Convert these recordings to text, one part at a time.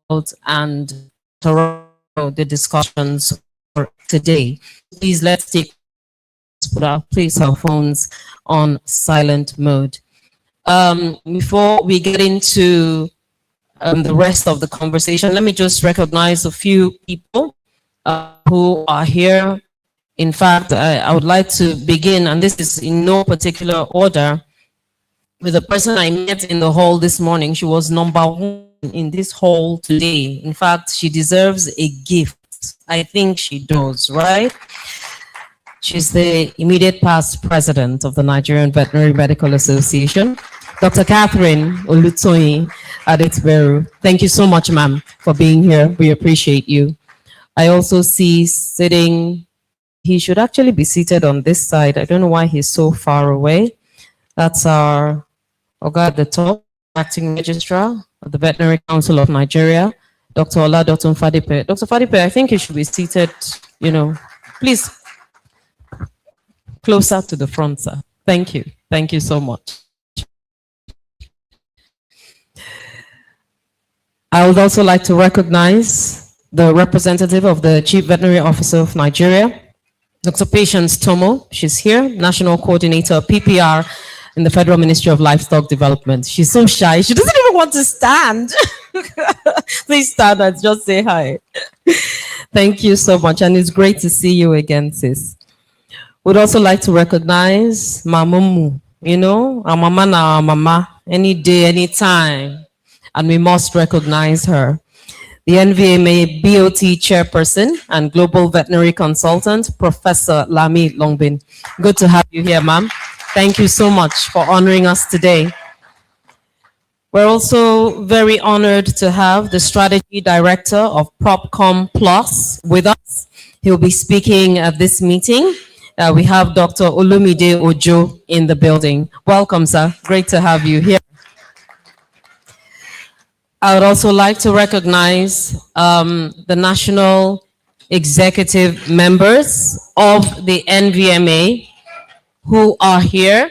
and the discussions for today. Please let's place our phones on silent mode. Before we get into the rest of the conversation, let me just recognize a few people who are here. In fact, I would like to begin, and this is in no particular order, with the person I met in the hall this morning. She was number one in this hall today. In fact, she deserves a gift. I think she does, right? She's the immediate past president of the Nigerian Veterinary Medical Association, Dr. Catherine Olutoyin Adetberu. Thank you so much, ma'am, for being here. We appreciate you. I also see sitting, he should actually be seated on this side. I don't know why he's so far away. That's our Oga at the top, acting registrar of the Veterinary Council of Nigeria, Dr. Ola Dotun Fadipe. Dr. Fadipe, I think you should be seated, please, closer to the front, sir. Thank you. Thank you so much. I would also like to recognize the representative of the Chief Veterinary Officer of Nigeria, Dr. Patience Tomo. She's here, National Coordinator, PPR, in the Federal Ministry of Livestock Development. She's so shy. She doesn't even want to stand. Please stand and just say hi. Thank you so much. And it's great to see you again, sis. We'd also like to recognize Mamumu. Our mama na our mama, any day, any time. And we must recognize her. The Nvma BOT Chairperson and Global Veterinary Consultant, Professor Lami Longbin. Good to have you here, ma'am. Thank you so much for honoring us today. We're also very honored to have the Strategy Director of PropCom Plus with us. He'll be speaking at this meeting. We have Dr. Olumide Ojo in the building. Welcome, sir. Great to have you here. I would also like to recognize the national executive members of the Nvma who are here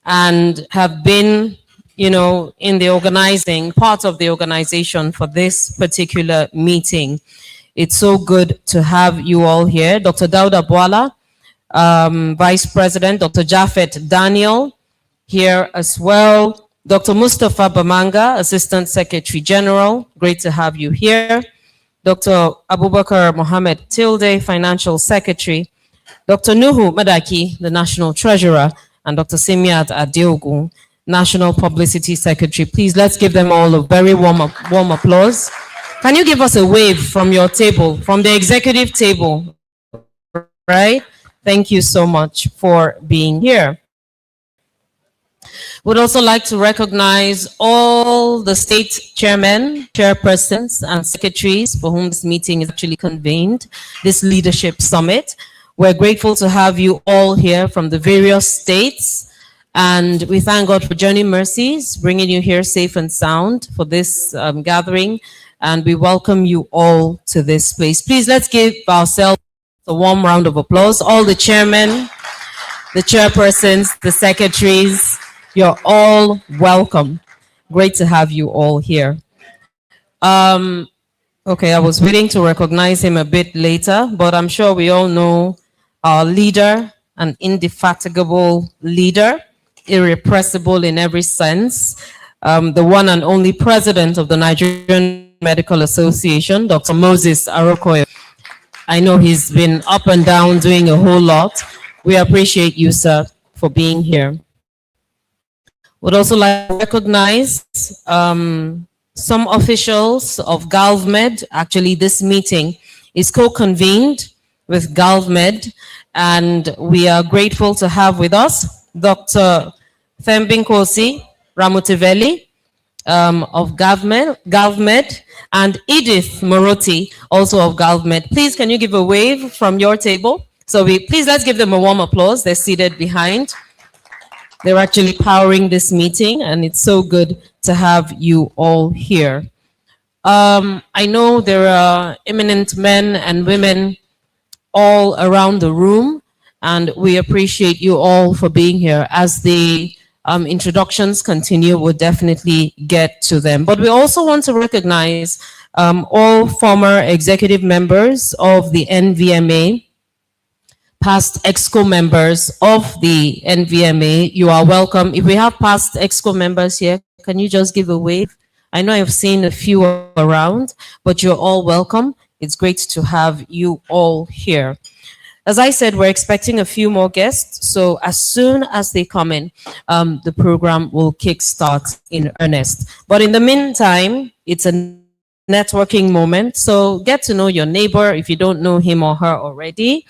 and have been, in the organizing, part of the organization for this particular meeting. It's so good to have you all here. Dr. Dauda Bwala, Vice President, Dr. Jafet Daniel here as well. Dr. Mustafa Bamanga, Assistant Secretary General, great to have you here. Dr. Abubakar Mohammed Tilde, Financial Secretary. Dr. Nuhu Madaki, the National Treasurer, and Dr. Simiat Adeogun, National Publicity Secretary. Please, let's give them all a very warm applause. Can you give us a wave from your table, from the executive table, right? Thank you so much for being here. Would also like to recognize all the state chairmen, chairpersons, and secretaries for whom this meeting is actually convened, this leadership summit. We're grateful to have you all here from the various states, and we thank God for Journey Mercies, bringing you here safe and sound for this gathering, and we welcome you all to this place. Please, let's give ourselves a warm round of applause. All the chairmen, the chairpersons, the secretaries, you're all welcome. Great to have you all here. Okay, I was waiting to recognize him a bit later, but I'm sure we all know our leader, an indefatigable leader, irrepressible in every sense, the one and only president of the Nigerian Medical Association, Dr. Moses Arokoyo. I know he's been up and down doing a whole lot. We appreciate you, sir, for being here. Would also like to recognize some officials of GalvMed. Actually, this meeting is co-convened with GalvMed, and we are grateful to have with us Dr. Thembinkosi Ramotiveli of GalvMed, and Edith Moroti, also of GalvMed. Please, can you give a wave from your table? So please, let's give them a warm applause. They're seated behind. They're actually powering this meeting, and it's so good to have you all here. I know there are eminent men and women all around the room, and we appreciate you all for being here. As the introductions continue, we'll definitely get to them. But we also want to recognize all former executive members of the NVMA, past EXCO members of the NVMA, you are welcome. If we have past EXCO members here, can you just give a wave? I know I've seen a few around, but you're all welcome. It's great to have you all here. As I said, we're expecting a few more guests. So as soon as they come in, the program will kickstart in earnest. But in the meantime, it's a networking moment. So get to know your neighbor if you don't know him or her already.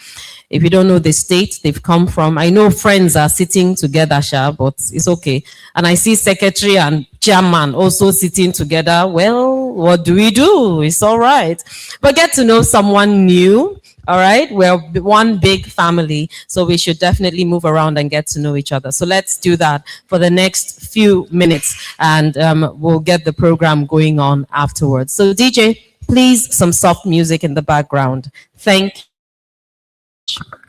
If you don't know the state they've come from, I know friends are sitting together, Sha, but it's okay. And I see secretary and chairman also sitting together. Well, what do we do? It's all right. But get to know someone new. All right, we're one big family, so we should definitely move around and get to know each other. So let's do that for the next few minutes, and we'll get the program going on afterwards. So DJ, please, some soft music in the background. Thank you very much.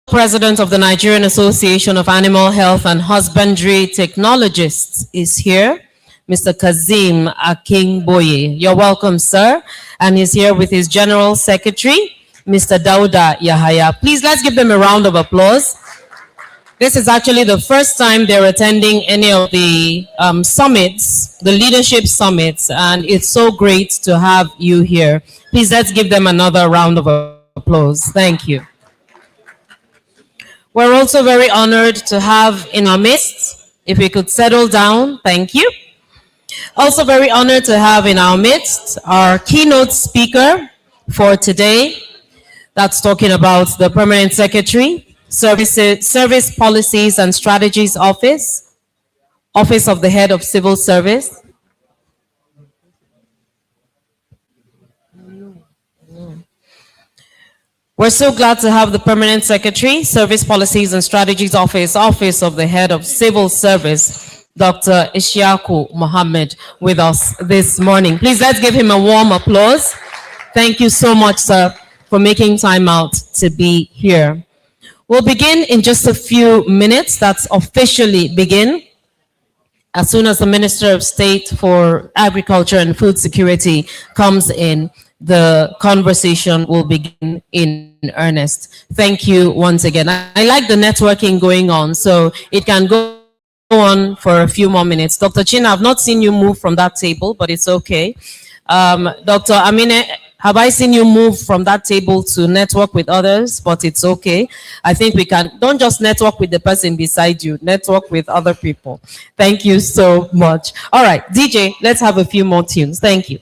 President of the Nigerian Association of Animal Health and Husbandry Technologists is here, Mr. Kazim Akingboye. You're welcome, sir. And he's here with his General Secretary, Mr. Dauda Yahaya. Please, let's give them a round of applause. This is actually the first time they're attending any of the summits, the leadership summits, and it's so great to have you here. Please, let's give them another round of applause. Thank you. We're also very honored to have in our midst, if we could settle down, thank you. Also very honored to have in our midst our keynote speaker for today. That's talking about the Permanent Secretary, Service Policies and Strategies Office, Office of the Head of Civil Service. We're so glad to have the Permanent Secretary, Service Policies and Strategies Office, Office of the Head of Civil Service, Dr. Ishaku Mohammed, with us this morning. Please let's give him a warm applause. Thank you so much, sir, for making time out to be here. We'll begin in just a few minutes. That's officially begin. As soon as the Minister of State for Agriculture and Food Security comes in, the conversation will begin in earnest. Thank you once again. I like the networking going on, so it can go on for a few more minutes. Dr. Chin, I've not seen you move from that table, but it's okay. Dr. Amine, have I seen you move from that table to network with others? But it's okay. I think we can, don't just network with the person beside you, network with other people. Thank you so much. All right, DJ, let's have a few more tunes. Thank you.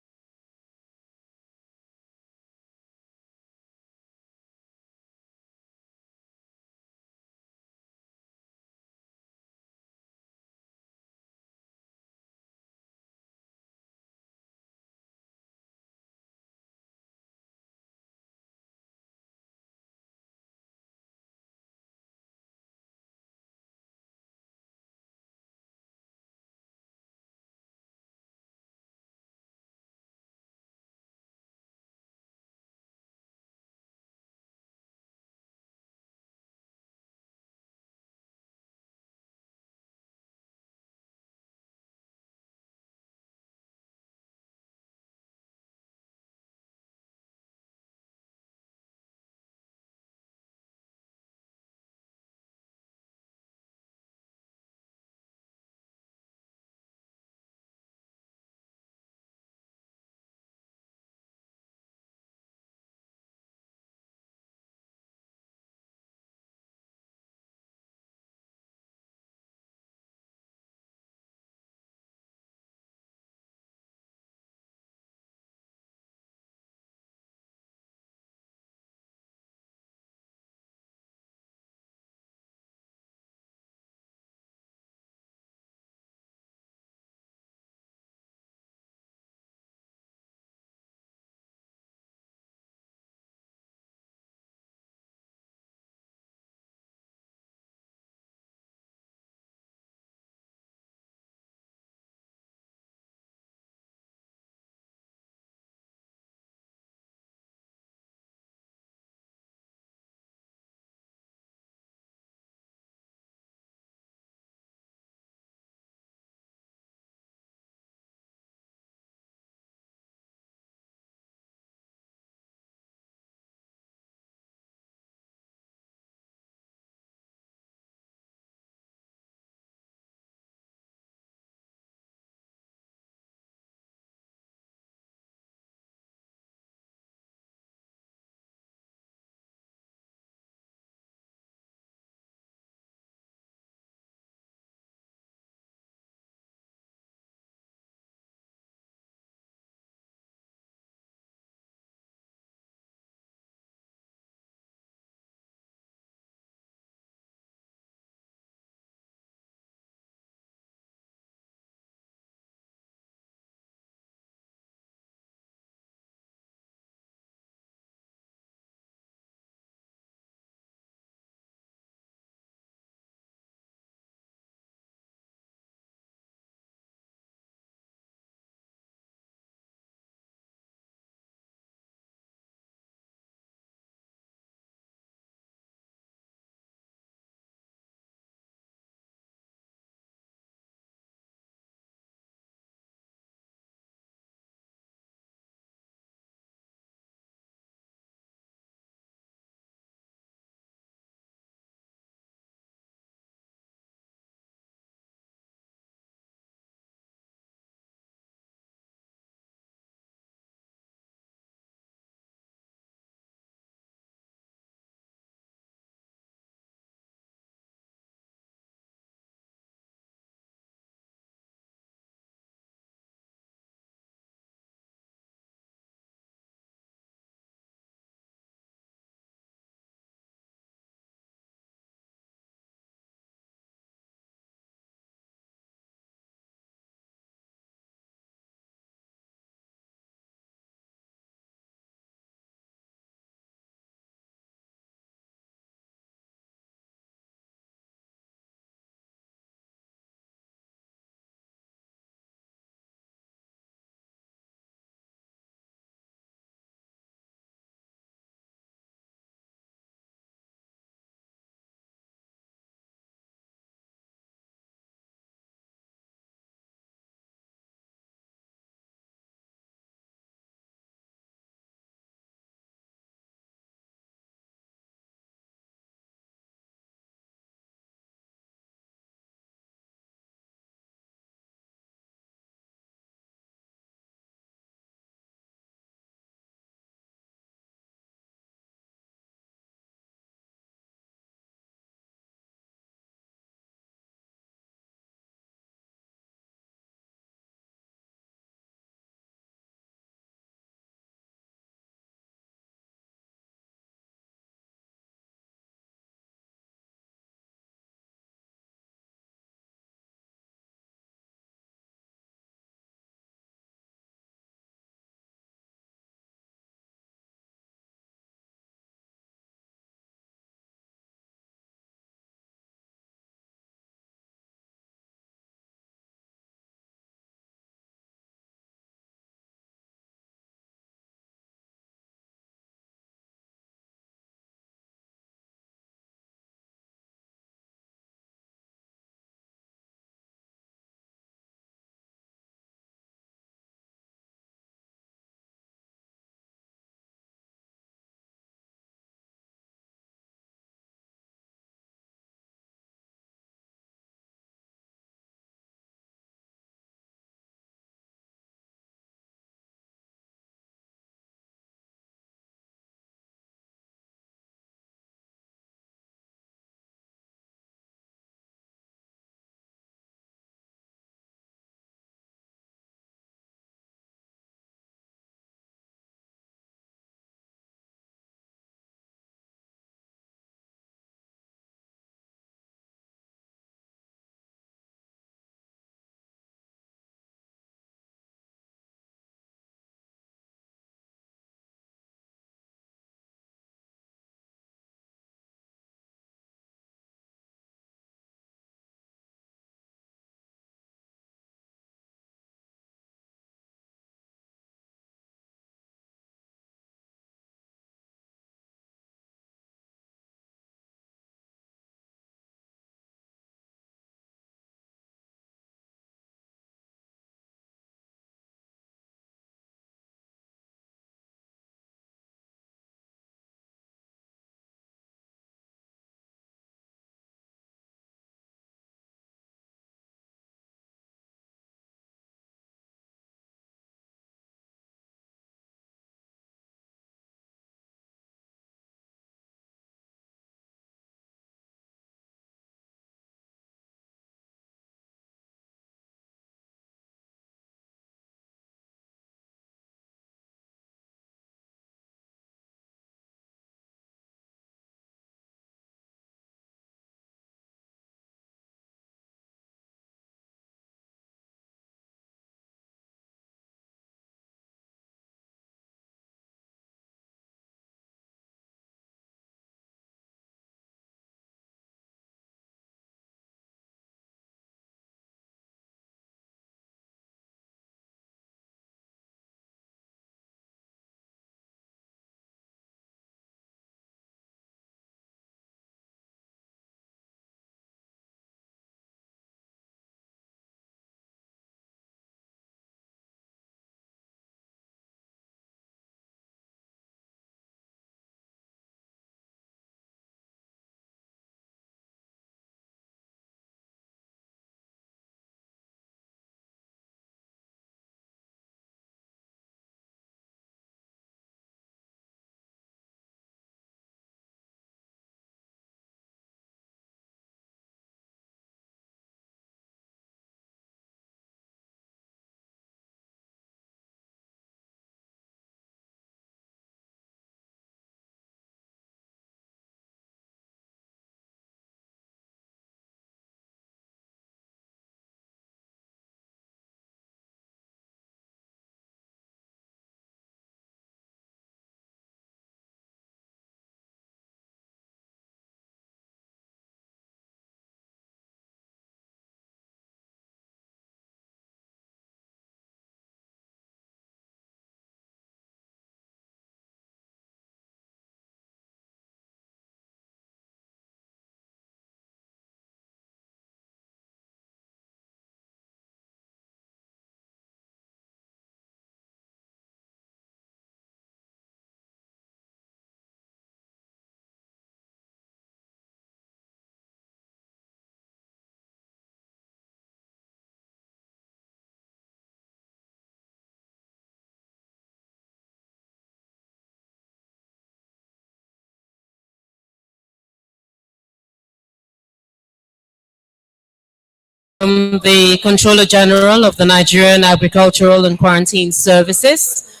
from the Controller General of the Nigerian Agricultural and Quarantine Services,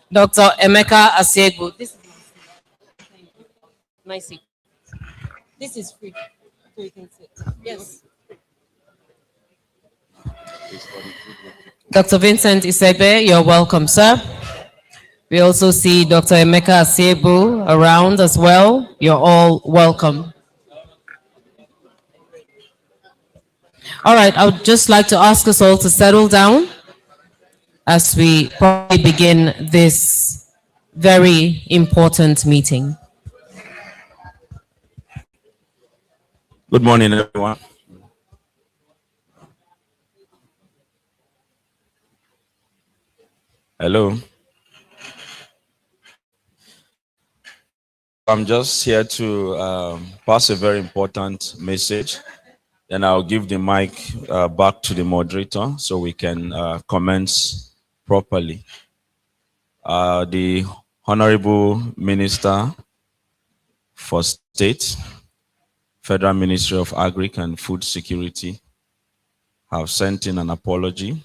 Dr. Emeka Asiegbu. This is my seat. This is free, so you can sit. Yes. Dr. Vincent Isegbe, you're welcome, sir. We also see Dr. Emeka Asiegbu around as well. You're all welcome. All right, I would just like to ask us all to settle down as we probably begin this very important meeting. Good morning, everyone. Hello. I'm just here to pass a very important message. Then I'll give the mic back to the moderator so we can commence properly. The Honorable Minister for State, Federal Ministry of Agri and Food Security, have sent in an apology.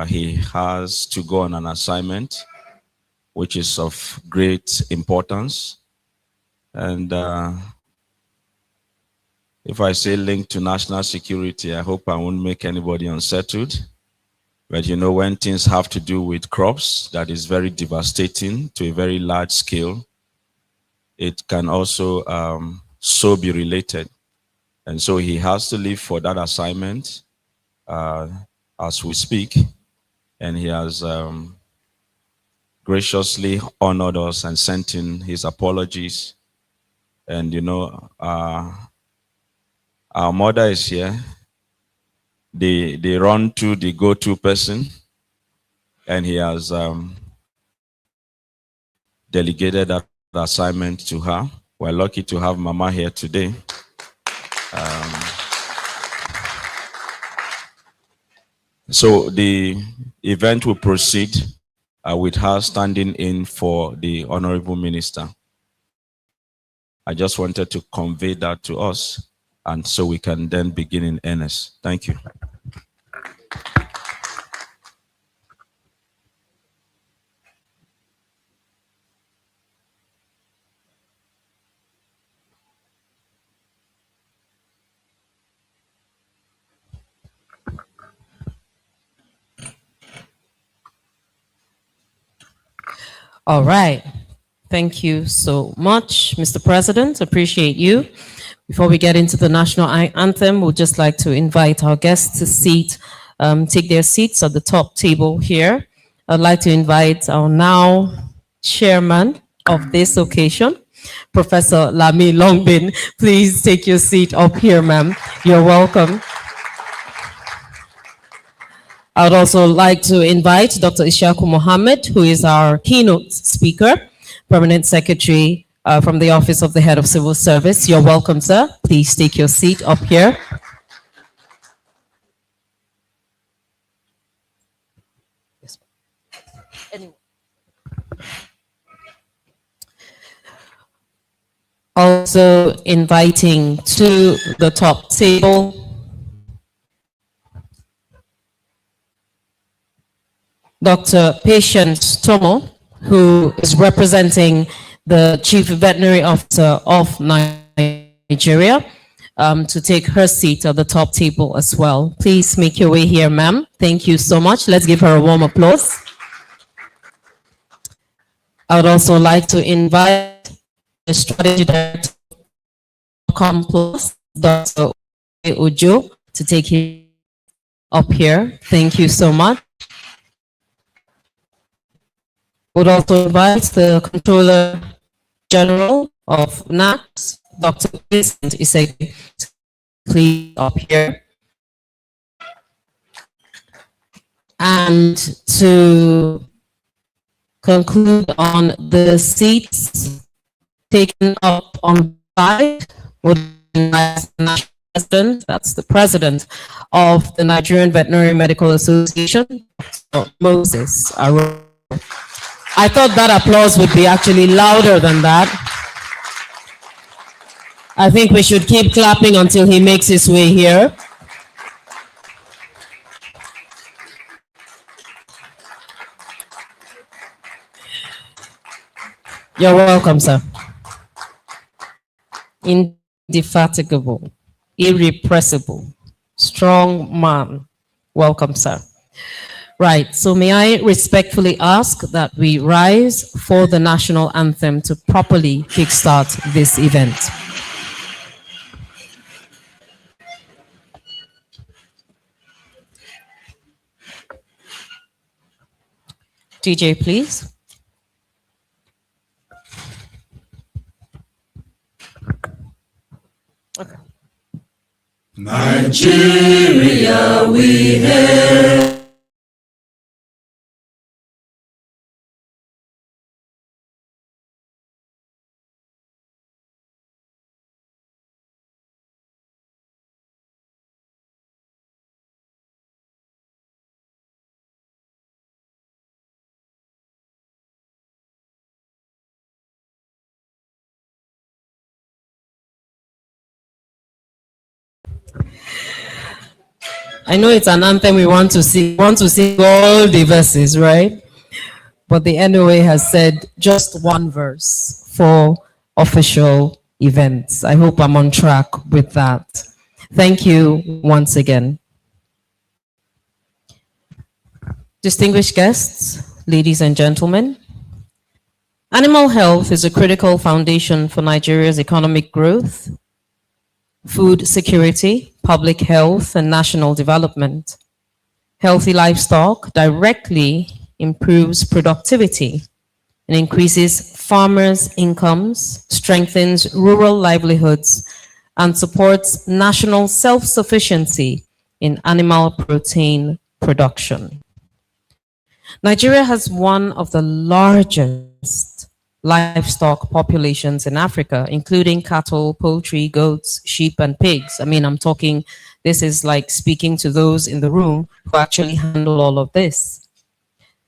He has to go on an assignment, which is of great importance. And if I say linked to national security, I hope I won't make anybody unsettled. But you know, when things have to do with crops, that is very devastating to a very large scale. It can also so be related. And so he has to leave for that assignment as we speak. And he has graciously honored us and sent in his apologies. And you know, our mother is here. They run to the go-to person, and he has delegated that assignment to her. We're lucky to have Mama here today. So the event will proceed with her standing in for the Honorable Minister. I just wanted to convey that to us, and so we can then begin in earnest. Thank you. All right. Thank you so much, Mr. President. Appreciate you. Before we get into the national anthem, we'd just like to invite our guests to take their seats at the top table here. I'd like to invite our now chairman of this occasion, Professor Lami Longbin. Please take your seat up here, ma'am. You're welcome. I would also like to invite Dr. Ishaku Mohammed, who is our keynote speaker, Permanent Secretary from the Office of the Head of Civil Service. You're welcome, sir. Please take your seat up here. Yes. Anyway. Also inviting to the top table Dr. Patience Tomo, who is representing the Chief Veterinary Officer of Nigeria, to take her seat at the top table as well. Please make your way here, ma'am. Thank you so much. Let's give her a warm applause. I would also like to invite the Strategy Director of Complus, Dr. Ojo, to take him up here. Thank you so much. Would also invite the Controller General of NACS, Dr. Vincent Isegbe, please up here. And to conclude on the seats taken up on side, would invite the National President, that's the President of the Nigerian Veterinary Medical Association, Dr. Moses Aro. I thought that applause would be actually louder than that. I think we should keep clapping until he makes his way here. You're welcome, sir. Indefatigable, irrepressible, strong man. Welcome, sir. Right, so may I respectfully ask that we rise for the national anthem to properly kickstart this event. DJ, please. Nigeria, we hail. I know it's an anthem we want to sing all the verses, right? But the NOA has said just one verse for official events. I hope I'm on track with that. Thank you once again. Distinguished guests, ladies and gentlemen, animal health is a critical foundation for Nigeria's economic growth, food security, public health, and national development. Healthy livestock directly improves productivity and increases farmers' incomes, strengthens rural livelihoods, and supports national self-sufficiency in animal protein production. Nigeria has one of the largest livestock populations in Africa, including cattle, poultry, goats, sheep, and pigs. I mean, this is like speaking to those in the room who actually handle all of this.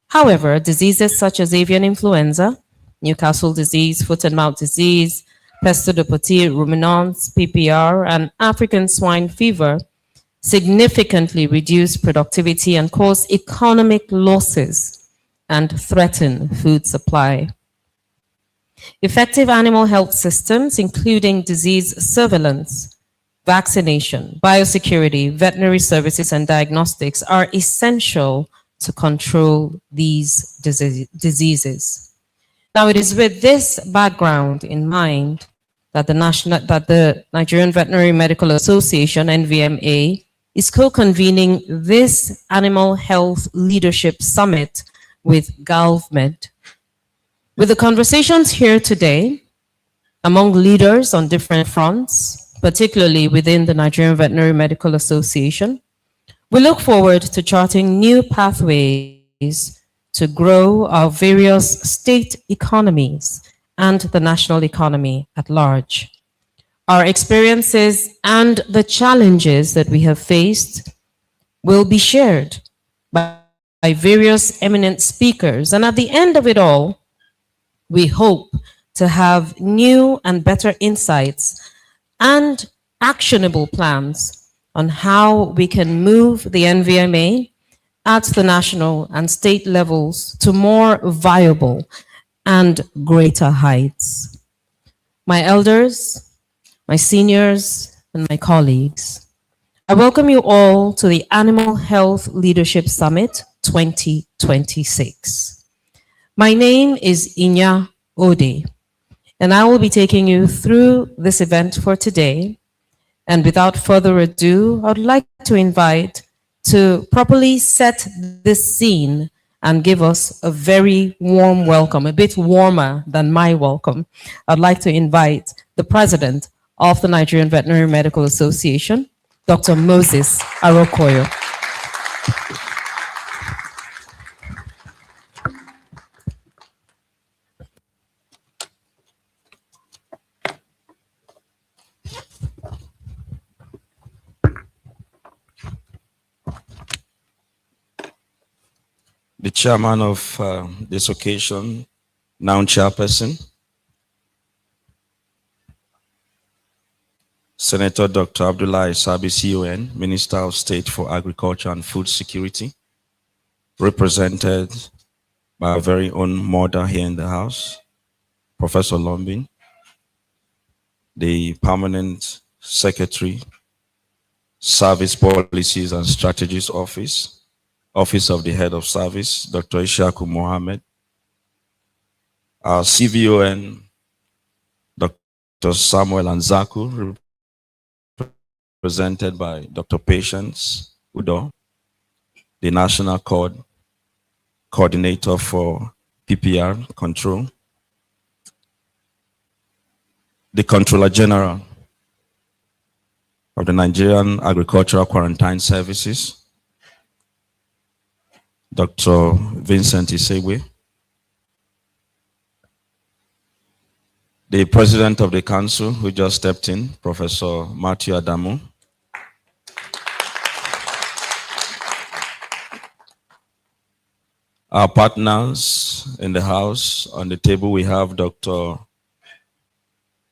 However, diseases such as avian influenza, Newcastle disease, foot and mouth disease, peste de petits ruminants, PPR, and African swine fever significantly reduce productivity and cause economic losses and threaten food supply. Effective animal health systems, including disease surveillance, vaccination, biosecurity, veterinary services, and diagnostics, are essential to control these diseases. Now, it is with this background in mind that the Nigerian Veterinary Medical Association, Nvma, is co-convening this Animal Health Leadership Summit with GalvMed. With the conversations here today among leaders on different fronts, particularly within the Nigerian Veterinary Medical Association, we look forward to charting new pathways to grow our various state economies and the national economy at large. Our experiences and the challenges that we have faced will be shared by various eminent speakers. And at the end of it all, we hope to have new and better insights and actionable plans on how we can move the NVMA at the national and state levels to more viable and greater heights. My elders, my seniors, and my colleagues, I welcome you all to the Animal Health Leadership Summit 2026. My name is Inya Ode, and I will be taking you through this event for today. And without further ado, I would like to invite to properly set this scene and give us a very warm welcome, a bit warmer than my welcome. I'd like to invite the president of the Nigerian Veterinary Medical Association, Dr. Moses Arokoyo. The chairman of this occasion, now chairperson, Senator Dr. Abdullah Isabi, CON, Minister of State for Agriculture and Food Security, represented by our very own mother here in the house, Professor Lombin, the Permanent Secretary, Service Policies and Strategies Office, Office of the Head of Service, Dr. Ishaku Mohammed, our CVON, Dr. Samuel Anzaku, represented by Dr. Patience Udo, the National Coordinator for PPR Control, the Controller General of the Nigerian Agricultural Quarantine Services, Dr. Vincent Isegwe, the President of the Council, who just stepped in, Professor Matthew Adamu, our partners in the House. On the table, we have Dr.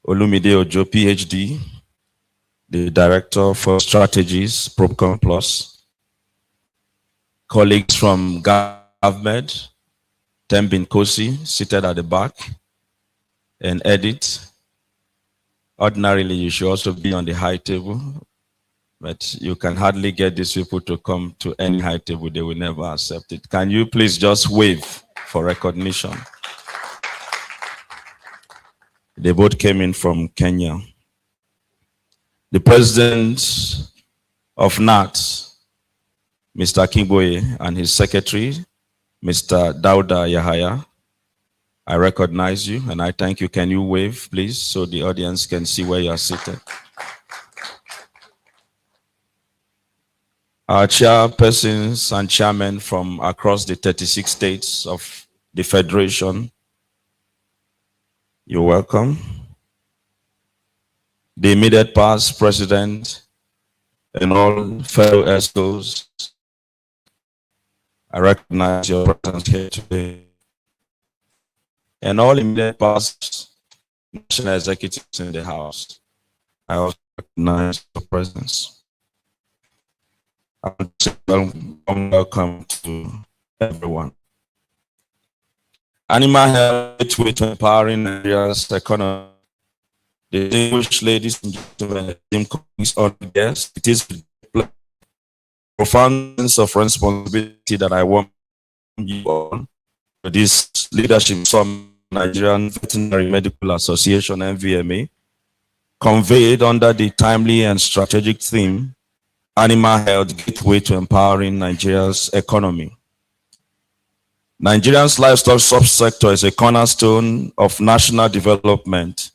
Olumide Ojo, PhD, the Director for Strategies, Propcom Plus. Colleagues from GovMed, Tembin Kosi, seated at the back, and Edith. Ordinarily, you should also be on the high table, but you can hardly get these people to come to any high table. They will never accept it. Can you please just wave for recognition? They both came in from Kenya. The President of NAT, Mr. Kimboye, and his secretary, Mr. Dauda Yahaya, I recognize you and I thank you. Can you wave, please, so the audience can see where you are seated? Our chairpersons and chairmen from across the 36 states of the Federation, you're welcome. The immediate past president and all fellow ESCOs, I recognize your presence here today. And all immediate past national executives in the House, I also recognize your presence. I want to say welcome to everyone. Animal health with empowering Nigeria's economy. Distinguished ladies and gentlemen, colleagues, all guests, it is a profound sense of responsibility that I want you on for this leadership summit, Nigerian Veterinary Medical Association, Nvma, conveyed under the timely and strategic theme, Animal Health Gateway to Empowering Nigeria's Economy. Nigeria's livestock subsector is a cornerstone of national development.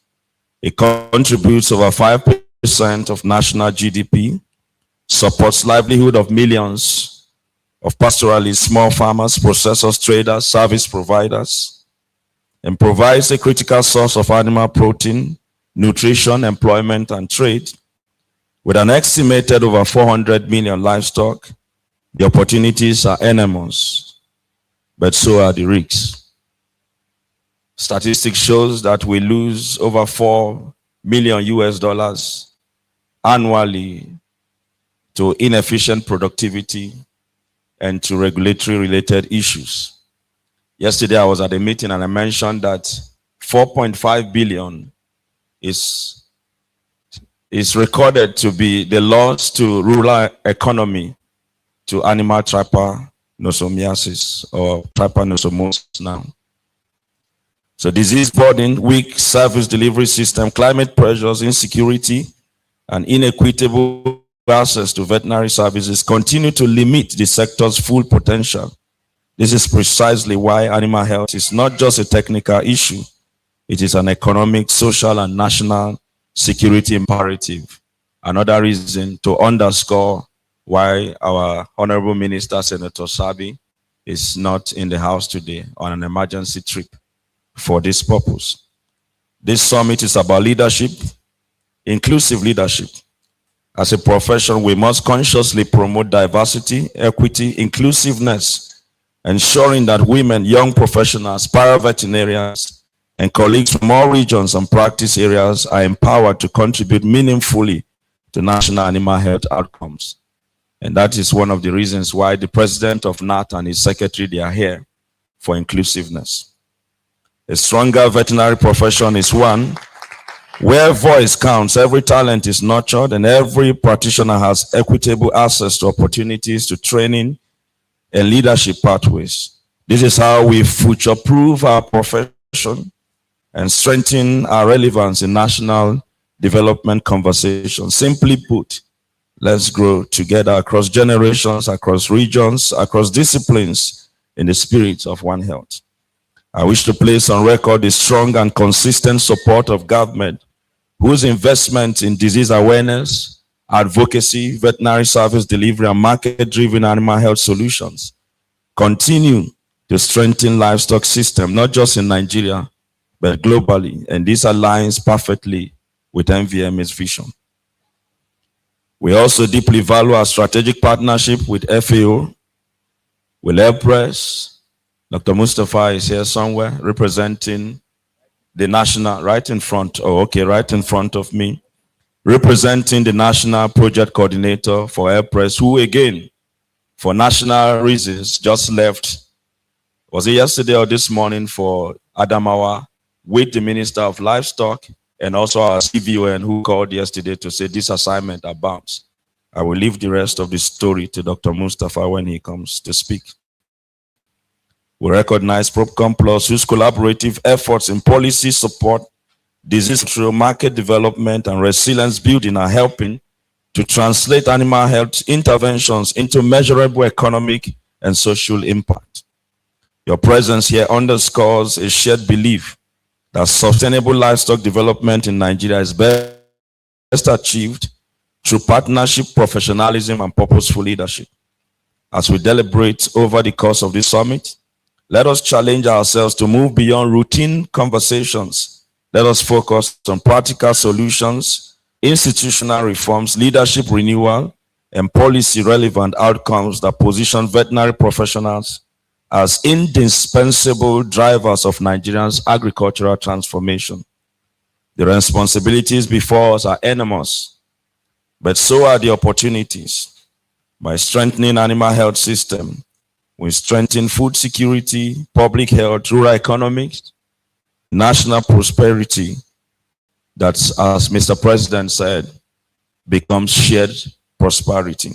It contributes over 5% of national GDP, supports livelihood of millions of pastoralists, small farmers, processors, traders, service providers, and provides a critical source of animal protein, nutrition, employment, and trade. With an estimated over 400 million livestock, the opportunities are enormous, but so are the risks. Statistics shows that we lose over $4 million annually to inefficient productivity and to regulatory related issues. Yesterday I was at a meeting and I mentioned that 4.5 billion is recorded to be the loss to rural economy to animal trypanosomiasis or trypanosomosis now. So disease burden, weak service delivery system, climate pressures, insecurity, and inequitable access to veterinary services continue to limit the sector's full potential. This is precisely why animal health is not just a technical issue. It is an economic, social, and national security imperative. Another reason to underscore why our Honorable Minister, Senator Sabi, is not in the House today on an emergency trip for this purpose. This summit is about leadership, inclusive leadership. As a profession, we must consciously promote diversity, equity, inclusiveness, ensuring that women, young professionals, para-veterinarians, and colleagues from all regions and practice areas are empowered to contribute meaningfully to national animal health outcomes. And that is one of the reasons why the president of NAT and his secretary, they are here for inclusiveness. A stronger veterinary profession is one where voice counts, every talent is nurtured, and every practitioner has equitable access to opportunities, to training, and leadership pathways. This is how we future-proof our profession and strengthen our relevance in national development conversations. Simply put, let's grow together across generations, across regions, across disciplines in the spirit of One Health. I wish to place on record the strong and consistent support of government whose investment in disease awareness, advocacy, veterinary service delivery, and market-driven animal health solutions continue to strengthen livestock system, not just in Nigeria, but globally. And this aligns perfectly with Nvma's vision. We also deeply value our strategic partnership with FAO, with Airpress. Dr. Mustafa is here somewhere representing the national, right in front, right in front of me, representing the national project coordinator for Airpress, who again, for national reasons, just left, was it yesterday or this morning, for Adamawa with the Minister of Livestock and also our CVON, who called yesterday to say this assignment abounds. I will leave the rest of the story to Dr. Mustafa when he comes to speak. We recognize PropCom Plus, whose collaborative efforts in policy support, disease control, market development, and resilience building are helping to translate animal health interventions into measurable economic and social impact. Your presence here underscores a shared belief that sustainable livestock development in Nigeria is best achieved through partnership, professionalism, and purposeful leadership. As we deliberate over the course of this summit, let us challenge ourselves to move beyond routine conversations. Let us focus on practical solutions, institutional reforms, leadership renewal, and policy-relevant outcomes that position veterinary professionals as indispensable drivers of Nigeria's agricultural transformation. The responsibilities before us are enormous, but so are the opportunities. By strengthening animal health system, we strengthen food security, public health, rural economics, national prosperity, that, as Mr. President said, becomes shared prosperity.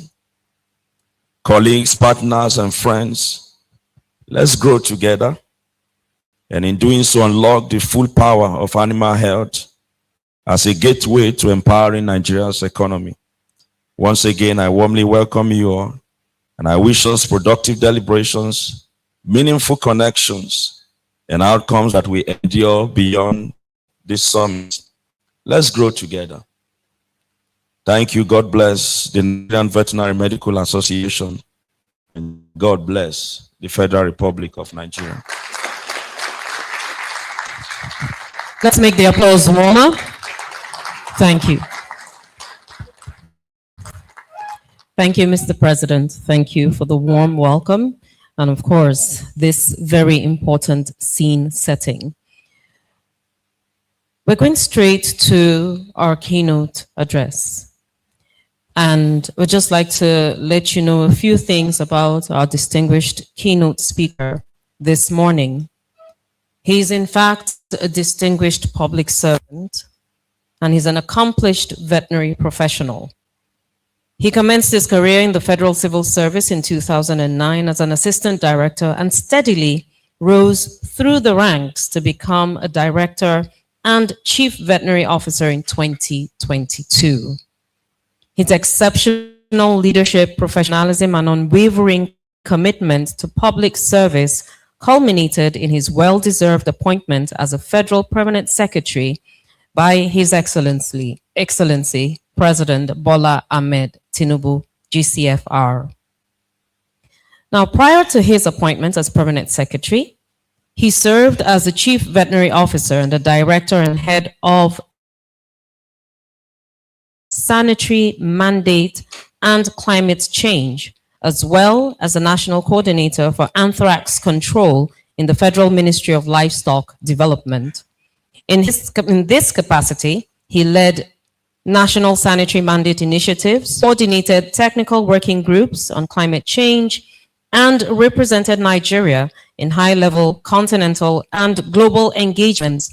Colleagues, partners, and friends, let's grow together, and in doing so, unlock the full power of animal health as a gateway to empowering Nigeria's economy. Once again, I warmly welcome you all, and I wish us productive deliberations, meaningful connections, and outcomes that we endure beyond this summit. Let's grow together. Thank you. God bless the Nigerian Veterinary Medical Association, and God bless the Federal Republic of Nigeria. Let's make the applause warmer. Thank you. Thank you, Mr. President. Thank you for the warm welcome and, of course, this very important scene setting. We're going straight to our keynote address. And we'd just like to let you know a few things about our distinguished keynote speaker this morning. He's, in fact, a distinguished public servant, and he's an accomplished veterinary professional. He commenced his career in the Federal Civil Service in 2009 as an assistant director and steadily rose through the ranks to become a director and chief veterinary officer in 2022. His exceptional leadership, professionalism, and unwavering commitment to public service culminated in his well-deserved appointment as a federal permanent secretary by His Excellency, President Bola Ahmed Tinubu, GCFR. Now, prior to his appointment as permanent secretary, he served as the chief veterinary officer and the director and head of sanitary mandate and climate change, as well as the national coordinator for anthrax control in the Federal Ministry of Livestock Development. In this capacity, he led national sanitary mandate initiatives, coordinated technical working groups on climate change, and represented Nigeria in high-level continental and global engagements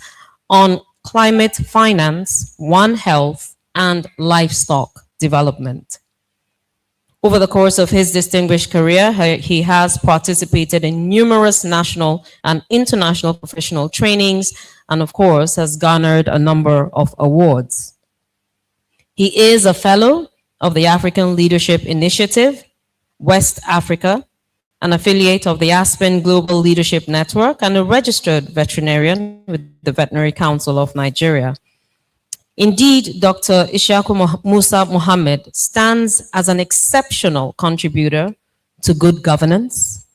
on climate finance, One Health, and livestock development. Over the course of his distinguished career, he has participated in numerous national and international professional trainings, and of course, has garnered a number of awards. He is a fellow of the African Leadership Initiative, West Africa, an affiliate of the Aspen Global Leadership Network, and a registered veterinarian with the Veterinary Council of Nigeria. Indeed, Dr. Ishaku Musa Mohammed stands as an exceptional contributor to good governance,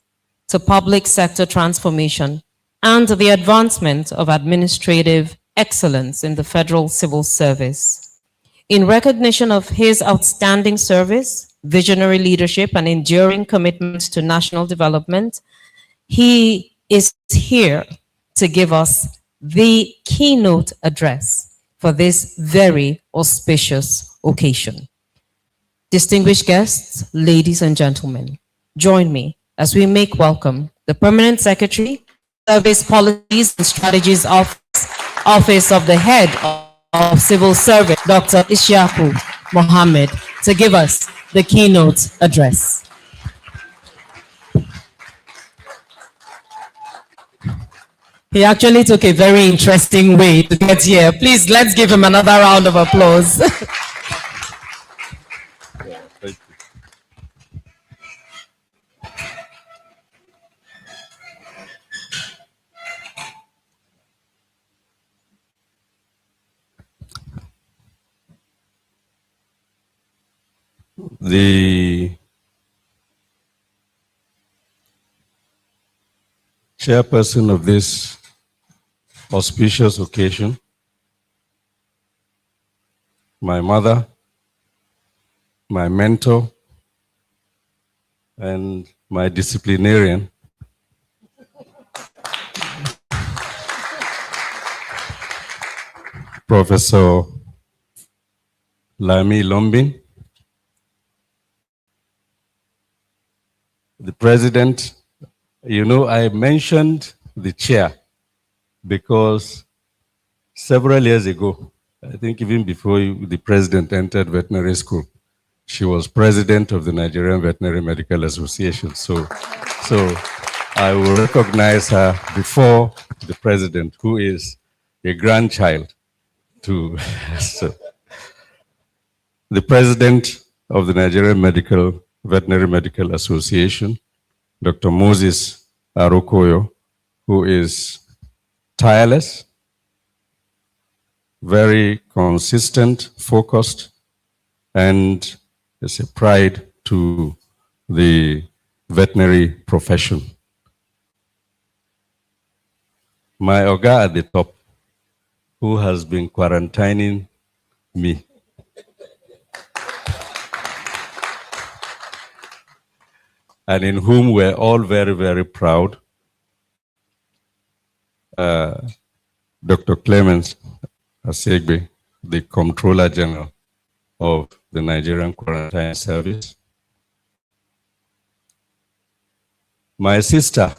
to public sector transformation, and the advancement of administrative excellence in the federal civil service. In recognition of his outstanding service, visionary leadership, and enduring commitment to national development, he is here to give us the keynote address for this very auspicious occasion. Distinguished guests, ladies and gentlemen, join me as we make welcome the Permanent Secretary, Service Policies and Strategies Office of the Head of Civil Service, Dr. Ishaku Mohammed, to give us the keynote address. He actually took a very interesting way to get here. Please, let's give him another round of applause. Thank you. The chairperson of this auspicious occasion, my mother, my mentor, and my disciplinarian, Professor Lami Lombin, the president. You know, I mentioned the chair because several years ago, I think even before the president entered veterinary school, she was president of the Nigerian Veterinary Medical Association. So I will recognize her before the president, who is a grandchild to so the president of the Nigerian Veterinary Medical Association, Dr. Moses Arokoyo, who is tireless, very consistent, focused, and is a pride to the veterinary profession. My Oga at the top, who has been quarantining me. And in whom we're all very, very proud. Dr. Clemens Asegbe, the Comptroller General of the Nigerian Quarantine Service. My sister,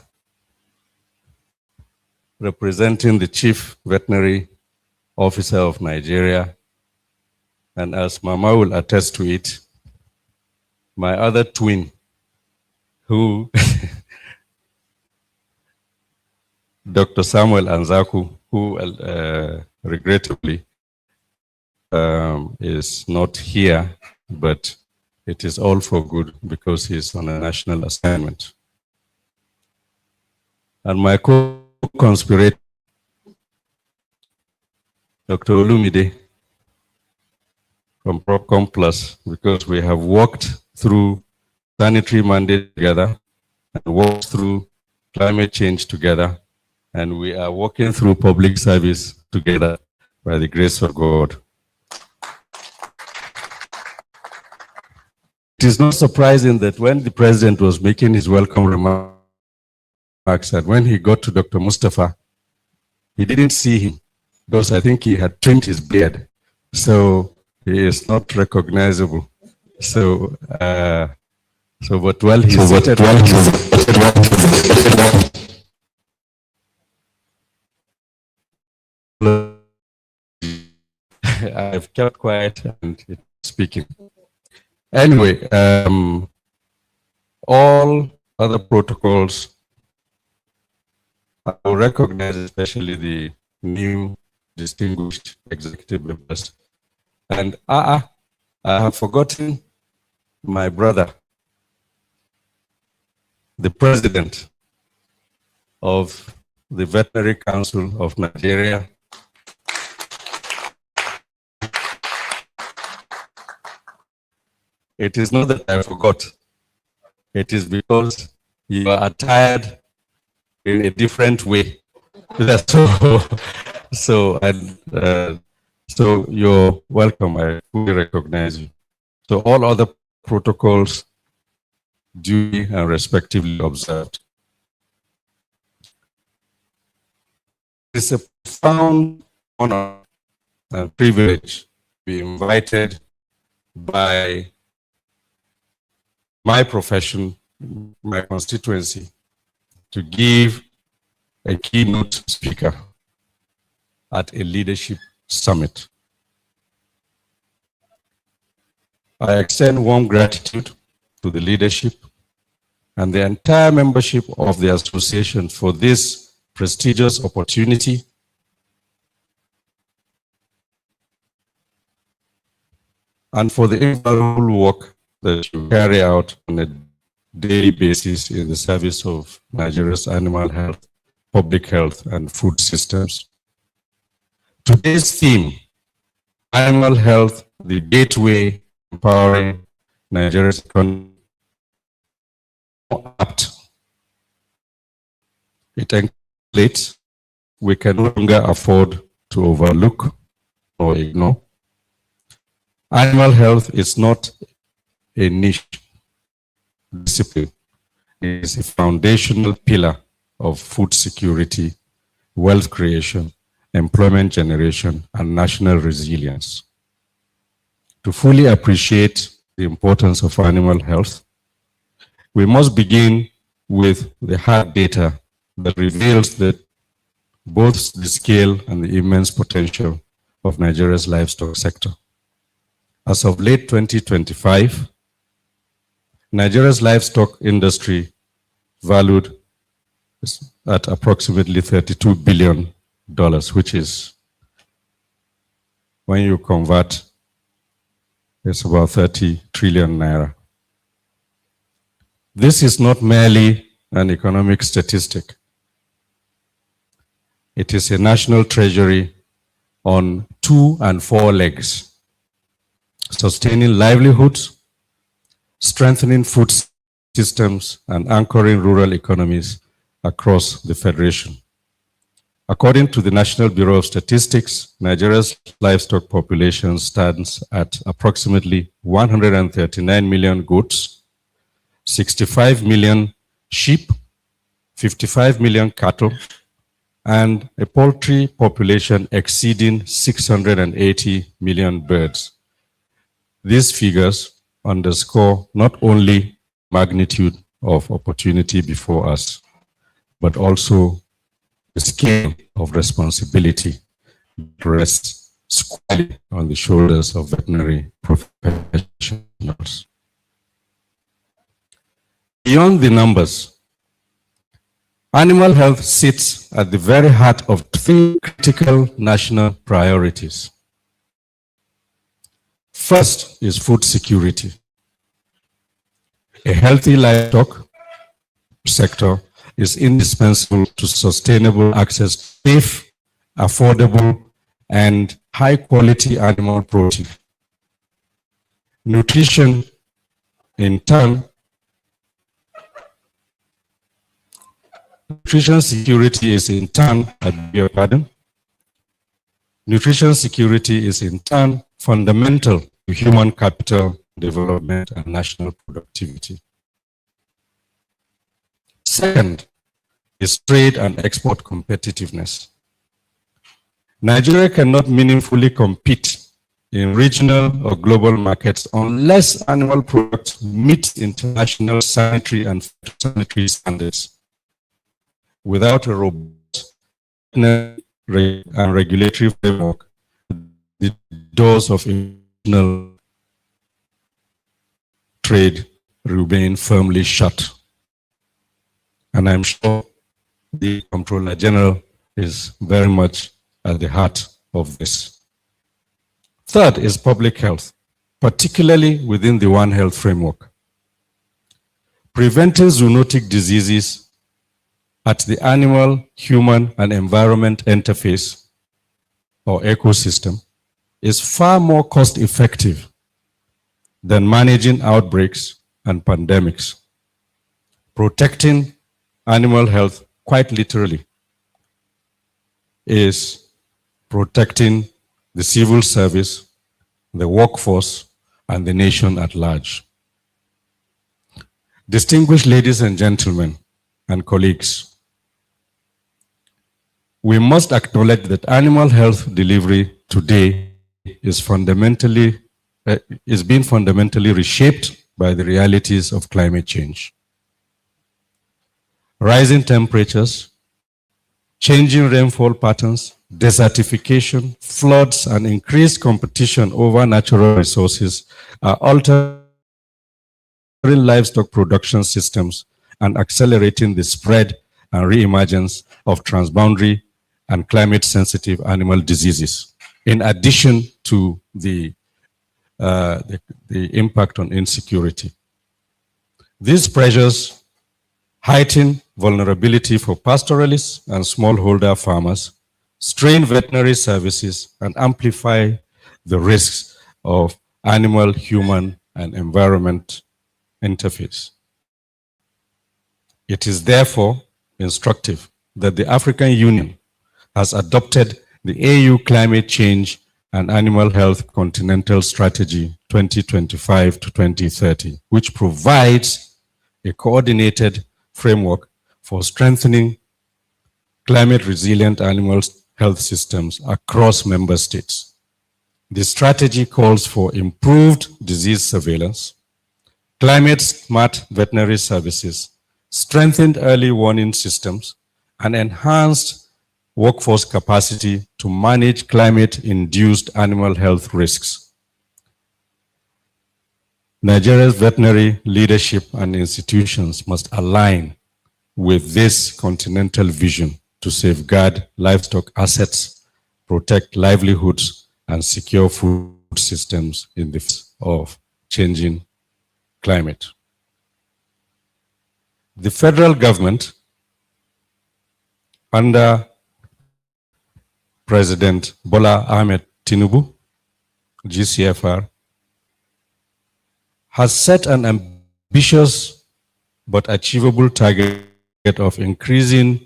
representing the Chief Veterinary Officer of Nigeria, and as Mama will attest to it, my other twin, who Dr. Samuel Anzaku, who regrettably is not here, but it is all for good because he's on a national assignment. And my co-conspirator, Dr. Olumide from Procom Plus, because we have worked through sanitary mandate together and worked through climate change together, and we are working through public service together by the grace of God. It is not surprising that when the president was making his welcome remarks, that when he got to Dr. Mustafa, he didn't see him because I think he had trimmed his beard, so he is not recognizable. So So, but while he seated, I've kept quiet and it's speaking. Anyway, all other protocols, I will recognize especially the new distinguished executive members. And I have forgotten my brother, the president of the Veterinary Council of Nigeria. It is not that I forgot. It is because you are attired in a different way. So you're welcome. I fully recognize you. So all other protocols duly and respectively observed. It's a profound honor and privilege to be invited by my profession, my constituency, to give a keynote speaker at a leadership summit. I extend warm gratitude to the leadership and the entire membership of the association for this prestigious opportunity and for the invaluable work that you carry out on a daily basis in the service of Nigeria's animal health, public health, and food systems. Today's theme, animal health, the gateway empowering Nigeria's economy, apt. It encapsulates we can no longer afford to overlook or ignore. Animal health is not a niche discipline. It is a foundational pillar of food security, wealth creation, employment generation, and national resilience. To fully appreciate the importance of animal health, we must begin with the hard data that reveals that both the scale and the immense potential of Nigeria's livestock sector. As of late 2025, Nigeria's livestock industry valued at approximately $32 billion, which is, when you convert, it's about 30 trillion naira. This is not merely an economic statistic. It is a national treasury on 2 and 4 legs: sustaining livelihoods, strengthening food systems, and anchoring rural economies across the Federation. According to the National Bureau of Statistics, Nigeria's livestock population stands at approximately 139 million goats, 65 million sheep, 55 million cattle, and a poultry population exceeding 680 million birds. These figures underscore not only magnitude of opportunity before us, but also the scale of responsibility that rests squarely on the shoulders of veterinary professionals. Beyond the numbers, animal health sits at the very heart of 3 critical national priorities. First is food security. A healthy livestock sector is indispensable to sustainable access to safe, affordable, and high-quality animal protein. Nutrition, in turn, nutrition security is in turn, nutrition security is in turn fundamental to human capital development and national productivity. Second is trade and export competitiveness. Nigeria cannot meaningfully compete in regional or global markets unless animal products meet international sanitary and phytosanitary standards. Without a robust and regulatory framework, the doors of international trade remain firmly shut. And I'm sure the Comptroller General is very much at the heart of this. Third is public health, particularly within the One Health framework. Preventing zoonotic diseases at the animal, human, and environment interface or ecosystem is far more cost-effective than managing outbreaks and pandemics. Protecting animal health, quite literally, is protecting the civil service, the workforce, and the nation at large. Distinguished ladies and gentlemen and colleagues, we must acknowledge that animal health delivery today is being fundamentally reshaped by the realities of climate change. Rising temperatures, changing rainfall patterns, desertification, floods, and increased competition over natural resources are altering livestock production systems and accelerating the spread and reemergence of transboundary and climate-sensitive animal diseases, in addition to the impact on insecurity. These pressures heighten vulnerability for pastoralists and smallholder farmers, strain veterinary services, and amplify the risks of animal, human, and environment interface. It is therefore instructive that the African Union has adopted the AU Climate Change and Animal Health Continental Strategy 2025 to 2030, which provides a coordinated framework for strengthening climate-resilient animal health systems across member states. The strategy calls for improved disease surveillance, climate-smart veterinary services, strengthened early warning systems, and enhanced workforce capacity to manage climate-induced animal health risks. Nigeria's veterinary leadership and institutions must align with this continental vision to safeguard livestock assets, protect livelihoods, and secure food systems in the face of changing climate. The federal government, under President Bola Ahmed Tinubu, GCFR, has set an ambitious but achievable target of increasing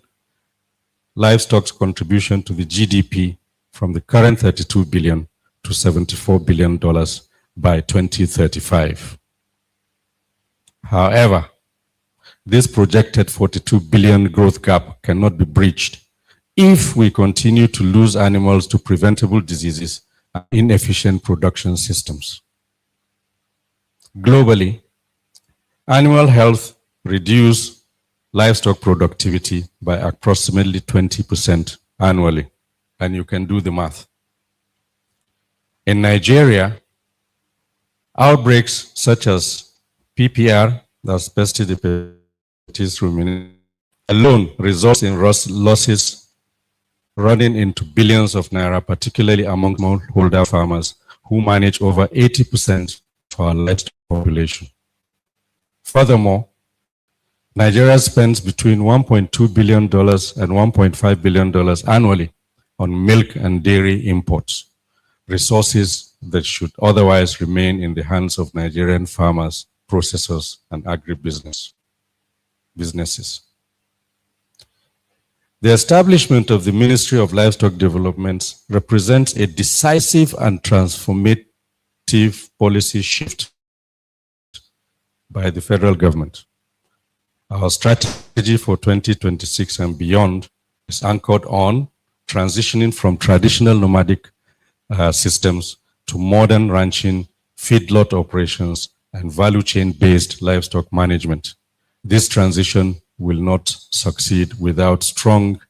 livestock's contribution to the GDP from the current $32 billion to $74 billion by 2035. However, this projected $42 billion growth gap cannot be breached if we continue to lose animals to preventable diseases and inefficient production systems. Globally, animal health reduces livestock productivity by approximately 20% annually, and you can do the math. In Nigeria, outbreaks such as PPR, that's Pesticides ruminant, alone results in losses running into billions of naira, particularly among smallholder farmers who manage over 80% of our livestock population. Furthermore, Nigeria spends between $1.2 billion and $1.5 billion annually on milk and dairy imports, resources that should otherwise remain in the hands of Nigerian farmers, processors, and agribusinesses. The establishment of the Ministry of Livestock Development represents a decisive and transformative policy shift by the federal government. Our strategy for 2026 and beyond is anchored on transitioning from traditional nomadic systems to modern ranching, feedlot operations, and value chain-based livestock management. This transition will not succeed without strong,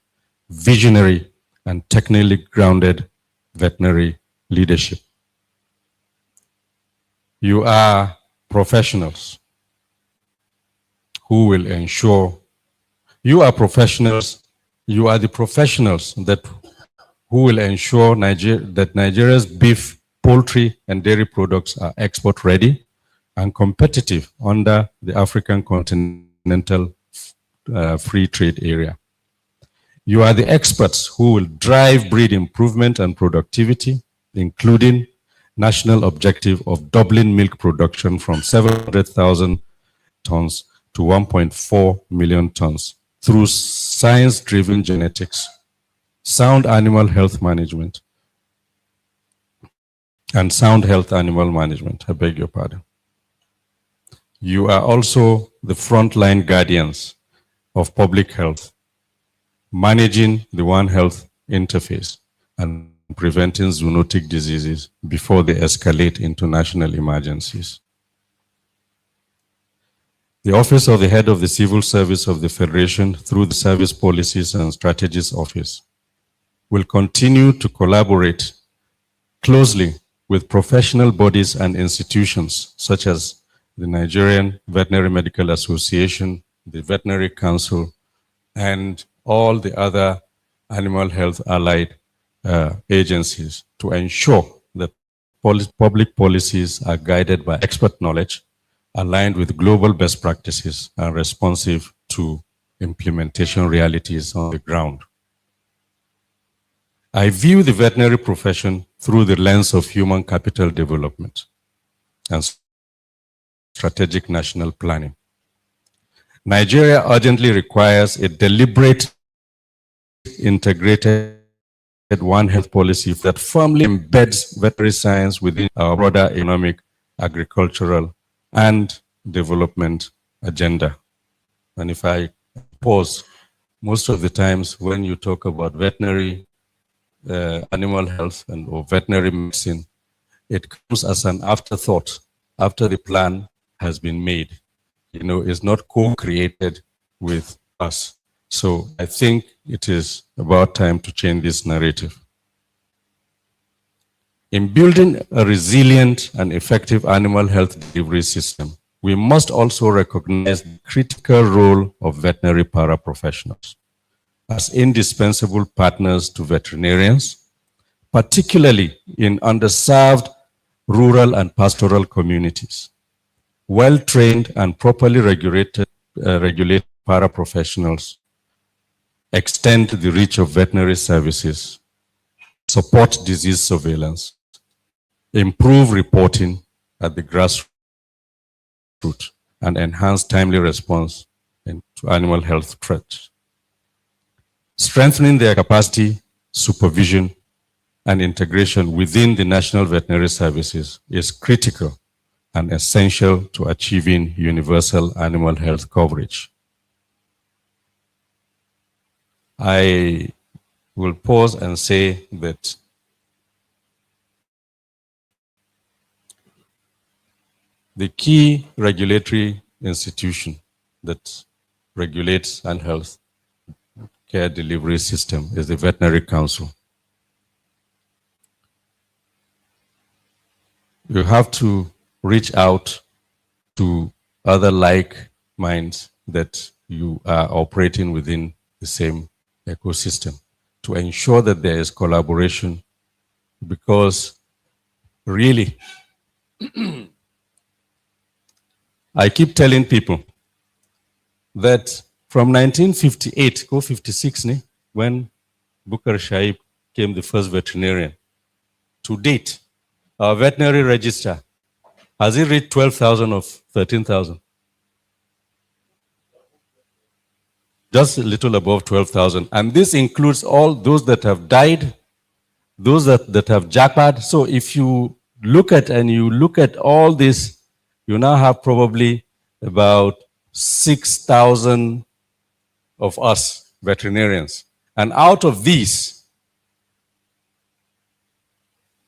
visionary, and technically grounded veterinary leadership. You are professionals who will ensure, you are the professionals who will ensure that Nigeria's beef, poultry, and dairy products are export ready and competitive under the African Continental Free Trade Area. You are the experts who will drive breed improvement and productivity, including national objective of doubling milk production from 700,000 tons to 1.4 million tons through science-driven genetics, sound animal health management, and sound health animal management. I beg your pardon. You are also the frontline guardians of public health, managing the One Health interface and preventing zoonotic diseases before they escalate into national emergencies. The Office of the Head of the Civil Service of the Federation, through the Service Policies and Strategies Office, will continue to collaborate closely with professional bodies and institutions such as the Nigerian Veterinary Medical Association, the Veterinary Council, and all the other animal health allied agencies to ensure that public policies are guided by expert knowledge, aligned with global best practices, and responsive to implementation realities on the ground. I view the veterinary profession through the lens of human capital development and strategic national planning. Nigeria urgently requires a deliberate, integrated One Health policy that firmly embeds veterinary science within our broader economic, agricultural, and development agenda. And if I pause, most of the times when you talk about veterinary animal health or veterinary medicine, it comes as an afterthought after the plan has been made. You know, it's not co-created with us. So I think it is about time to change this narrative. In building a resilient and effective animal health delivery system, we must also recognize the critical role of veterinary paraprofessionals as indispensable partners to veterinarians, particularly in underserved rural and pastoral communities. Well-trained and properly regulated paraprofessionals extend the reach of veterinary services, support disease surveillance, improve reporting at the grassroots, and enhance timely response to animal health threats. Strengthening their capacity, supervision, and integration within the national veterinary services is critical and essential to achieving universal animal health coverage. I will pause and say that the key regulatory institution that regulates animal health care delivery system is the Veterinary Council. You have to reach out to other like minds that you are operating within the same ecosystem to ensure that there is collaboration, because really, I keep telling people that from 1958, go 56, when Bukar Shaib came the first veterinarian, to date, our veterinary register, has it reached 12,000 or 13,000? Just a little above 12,000. And this includes all those that have died, those that have jackpot. So if you look at all this, you now have probably about 6,000 of us veterinarians. And out of these,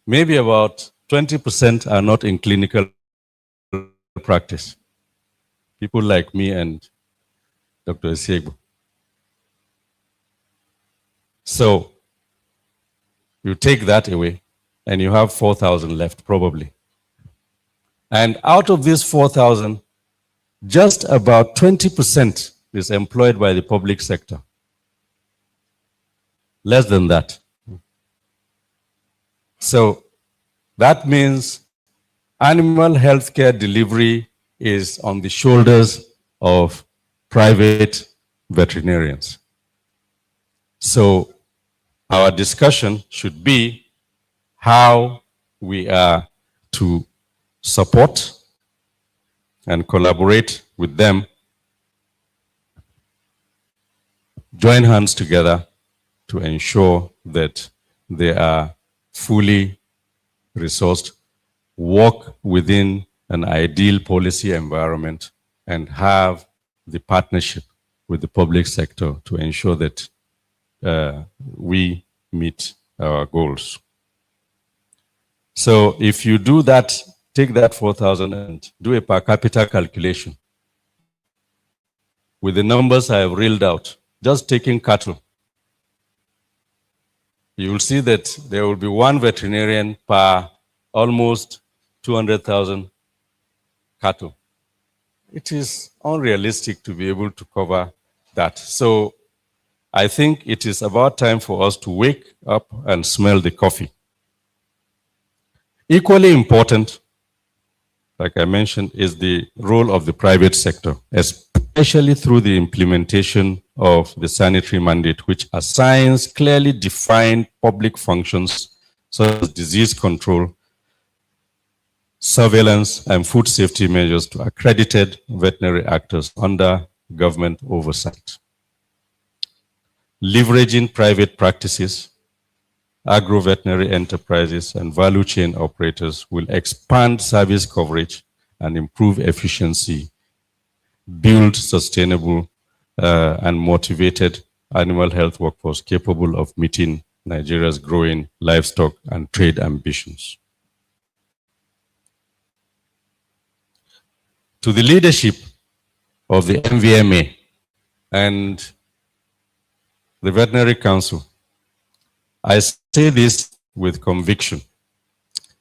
maybe about 20% are not in clinical practice. People like me and Dr. Esiegbu. So you take that away and you have 4,000 left probably. And out of these 4,000, just about 20% is employed by the public sector. Less than that. So that means animal healthcare delivery is on the shoulders of private veterinarians. So our discussion should be how we are to support and collaborate with them, join hands together to ensure that they are fully resourced, work within an ideal policy environment, and have the partnership with the public sector to ensure that we meet our goals. So if you do that, take that 4,000 and do a per capita calculation. With the numbers I have reeled out, just taking cattle, you will see that there will be one veterinarian per almost 200,000 cattle. It is unrealistic to be able to cover that. So I think it is about time for us to wake up and smell the coffee. Equally important, like I mentioned, is the role of the private sector, especially through the implementation of the sanitary mandate, which assigns clearly defined public functions such as disease control, surveillance, and food safety measures to accredited veterinary actors under government oversight. Leveraging private practices, agro-veterinary enterprises, and value chain operators will expand service coverage and improve efficiency, build sustainable and motivated animal health workforce capable of meeting Nigeria's growing livestock and trade ambitions. To the leadership of the Nvma and the Veterinary Council, I say this with conviction.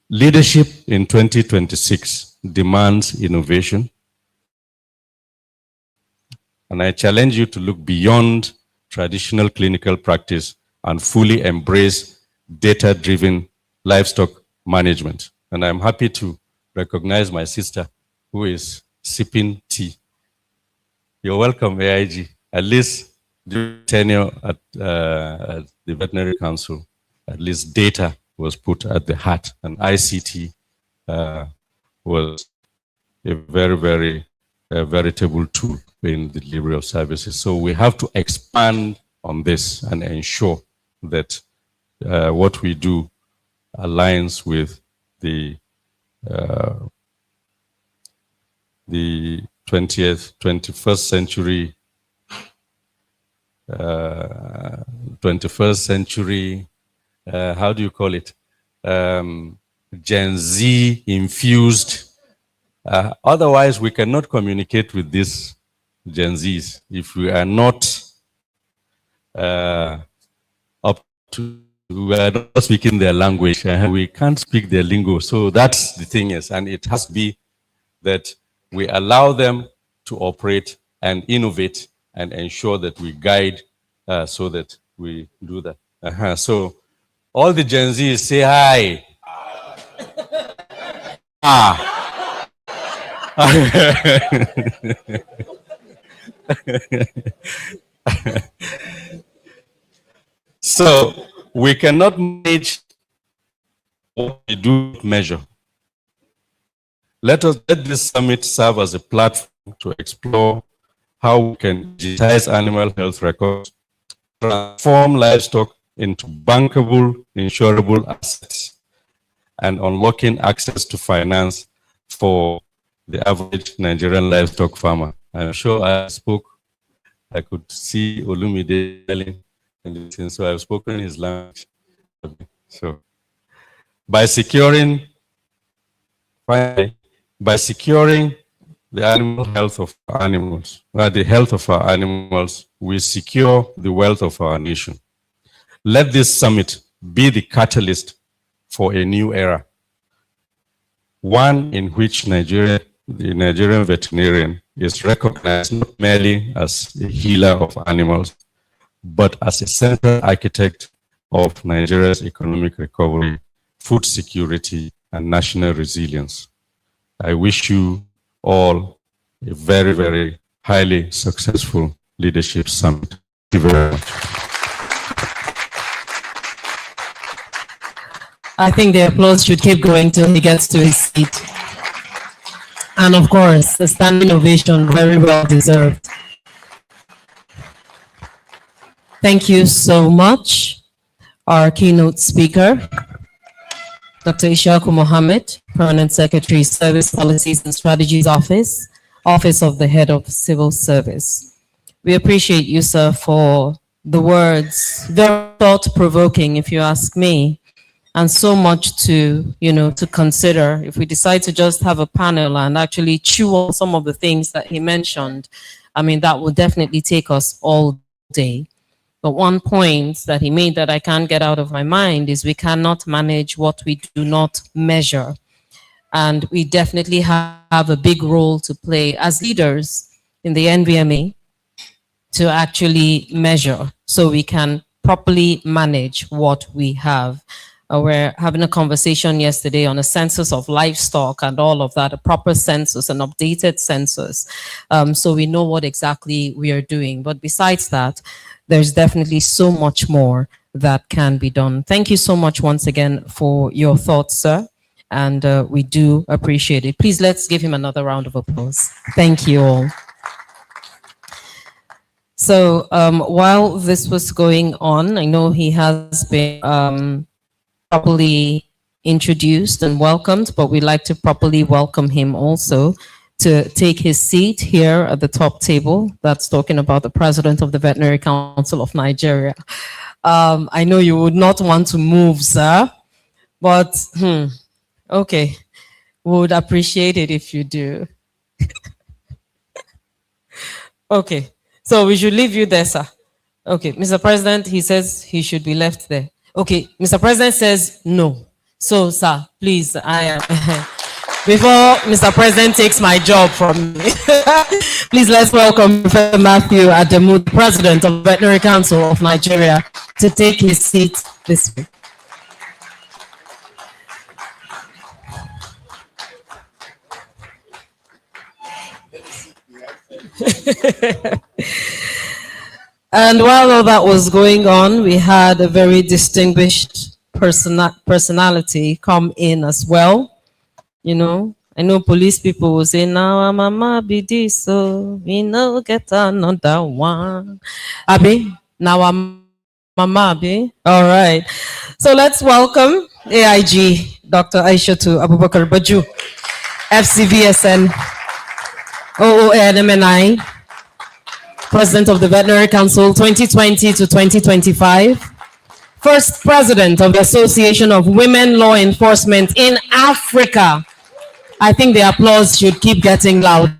Leadership in 2026 demands innovation, and I challenge you to look beyond traditional clinical practice and fully embrace data-driven livestock management. And I'm happy to recognize my sister who is sipping tea. You're welcome, AIG. At least during tenure at the Veterinary Council, at least data was put at the heart, and ICT was a very, very veritable tool in the delivery of services. So we have to expand on this and ensure that what we do aligns with the 21st century, 21st century, how do you call it? Gen Z infused. Otherwise, we cannot communicate with these Gen Zs if we are not we are not speaking their language. We can't speak their lingo. So that's the thing is, and it has to be that we allow them to operate and innovate and ensure that we guide so that we do that. So all the Gen Zs say hi. So we cannot manage what we do measure. Let this summit serve as a platform to explore how we can digitize animal health records, transform livestock into bankable, insurable assets, and unlocking access to finance for the average Nigerian livestock farmer. I'm sure I could see Olumide telling, so I've spoken his language. So by securing Finally, by securing the animal health of our animals, the health of our animals, we secure the wealth of our nation. Let this summit be the catalyst for a new era, one in which the Nigerian veterinarian is recognized not merely as a healer of animals, but as a central architect of Nigeria's economic recovery, food security, and national resilience. I wish you all a very, very highly successful leadership summit. Thank you very much. I think the applause should keep going till he gets to his seat. And of course, the standing ovation, very well deserved. Thank you so much, our keynote speaker, Dr. Ishaku Mohammed, Permanent Secretary, Service Policies and Strategies Office, Office of the Head of Civil Service. We appreciate you, sir, for the words, very thought-provoking, if you ask me, and so much to, to consider. If we decide to just have a panel and actually chew on some of the things that he mentioned, I mean, that will definitely take us all day. But one point that he made that I can't get out of my mind is we cannot manage what we do not measure. And we definitely have a big role to play as leaders in the Nvma to actually measure so we can properly manage what we have. We're having a conversation yesterday on a census of livestock and all of that, a proper census, an updated census, so we know what exactly we are doing. But besides that, there's definitely so much more that can be done. Thank you so much once again for your thoughts, sir, and we do appreciate it. Please, let's give him another round of applause. Thank you all. So while this was going on, I know he has been properly introduced and welcomed, but we'd like to properly welcome him also to take his seat here at the top table. That's talking about the President of the Veterinary Council of Nigeria. I know you would not want to move, sir, but okay, we would appreciate it if you do. Okay, so we should leave you there, sir. Okay, Mr. President, he says he should be left there. Okay, Mr. President says no. So, sir, please, I am. Before Mr. President takes my job from me, please let's welcome Professor Matthew Ademu, the President of the Veterinary Council of Nigeria, to take his seat this week. And while all that was going on, we had a very distinguished personality come in as well. I know police people will say, now I'm mama be this, so we know get another one. Abi, now I'm mama be. All right. So let's welcome AIG, Dr. Aishatu Abubakar Baju, FCVSN, OONMNI, President of the Veterinary Council 2020 to 2025, First President of the Association of Women Law Enforcement in Africa. I think the applause should keep getting loud.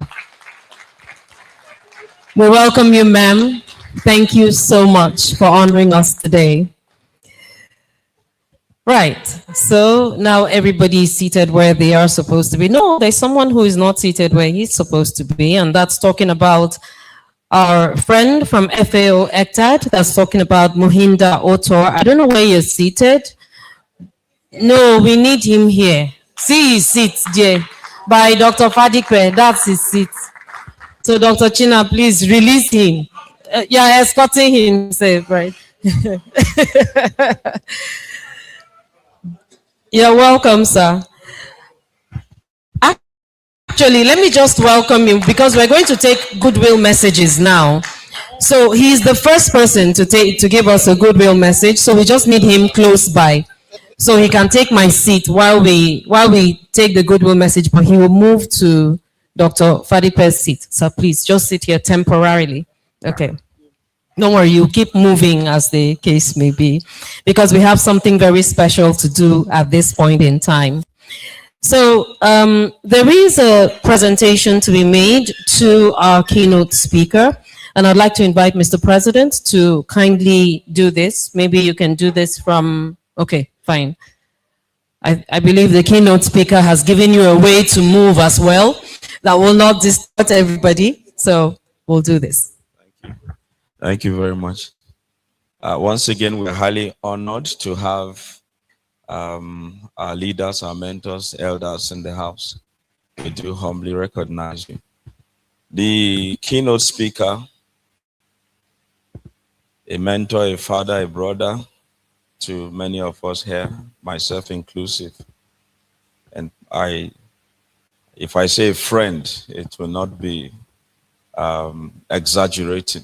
We welcome you, ma'am. Thank you so much for honoring us today. Right, so now everybody is seated where they are supposed to be. No, there's someone who is not seated where he's supposed to be, and that's talking about our friend from FAO ECTAD, that's talking about Mohinda Otor. I don't know where you're seated. No, we need him here. See his seat there by Dr. Fadikwe, that's his seat. So Dr. China, please release him. You're escorting himself, right? You're welcome, sir. Actually, let me just welcome you because we're going to take goodwill messages now. So he's the first person to give us a goodwill message. So we just need him close by, so he can take my seat while we take the goodwill message. But he will move to Dr. Fadipe's seat. So please just sit here temporarily. Okay. Don't worry, you keep moving as the case may be, because we have something very special to do at this point in time. So there is a presentation to be made to our keynote speaker, and I'd like to invite Mr. President to kindly do this. Maybe you can do this from, okay, fine. I believe the keynote speaker has given you a way to move as well that will not distort everybody. So we'll do this. Thank you very much. Once again, we're highly honored to have our leaders, our mentors, elders in the house. We do humbly recognize you. The keynote speaker, a mentor, a father, a brother to many of us here, myself inclusive. And if I say friend, it will not be exaggerating.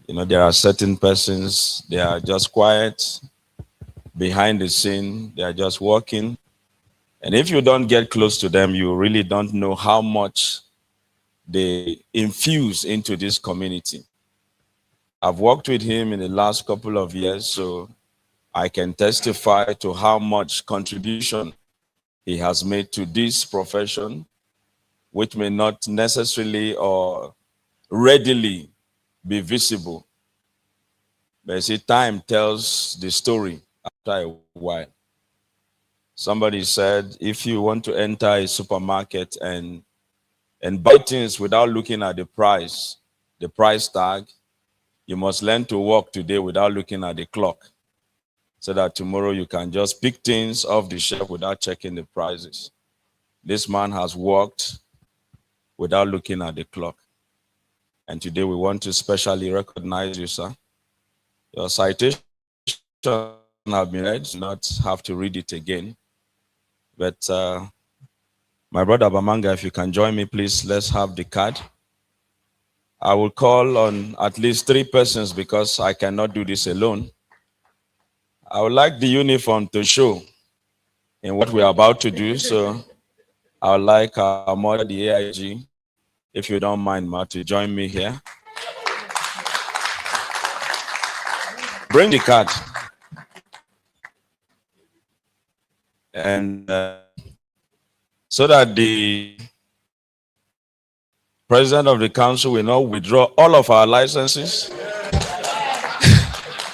You know, there are certain persons, they are just quiet, behind the scene, they are just working. And if you don't get close to them, you really don't know how much they infuse into this community. I've worked with him in the last couple of years, so I can testify to how much contribution he has made to this profession, which may not necessarily or readily be visible. But you see, time tells the story after a while. Somebody said, if you want to enter a supermarket and buy things without looking at the price tag, you must learn to walk today without looking at the clock, so that tomorrow you can just pick things off the shelf without checking the prices. This man has walked without looking at the clock. And today we want to specially recognize you, sir. Your citation have been read, not have to read it again. But my brother Bamanga, if you can join me, please, let's have the card. I will call on at least 3 persons because I cannot do this alone. I would like the uniform to show in what we are about to do. So I would like our mother, the AIG, if you don't mind, Ma, to join me here. Bring the card. And so that the president of the council will not withdraw all of our licenses.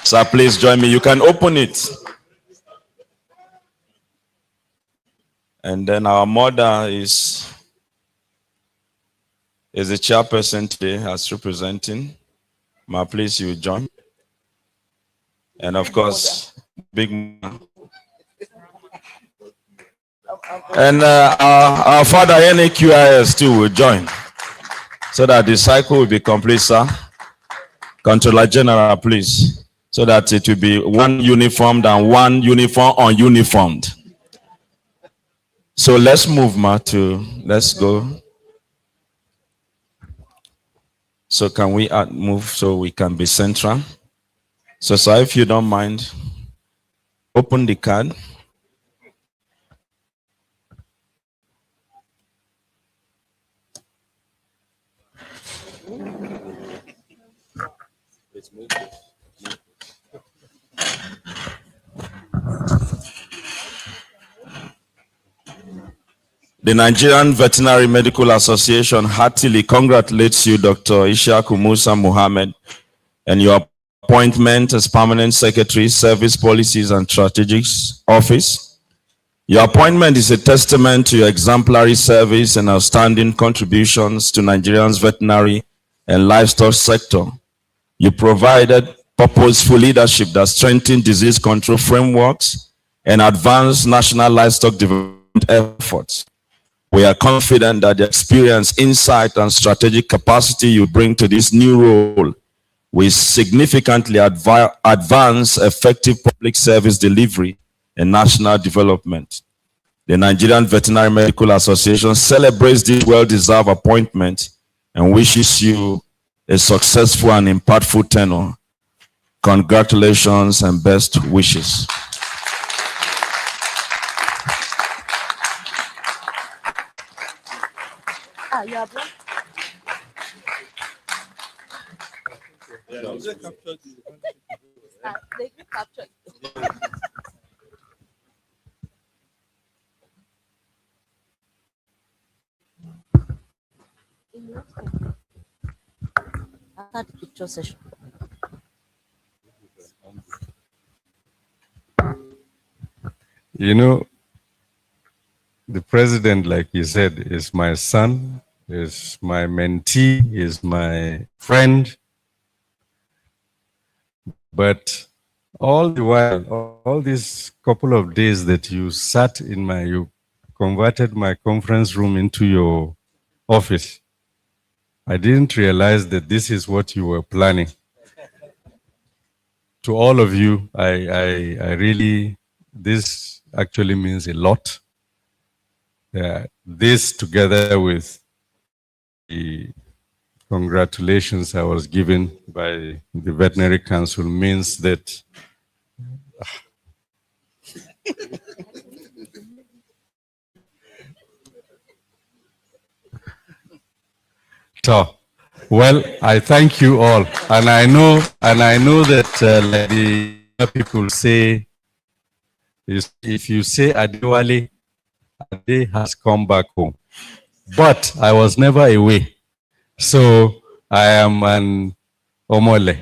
Sir, please join me. You can open it. And then our mother is the chairperson today as representing. Ma, please, you join. And of course, Big Ma. And our father, NAQIS, too, will join, so that the cycle will be complete, sir. Controller General, please, so that it will be one uniformed and one uniform ununiformed. So let's move, Ma, let's go. So can we move so we can be central? So, sir, if you don't mind, open the card. The Nigerian Veterinary Medical Association heartily congratulates you, Dr. Ishaku Musa Muhammad, and your appointment as Permanent Secretary, Service Policies and Strategic Office. Your appointment is a testament to your exemplary service and outstanding contributions to Nigeria's veterinary and livestock sector. You provided purposeful leadership that strengthened disease control frameworks and advanced national livestock development efforts. We are confident that the experience, insight, and strategic capacity you bring to this new role will significantly advance effective public service delivery and national development. The Nigerian Veterinary Medical Association celebrates this well-deserved appointment and wishes you a successful and impactful tenure. Congratulations and best wishes. After the picture session. You know, the president, like you said, is my son, is my mentee, is my friend. But all the while, all these couple of days that you sat in you converted my conference room into your office, I didn't realize that this is what you were planning. To all of you, I really, this actually means a lot. This together with the congratulations I was given by the Veterinary Council means that well, I thank you all, and I know that like the people say, if you say Adewale, Ade has come back home, but I was never away, so I am an Omole.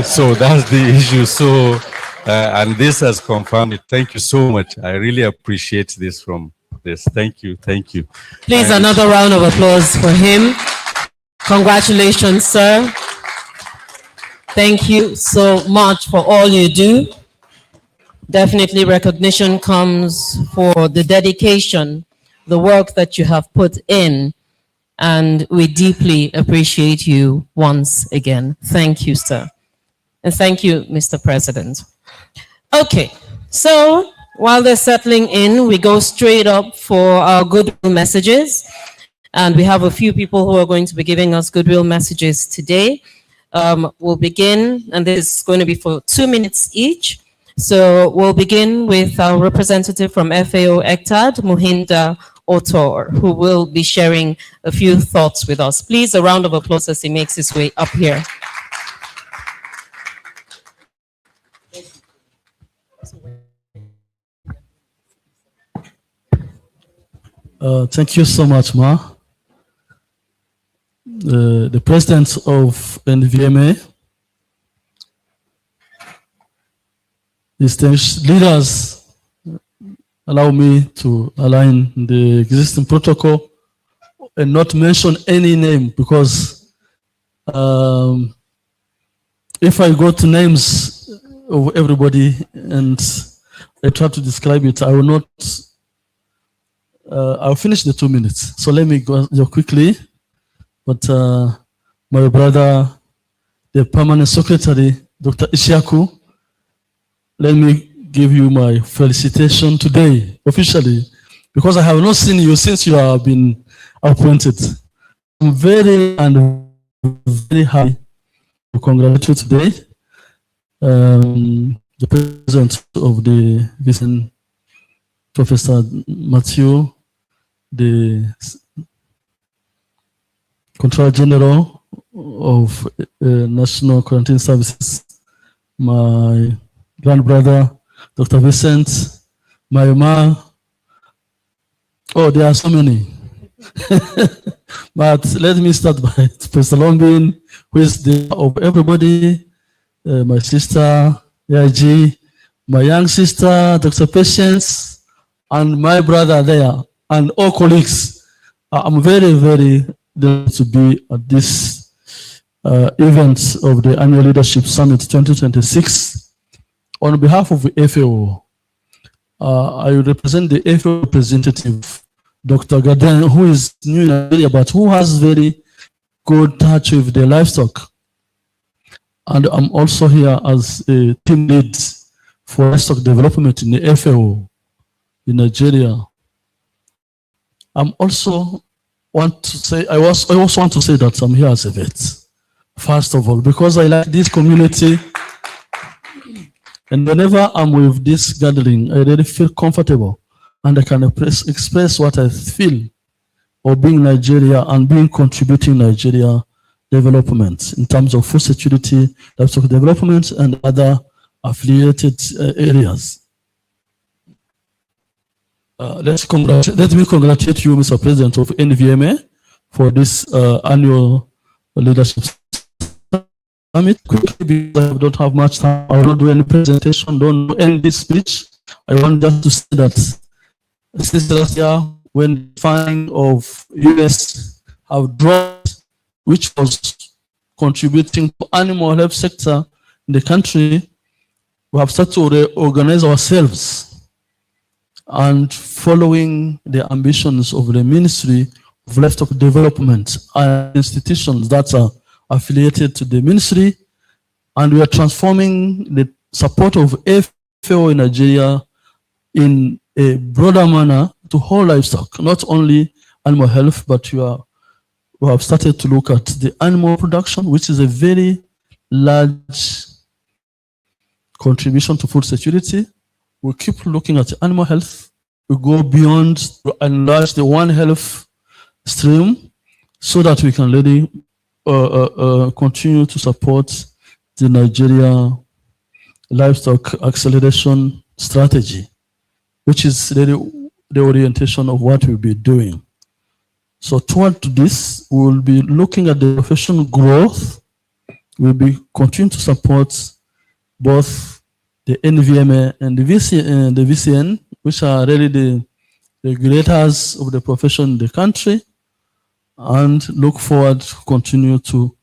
So that's the issue. So, and this has confirmed it. Thank you so much. I really appreciate this from this. Thank you. Thank you. Please, another round of applause for him. Congratulations, sir. Thank you so much for all you do. Definitely recognition comes for the dedication, the work that you have put in, and we deeply appreciate you once again. Thank you, sir. And thank you, Mr. President. Okay, so while they're settling in, we go straight up for our goodwill messages. And we have a few people who are going to be giving us goodwill messages today. We'll begin, and this is going to be for 2 minutes each. So we'll begin with our representative from FAO ECTAD, Muhinda Otor, who will be sharing a few thoughts with us. Please, a round of applause as he makes his way up here. Thank you so much, Ma. The president of Nvma, distinguished leaders, allow me to align the existing protocol and not mention any name, because if I go to names of everybody and I try to describe it, I will not, I'll finish the 2 minutes. So let me go quickly. But my brother, the permanent secretary, Dr. Ishaku, let me give you my felicitation today, officially, because I have not seen you since you have been appointed. I'm very happy to congratulate you today. The president of the Vincent, Professor Matthew, the Controller General of National Quarantine Services, my grandbrother, Dr. Vincent, Nvma. Oh, there are so many. But let me start by Professor Lombin, who is the of everybody, my sister, AIG, my young sister, Dr. Patience, and my brother there, and all colleagues. I'm very, very glad to be at this event of the Annual Leadership Summit 2026. On behalf of the FAO, I represent the FAO representative, Dr. Garden, who is new in Nigeria, but who has very good touch with the livestock. And I'm also here as a team lead for livestock development in the FAO in Nigeria. I'm also want to say, I also want to say that I'm here as a vet, first of all, because I like this community. And whenever I'm with this gathering, I really feel comfortable and I can express what I feel of being Nigeria and being contributing Nigeria development in terms of food security, livestock development, and other affiliated areas. Let me congratulate you, Mr. President of Nvma, for this annual leadership summit. Quickly, because I don't have much time, I will not do any presentation, don't end this speech. I want just to say that since last year, when the funding of US have dropped, which was contributing to animal health sector in the country, we have started to reorganize ourselves and following the ambitions of the Ministry of Livestock Development and institutions that are affiliated to the ministry, and we are transforming the support of FAO in Nigeria in a broader manner to whole livestock, not only animal health, but we have started to look at the animal production, which is a very large contribution to food security. We keep looking at animal health. We go beyond to enlarge the One Health stream so that we can really continue to support the Nigeria livestock acceleration strategy, which is really the orientation of what we'll be doing. So toward this, we will be looking at the professional growth. We'll be continuing to support both the Nvma and the VCN, which are really the regulators of the profession in the country, and look forward to continue to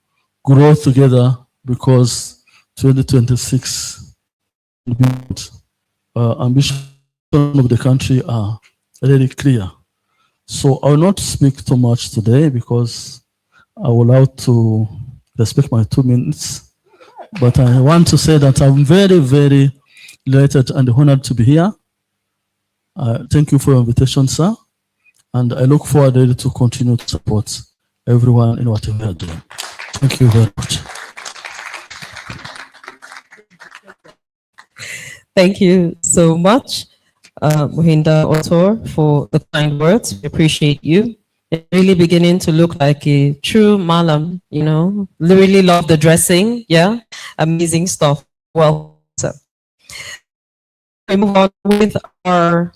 grow together, because 2026 ambition of the country are really clear. So I will not speak too much today because I will have to respect my 2 minutes. But I want to say that I'm very, very delighted and honored to be here. Thank you for your invitation, sir. And I look forward to continue to support everyone in what we are doing. Thank you very much. Thank you so much, Muhinda Otor, for the kind words. We appreciate you. You're really beginning to look like a true Malam, you know. Really love the dressing. Yeah, amazing stuff. Well, sir. We move on with our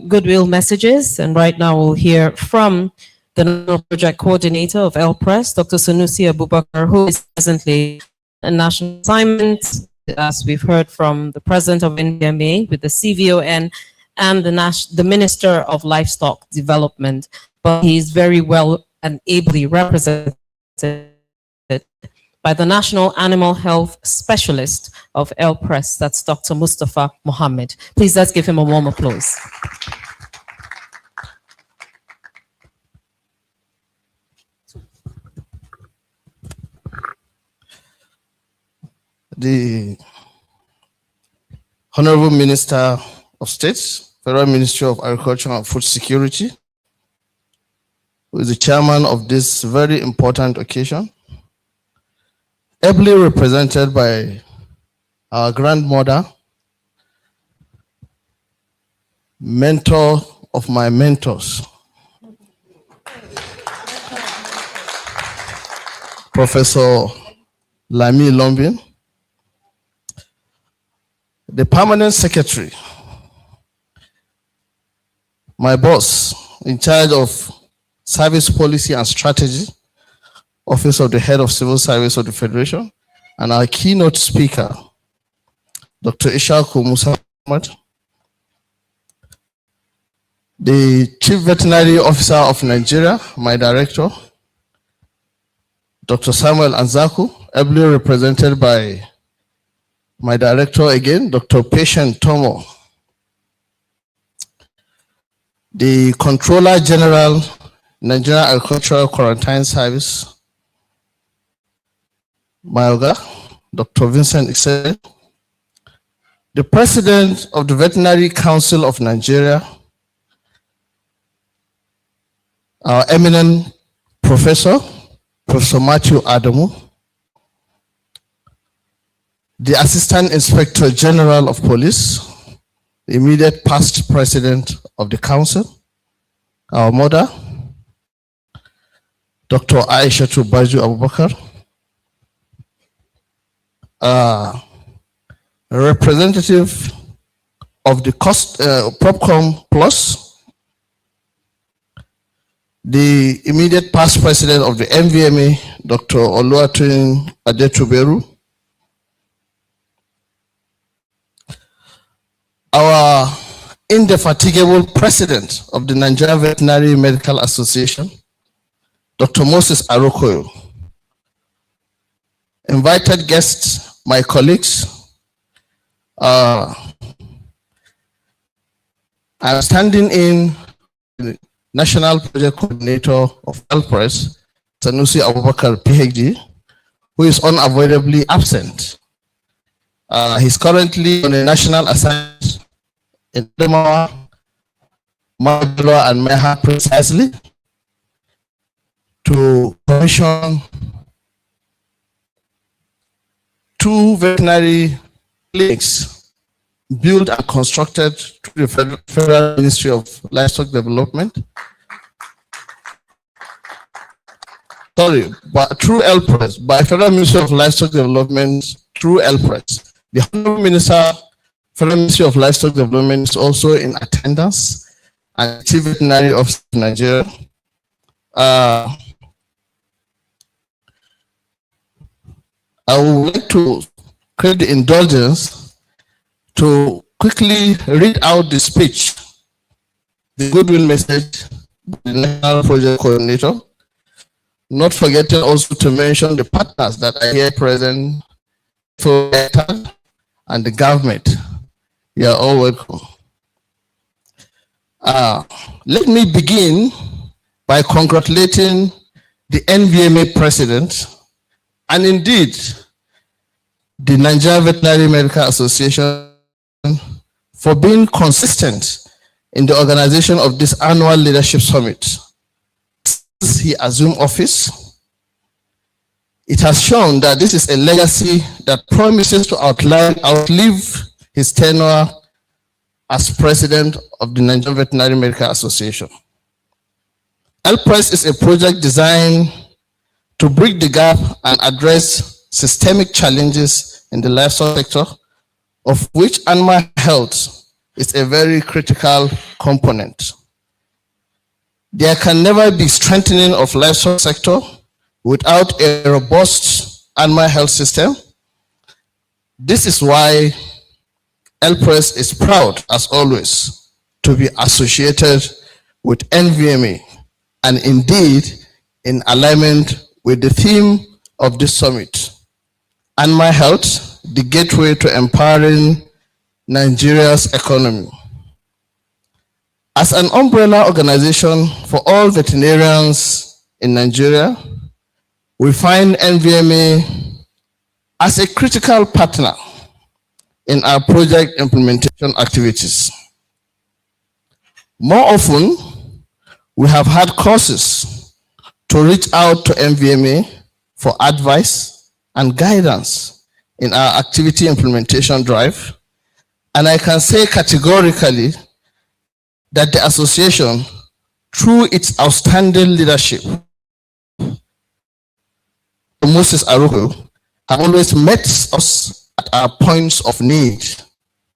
goodwill messages, and right now we'll hear from the National Project Coordinator of LPRES, Dr. Sanusi Abubakar, who is presently a national assignment, as we've heard from the President of Nvma with the CVON and the Minister of Livestock Development. But he's very well and ably represented by the National Animal Health Specialist of LPRES, that's Dr. Mustafa Mohammed. Please let's give him a warm applause. The Honorable Minister of State, Federal Ministry of Agriculture and Food Security, who is the chairman of this very important occasion, ably represented by our grandmother, mentor of my mentors, Professor Lami Lombin, the permanent secretary, my boss in charge of service policy and strategy, Office of the Head of Civil Service of the Federation, and our keynote speaker, Dr. Ishaku Musa Ahmad, the Chief Veterinary Officer of Nigeria, my director, Dr. Samuel Anzaku, ably represented by my director again, Dr. Patient Tomo, the Controller General, Nigeria Agricultural Quarantine Service, my Oga, Dr. Vincent Ixel, the President of the Veterinary Council of Nigeria, our eminent professor, Professor Matthew Adamu, the Assistant Inspector General of Police, the immediate past President of the Council, our mother, Dr. Aisha Baju Abubakar, a representative of the PropCom Plus, the immediate past president of the Nvma, Dr. Oluwatoyin Adetuberu, our indefatigable president of the Nigerian Veterinary Medical Association, Dr. Moses Arokoyo, invited guests, my colleagues. I'm standing in the National Project Coordinator of Alpres, Sanusi Abubakar, PhD, who is unavoidably absent. He's currently on a national assignment in Nvma, and Meha precisely to commission 2 veterinary clinics built and constructed through the Federal Ministry of Livestock Development. Sorry, but through LPRES, by Federal Ministry of Livestock Development through LPRES. The Honorable Minister, Federal Ministry of Livestock Development is also in attendance, and Chief Veterinary Officer of Nigeria. I would like to create the indulgence to quickly read out the speech, the goodwill message, the National Project Coordinator, not forgetting also to mention the partners that are here present and the government. You are all welcome. Let me begin by congratulating the Nvma president and indeed the Nigerian Veterinary Medical Association for being consistent in the organization of this annual leadership summit. Since he assumed office, it has shown that this is a legacy that promises to outlive his tenure as president of the Nigerian Veterinary Medical Association. LPRES is a project designed to bridge the gap and address systemic challenges in the livestock sector, of which animal health is a very critical component. There can never be strengthening of livestock sector without a robust animal health system. This is why LPRES is proud, as always, to be associated with Nvma, and indeed in alignment with the theme of this summit, animal health, the gateway to empowering Nigeria's economy. As an umbrella organization for all veterinarians in Nigeria, we find Nvma as a critical partner in our project implementation activities. More often, we have had courses to reach out to Nvma for advice and guidance in our activity implementation drive, and I can say categorically that the association, through its outstanding leadership, Moses Aruko, have always met us at our points of need.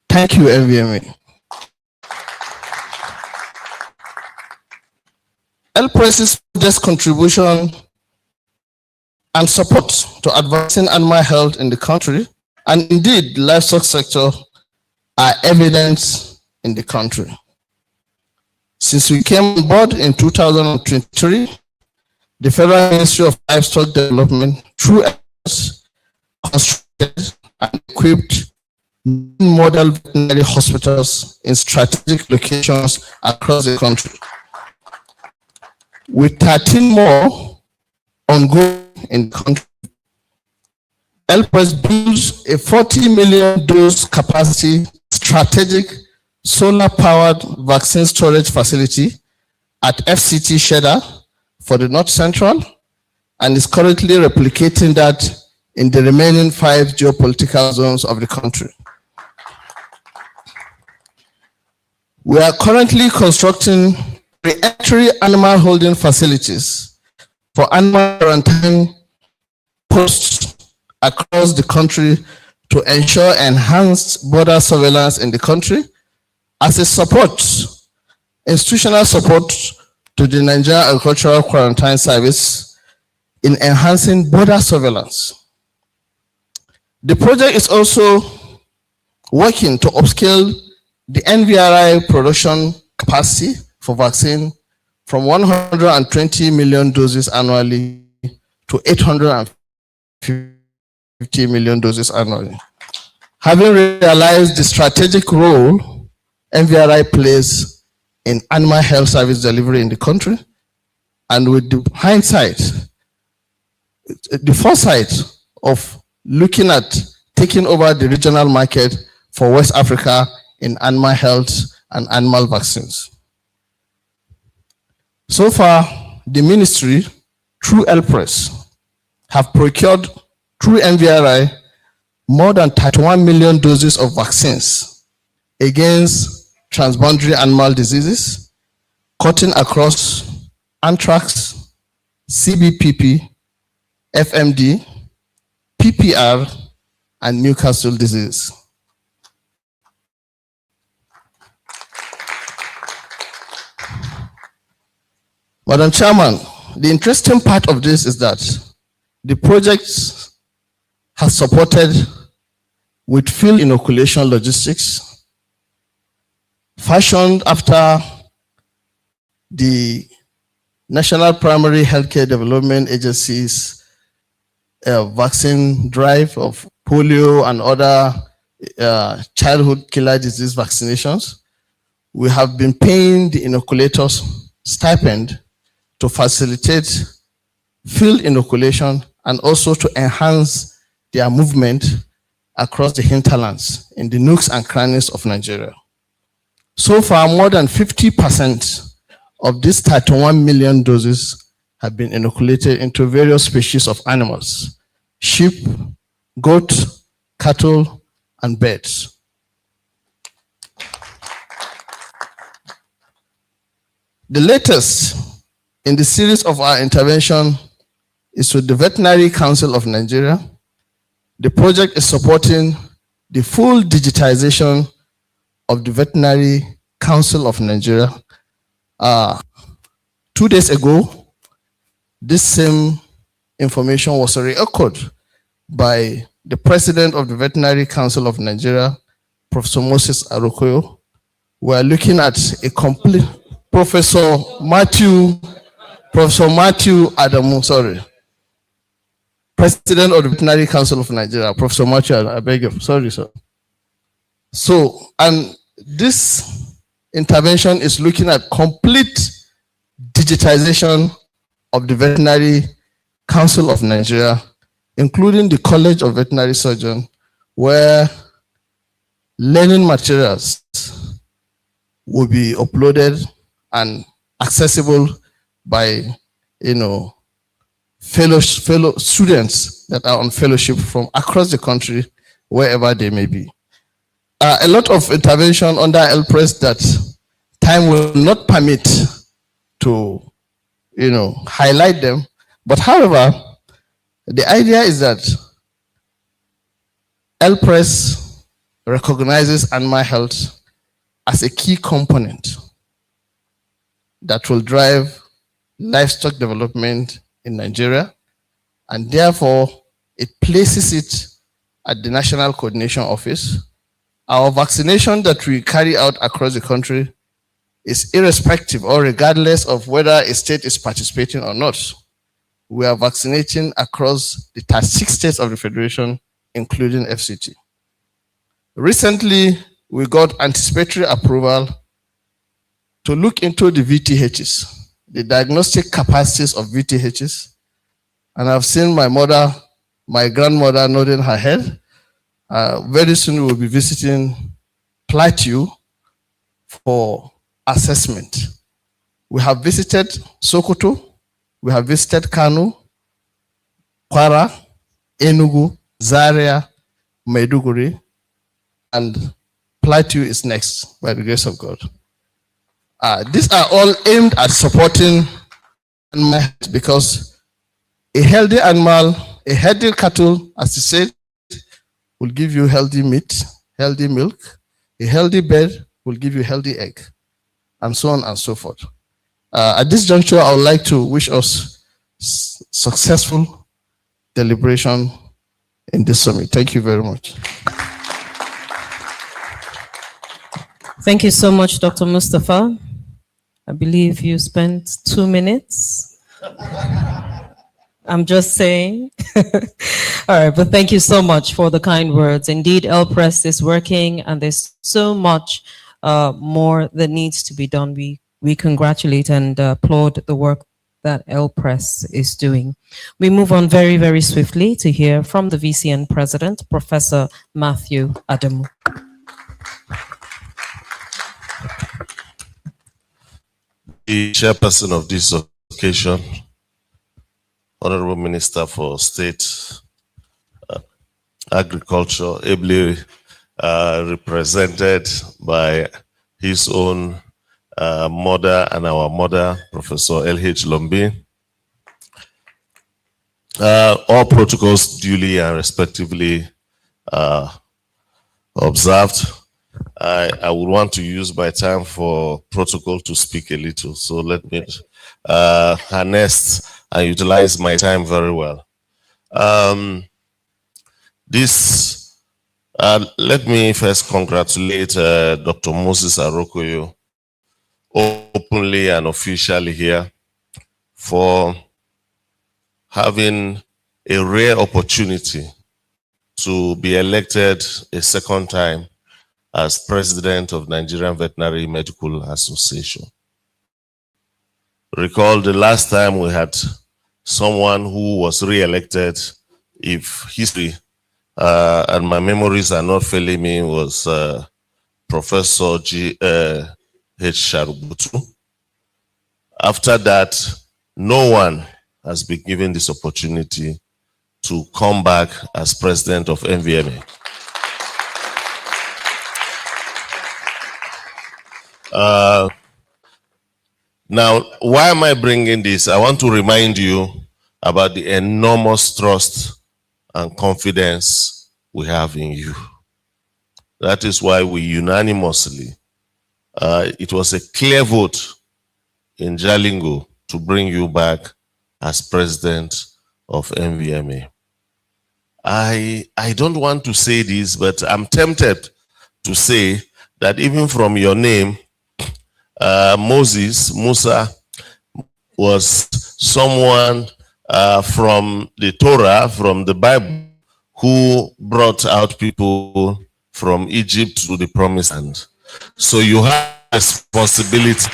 Thank you, Nvma. LPRES's modest contribution and support to advancing animal health in the country, and indeed the livestock sector, are evident in the country. Since we came on board in 2023, the Federal Ministry of Livestock Development, through efforts, constructed and equipped model veterinary hospitals in strategic locations across the country, with 13 more ongoing in the country. LPRES builds a 40 million dose capacity strategic solar-powered vaccine storage facility at FCT Shedder for the North Central, and is currently replicating that in the remaining 5 geopolitical zones of the country. We are currently constructing re-entry animal holding facilities for animal quarantine posts across the country to ensure enhanced border surveillance in the country as a support, institutional support to the Nigerian Agricultural Quarantine Service in enhancing border surveillance. The project is also working to upscale the NVRI production capacity for vaccine from 120 million doses annually to 850 million doses annually. Having realized the strategic role NVRI plays in animal health service delivery in the country, and with the hindsight, the foresight of looking at taking over the regional market for West Africa in animal health and animal vaccines. So far, the ministry, through LPRES, have procured through NVRI more than 31 million doses of vaccines against transboundary animal diseases, cutting across anthrax, CBPP, FMD, PPR, and Newcastle disease. Madam Chairman, the interesting part of this is that the project has supported with field inoculation logistics, fashioned after the National Primary Healthcare Development Agency's vaccine drive of polio and other childhood killer disease vaccinations. We have been paying the inoculators stipend to facilitate field inoculation and also to enhance their movement across the hinterlands in the nooks and crannies of Nigeria. So far, more than 50% of these 31 million doses have been inoculated into various species of animals: sheep, goat, cattle, and birds. The latest in the series of our intervention is with the Veterinary Council of Nigeria. The project is supporting the full digitization of the Veterinary Council of Nigeria. 2 days ago, this same information was re-echoed by the President of the Veterinary Council of Nigeria, Professor Moses Arokoyo. We are looking at a complete Professor Matthew Adamu, President of the Veterinary Council of Nigeria, Professor Matthew, I beg you, sorry, sir. So, and this intervention is looking at complete digitization of the Veterinary Council of Nigeria, including the College of Veterinary Surgeons, where learning materials will be uploaded and accessible by, fellow students that are on fellowship from across the country, wherever they may be. A lot of intervention under LPRES that time will not permit to, highlight them. But however, the idea is that LPRES recognizes animal health as a key component that will drive livestock development in Nigeria, and therefore it places it at the National Coordination Office. Our vaccination that we carry out across the country is irrespective or regardless of whether a state is participating or not. We are vaccinating across the 36 states of the Federation, including FCT. Recently, we got anticipatory approval to look into the VTHs, the diagnostic capacities of VTHs. And I've seen my grandmother nodding her head. Very soon we will be visiting Plateau for assessment. We have visited Sokoto, we have visited Kano, Kwara, Enugu, Zaria, Maiduguri, and Plateau is next by the grace of God. These are all aimed at supporting animal health, because a healthy animal, a healthy cattle, as you said, will give you healthy meat, healthy milk. A healthy bird will give you healthy egg, and so on and so forth. At this juncture, I would like to wish us successful deliberation in this summit. Thank you very much. Thank you so much, Dr. Mustafa. I believe you spent 2 minutes. I'm just saying. All right, but thank you so much for the kind words. Indeed, LPress is working, and there's so much more that needs to be done. We congratulate and applaud the work that LPress is doing. We move on very, very swiftly to hear from the VCN president, Professor Matthew Adamu. The chairperson of this occasion, Honorable Minister for State Agriculture, ably represented by his own mother and our mother, Professor L.H. Lombi. All protocols duly and respectively observed. I would want to use my time for protocol to speak a little. So let me harness and utilize my time very well. Let me first congratulate Dr. Moses Arokoyo openly and officially here for having a rare opportunity to be elected a second time as president of Nigerian Veterinary Medical Association. Recall the last time we had someone who was re-elected, if history and my memories are not failing me, was Professor H. Sharubutu. After that, no one has been given this opportunity to come back as president of Nvma. Now, why am I bringing this? I want to remind you about the enormous trust and confidence we have in you. That is why we unanimously, it was a clear vote in Jalingo to bring you back as president of Nvma. I don't want to say this, but I'm tempted to say that even from your name, Musa, was someone from the Torah, from the Bible, who brought out people from Egypt to the Promised Land. So you have a responsibility,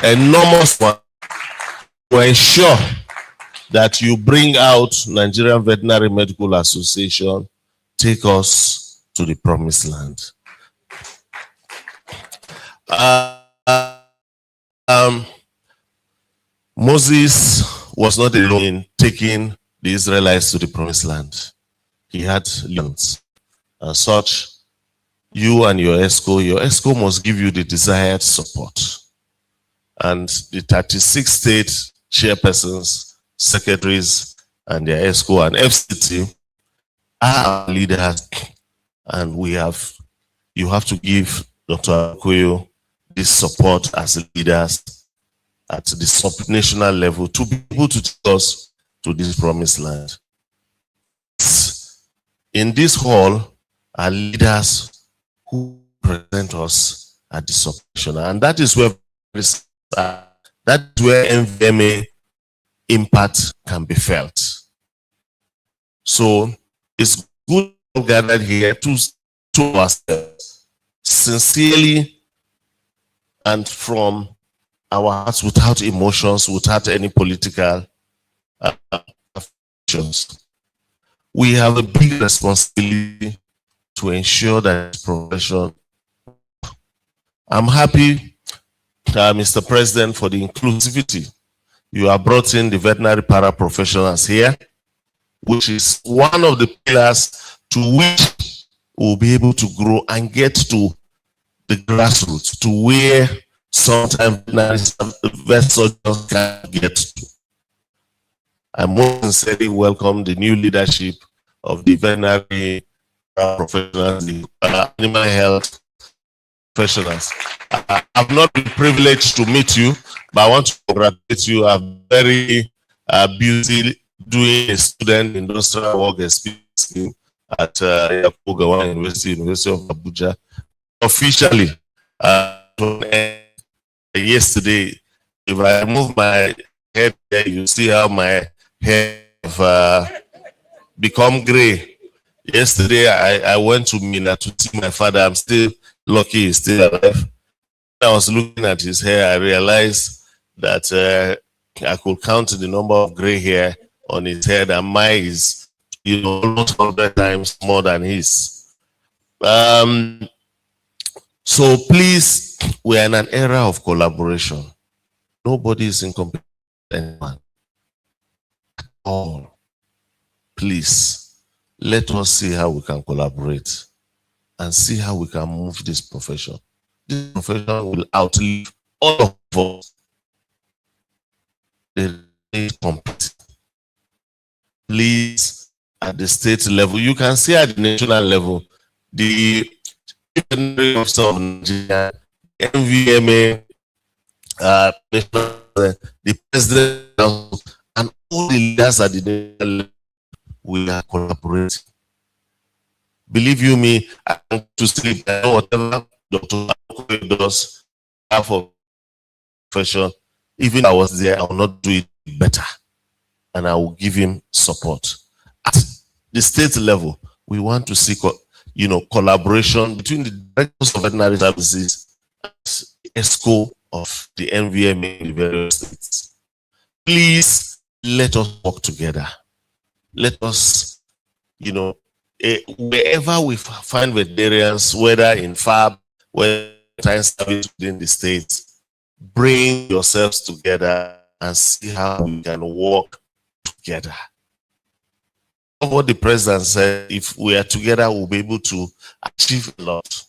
enormous one, to ensure that you bring out Nigerian Veterinary Medical Association, take us to the Promised Land. Moses was not alone in taking the Israelites to the Promised Land. He had legions. As such, you and your ESCO must give you the desired support. And the 36 state chairpersons, secretaries, and their ESCO and FCT are our leaders. And you have to give Dr. Akoyo this support as leaders at the sub-national level to be able to take us to this Promised Land. In this hall are leaders who present us at the sub-national, and that is where Nvma impact can be felt. So it's good to gather here to ourselves sincerely and from our hearts, without emotions, without any political affections. We have a big responsibility to ensure that this profession. I'm happy, Mr. President, for the inclusivity. You have brought in the veterinary paraprofessionals here, which is one of the pillars to which we'll be able to grow and get to the grassroots, to where sometimes vet surgeons can't get to. I most sincerely welcome the new leadership of the veterinary professionals, the animal health professionals. I've not been privileged to meet you, but I want to congratulate you. I'm very busy doing a student industrial work experience scheme at Yakubu University of Abuja. Officially, yesterday, if I move my head there, you see how my hair have become gray. Yesterday, I went to Mina to see my father. I'm still lucky he's still alive. When I was looking at his hair, I realized that I could count the number of gray hair on his head, and mine is, almost 100 times more than his. So please, we are in an era of collaboration. Nobody is in competition with anyone at all. Please, let us see how we can collaborate and see how we can move this profession. This profession will outlive all of us. They need compete. Please, at the state level, you can see at the national level, the Officer of Nigeria, Nvma, the president, and all the leaders at the national level, we are collaborating. Believe you me, I want to sleep. I know whatever Dr. does for profession, even if I was there, I will not do it better. And I will give him support. At the state level, we want to see collaboration between the directors of veterinary services and the ESCO of the Nvma in the various states. Please let us work together. Let us, wherever we find veterinarians, whether in FAB, whether in service within the states, bring yourselves together and see how we can work together. What the president said, if we are together, we'll be able to achieve a lot.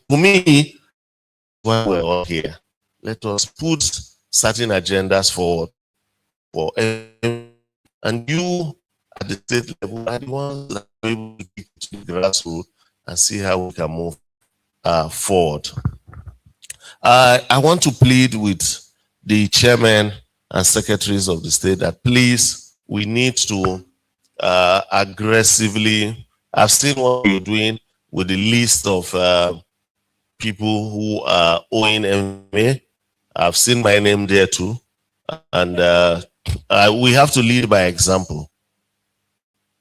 For me, while we're all here, let us put certain agendas forward for everyone. And you at the state level are the ones that are able to get to the grassroots and see how we can move forward. I want to plead with the chairman and secretaries of the state that please, we need to aggressively. I've seen what you're doing with the list of people who are owing Nvma. I've seen my name there too. And we have to lead by example.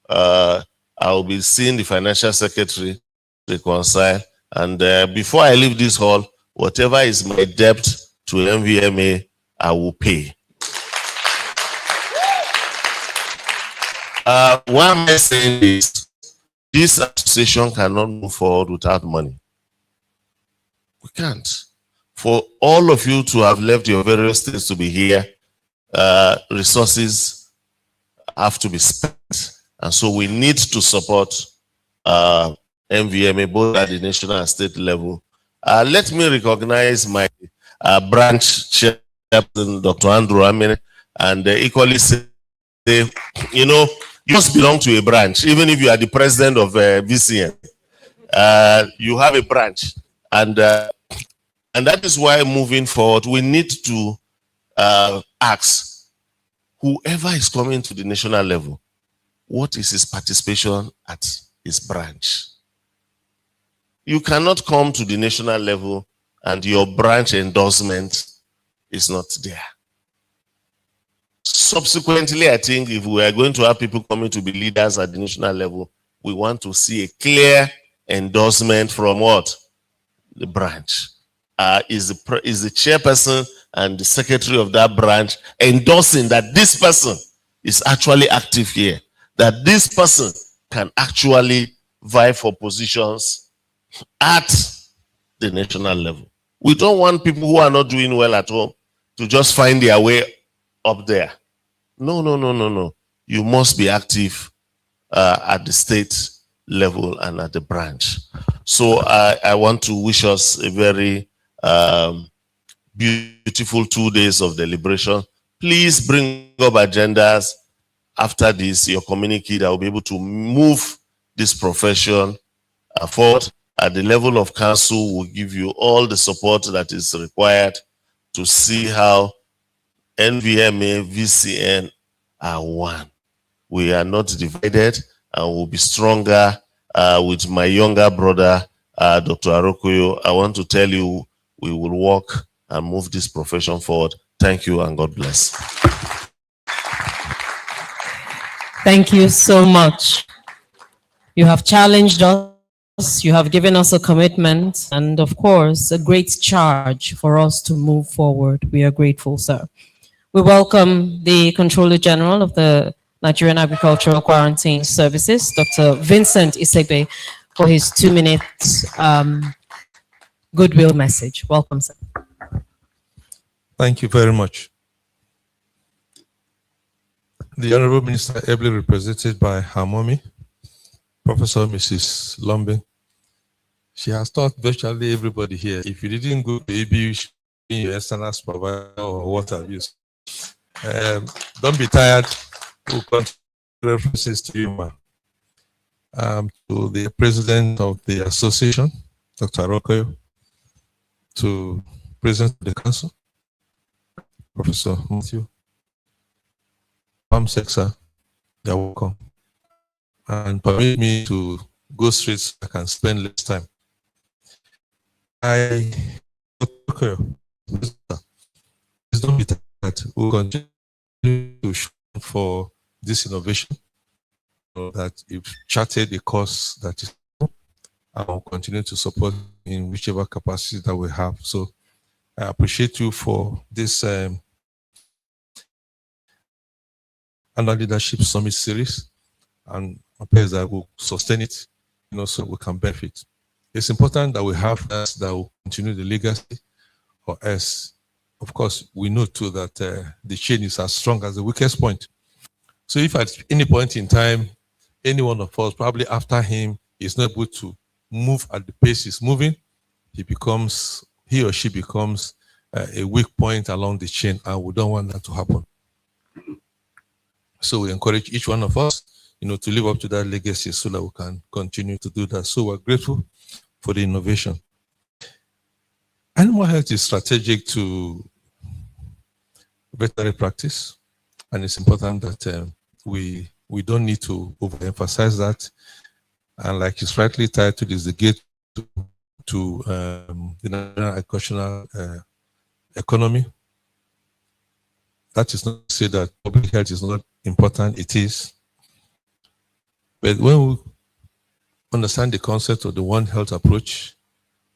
I'll be seeing the financial secretary reconcile. And before I leave this hall, whatever is my debt to Nvma, I will pay. Why am I saying this? This association cannot move forward without money. We can't. For all of you to have left your various states to be here, resources have to be spent. And so we need to support Nvma both at the national and state level. Let me recognize my branch chairman, Dr. Andrew Amine, and equally say, you must belong to a branch, even if you are the president of VCN. You have a branch, and that is why moving forward, we need to ask whoever is coming to the national level, what is his participation at his branch? You cannot come to the national level and your branch endorsement is not there. Subsequently, I think if we are going to have people coming to be leaders at the national level, we want to see a clear endorsement from what? The branch. Is the chairperson and the secretary of that branch endorsing that this person is actually active here, that this person can actually vie for positions at the national level. We don't want people who are not doing well at home to just find their way up there. No. You must be active at the state level and at the branch. So I want to wish us a very beautiful 2 days of deliberation. Please bring up agendas after this, your community that will be able to move this profession forward. at the level of council, we'll give you all the support that is required to see how NVMA, VCN are one. We are not divided and will be stronger. With my younger brother, Dr. Arokoyo, I want to tell you, we will work and move this profession forward. Thank you and God bless. Thank you so much. You have challenged us, you have given us a commitment, and of course, a great charge for us to move forward. We are grateful, sir. We welcome the Controller General of the Nigerian Agricultural Quarantine Services, Dr. Vincent Isegbe, for his 2 minutes goodwill message. Welcome, sir. Thank you very much. The Honorable Minister, ably represented by her mommy, Professor Mrs. Lombin, she has taught virtually everybody here. If you didn't go to ABU, in your external supervisor or what have you. Don't be tired. We'll continue references to you, to the president of the association, Dr. Arokoyo, to president of the council, Professor Matthew. Sir, you're welcome. And permit me to go straight so I can spend less time. Please don't be tired. We'll continue to shoot for this innovation that you've charted a course that is, and will continue to support in whichever capacity that we have. So I appreciate you for this Annual Leadership Summit series, and I pray that we'll sustain it, so we can benefit. It's important that we have that will continue the legacy, or else, of course, we know too that the chain is as strong as the weakest point. So if at any point in time, any one of us, probably after him, is not able to move at the pace he's moving, he or she becomes a weak point along the chain, and we don't want that to happen. So we encourage each one of us, to live up to that legacy so that we can continue to do that. So we're grateful for the innovation. Animal health is strategic to veterinary practice, and it's important that we don't need to overemphasize that. And like it's rightly titled, is the gate to the national agricultural economy. That is not to say that public health is not important, it is. But when we understand the concept of the One Health approach,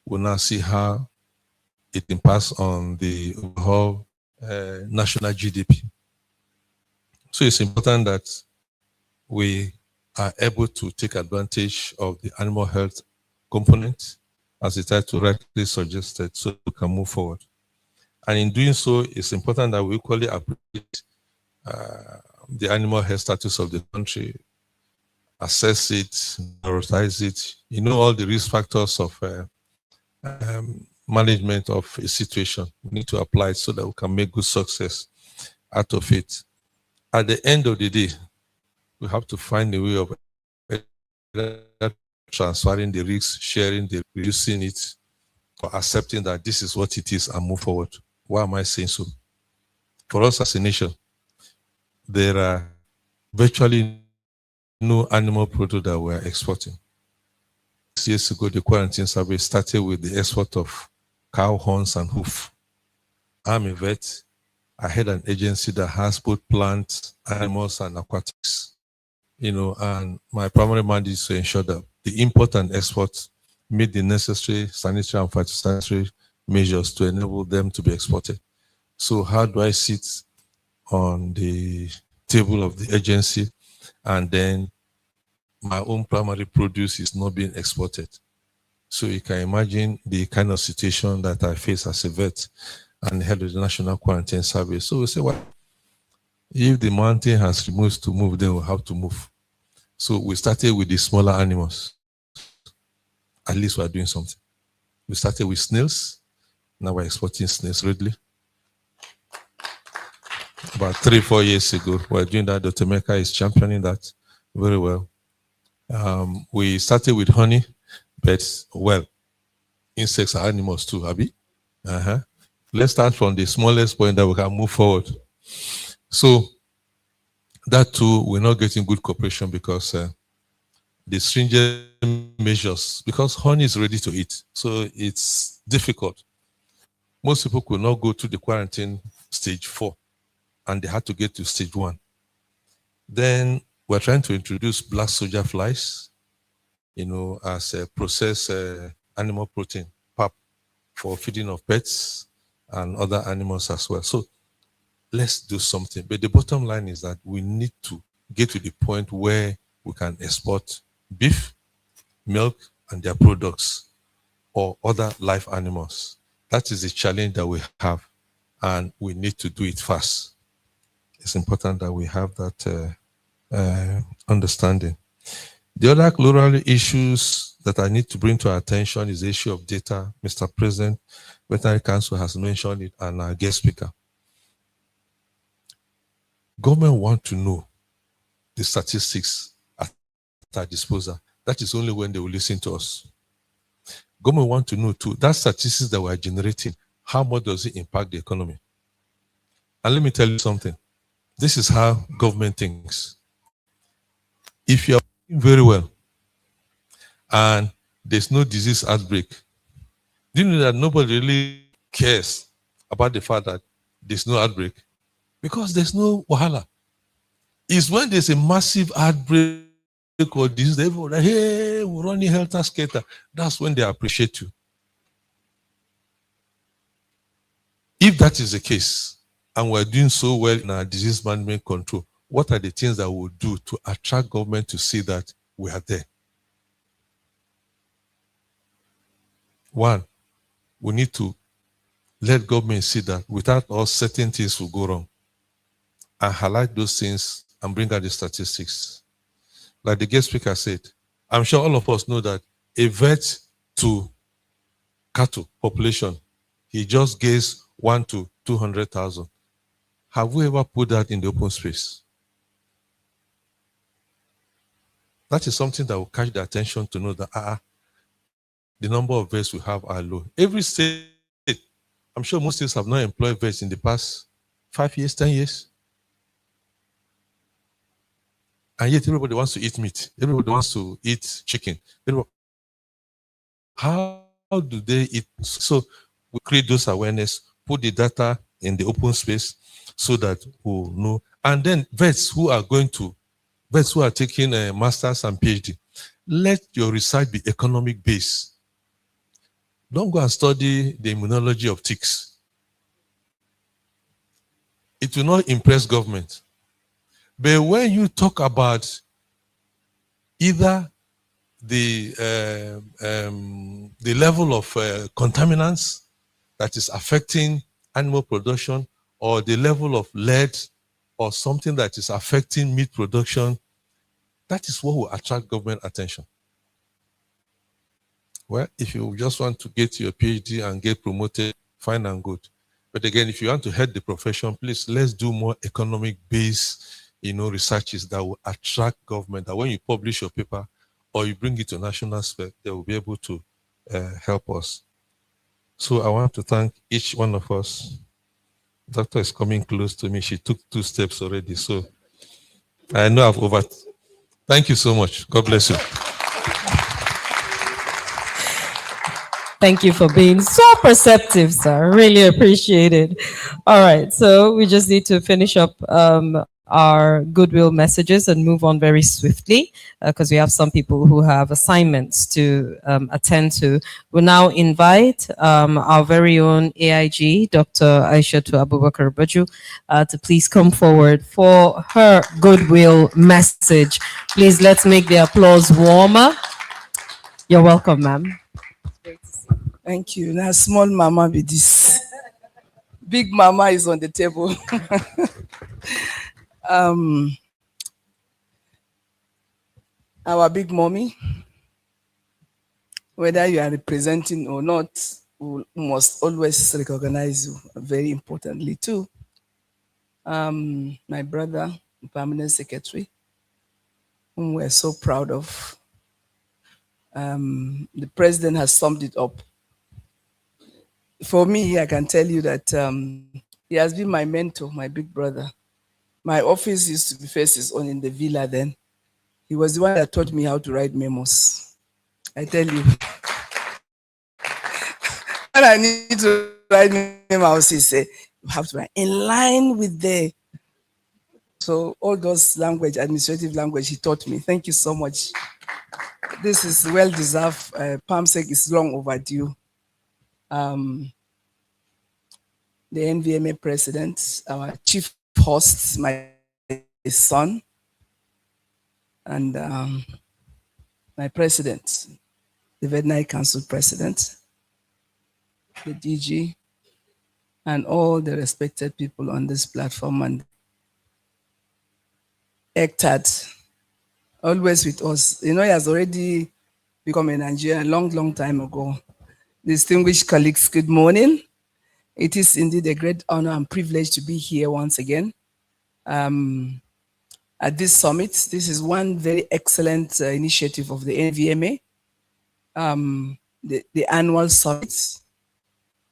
we'll now see how it impacts on the overall national GDP. So it's important that we are able to take advantage of the animal health component, as the title rightly suggested, so we can move forward. And in doing so, it's important that we equally appreciate the animal health status of the country, assess it, prioritize it, all the risk factors of management of a situation. We need to apply it so that we can make good success out of it. At the end of the day, we have to find a way of transferring the risks, sharing the reducing it, or accepting that this is what it is and move forward. Why am I saying so? For us as a nation, there are virtually no animal product that we're exporting. 6 years ago, the quarantine survey started with the export of cow horns and hoof. I'm a vet. I had an agency that has both plants, animals, and aquatics. And my primary mandate is to ensure that the import and export meet the necessary sanitary and phytosanitary measures to enable them to be exported. So how do I sit on the table of the agency and then my own primary produce is not being exported? So you can imagine the kind of situation that I face as a vet and head of the National Quarantine Service. So we say, well, if the mountain has removed to move, then we'll have to move. So we started with the smaller animals. At least we're doing something. We started with snails. Now we're exporting snails readily. About 3-4 years ago, we're doing that. Dr. Meka is championing that very well. We started with honey. pets. Well, insects are animals too, Abby. Let's start from the smallest point that we can move forward. So that too, we're not getting good cooperation because the stringent measures, because honey is ready to eat, so it's difficult. Most people could not go to the quarantine stage 4, and they had to get to stage 1. Then we're trying to introduce black soldier flies, as a processed animal protein, PAP, for feeding of pets and other animals as well. So let's do something. But the bottom line is that we need to get to the point where we can export beef, milk, and their products, or other live animals. That is the challenge that we have, and we need to do it fast. It's important that we have that understanding. The other rural issues that I need to bring to our attention is the issue of data. Mr. President, Veterinary Council has mentioned it, and our guest speaker. Government want to know the statistics at our disposal. That is only when they will listen to us. Government want to know too, that statistics that we are generating, how much does it impact the economy? And let me tell you something. This is how government thinks. If you are doing very well and there's no disease outbreak, do you know that nobody really cares about the fact that there's no outbreak? Because there's no wahala. It's when there's a massive outbreak or disease, everyone, hey, we're running helter skelter. That's when they appreciate you. If that is the case, and we're doing so well in our disease management control, what are the things that we'll do to attract government to see that we are there? One, we need to let government see that without us, certain things will go wrong, and highlight those things and bring out the statistics. Like the guest speaker said, I'm sure all of us know that a vet to cattle population, he just gives 1 to 200,000. Have we ever put that in the open space? That is something that will catch the attention to know that the number of vets we have are low. Every state, I'm sure most states have not employed vets in the past 5 years, 10 years. And yet everybody wants to eat meat. Everybody wants to eat chicken. How do they eat? So we create those awareness, put the data in the open space so that we'll know. And then vets who are taking a master's and PhD, let your research be economic based. Don't go and study the immunology of ticks. It will not impress government. But when you talk about either the level of contaminants that is affecting animal production, or the level of lead, or something that is affecting meat production, that is what will attract government attention. Well, if you just want to get your PhD and get promoted, fine and good. But again, if you want to head the profession, please, let's do more economic-based, researches that will attract government, that when you publish your paper or you bring it to national spec, they will be able to help us. So I want to thank each one of us. Doctor is coming close to me. She took 2 steps already. So I know I've over. Thank you so much. God bless you. Thank you for being so perceptive, sir. Really appreciate it. All right, so we just need to finish up our goodwill messages and move on very swiftly because we have some people who have assignments to attend to. We'll now invite our very own AIG, Dr. Aishatu Abubakar Baju, to please come forward for her goodwill message. Please, let's make the applause warmer. You're welcome, ma'am. Thank you. Now, small mama be this. Big mama is on the table. Our big mommy, whether you are representing or not, we must always recognize you very importantly too. My brother, permanent secretary, whom we're so proud of. The president has summed it up. For me, I can tell you that he has been my mentor, my big brother. My office used to be faces on in the villa then. He was the one that taught me how to write memos. I tell you. When I need to write memos, he say, you have to write in line with the. So all those language, administrative language, he taught me. Thank you so much. This is well deserved. PAMSEC is long overdue. The Nvma president, our chief host, my son, and my president, the Veterinary Council president, the DG, and all the respected people on this platform, and ECTAD, always with us. You know, he has already become a Nigerian a long, long time ago. Distinguished colleagues, good morning. It is indeed a great honor and privilege to be here once again at this summit. This is one very excellent initiative of the Nvma, the annual summit.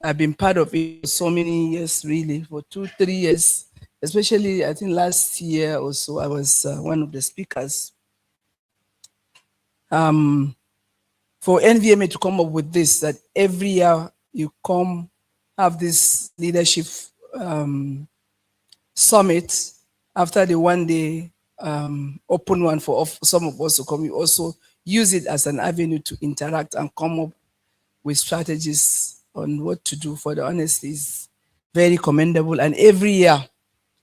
I've been part of it for so many years, really, for 2-3 years, especially I think last year or so, I was one of the speakers. For Nvma to come up with this, that every year you come have this leadership summit after the one-day open one for some of us to come. You also use it as an avenue to interact and come up with strategies on what to do. For the honesty is very commendable, and every year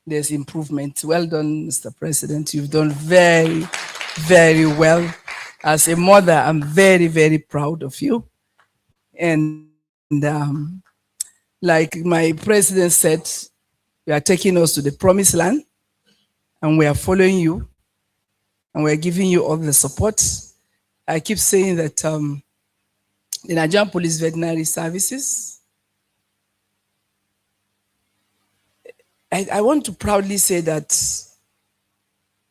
there's improvement. Well done, Mr. President. You've done very, very well. As a mother, I'm very, very proud of you. And like my president said, you are taking us to the promised land, and we are following you, and we're giving you all the support. I keep saying that the Nigerian Police Veterinary Services, I want to proudly say that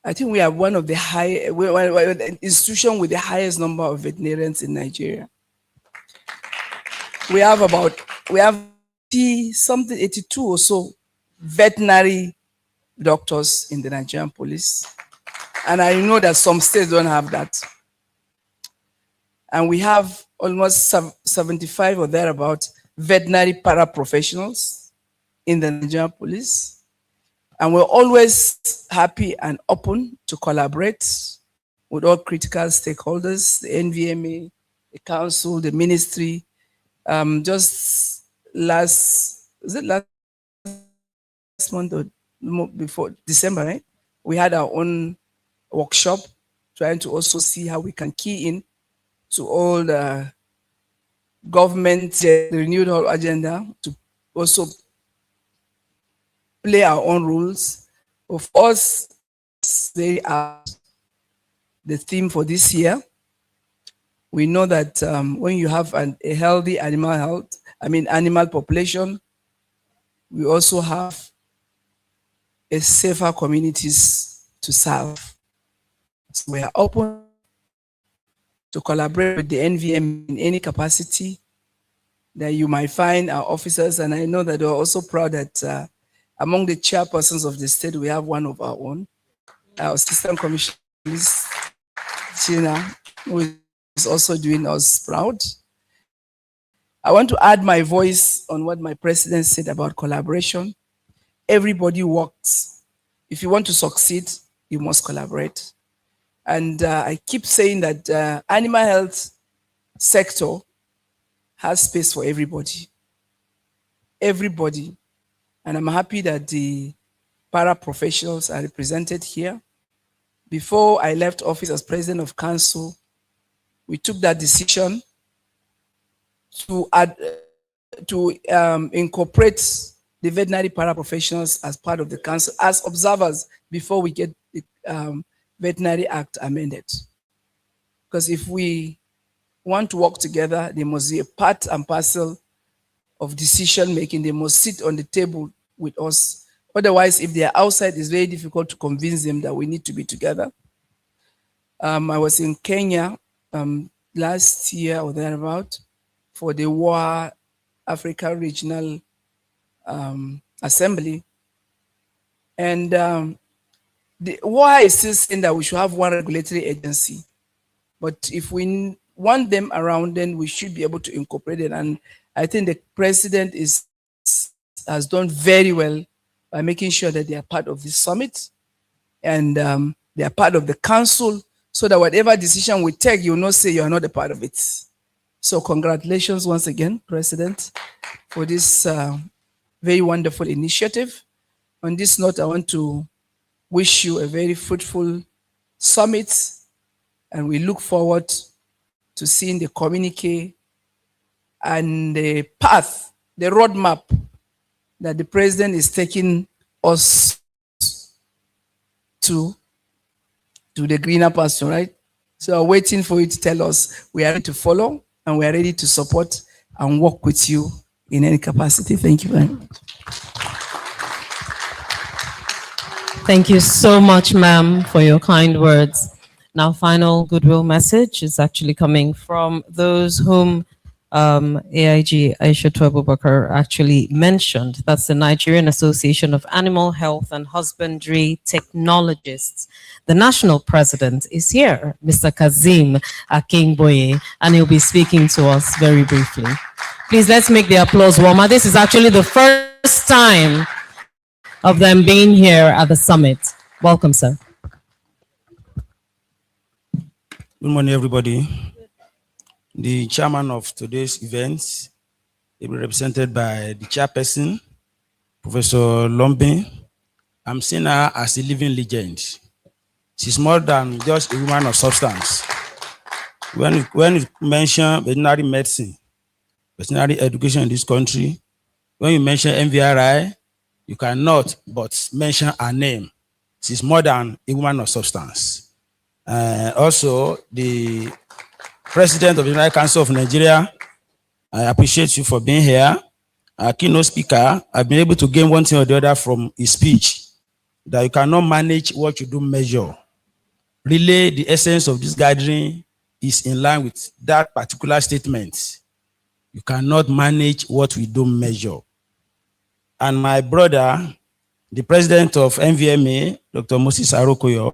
I think we are one of the institution with the highest number of veterinarians in Nigeria. We have 82 or so veterinary doctors in the Nigerian police. And I know that some states don't have that. And we have almost 75 or thereabout veterinary paraprofessionals in the Nigerian police. And we're always happy and open to collaborate with all critical stakeholders, the Nvma, the council, the ministry. Just last month or before December, right? We had our own workshop trying to also see how we can key in to all the government, the renewed whole agenda to also play our own rules. Of course, they are the theme for this year. We know that when you have a healthy animal population, we also have a safer communities to serve. So we are open to collaborate with the NVM in any capacity that you might find our officers. And I know that we're also proud that among the chairpersons of the state, we have one of our own, our Assistant Commissioner, Gina, who is also doing us proud. I want to add my voice on what my president said about collaboration. Everybody works. If you want to succeed, you must collaborate. And I keep saying that animal health sector has space for everybody. Everybody. And I'm happy that the paraprofessionals are represented here. Before I left office as president of council, we took that decision to incorporate the veterinary paraprofessionals as part of the council as observers before we get the Veterinary Act amended. Because if we want to work together, they must be a part and parcel of decision making. They must sit on the table with us. Otherwise, if they are outside, it's very difficult to convince them that we need to be together. I was in Kenya last year or thereabout for the WA Africa Regional Assembly. And the WA is still saying that we should have one regulatory agency. But if we want them around, then we should be able to incorporate it. And I think the president has done very well by making sure that they are part of this summit and they are part of the council, so that whatever decision we take, you will not say you are not a part of it. So congratulations once again, President, for this very wonderful initiative. On this note, I want to wish you a very fruitful summit, and we look forward to seeing the communique and the path, the roadmap that the president is taking us to the greener pasture, right? So I'm waiting for you to tell us we are ready to follow and we are ready to support and work with you in any capacity. Thank you very much. Thank you so much, ma'am, for your kind words. Now, final goodwill message is actually coming from those whom AIG Aisha Abubakar actually mentioned. That's the Nigerian Association of Animal Health and Husbandry Technologists. The national president is here, Mr. Kazim Akingboye, and he'll be speaking to us very briefly. Please, let's make the applause warmer. This is actually the first time of them being here at the summit. Welcome, sir. Good morning, everybody. The chairman of today's event will be represented by the chairperson, Professor Lombe. I'm seeing her as a living legend. She's more than just a woman of substance. When you mention veterinary medicine, veterinary education in this country, when you mention MVRI, you cannot but mention her name. She's more than a woman of substance. Also, the President of the United Council of Nigeria, I appreciate you for being here. Our keynote speaker, I've been able to gain one thing or the other from his speech, that you cannot manage what you do measure. Really, the essence of this gathering is in line with that particular statement. You cannot manage what we do measure. And my brother, the president of Nvma, Dr. Moses Arokoyo,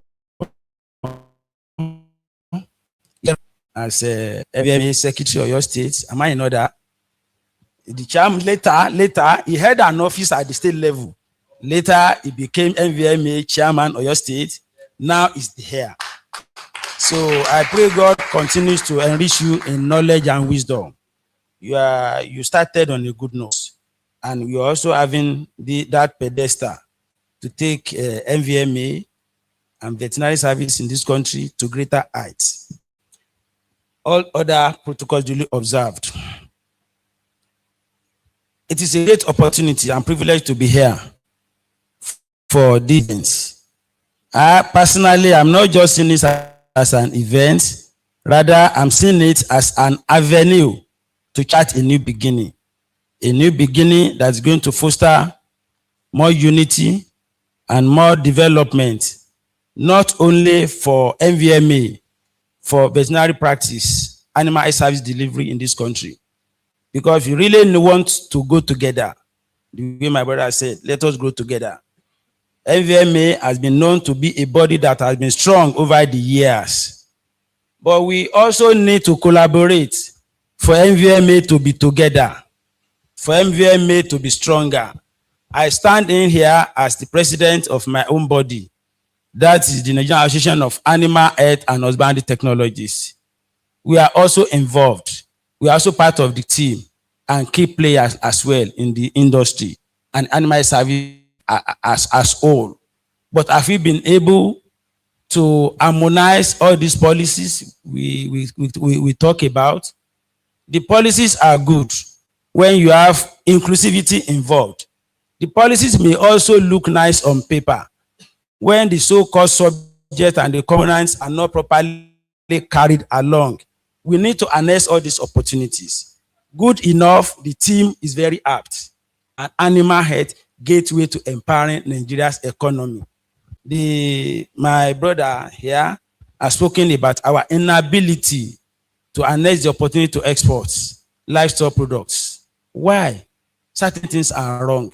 as Nvma secretary of your state, am I in order? The chairman later, he had an office at the state level. Later, he became Nvma chairman of your state. Now he's here. So I pray God continues to enrich you in knowledge and wisdom. You started on a good note, and you're also having that pedestal to take Nvma and veterinary service in this country to greater heights. All other protocols duly observed. It is a great opportunity and privilege to be here for these events. I personally, I'm not just seeing this as an event, rather I'm seeing it as an avenue to chart a new beginning that's going to foster more unity and more development, not only for Nvma, for veterinary practice, animal health service delivery in this country. Because if you really want to go together, the way my brother said, let us grow together. Nvma has been known to be a body that has been strong over the years. But we also need to collaborate for Nvma to be together, for Nvma to be stronger. I stand in here as the president of my own body. That is the Nigerian Association of Animal Health and Husbandry Technologists. We are also involved. We are also part of the team and key players as well in the industry and animal service as whole. But have we been able to harmonize all these policies we talk about? The policies are good when you have inclusivity involved. The policies may also look nice on paper when the so-called subject and the components are not properly carried along. We need to harness all these opportunities. Good enough, the team is very apt. An animal health gateway to empowering Nigeria's economy. My brother here has spoken about our inability to annex the opportunity to export livestock products. Why? Certain things are wrong.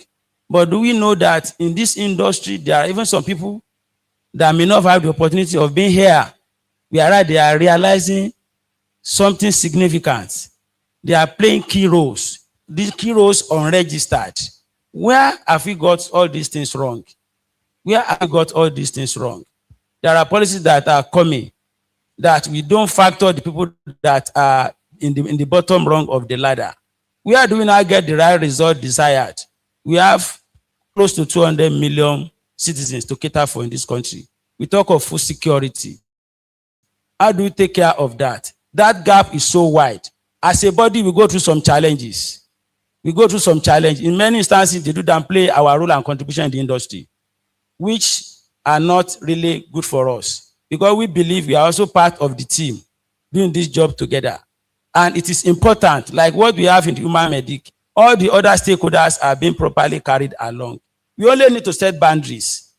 But do we know that in this industry, there are even some people that may not have the opportunity of being here, whereas they are realizing something significant. They are playing key roles. These key roles unregistered. Where have we got all these things wrong? Where have we got all these things wrong? There are policies that are coming that we don't factor the people that are in the bottom rung of the ladder. Where do we now get the right result desired? We have close to 200 million citizens to cater for in this country. We talk of food security. How do we take care of that? That gap is so wide. As a body, we go through some challenges. We go through some challenges. In many instances, they do downplay our role and contribution in the industry, which are not really good for us, because we believe we are also part of the team doing this job together. And it is important, like what we have in the Nvma Medic, all the other stakeholders are being properly carried along. We only need to set boundaries.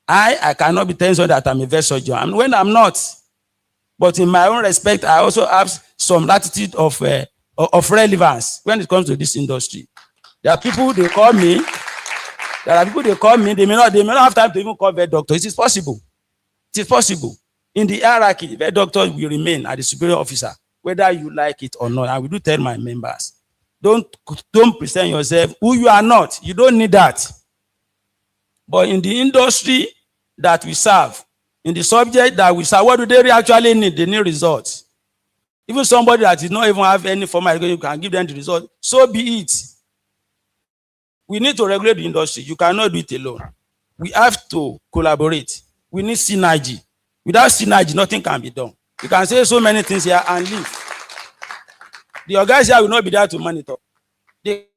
I cannot be telling someone that I'm a vet surgeon. I mean, when I'm not. But in my own respect, I also have some latitude of relevance when it comes to this industry. There are people they call me. They may not have time to even call vet doctor. It is possible. It is possible. In the hierarchy, vet doctor will remain at the superior officer, whether you like it or not. I will do tell my members. Don't present yourself who you are not. You don't need that. But in the industry that we serve, in the subject that we serve, what do they actually need? They need results. Even somebody that did not even have any formal education, you can give them the result. So be it. We need to regulate the industry. You cannot do it alone. We have to collaborate. We need synergy. Without synergy, nothing can be done. You can say so many things here and leave. The organizer will not be there to monitor. They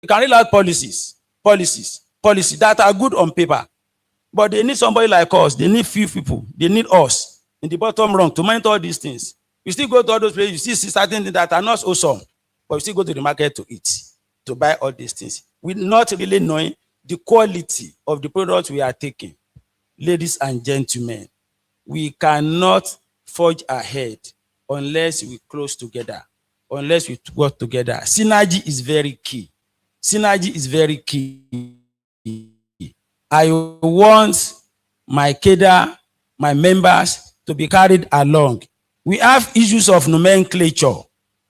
can roll out policies that are good on paper. But they need somebody like us. They need few people. They need us in the bottom rung to monitor all these things. You still go to all those places, you still see certain things that are not awesome, but you still go to the market to eat, to buy all these things. We're not really knowing the quality of the products we are taking. Ladies and gentlemen, we cannot forge ahead unless we close together, unless we work together. Synergy is very key. Synergy is very key. I want my cadre, my members to be carried along. We have issues of nomenclature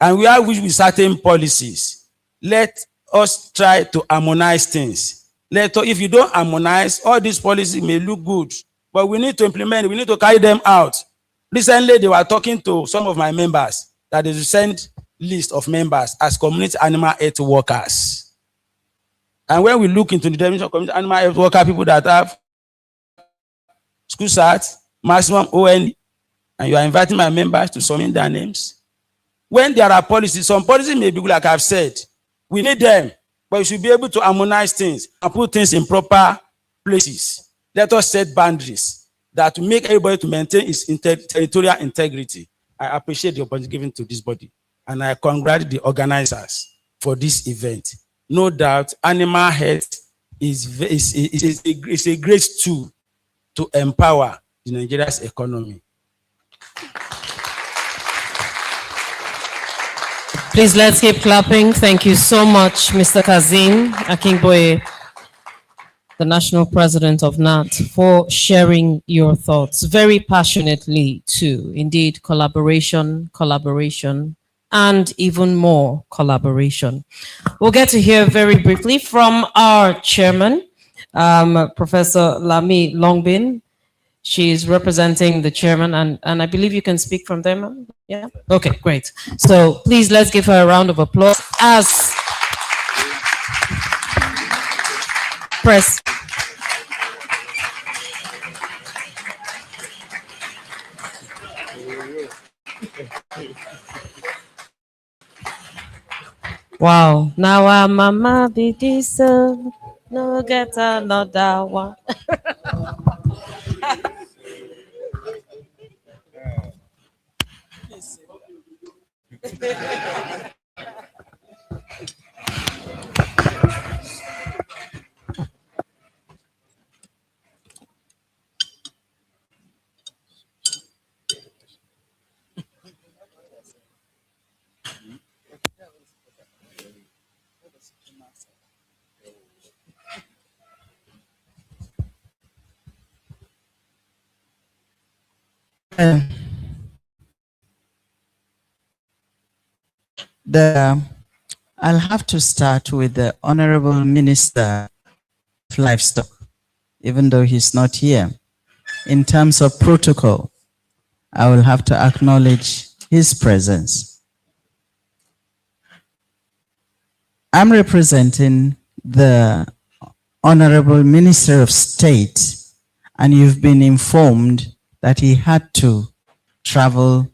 and we have issues with certain policies. Let us try to harmonize things. If you don't harmonize, all these policies may look good, but we need to implement it. We need to carry them out. Recently, they were talking to some of my members that they should send list of members as community animal health workers. And when we look into the definition of community animal health worker, people that have school certs, maximum ON, and you are inviting my members to submit their names. When there are policies, some policies may be good, like I've said. We need them, but you should be able to harmonize things and put things in proper places. Let us set boundaries that will make everybody to maintain its territorial integrity. I appreciate the opportunity given to this body, and I congratulate the organizers for this event. No doubt, animal health is a great tool to empower Nigeria's economy. Please, let's keep clapping. Thank you so much, Mr. Kazim Akingboye, the National President of NAT, for sharing your thoughts very passionately too. Indeed, collaboration, and even more collaboration. We'll get to hear very briefly from our chairman, Professor Lami Longbin. She's representing the chairman, and I believe you can speak from there, ma'am? Yeah? Okay, great. So please, let's give her a round of applause as press. Wow. Now our mama be this, no get another one. I'll have to start with the Honorable Minister of Livestock, even though he's not here. In terms of protocol, I will have to acknowledge his presence. I'm representing the Honorable Minister of State, and you've been informed that he had to travel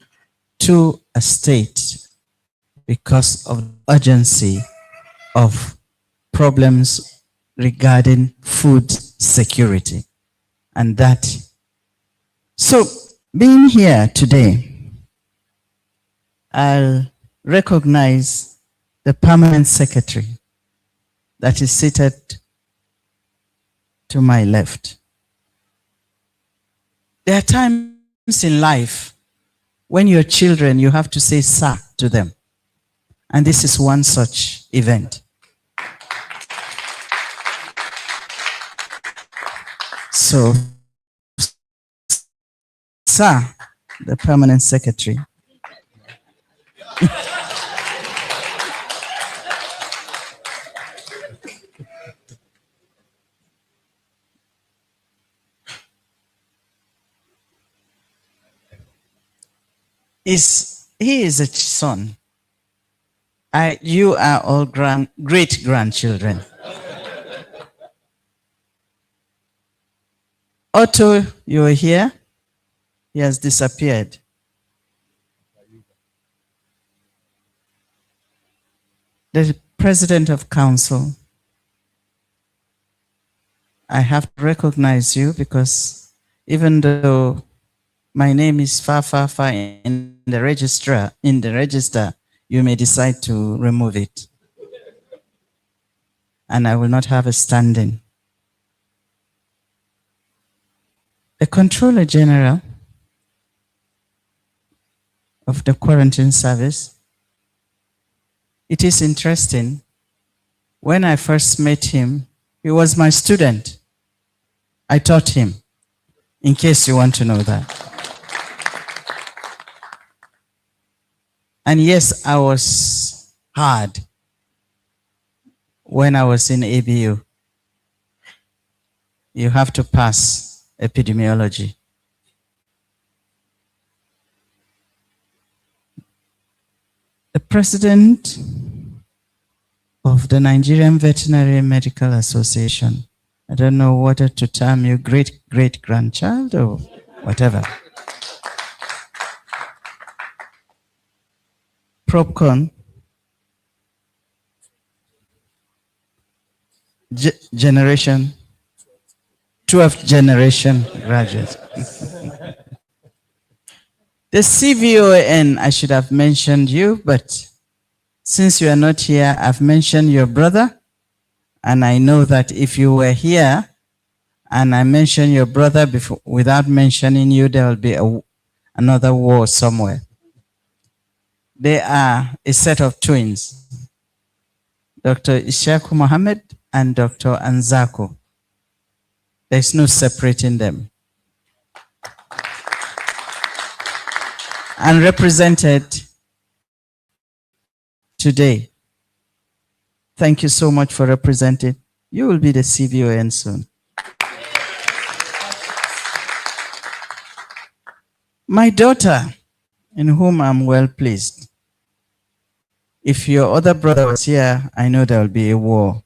to a state because of the urgency of problems regarding food security. And that, so being here today, I'll recognize the permanent secretary that is seated to my left. There are times in life when you're children, you have to say sir to them. And this is one such event. So, sir, the permanent secretary. He is a son. You are all great-grandchildren. Otto, you are here. He has disappeared. The President of Council, I have to recognize you because even though my name is far in the register, you may decide to remove it. And I will not have a standing. The Controller General of the Quarantine Service, it is interesting. When I first met him, he was my student. I taught him, in case you want to know that. And yes, I was hard when I was in ABU. You have to pass epidemiology. The president of the Nigerian Veterinary Medical Association, I don't know whether to term you great-grandchild or whatever. PropCon, generation, 12th generation graduate. The CVON, I should have mentioned you, but since you are not here, I've mentioned your brother, and I know that if you were here and I mention your brother before, without mentioning you, there will be another war somewhere. They are a set of twins, Dr. Ishaku Mohammed and Dr. Anzaku. There's no separating them. And represented today. Thank you so much for representing. You will be the CVON soon. My daughter, in whom I'm well pleased. If your other brother was here, I know there will be a war.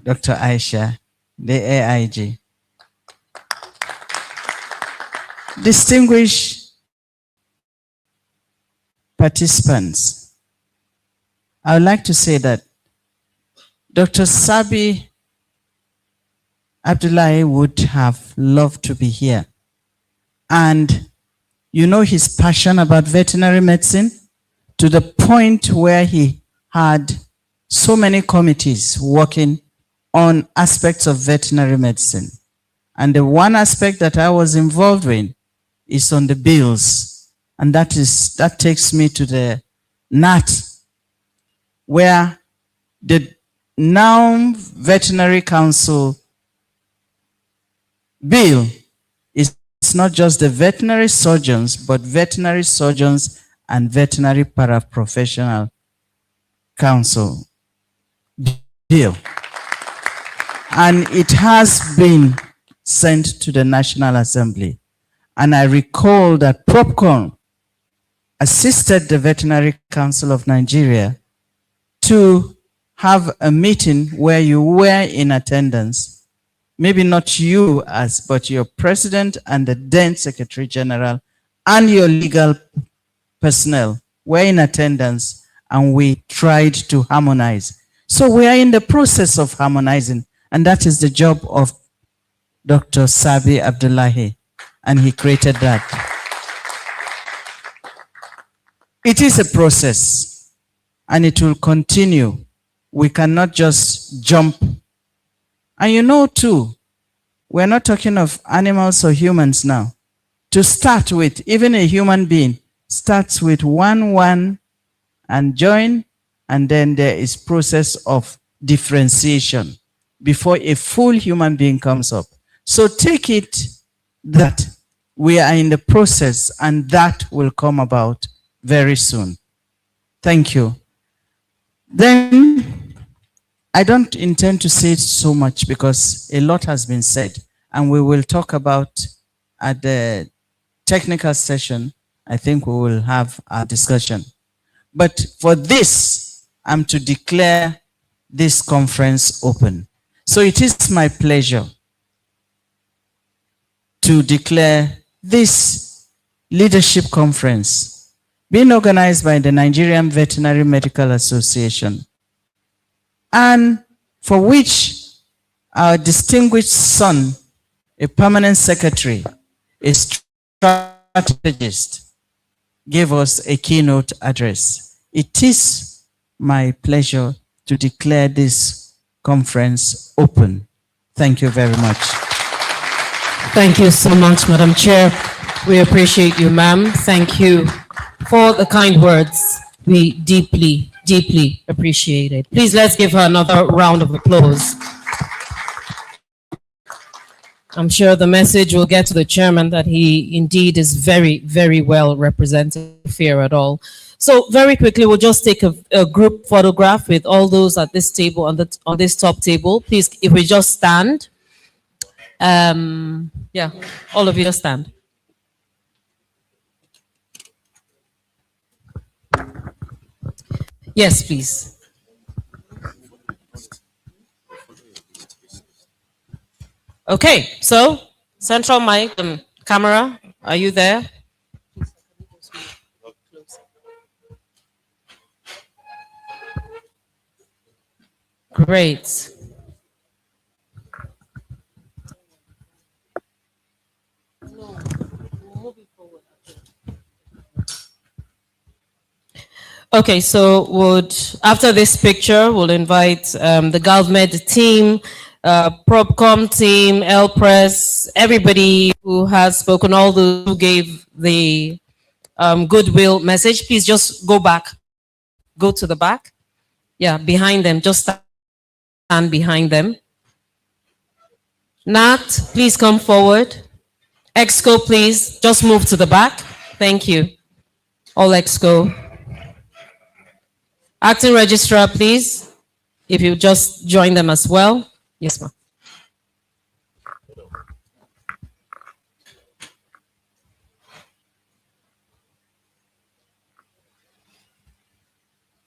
Dr. Aisha, the AIG. Distinguished participants, I would like to say that Dr. Sabi Abdullahi would have loved to be here. And you know his passion about veterinary medicine to the point where he had so many committees working on aspects of veterinary medicine. And the one aspect that I was involved in is on the bills. And that takes me to the NAT, where the now Veterinary Council bill is not just the veterinary surgeons, but veterinary surgeons and veterinary paraprofessional council bill. And it has been sent to the National Assembly. And I recall that PropCon assisted the Veterinary Council of Nigeria to have a meeting where you were in attendance. Maybe not you but your president and the then Secretary General and your legal personnel were in attendance, and we tried to harmonize. So we are in the process of harmonizing, and that is the job of Dr. Sabi Abdullahi, and he created that. It is a process, and it will continue. We cannot just jump. And you know too, we're not talking of animals or humans now. To start with, even a human being starts with 1 and join, and then there is process of differentiation before a full human being comes up. So take it that we are in the process, and that will come about very soon. Thank you. Then I don't intend to say so much because a lot has been said, and we will talk about at the technical session. I think we will have a discussion. But for this, I'm to declare this conference open. So it is my pleasure to declare this leadership conference being organized by the Nigerian Veterinary Medical Association, and for which our distinguished son, a permanent secretary, a strategist, gave us a keynote address. It is my pleasure to declare this conference open. Thank you very much. Thank you so much, Madam Chair. We appreciate you, ma'am. Thank you for the kind words. We deeply, deeply appreciate it. Please let's give her another round of applause. I'm sure the message will get to the chairman that he indeed is very, very well represented here at all. So very quickly, we'll just take a group photograph with all those at this table, on this top table. Please, if we just stand. Yeah, all of you just stand. Yes, please. Okay, so central mic and camera, are you there? Great. Okay, so after this picture, we'll invite the GovMed team, PropCom team, LPress, everybody who has spoken, all those who gave the goodwill message. Please just go back, go to the back. Yeah, behind them, just stand behind them. Nat, please come forward. Exco, please, just move to the back. Thank you. All Exco. Acting Registrar, please, if you just join them as well. Yes, ma'am.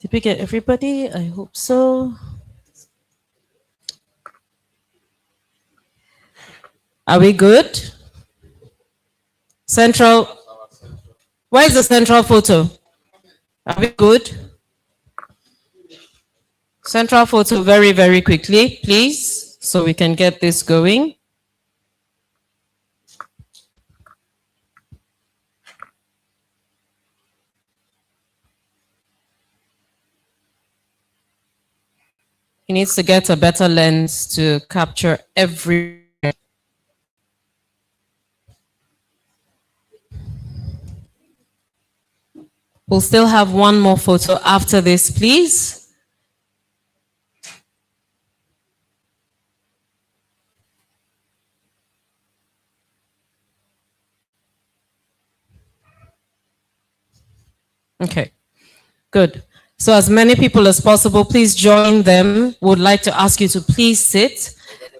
Did we get everybody? I hope so. Are we good? Central. Where is the central photo? Are we good? Central photo very, very quickly, please, so we can get this going. He needs to get a better lens to capture every. We'll still have one more photo after this, please. Okay, good. So as many people as possible, please join them. Would like to ask you to please sit.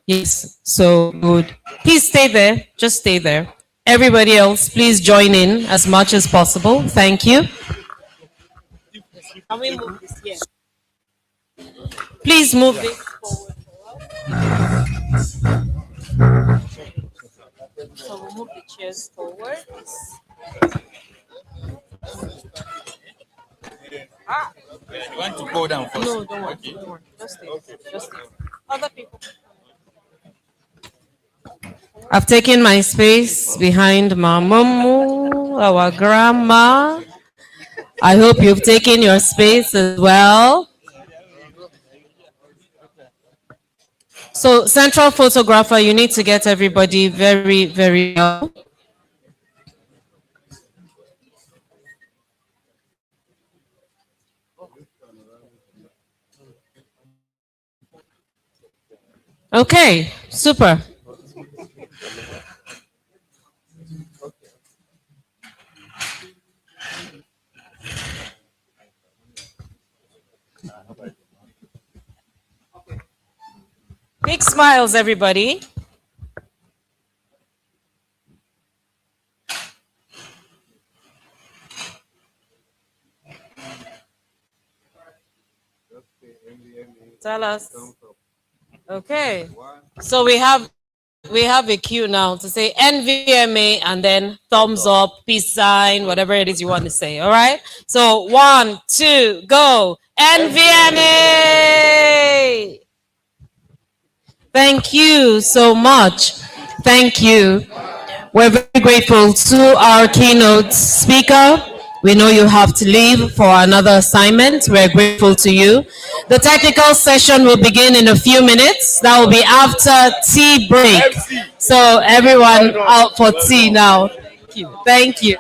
Yes, so good. Please stay there. Just stay there. Everybody else, please join in as much as possible. Thank you. Can we move this here? Please move this forward. So we'll move the chairs forward. You want to go down first? No, don't worry. Don't worry. Just stay. Just stay. Other people. I've taken my space behind Mamamu, our grandma. I hope you've taken your space as well. So, central photographer, you need to get everybody very, very well. Okay, super. Big smiles, everybody. Tell us. Okay. So we have a cue now to say NVMA and then thumbs up, peace sign, whatever it is you want to say. All right. So 1, 2, go. NVMA. Thank you so much. Thank you. We're very grateful to our keynote speaker. We know you have to leave for another assignment. We're grateful to you. The technical session will begin in a few minutes. That will be after tea break. So everyone out for tea now. Thank you. Thank you.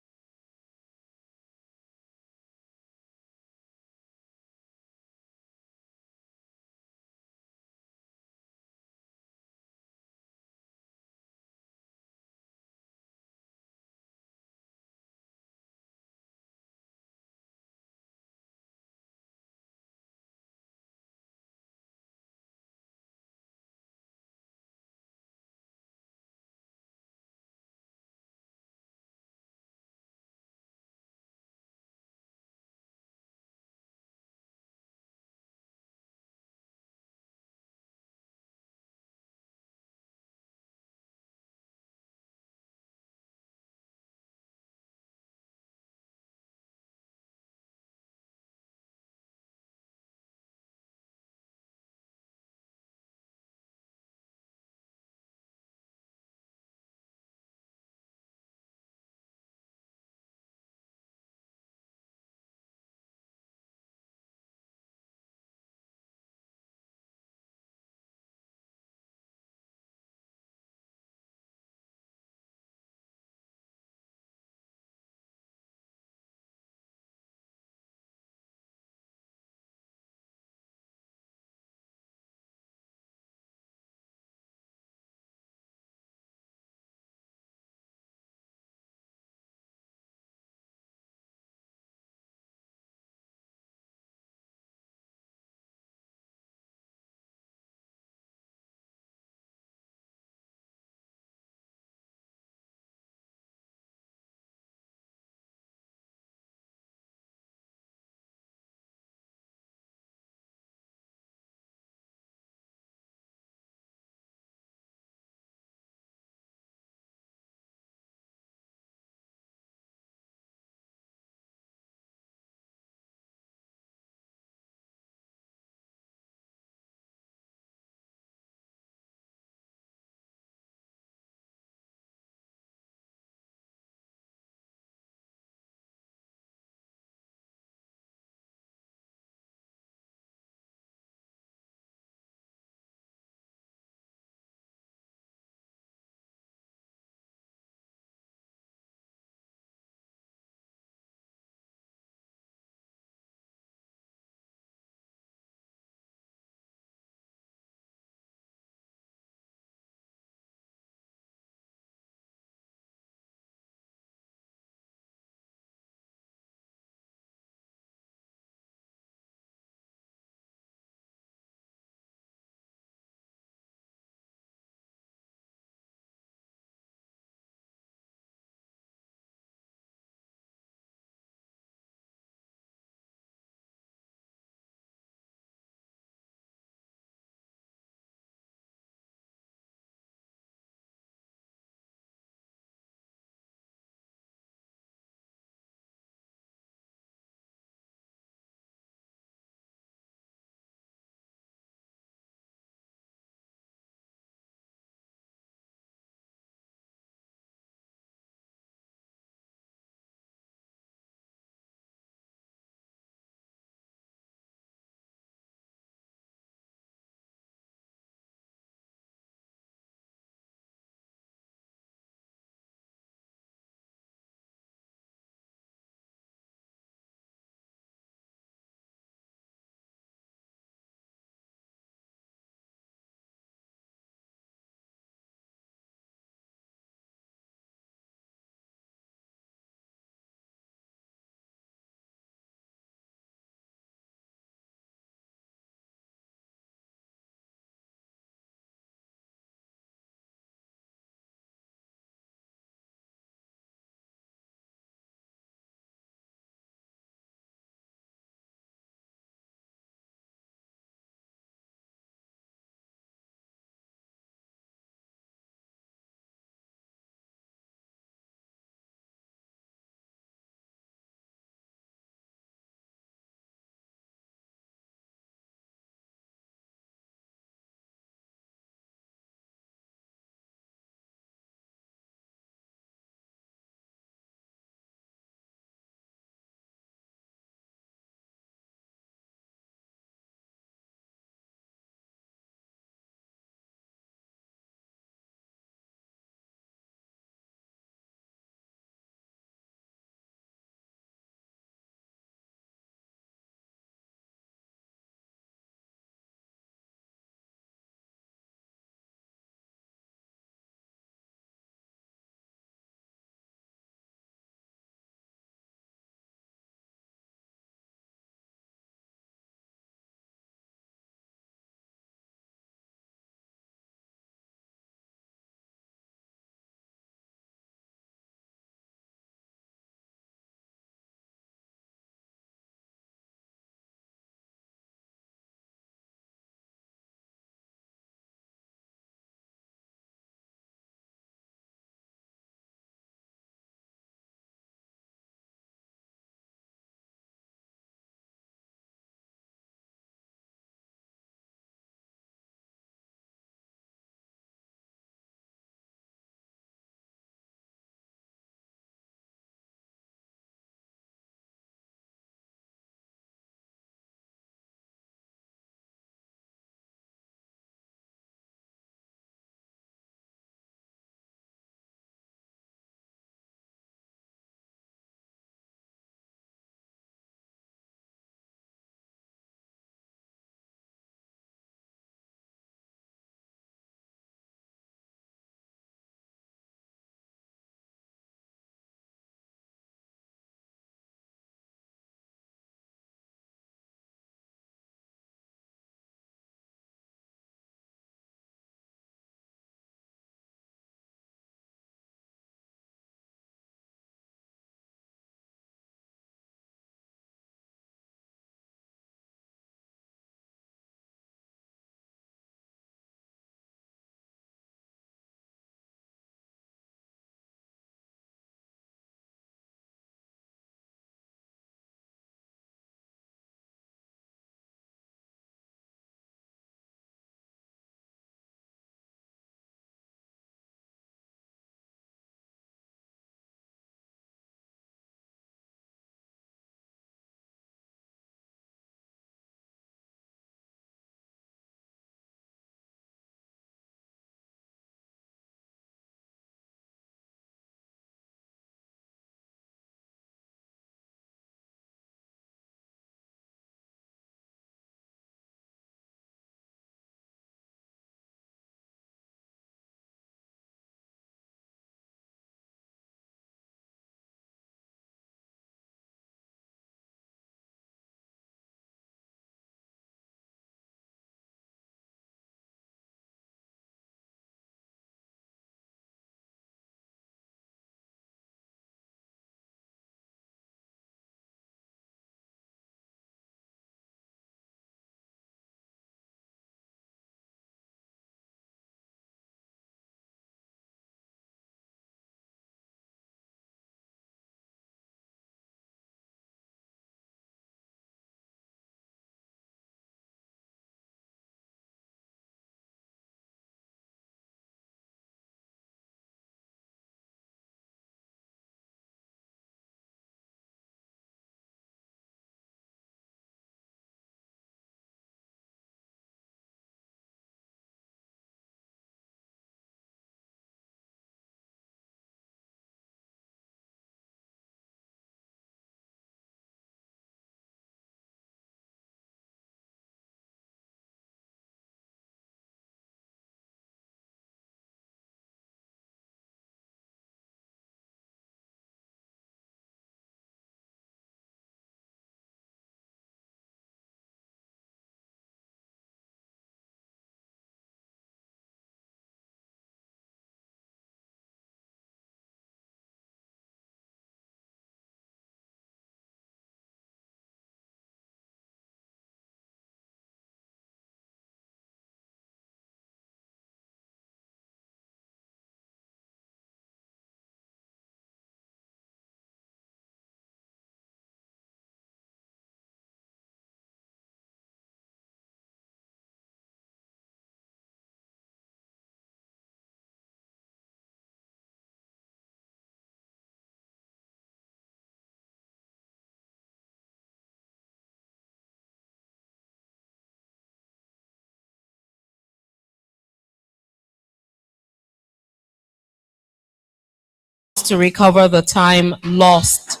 to recover the time lost.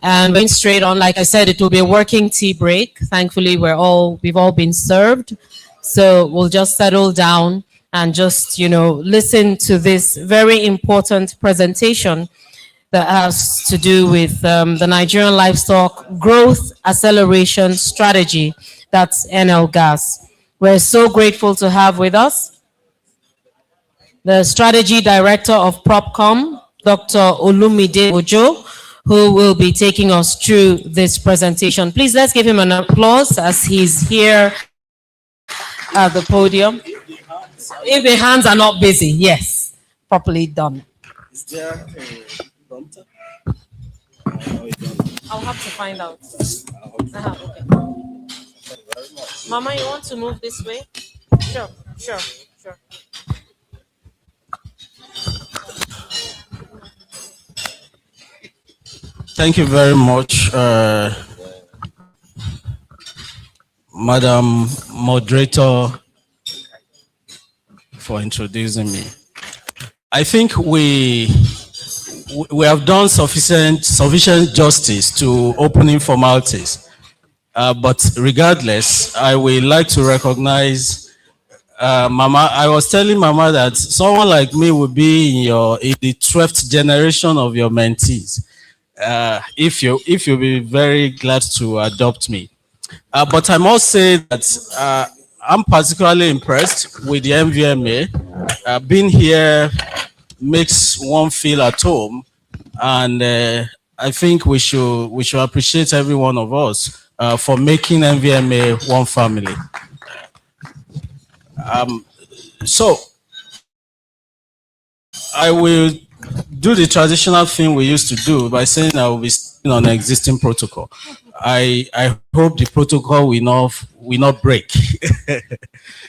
And going straight on, like I said, it will be a working tea break. Thankfully, we've all been served. So we'll just settle down and just, listen to this very important presentation that has to do with the Nigerian Livestock Growth Acceleration Strategy. That's NLGAS. We're so grateful to have with us the Strategy Director of PropCom, Dr. Olumide Ojo, who will be taking us through this presentation. Please, let's give him an applause as he's here at the podium. If the hands are not busy, yes, properly done. Is there a prompter? I'll have to find out. Okay. Mama, you want to move this way? Sure. Thank you very much, Madam Moderator, for introducing me. I think we have done sufficient justice to opening formalities. But regardless, I would like to recognize Mama. I was telling Mama that someone like me would be in the 12th generation of your mentees. If you'll be very glad to adopt me. But I must say that I'm particularly impressed with the Nvma. Being here makes one feel at home, and I think we should appreciate every one of us for making Nvma one family. So I will do the traditional thing we used to do by saying I will be sticking on an existing protocol. I hope the protocol will not break.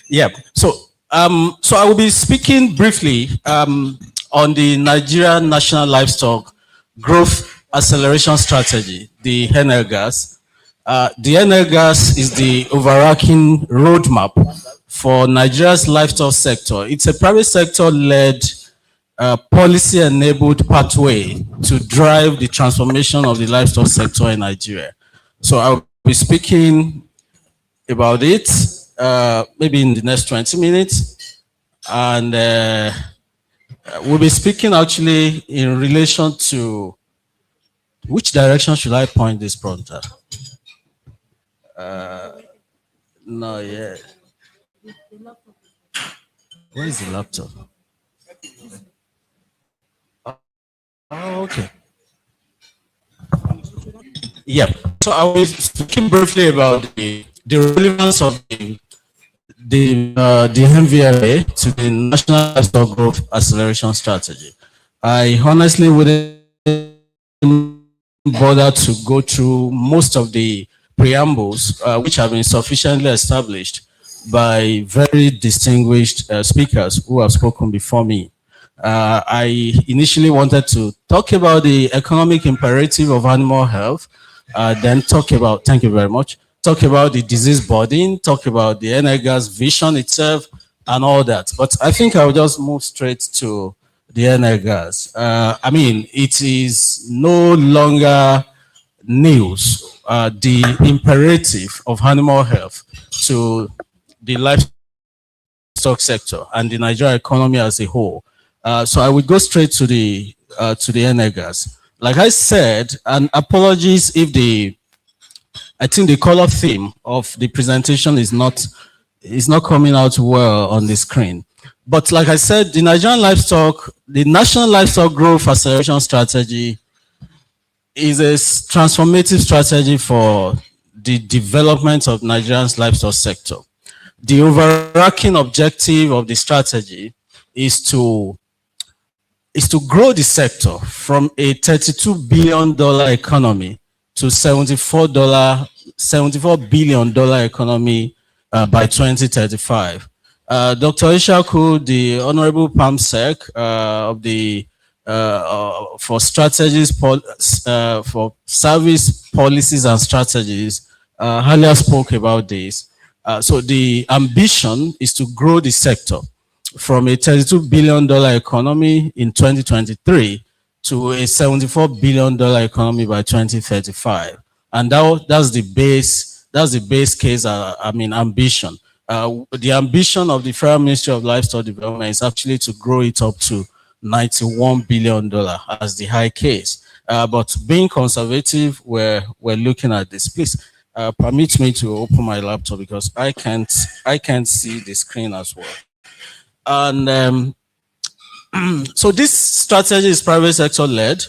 Yeah. So I will be speaking briefly on the Nigerian National Livestock Growth Acceleration Strategy, the NLGAS. The NLGAS is the overarching roadmap for Nigeria's livestock sector. It's a private sector-led policy-enabled pathway to drive the transformation of the livestock sector in Nigeria. So I'll be speaking about it maybe in the next 20 minutes. And we'll be speaking actually in relation to which direction should I point this prompter? No, yeah. Where is the laptop? Oh, okay. Yeah. So I was speaking briefly about the relevance of the Nvma to the National Livestock Growth Acceleration Strategy. I honestly wouldn't bother to go through most of the preambles, which have been sufficiently established by very distinguished speakers who have spoken before me. I initially wanted to talk about the economic imperative of animal health, then talk about, thank you very much, talk about the disease burden, talk about the NLGAS vision itself, and all that. But I think I'll just move straight to the NLGAS. I mean, it is no longer news, the imperative of animal health to the livestock sector and the Nigerian economy as a whole. So I would go straight to the NLGAS. Like I said, and apologies if I think the color theme of the presentation is not coming out well on the screen. But like I said, the National Livestock Growth Acceleration Strategy is a transformative strategy for the development of Nigeria's livestock sector. The overarching objective of the strategy is to grow the sector from a $32 billion economy to $74 billion economy by 2035. Dr. Ishaku, the Honorable PAMSEC of the for strategies for service policies and strategies, earlier spoke about this. So the ambition is to grow the sector from a $32 billion economy in 2023 to a $74 billion economy by 2035. And that's the base case, ambition. The ambition of the Federal Ministry of Livestock Development is actually to grow it up to $91 billion as the high case. But being conservative, we're looking at this. Please permit me to open my laptop because I can't see the screen as well. And so this strategy is private sector led,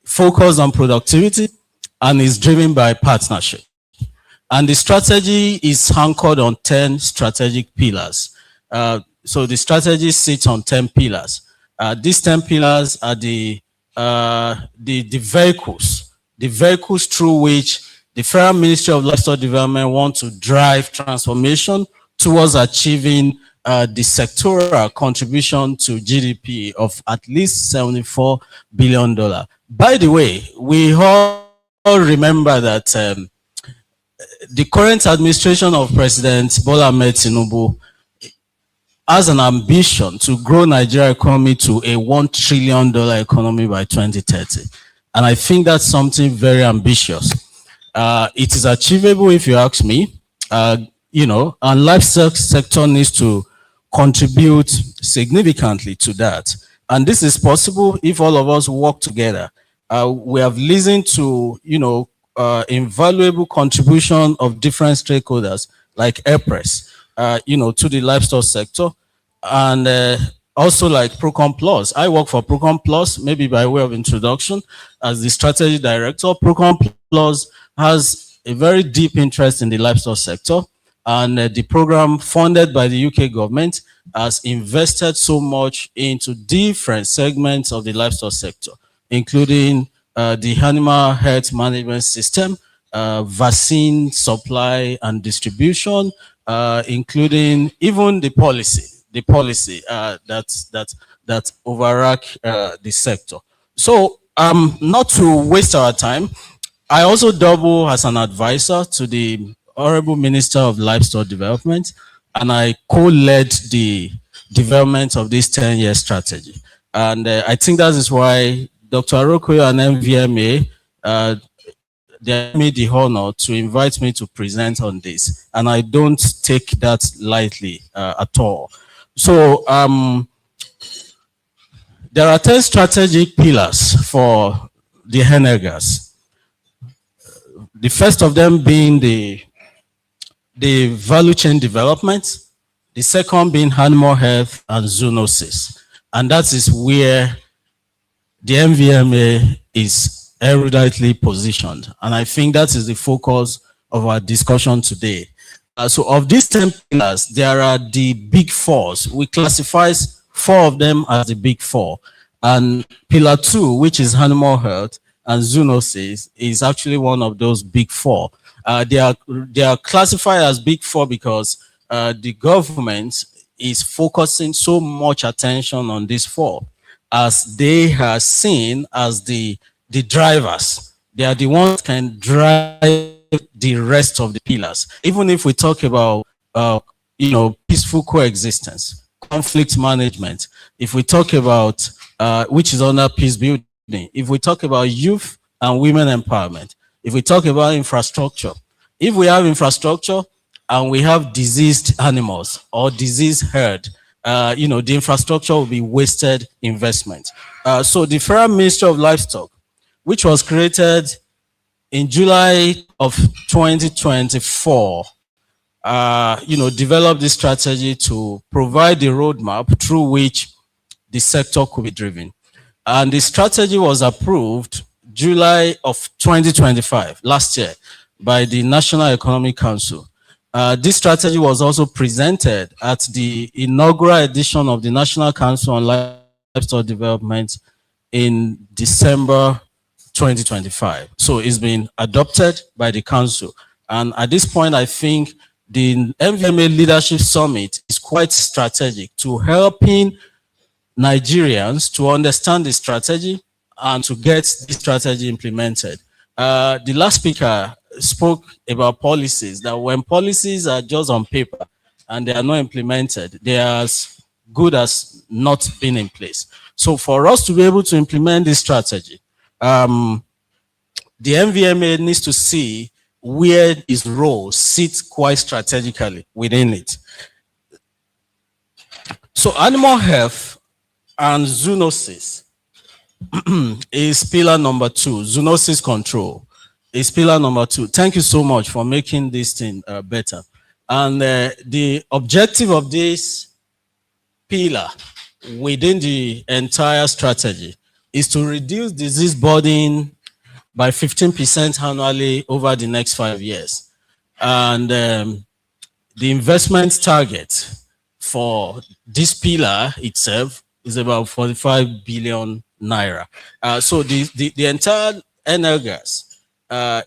focused on productivity, and is driven by partnership. And the strategy is anchored on 10 strategic pillars. So the strategy sits on 10 pillars. These 10 pillars are the vehicles through which the Federal Ministry of Livestock Development wants to drive transformation towards achieving the sectoral contribution to GDP of at least $74 billion. By the way, we all remember that the current administration of President Bola Ahmed Tinubu has an ambition to grow Nigeria economy to a $1 trillion economy by 2030. And I think that's something very ambitious. It is achievable if you ask me, and livestock sector needs to contribute significantly to that. And this is possible if all of us work together. We have listened to, invaluable contribution of different stakeholders like EPRES, to the livestock sector, and also like Procon Plus. I work for Procon Plus, maybe by way of introduction, as the strategy director. Procon Plus has a very deep interest in the livestock sector, and the program funded by the UK government has invested so much into different segments of the livestock sector, including the animal health management system, vaccine supply and distribution, including even the policy that overarch the sector. So not to waste our time, I also double as an advisor to the Honorable Minister of Livestock Development, and I co-led the development of this 10-year strategy. And I think that is why Dr. Arokoyo and Nvma, they made the honor to invite me to present on this. And I don't take that lightly at all. So there are 10 strategic pillars for the Henegas. The first of them being the value chain development, the second being animal health and zoonosis. And that is where the Nvma is eruditely positioned. And I think that is the focus of our discussion today. So of these 10 pillars, there are the big fours. We classify 4 of them as the big 4. And pillar 2, which is animal health and zoonosis, is actually one of those big 4. They are classified as big 4 because the government is focusing so much attention on these 4, as they are seen as the drivers. They are the ones that can drive the rest of the pillars. Even if we talk about peaceful coexistence, conflict management, if we talk about which is under peace building, if we talk about youth and women empowerment, if we talk about infrastructure, if we have infrastructure and we have diseased animals or diseased herd, the infrastructure will be wasted investment. So the Federal Ministry of Livestock, which was created in July of 2024, developed this strategy to provide the roadmap through which the sector could be driven. And the strategy was approved July of 2025, last year, by the National Economic Council. This strategy was also presented at the inaugural edition of the National Council on Livestock Development in December 2025. So it's been adopted by the council. And at this point, I think the Nvma Leadership Summit is quite strategic to helping Nigerians to understand the strategy and to get the strategy implemented. The last speaker spoke about policies, that when policies are just on paper and they are not implemented, they are as good as not being in place. So for us to be able to implement this strategy, the Nvma needs to see where its role sits quite strategically within it. So animal health and zoonosis is pillar number 2. Zoonosis control is pillar number 2. Thank you so much for making this thing better. And the objective of this pillar within the entire strategy is to reduce disease burden by 15% annually over the next 5 years. And the investment target for this pillar itself is about 45 billion naira. So the entire NLGAS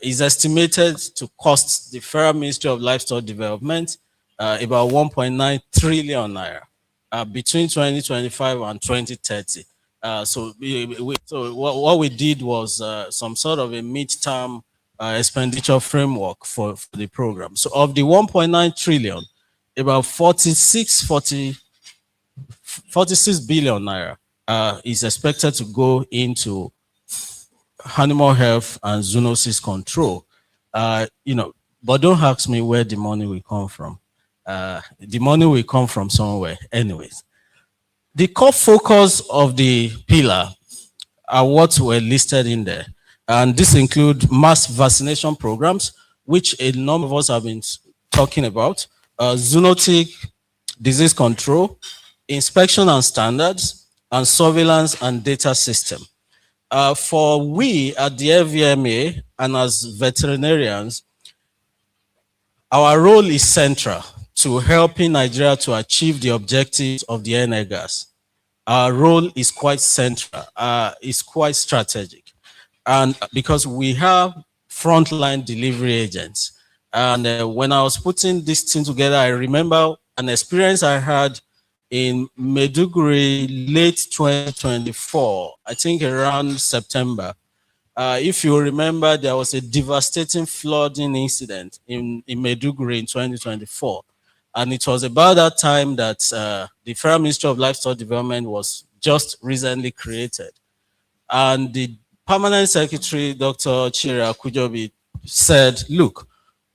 is estimated to cost the Federal Ministry of Livestock Development about 1.9 trillion naira between 2025 and 2030. So what we did was some sort of a mid-term expenditure framework for the program. So of the 1.9 trillion, about 46 billion naira is expected to go into animal health and zoonosis control. But don't ask me where the money will come from. The money will come from somewhere anyways. The core focus of the pillar are what were listed in there. And this include mass vaccination programs, which a number of us have been talking about, zoonotic disease control, inspection and standards, and surveillance and data system. For we at the Nvma and as veterinarians, our role is central to helping Nigeria to achieve the objectives of the NLGAS. Our role is quite central, is quite strategic. And because we have frontline delivery agents. And when I was putting this thing together, I remember an experience I had in Maiduguri late 2024, I think around September. If you remember, there was a devastating flooding incident in Maiduguri in 2024. And it was about that time that the Federal Ministry of Livestock Development was just recently created. And the Permanent Secretary, Dr. Chira Kujobi, said, look,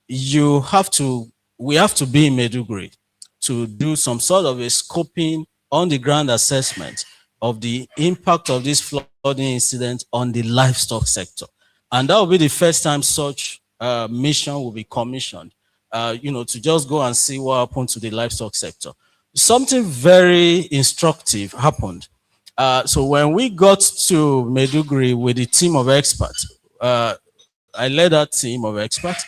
we have to be in Maiduguri to do some sort of a scoping on the ground assessment of the impact of this flooding incident on the livestock sector. And that will be the first time such mission will be commissioned, to just go and see what happened to the livestock sector. Something very instructive happened. So when we got to Maiduguri with a team of experts, I led that team of experts,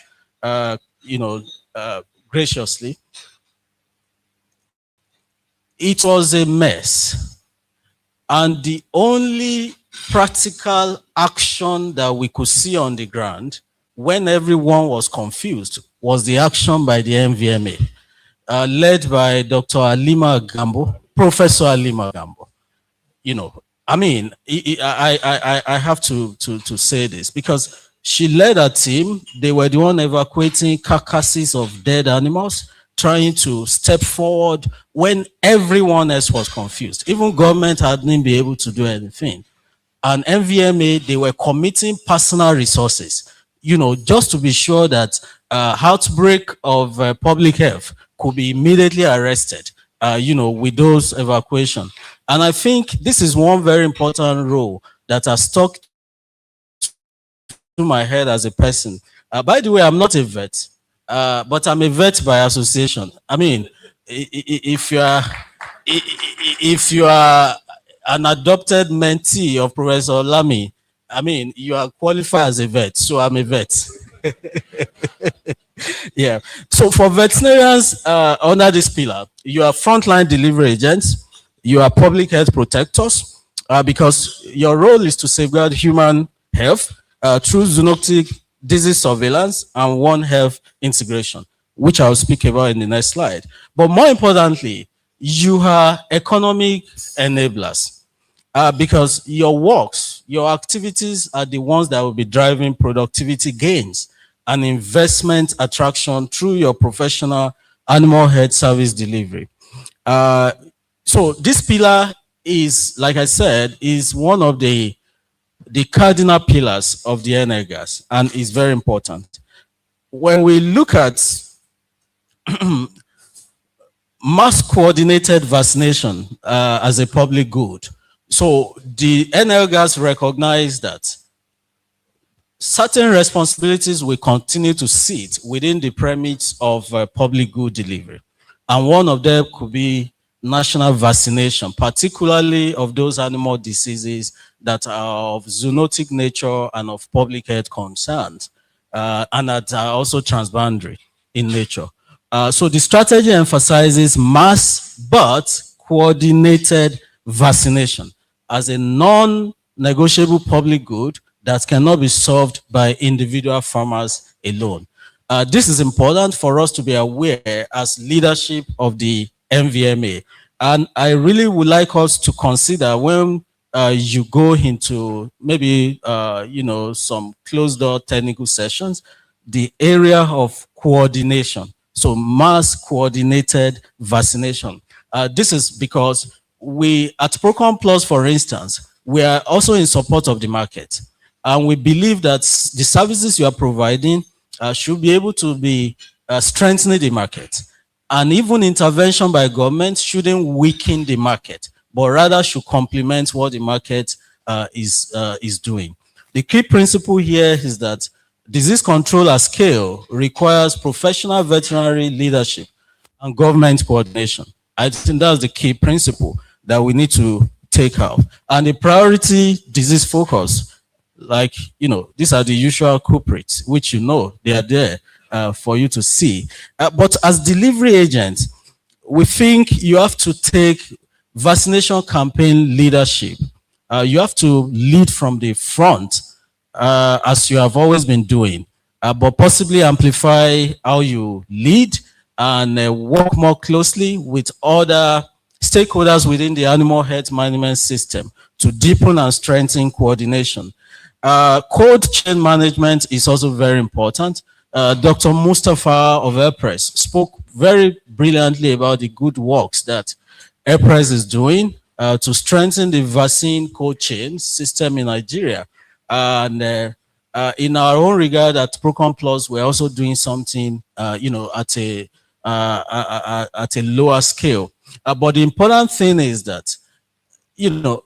graciously. It was a mess. And the only practical action that we could see on the ground when everyone was confused was the action by the Nvma, led by Dr. Alima Gambo, Professor Alima Gambo. I have to say this because she led a team. They were the one evacuating carcasses of dead animals, trying to step forward when everyone else was confused. Even government hadn't been able to do anything. And Nvma, they were committing personal resources, just to be sure that outbreak of public health could be immediately arrested, with those evacuation. And I think this is one very important role that has stuck to my head as a person. By the way, I'm not a vet, but I'm a vet by association. I mean, if you are an adopted mentee of Professor Lamy, I mean, you are qualified as a vet, so I'm a vet. Yeah. So for veterinarians under this pillar, you are frontline delivery agents, you are public health protectors, because your role is to safeguard human health through zoonotic disease surveillance and One Health integration, which I'll speak about in the next slide. But more importantly, you are economic enablers, because your works, your activities are the ones that will be driving productivity gains and investment attraction through your professional animal health service delivery. So this pillar is, like I said, is one of the cardinal pillars of the NGAS and is very important. When we look at mass coordinated vaccination as a public good, so the NGAS recognize that certain responsibilities will continue to sit within the premise of public good delivery. And one of them could be national vaccination, particularly of those animal diseases that are of zoonotic nature and of public health concerns, and that are also transboundary in nature. So the strategy emphasizes mass but coordinated vaccination as a non-negotiable public good that cannot be solved by individual farmers alone. This is important for us to be aware as leadership of the Nvma. And I really would like us to consider when you go into maybe, some closed door technical sessions, the area of coordination. So mass coordinated vaccination. This is because we, at Procon Plus, for instance, we are also in support of the market. And we believe that the services you are providing should be able to be strengthening the market. And even intervention by government shouldn't weaken the market, but rather should complement what the market is doing. The key principle here is that disease control at scale requires professional veterinary leadership and government coordination. I think that's the key principle that we need to take out. And the priority disease focus, like, these are the usual culprits, which they are there for you to see. But as delivery agents, we think you have to take vaccination campaign leadership. You have to lead from the front, as you have always been doing, but possibly amplify how you lead and work more closely with other stakeholders within the animal health management system to deepen and strengthen coordination. Cold chain management is also very important. Dr. Mustafa of AirPress spoke very brilliantly about the good works that AirPress is doing to strengthen the vaccine cold chain system in Nigeria. And in our own regard at Procon Plus, we're also doing something, at a lower scale. But the important thing is that, the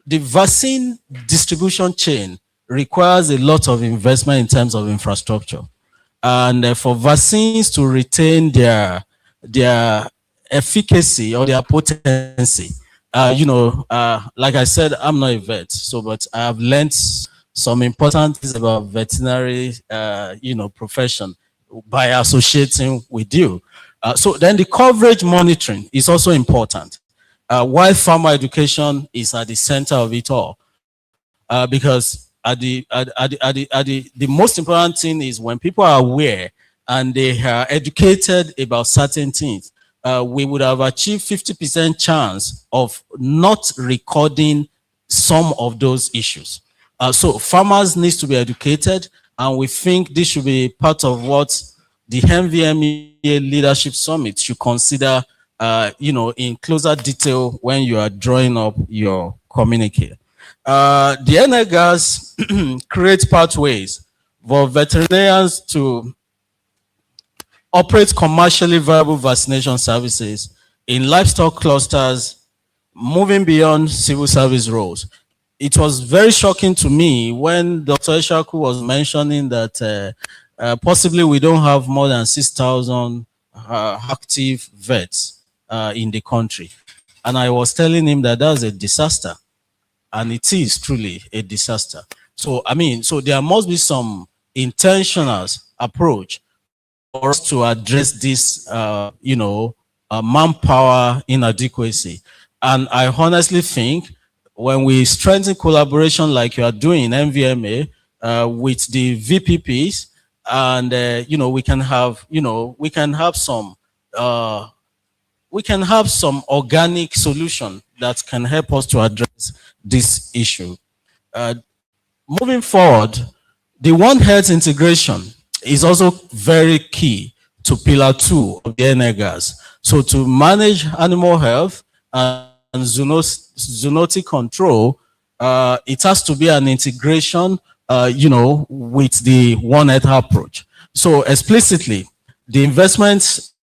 vaccine distribution chain requires a lot of investment in terms of infrastructure. And for vaccines to retain their efficacy or their potency, like I said, I'm not a vet, but I have learned some important things about veterinary, profession by associating with you. So then the coverage monitoring is also important. While farmer education is at the center of it all, because the most important thing is when people are aware and they are educated about certain things, we would have achieved 50% chance of not recording some of those issues. So farmers need to be educated, and we think this should be part of what the Nvma Leadership Summit should consider, in closer detail when you are drawing up your communique. The NGAS creates pathways for veterinarians to operate commercially viable vaccination services in livestock clusters, moving beyond civil service roles. It was very shocking to me when Dr. Eshaku was mentioning that possibly we don't have more than 6,000 active vets in the country. And I was telling him that that's a disaster. And it is truly a disaster. So, so there must be some intentional approach for us to address this, manpower inadequacy. And I honestly think when we strengthen collaboration like you are doing in Nvma with the VPPs, and we can have some organic solution that can help us to address this issue. Moving forward, the One Health integration is also very key to Pillar 2 of the NGAS. So to manage animal health and zoonotic control, it has to be an integration, with the One Health approach. So explicitly, the investments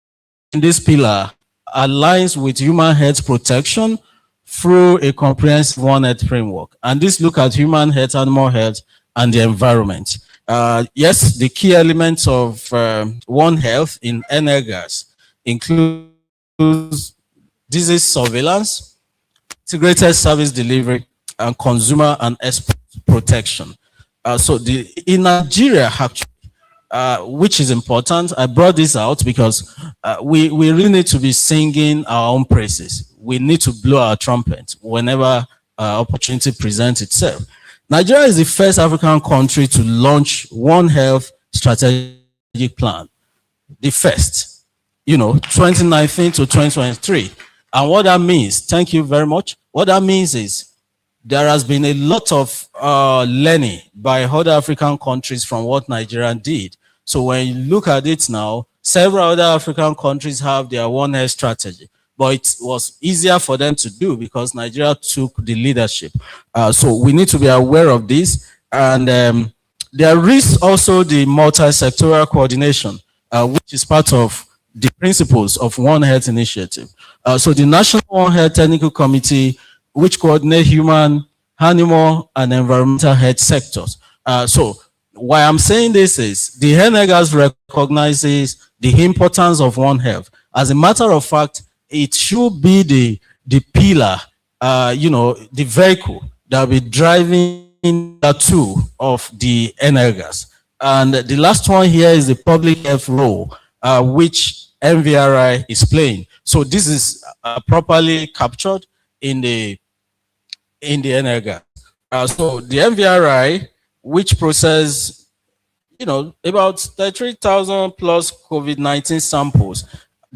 in this pillar aligns with human health protection through a comprehensive One Health framework. And this look at human health, animal health, and the environment. Yes, the key elements of One Health in NGAS includes disease surveillance, integrated service delivery, and consumer and export protection. In Nigeria, actually, which is important, I brought this out because we really need to be singing our own praises. We need to blow our trumpet whenever opportunity presents itself. Nigeria is the first African country to launch One Health strategic plan. The first, 2019 to 2023. And what that means, thank you very much. What that means is there has been a lot of learning by other African countries from what Nigeria did. So when you look at it now, several other African countries have their One Health strategy, but it was easier for them to do because Nigeria took the leadership. So we need to be aware of this. And there is also the multi-sectoral coordination, which is part of the principles of One Health initiative. So the National One Health Technical Committee, which coordinate human, animal, and environmental health sectors. So why I'm saying this is the NGAS recognizes the importance of One Health. As a matter of fact, it should be the pillar, the vehicle that will be driving the tool of the NGAS. And the last one here is the public health role, which Nvma is playing. So this is properly captured in the NGAS. So the Nvma, which process, about 33,000 plus COVID-19 samples,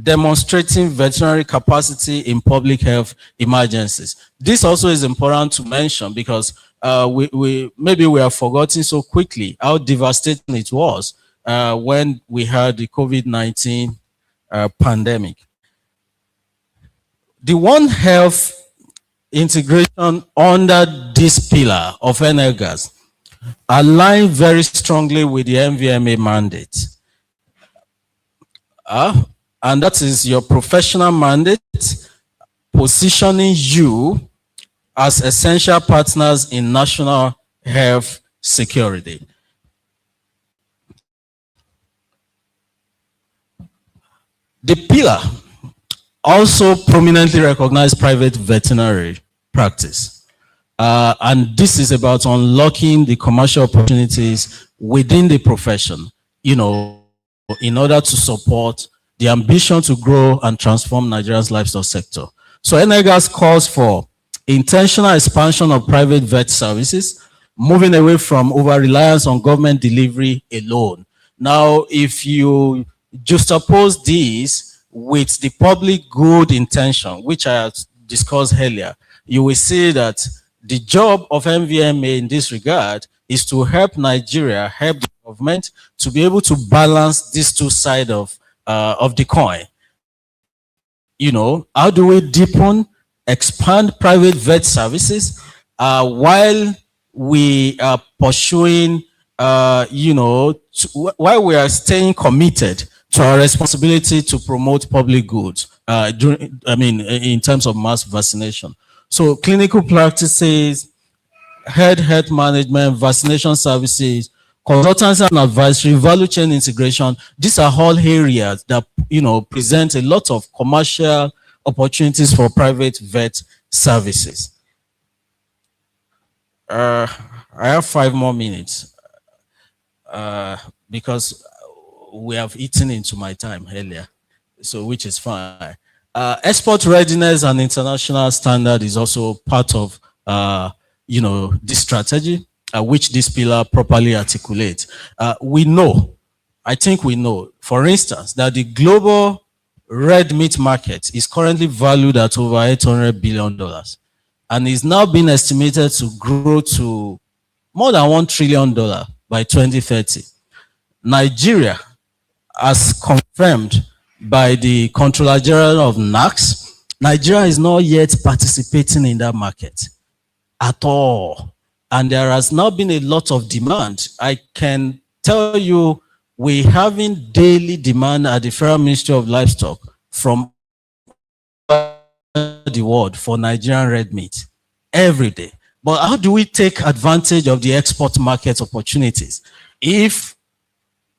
demonstrating veterinary capacity in public health emergencies. This also is important to mention because maybe we have forgotten so quickly how devastating it was when we had the COVID-19 pandemic. The One Health integration under this pillar of NGAS align very strongly with the Nvma mandate. And that is your professional mandate, positioning you as essential partners in national health security. The pillar also prominently recognized private veterinary practice. And this is about unlocking the commercial opportunities within the profession, in order to support the ambition to grow and transform Nigeria's livestock sector. So NGAS calls for intentional expansion of private vet services, moving away from over-reliance on government delivery alone. Now, if you juxtapose these with the public good intention, which I have discussed earlier, you will see that the job of Nvma in this regard is to help Nigeria, help the government to be able to balance these two sides of the coin. How do we deepen, expand private vet services while we are pursuing, while we are staying committed to our responsibility to promote public goods, in terms of mass vaccination. So clinical practices, health management, vaccination services, consultancy and advisory, value chain integration, these are all areas that, present a lot of commercial opportunities for private vet services. I have 5 more minutes because we have eaten into my time earlier, so which is fine. Export readiness and international standard is also part of, this strategy, which this pillar properly articulates. I think we know, for instance, that the global red meat market is currently valued at over $800 billion and is now being estimated to grow to more than $1 trillion by 2030. Nigeria, as confirmed by the Controller General of NACS, Nigeria is not yet participating in that market at all. And there has now been a lot of demand. I can tell you we're having daily demand at the Federal Ministry of Livestock from the world for Nigerian red meat every day. But how do we take advantage of the export market opportunities if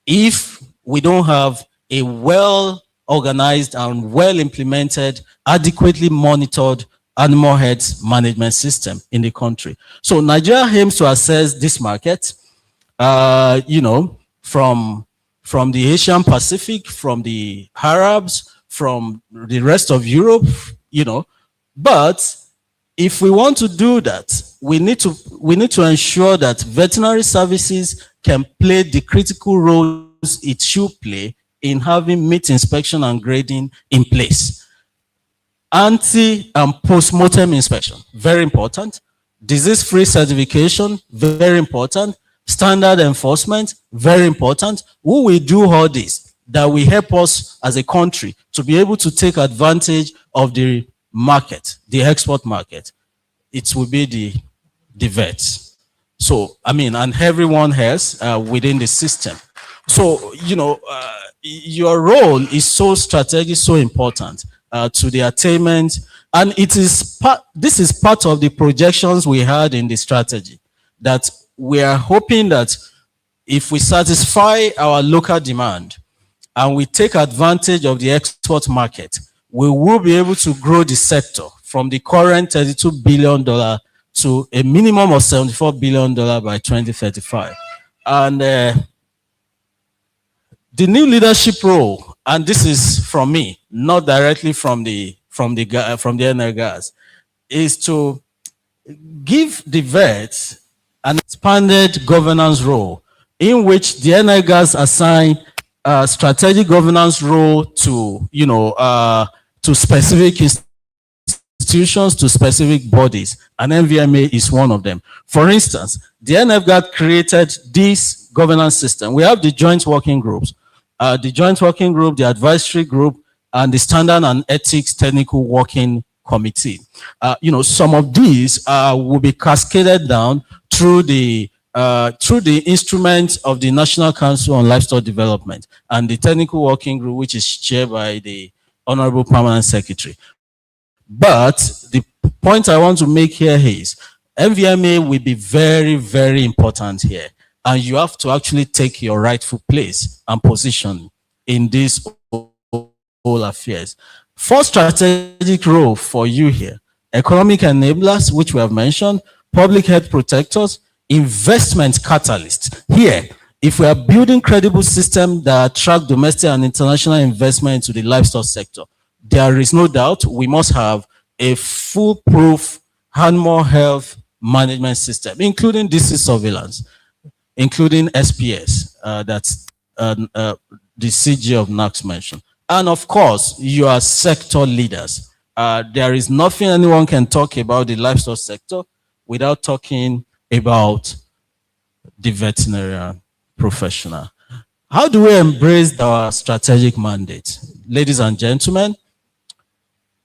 we don't have a well-organized and well-implemented, adequately monitored animal health management system in the country? So Nigeria aims to access this market, from the Asian Pacific, from the Arabs, from the rest of Europe, but if we want to do that, we need to ensure that veterinary services can play the critical roles it should play in having meat inspection and grading in place. Ante and post-mortem inspection, very important. Disease-free certification, very important. Standard enforcement, very important. Who will do all this? That will help us as a country to be able to take advantage of the market, the export market. It will be the vets. So, and everyone else within the system. So, your role is so strategic, so important to the attainment. And this is part of the projections we had in the strategy, that we are hoping that if we satisfy our local demand and we take advantage of the export market, we will be able to grow the sector from the current $32 billion to a minimum of $74 billion by 2035. And the new leadership role, and this is from me, not directly from the NRGAS, is to give the vets an expanded governance role in which the NRGAS assign strategic governance role to specific institutions, to specific bodies, and Nvma is one of them. For instance, the NFGAT created this governance system. We have the joint working groups, the advisory group, and the standard and ethics technical working committee. Some of these will be cascaded down through the instrument of the National Council on Livestock Development and the technical working group, which is chaired by the Honorable Permanent Secretary. But the point I want to make here is Nvma will be very, very important here. And you have to actually take your rightful place and position in these whole affairs. Four strategic role for you here: economic enablers, which we have mentioned, public health protectors, investment catalysts. Here, if we are building credible systems that attract domestic and international investment into the livestock sector, there is no doubt we must have a foolproof animal health management system, including disease surveillance, including SPS, that's the CG of NACS mentioned. And of course, you are sector leaders. There is nothing anyone can talk about the livestock sector without talking about the veterinarian professional. How do we embrace our strategic mandate? Ladies and gentlemen,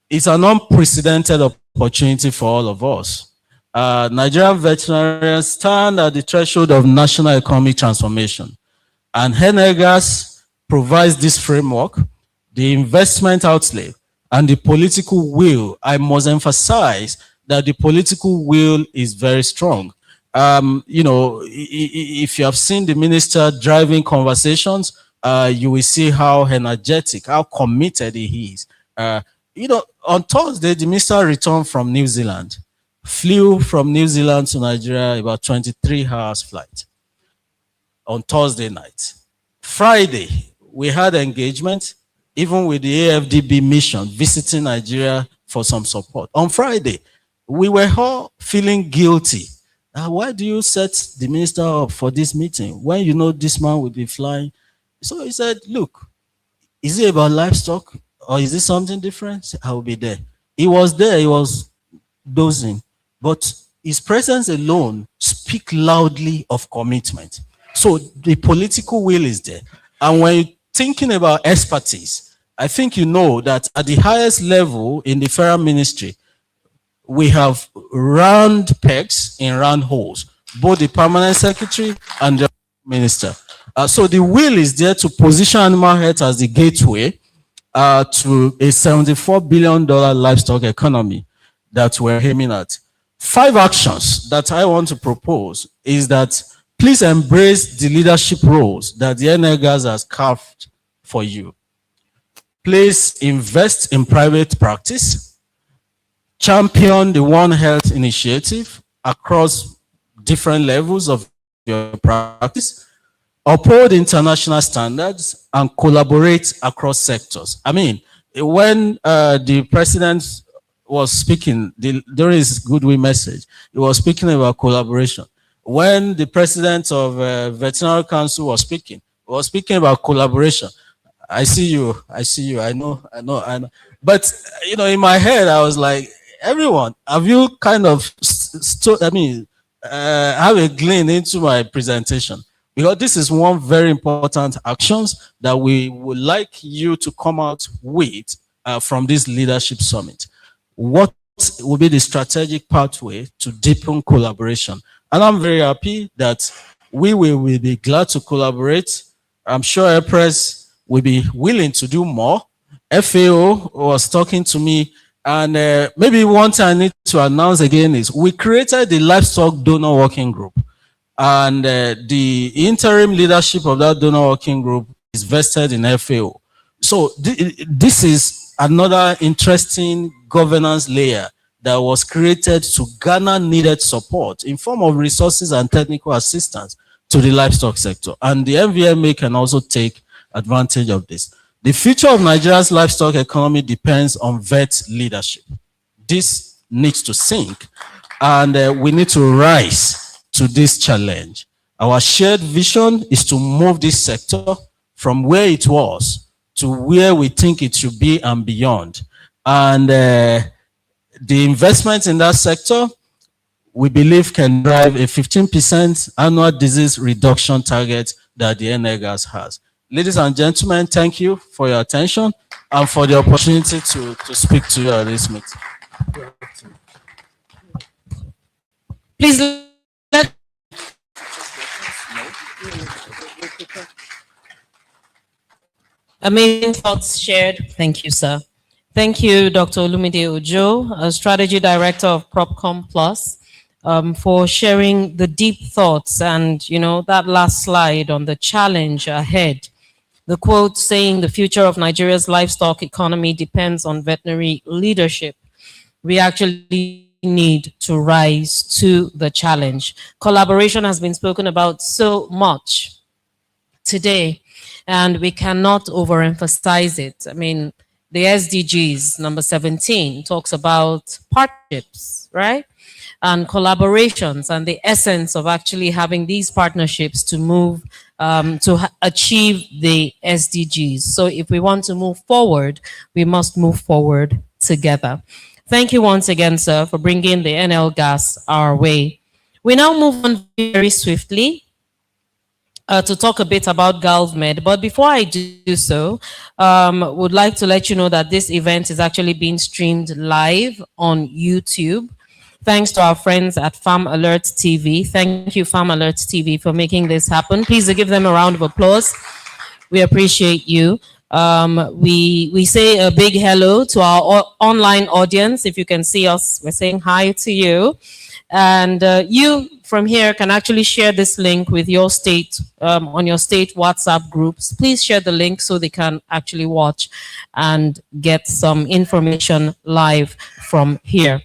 it's an unprecedented opportunity for all of us. Nigerian veterinarians stand at the threshold of national economic transformation, and NRGAS provides this framework, the investment outlay, and the political will. I must emphasize that the political will is very strong. If you have seen the minister driving conversations, you will see how energetic, how committed he is. On Thursday, the minister returned from New Zealand, flew from New Zealand to Nigeria, about 23 hours flight on Thursday night. Friday, we had engagement, even with the AFDB mission, visiting Nigeria for some support. On Friday, we were all feeling guilty. Why do you set the minister up for this meeting when you know this man will be flying? So he said, look, is it about livestock or is it something different? I will be there. He was there, he was dozing, but his presence alone speaks loudly of commitment. So the political will is there. And when you're thinking about expertise, I think you know that at the highest level in the federal ministry, we have round pegs in round holes, both the permanent secretary and the minister. So the will is there to position animal health as the gateway to a $74 billion livestock economy that we're aiming at. 5 actions that I want to propose is that please embrace the leadership roles that the NLGAS has carved for you. Please invest in private practice, champion the One Health initiative across different levels of your practice, uphold international standards, and collaborate across sectors. I mean, when the president was speaking during his Goodwill message, he was speaking about collaboration. When the president of Veterinary Council was speaking, he was speaking about collaboration. I see you, I know. But, you know, in my head, I was like, everyone, have you kind of, have a glean into my presentation? Because this is one very important actions that we would like you to come out with from this leadership summit. What will be the strategic pathway to deepen collaboration? And I'm very happy that we will be glad to collaborate. I'm sure Press will be willing to do more. FAO was talking to me, and maybe one thing I need to announce again is we created the Livestock Donor Working Group, and the interim leadership of that donor working group is vested in FAO. So this is another interesting governance layer that was created to garner needed support in form of resources and technical assistance to the livestock sector. And the Nvma can also take advantage of this. The future of Nigeria's livestock economy depends on vet leadership. This needs to sink, and we need to rise to this challenge. Our shared vision is to move this sector from where it was to where we think it should be and beyond. And the investment in that sector, we believe, can drive a 15% annual disease reduction target that the NLGAS has. Ladies and gentlemen, thank you for your attention and for the opportunity to speak to you at this meeting. Please let amazing thoughts shared. Thank you, sir. Thank you, Dr. Olumide Ojo, Strategy Director of PropCom Plus, for sharing the deep thoughts and, you know, that last slide on the challenge ahead. The quote saying the future of Nigeria's livestock economy depends on veterinary leadership. We actually need to rise to the challenge. Collaboration has been spoken about so much today, and we cannot overemphasize it. I mean, the SDGs, number 17, talks about partnerships, right? And collaborations, and the essence of actually having these partnerships to move, to achieve the SDGs. So if we want to move forward, we must move forward together. Thank you once again, sir, for bringing the NLGAS our way. We now move on very swiftly to talk a bit about GalvMed. But before I do so, would like to let you know that this event is actually being streamed live on YouTube. Thanks to our friends at Farm Alert TV. Thank you, Farm Alert TV, for making this happen. Please give them a round of applause. We appreciate you. We say a big hello to our online audience. If you can see us, we're saying hi to you. And you from here can actually share this link with your state, on your state WhatsApp groups. Please share the link so they can actually watch and get some information live from here.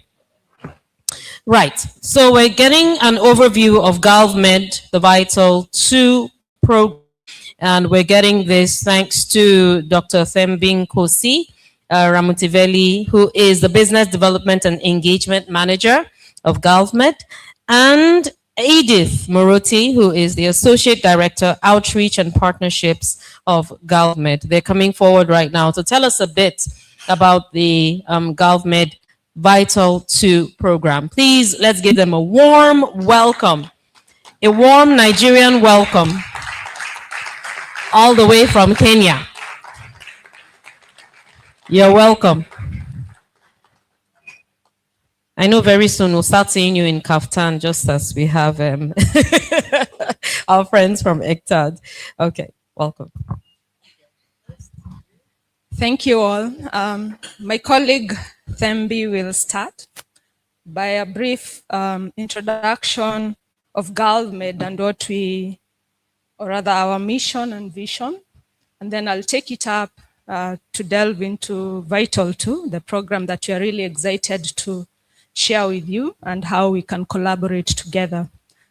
Right, so we're getting an overview of GalvMed, the Vital 2 program, and we're getting this thanks to Dr. Thembin Kosi Ramutiveli, who is the Business Development and Engagement Manager of GalvMed, and Edith Moroti, who is the Associate Director, Outreach and Partnerships of GalvMed. They're coming forward right now to tell us a bit about the GalvMed Vital 2 program. Please, let's give them a warm welcome, a warm Nigerian welcome, all the way from Kenya. You're welcome. I know very soon we'll start seeing you in Kaftan, just as we have our friends from ECTAD. Okay, welcome. Thank you all. My colleague Thembi will start by a brief introduction of GalvMed and what we, or rather our mission and vision. And then I'll take it up to delve into Vital 2, the program that you're really excited to share with you and how we can collaborate together.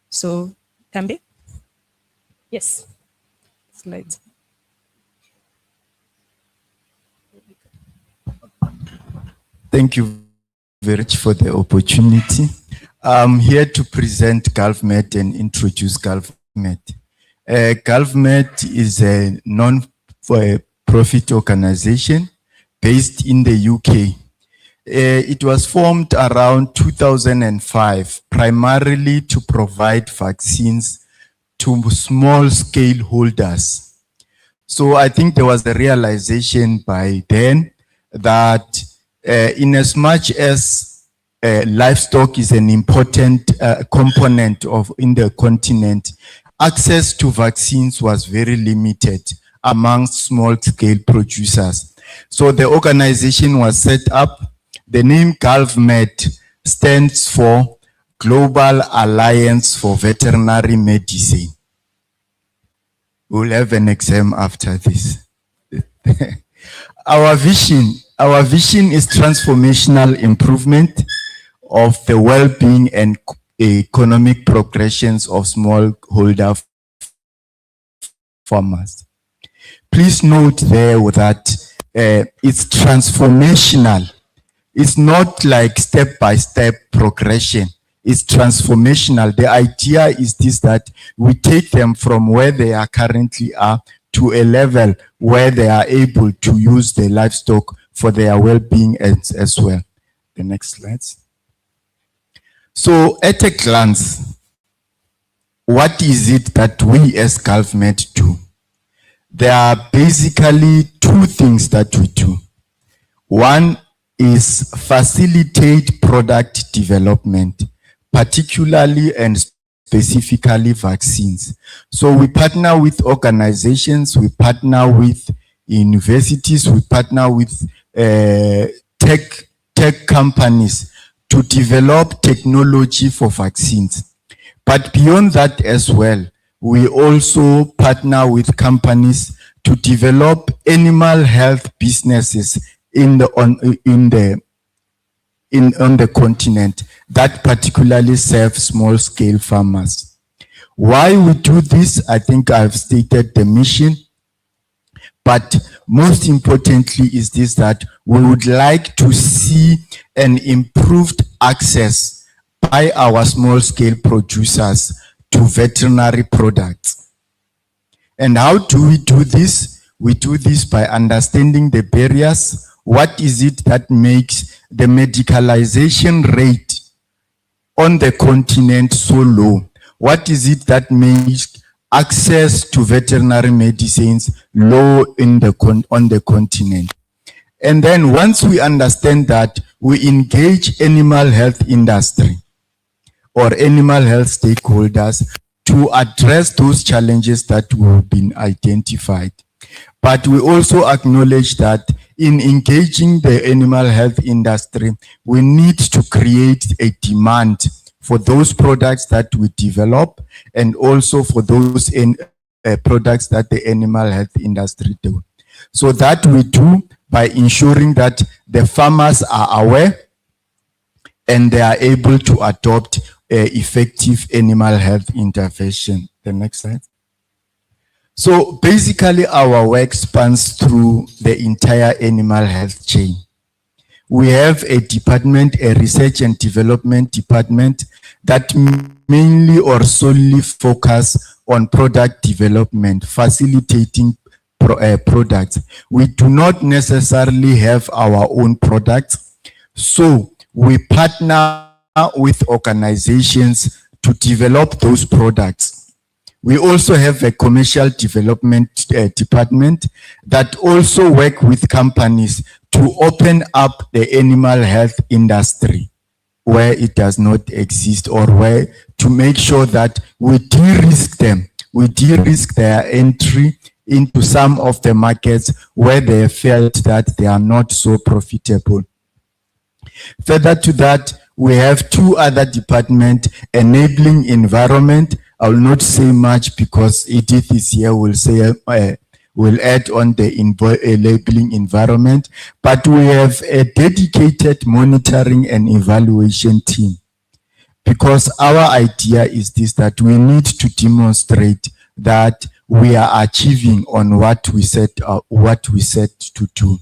So, Thembi? Yes. Slides. Thank you very much for the opportunity. I'm here to present GalvMed and introduce GalvMed. GalvMed is a non-profit organization based in the UK. It was formed around 2005, primarily to provide vaccines to small-scale holders. So I think there was a realization by then that in as much as livestock is an important component in the continent, access to vaccines was very limited amongst small-scale producers. So the organization was set up. The name GalvMed stands for Global Alliance for Veterinary Medicine. We'll have an exam after this. Our vision is transformational improvement of the well-being and economic progressions of smallholder farmers. Please note there that it's transformational. It's not like step-by-step progression. It's transformational. The idea is this, that we take them from where they are currently are to a level where they are able to use the livestock for their well-being as well. The next slide. So at a glance, what is it that we as GalvMed do? There are basically two things that we do. One is facilitate product development, particularly and specifically vaccines. So we partner with organizations, we partner with universities, we partner with tech companies to develop technology for vaccines. But beyond that as well, we also partner with companies to develop animal health businesses on the continent that particularly serve small-scale farmers. Why we do this, I think I've stated the mission, but most importantly is this, that we would like to see an improved access by our small-scale producers to veterinary products. And how do we do this? We do this by understanding the barriers. What is it that makes the medicalization rate on the continent so low? What is it that makes access to veterinary medicines low on the continent? And then once we understand that, we engage animal health industry or animal health stakeholders to address those challenges that have been identified. But we also acknowledge that in engaging the animal health industry, we need to create a demand for those products that we develop and also for those products that the animal health industry do. So that we do by ensuring that the farmers are aware and they are able to adopt effective animal health intervention. The next slide. So basically our work spans through the entire animal health chain. We have a department, a research and development department that mainly or solely focus on product development, facilitating products. We do not necessarily have our own products, so we partner with organizations to develop those products. We also have a commercial development department that also work with companies to open up the animal health industry where it does not exist, or where to make sure that we de-risk them. We de-risk their entry into some of the markets where they felt that they are not so profitable. Further to that, we have two other departments, enabling environment. I will not say much because Edith is here, will add on the enabling environment, but we have a dedicated monitoring and evaluation team, because our idea is this, that we need to demonstrate that we are achieving on what we set to do.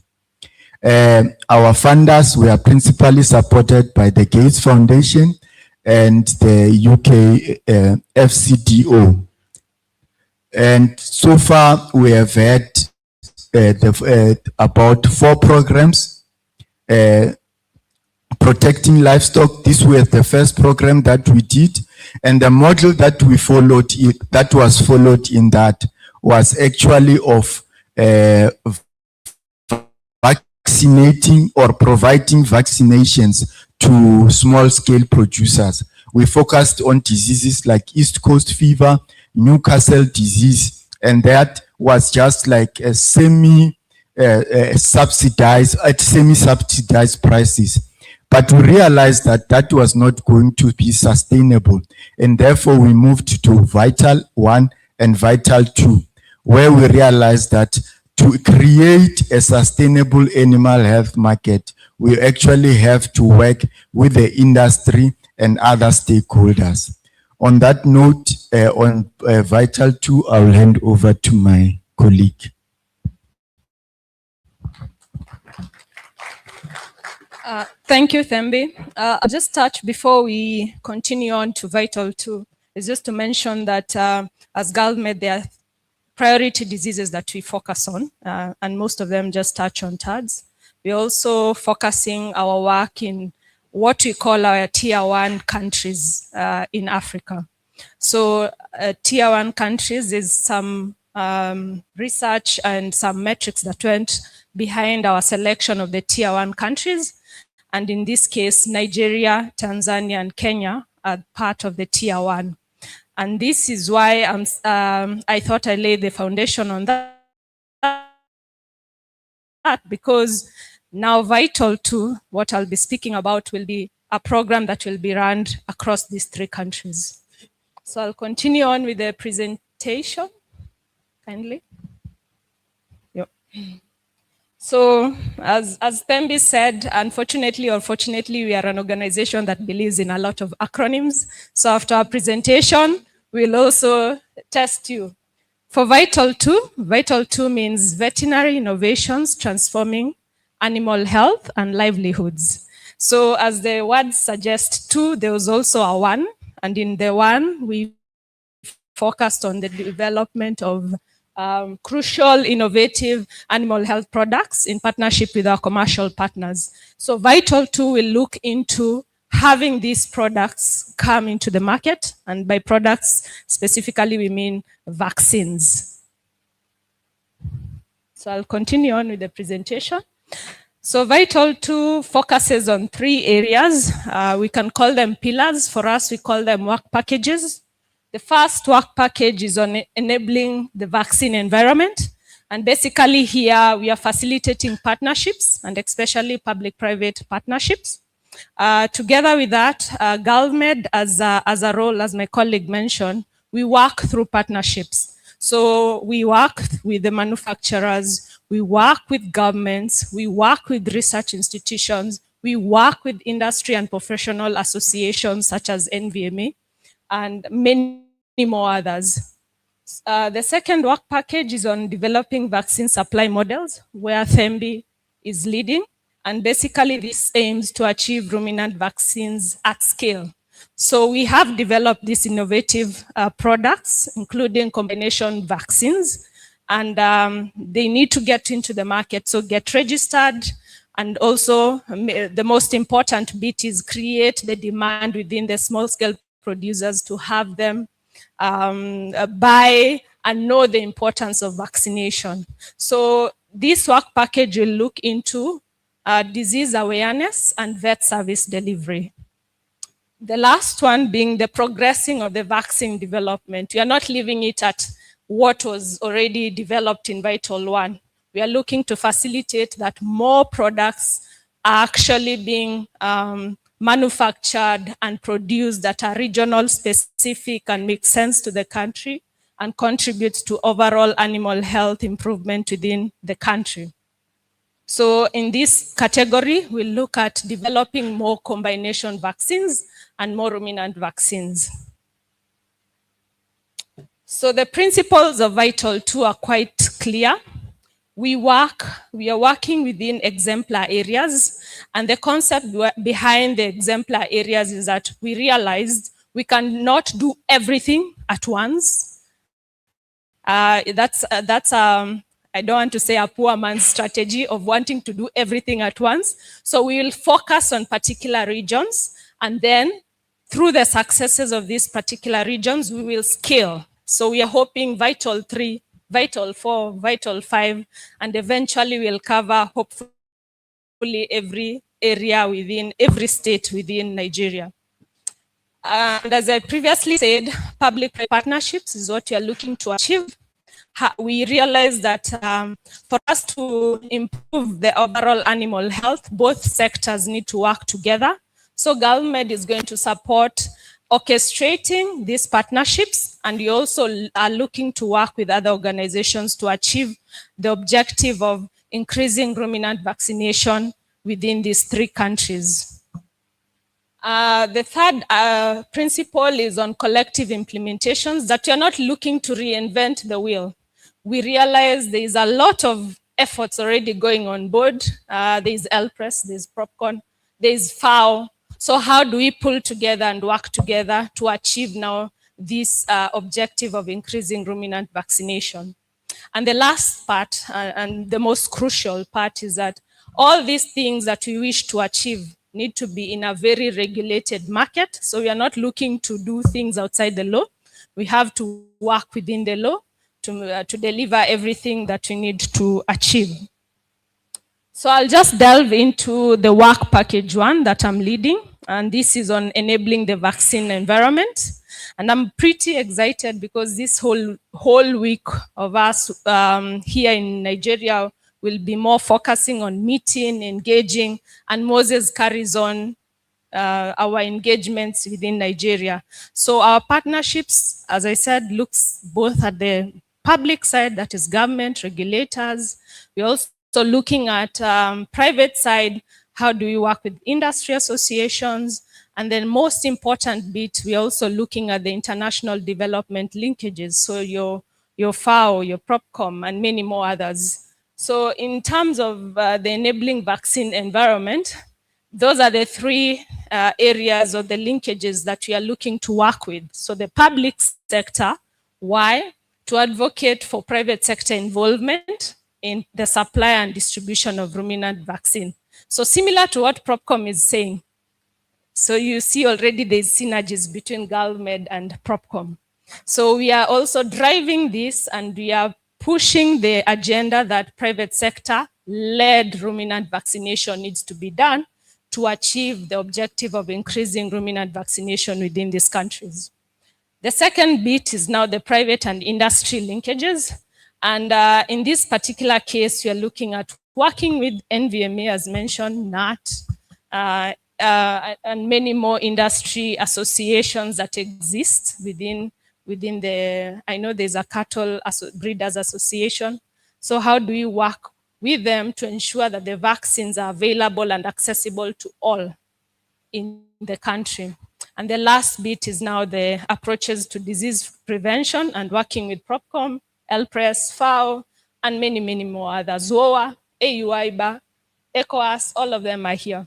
Our funders were principally supported by the Gates Foundation and the UK FCDO. And so far, we have had about 4 programs. Protecting livestock, this was the first program that we did. And the model that we followed, that was followed in that, was actually of vaccinating or providing vaccinations to small-scale producers. We focused on diseases like East Coast fever, Newcastle disease, and that was just like a semi-subsidized prices. But we realized that that was not going to be sustainable, and therefore we moved to Vital 1 and Vital 2, where we realized that to create a sustainable animal health market, we actually have to work with the industry and other stakeholders. On that note, on Vital 2, I will hand over to my colleague. Thank you, Thembi. I'll just touch before we continue on to Vital 2, is just to mention that as GALMED, there are priority diseases that we focus on, and most of them just touch on TADS. We're also focusing our work in what we call our Tier 1 countries in Africa. So Tier 1 countries is some research and some metrics that went behind our selection of the Tier 1 countries. And in this case, Nigeria, Tanzania, and Kenya are part of the Tier 1. And this is why I thought I laid the foundation on that, because now Vital 2, what I'll be speaking about, will be a program that will be run across these 3 countries. So I'll continue on with the presentation, kindly. Yep. So as Thembi said, unfortunately or fortunately, we are an organization that believes in a lot of acronyms. So after our presentation, we'll also test you. For Vital 2 means Veterinary Innovations Transforming Animal Health and Livelihoods. So as the word suggests 2, there was also a 1. And in the 1, we focused on the development of crucial, innovative animal health products in partnership with our commercial partners. So Vital 2 will look into having these products come into the market, and by products specifically we mean vaccines. So I'll continue on with the presentation. So Vital 2 focuses on 3 areas. We can call them pillars. For us, we call them work packages. The first work package is on enabling the vaccine environment. And basically here we are facilitating partnerships, and especially public-private partnerships. Together with that, GALMED as a role, as my colleague mentioned, we work through partnerships. So we work with the manufacturers, we work with governments, we work with research institutions, we work with industry and professional associations such as Nvma, and many more others. The second work package is on developing vaccine supply models, where Thembi is leading. And basically this aims to achieve ruminant vaccines at scale. So we have developed these innovative products, including combination vaccines, and they need to get into the market, so get registered. And also the most important bit is create the demand within the small scale producers to have them buy and know the importance of vaccination. So this work package will look into disease awareness, and vet service delivery. The last one being the progressing of the vaccine development. We are not leaving it at what was already developed in Vital 1. We are looking to facilitate that more products are actually being manufactured and produced that are regional specific and make sense to the country and contribute to overall animal health improvement within the country. So in this category, we'll look at developing more combination vaccines and more ruminant vaccines. So the principles of Vital 2 are quite clear. We are working within exemplar areas, and the concept behind the exemplar areas is that we realized we cannot do everything at once. I don't want to say a poor man's strategy of wanting to do everything at once. So we will focus on particular regions, and then through the successes of these particular regions, we will scale. So we are hoping Vital 3, Vital 4, Vital 5, and eventually we'll cover hopefully every area within every state within Nigeria. And as I previously said, public partnerships is what we are looking to achieve. We realize that for us to improve the overall animal health, both sectors need to work together. So government is going to support orchestrating these partnerships, and we also are looking to work with other organizations to achieve the objective of increasing ruminant vaccination within these 3 countries. The third principle is on collective implementations, that you're not looking to reinvent the wheel. We realize there is a lot of efforts already going on board. There's LPRES, there's PropCon, there's FAO. So how do we pull together and work together to achieve now this objective of increasing ruminant vaccination? And the last part, and the most crucial part, is that all these things that we wish to achieve need to be in a very regulated market. So we are not looking to do things outside the law. We have to work within the law to deliver everything that we need to achieve. So I'll just delve into the work package 1 that I'm leading, and this is on enabling the vaccine environment. And I'm pretty excited because this whole week of us here in Nigeria will be more focusing on meeting, engaging, and Moses carries on our engagements within Nigeria. So our partnerships, as I said, looks both at the public side, that is government, regulators. We're also looking at private side, how do we work with industry associations? And then most important bit, we're also looking at the international development linkages. So your FAO, your PropCom, and many more others. So in terms of the enabling vaccine environment, those are the 3 areas or the linkages that we are looking to work with. So the public sector, why? To advocate for private sector involvement in the supply and distribution of ruminant vaccine. So similar to what PropCom is saying. So you see already there's synergies between GovMed and PropCom. So we are also driving this, and we are pushing the agenda that private sector-led ruminant vaccination needs to be done to achieve the objective of increasing ruminant vaccination within these countries. The second bit is now the private and industry linkages. And in this particular case, we are looking at working with Nvma, as mentioned, NAT, and many more industry associations that exist within the, I know there's a cattle breeders association. So how do we work with them to ensure that the vaccines are available and accessible to all in the country? And the last bit is now the approaches to disease prevention and working with PropCom, LPRES, FAO, and many, many more others. ZOA, AUIBA, ECOWAS, all of them are here.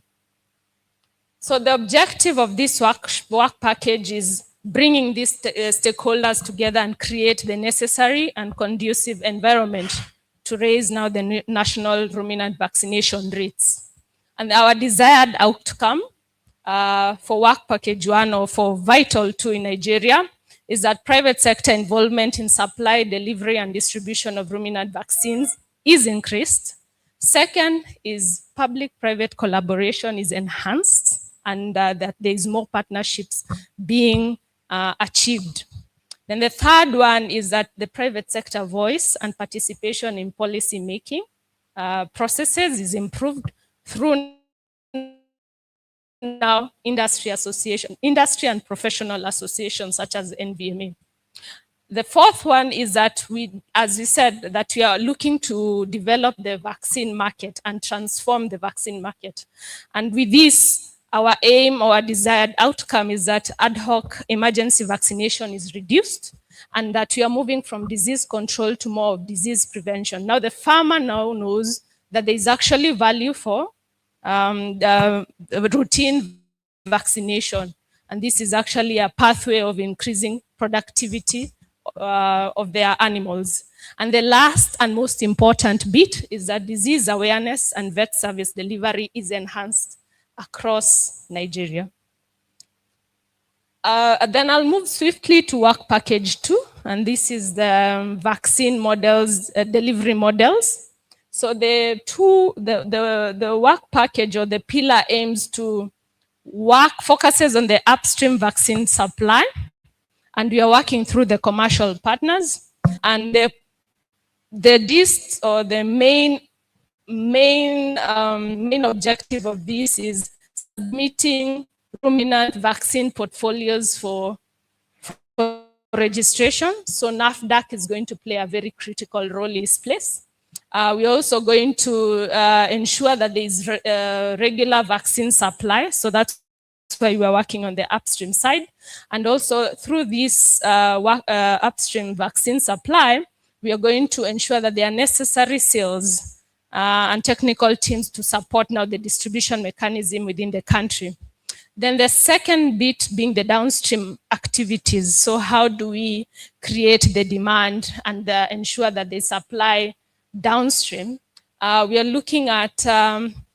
So the objective of this work package is bringing these stakeholders together and create the necessary and conducive environment to raise now the national ruminant vaccination rates. And our desired outcome for work package 1 or for Vital 2 in Nigeria is that private sector involvement in supply, delivery, and distribution of ruminant vaccines is increased. Second is public-private collaboration is enhanced and that there is more partnerships being achieved. Then the third one is that the private sector voice and participation in policy making processes is improved through now industry and professional associations such as Nvma. The fourth one is that as we said, that we are looking to develop the vaccine market and transform the vaccine market. And with this, our aim, our desired outcome is that ad hoc emergency vaccination is reduced and that we are moving from disease control to more of disease prevention. Now the farmer now knows that there is actually value for routine vaccination. And this is actually a pathway of increasing productivity of their animals. And the last and most important bit is that disease awareness and vet service delivery is enhanced across Nigeria. Then I'll move swiftly to work package 2, and this is the vaccine models, delivery models. So the work package or the pillar aims to focuses on the upstream vaccine supply, and we are working through the commercial partners. And the gist or the main objective of this is submitting ruminant vaccine portfolios for registration. So NAFDAC is going to play a very critical role in this place. We're also going to ensure that there is regular vaccine supply. So that's why we are working on the upstream side. And also through this upstream vaccine supply, we are going to ensure that there are necessary sales and technical teams to support now the distribution mechanism within the country. Then the second bit being the downstream activities. So how do we create the demand and ensure that they supply downstream? We are looking at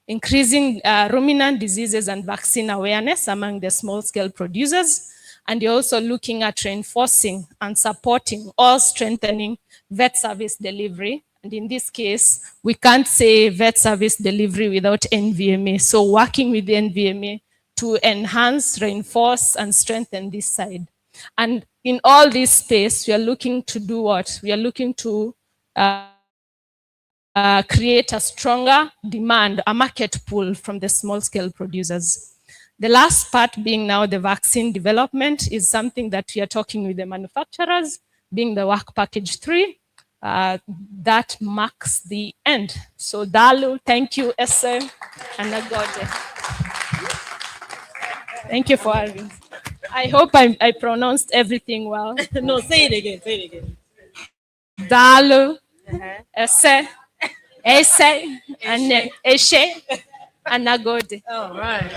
increasing ruminant diseases and vaccine awareness among the small-scale producers. And you're also looking at reinforcing and supporting or strengthening vet service delivery. And in this case, we can't say vet service delivery without Nvma. So working with the Nvma to enhance, reinforce, and strengthen this side. And in all this space, we are looking to do what? We are looking to create a stronger demand, a market pull from the small-scale producers. The last part being now the vaccine development is something that we are talking with the manufacturers, being the work package 3. That marks the end. So Dalu, thank you, Ese, and Nagode. Thank you for having. I hope I pronounced everything well. No, say it again, say it again. Dalu, Ese, and Eshe, and Nagode. All right.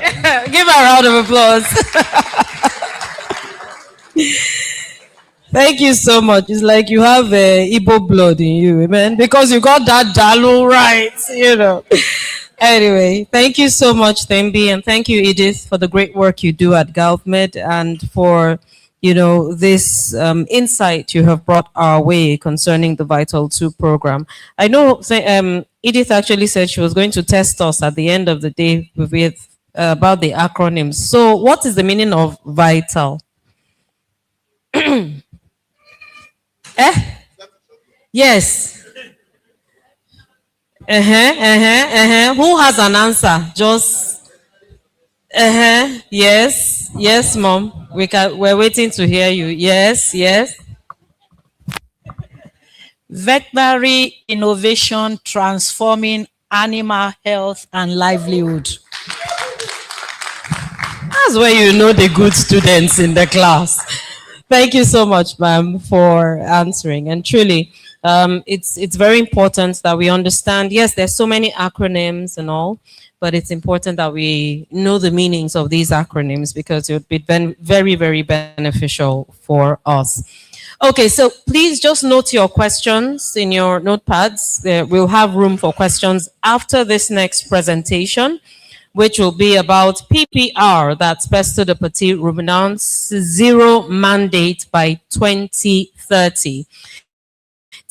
Give her a round of applause. Thank you so much. It's like you have Igbo blood in you, amen? Because you got that Dalu right, you know. Anyway, thank you so much, Thembi, and thank you, Edith, for the great work you do at GovMed and for, you know, this insight you have brought our way concerning the Vital 2 program. I know Edith actually said she was going to test us at the end of the day with about the acronyms. So what is the meaning of Vital? Yes. Who has an answer? Just yes, Mom. We're waiting to hear you. Yes. Veterinary innovation transforming animal health and livelihood. That's where you know the good students in the class. Thank you so much, ma'am, for answering. And truly, it's very important that we understand, yes, there's so many acronyms and all, but it's important that we know the meanings of these acronyms because it would be very, very beneficial for us. Okay, so please just note your questions in your notepads. We'll have room for questions after this next presentation, which will be about PPR, that's Peste de Petits Ruminants, zero mandate by 2030.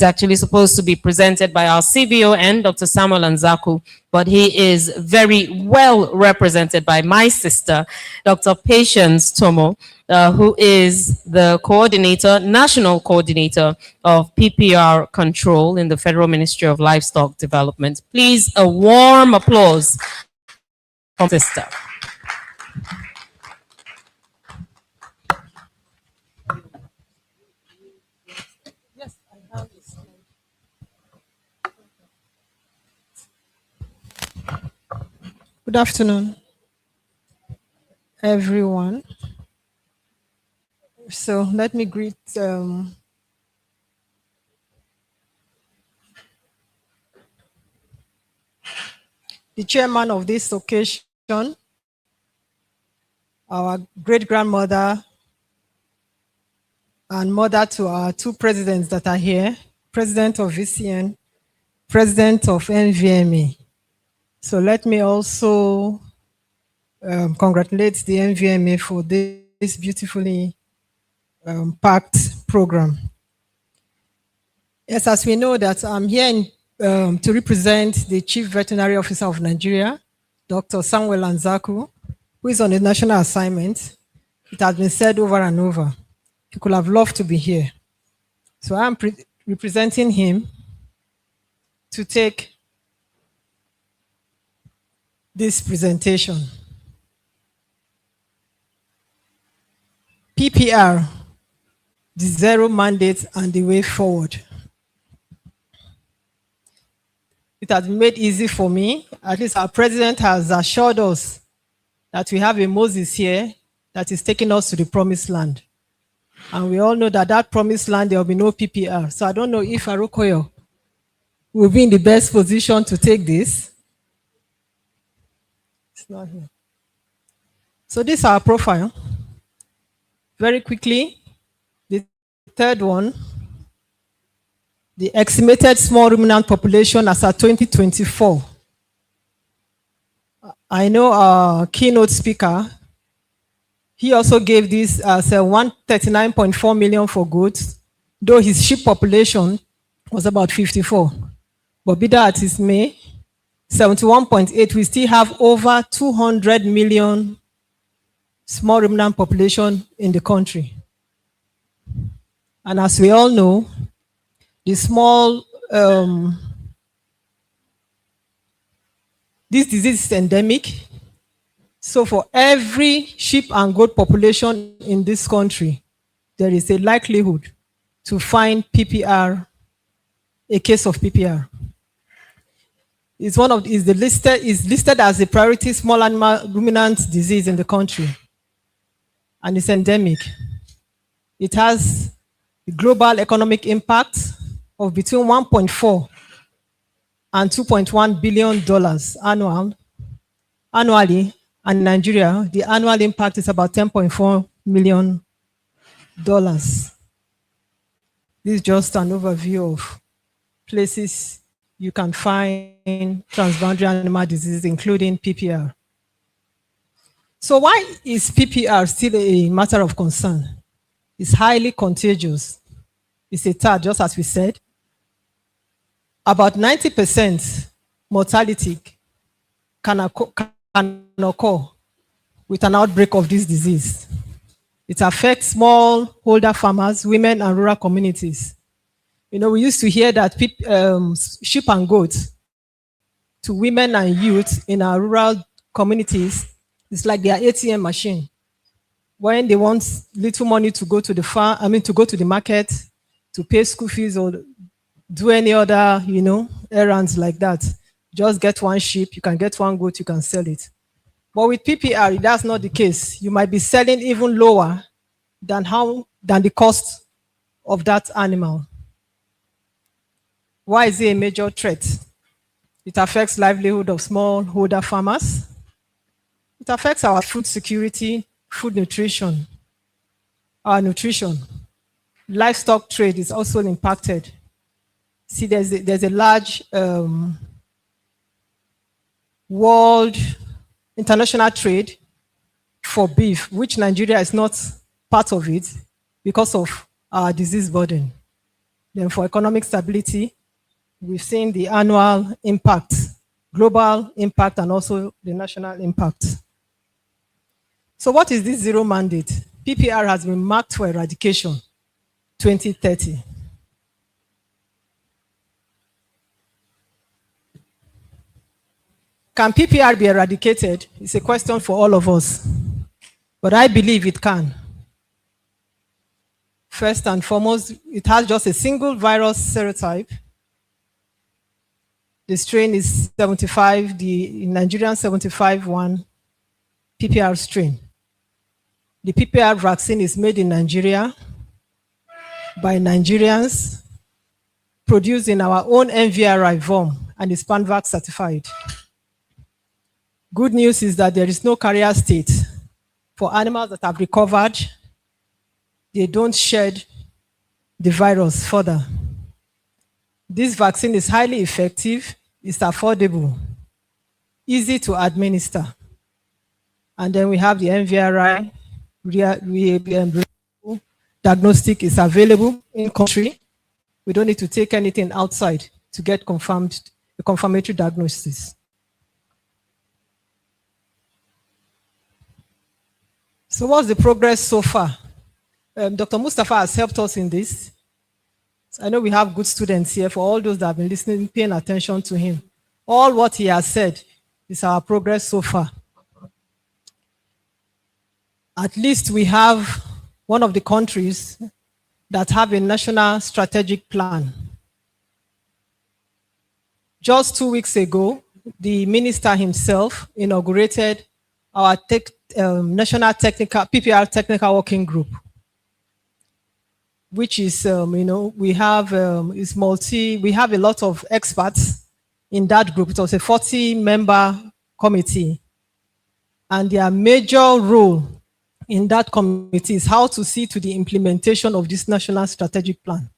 It's actually supposed to be presented by our CBON, Dr. Samuel Anzaku, but he is very well represented by my sister, Dr. Patience Tomo, who is the coordinator, national coordinator of PPR control in the Federal Ministry of Livestock Development. Please, a warm applause for sister. Good afternoon, everyone. So let me greet the chairman of this occasion, our great-grandmother and mother to our two presidents that are here, President of VCN, President of Nvma. So let me also congratulate the Nvma for this beautifully packed program. Yes, as we know that I'm here to represent the Chief Veterinary Officer of Nigeria, Dr. Samuel Anzaku, who is on a national assignment. It has been said over and over. He could have loved to be here. So I'm representing him to take this presentation. PPR, the zero mandate and the way forward. It has been made easy for me. At least our president has assured us that we have a Moses here that is taking us to the promised land. And we all know that that promised land, there will be no PPR. So I don't know if Arokoyo will be in the best position to take this. It's not here. So this is our profile. Very quickly, the third one, the estimated small ruminant population as of 2024. I know our keynote speaker, he also gave this as 139.4 million for goats, though his sheep population was about 54. But be that as it may, 71.8, we still have over 200 million small ruminant population in the country. And as we all know, the small, this disease is endemic. So for every sheep and goat population in this country, there is a likelihood to find PPR, a case of PPR. It's listed as a priority small animal ruminant disease in the country, and it's endemic. It has a global economic impact of between 1.4 and $2.1 billion annually, and in Nigeria, the annual impact is about $10.4 million. This is just an overview of places you can find transboundary animal diseases, including PPR. So why is PPR still a matter of concern? It's highly contagious. It's a TAR, just as we said. About 90% mortality can occur with an outbreak of this disease. It affects smallholder farmers, women, and rural communities. You know, we used to hear that sheep and goats to women and youth in our rural communities, it's like their ATM machine. When they want little money to go to the farm, to go to the market, to pay school fees or do any other, errands like that. Just get one sheep, you can get one goat, you can sell it. But with PPR, that's not the case. You might be selling even lower than the cost of that animal. Why is it a major threat? It affects livelihood of smallholder farmers. It affects our food security, food nutrition, our nutrition. Livestock trade is also impacted. See, there's a large world international trade for beef, which Nigeria is not part of it because of our disease burden. Then for economic stability, we've seen the annual impact, global impact, and also the national impact. So what is this zero mandate? PPR has been marked for eradication 2030. Can PPR be eradicated? It's a question for all of us, but I believe it can. First and foremost, it has just a single virus serotype. The strain is 75, the Nigerian 75-1 PPR strain. The PPR vaccine is made in Nigeria by Nigerians, produced in our own Nvma VOM, and is PanVac certified. Good news is that there is no carrier state. For animals that have recovered, they don't shed the virus further. This vaccine is highly effective, it's affordable, easy to administer. And then we have the Nvma diagnostic is available in country. We don't need to take anything outside to get confirmed, a confirmatory diagnosis. So what's the progress so far? Dr. Mustafa has helped us in this. I know we have good students here. For all those that have been listening, paying attention to him. All what he has said is our progress so far. At least we have one of the countries that have a national strategic plan. Just 2 weeks ago, the minister himself inaugurated our national technical PPR technical working group, which is, we have we have a lot of experts in that group. It was a 40-member committee, and their major role in that committee is how to see to the implementation of this national strategic plan.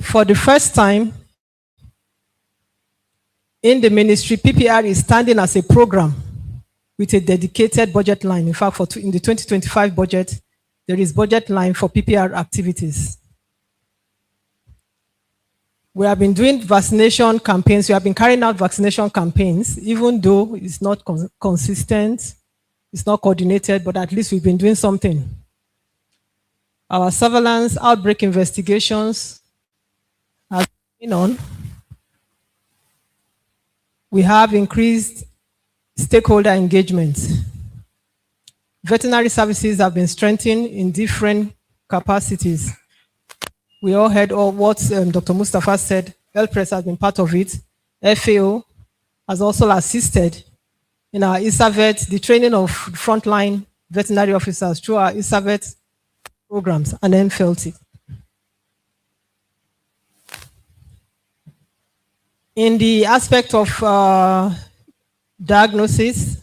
For the first time in the ministry, PPR is standing as a program with a dedicated budget line. In fact, in the 2025 budget, there is budget line for PPR activities. We have been doing vaccination campaigns. We have been carrying out vaccination campaigns, even though it's not consistent, it's not coordinated, but at least we've been doing something. Our surveillance, outbreak investigations have been on. We have increased stakeholder engagement. Veterinary services have been strengthened in different capacities. We all heard what Dr. Mustafa said. LPRES has been part of it. FAO has also assisted in our ISAVET, the training of frontline veterinary officers through our ISAVET programs, and then FELTI. In the aspect of diagnosis,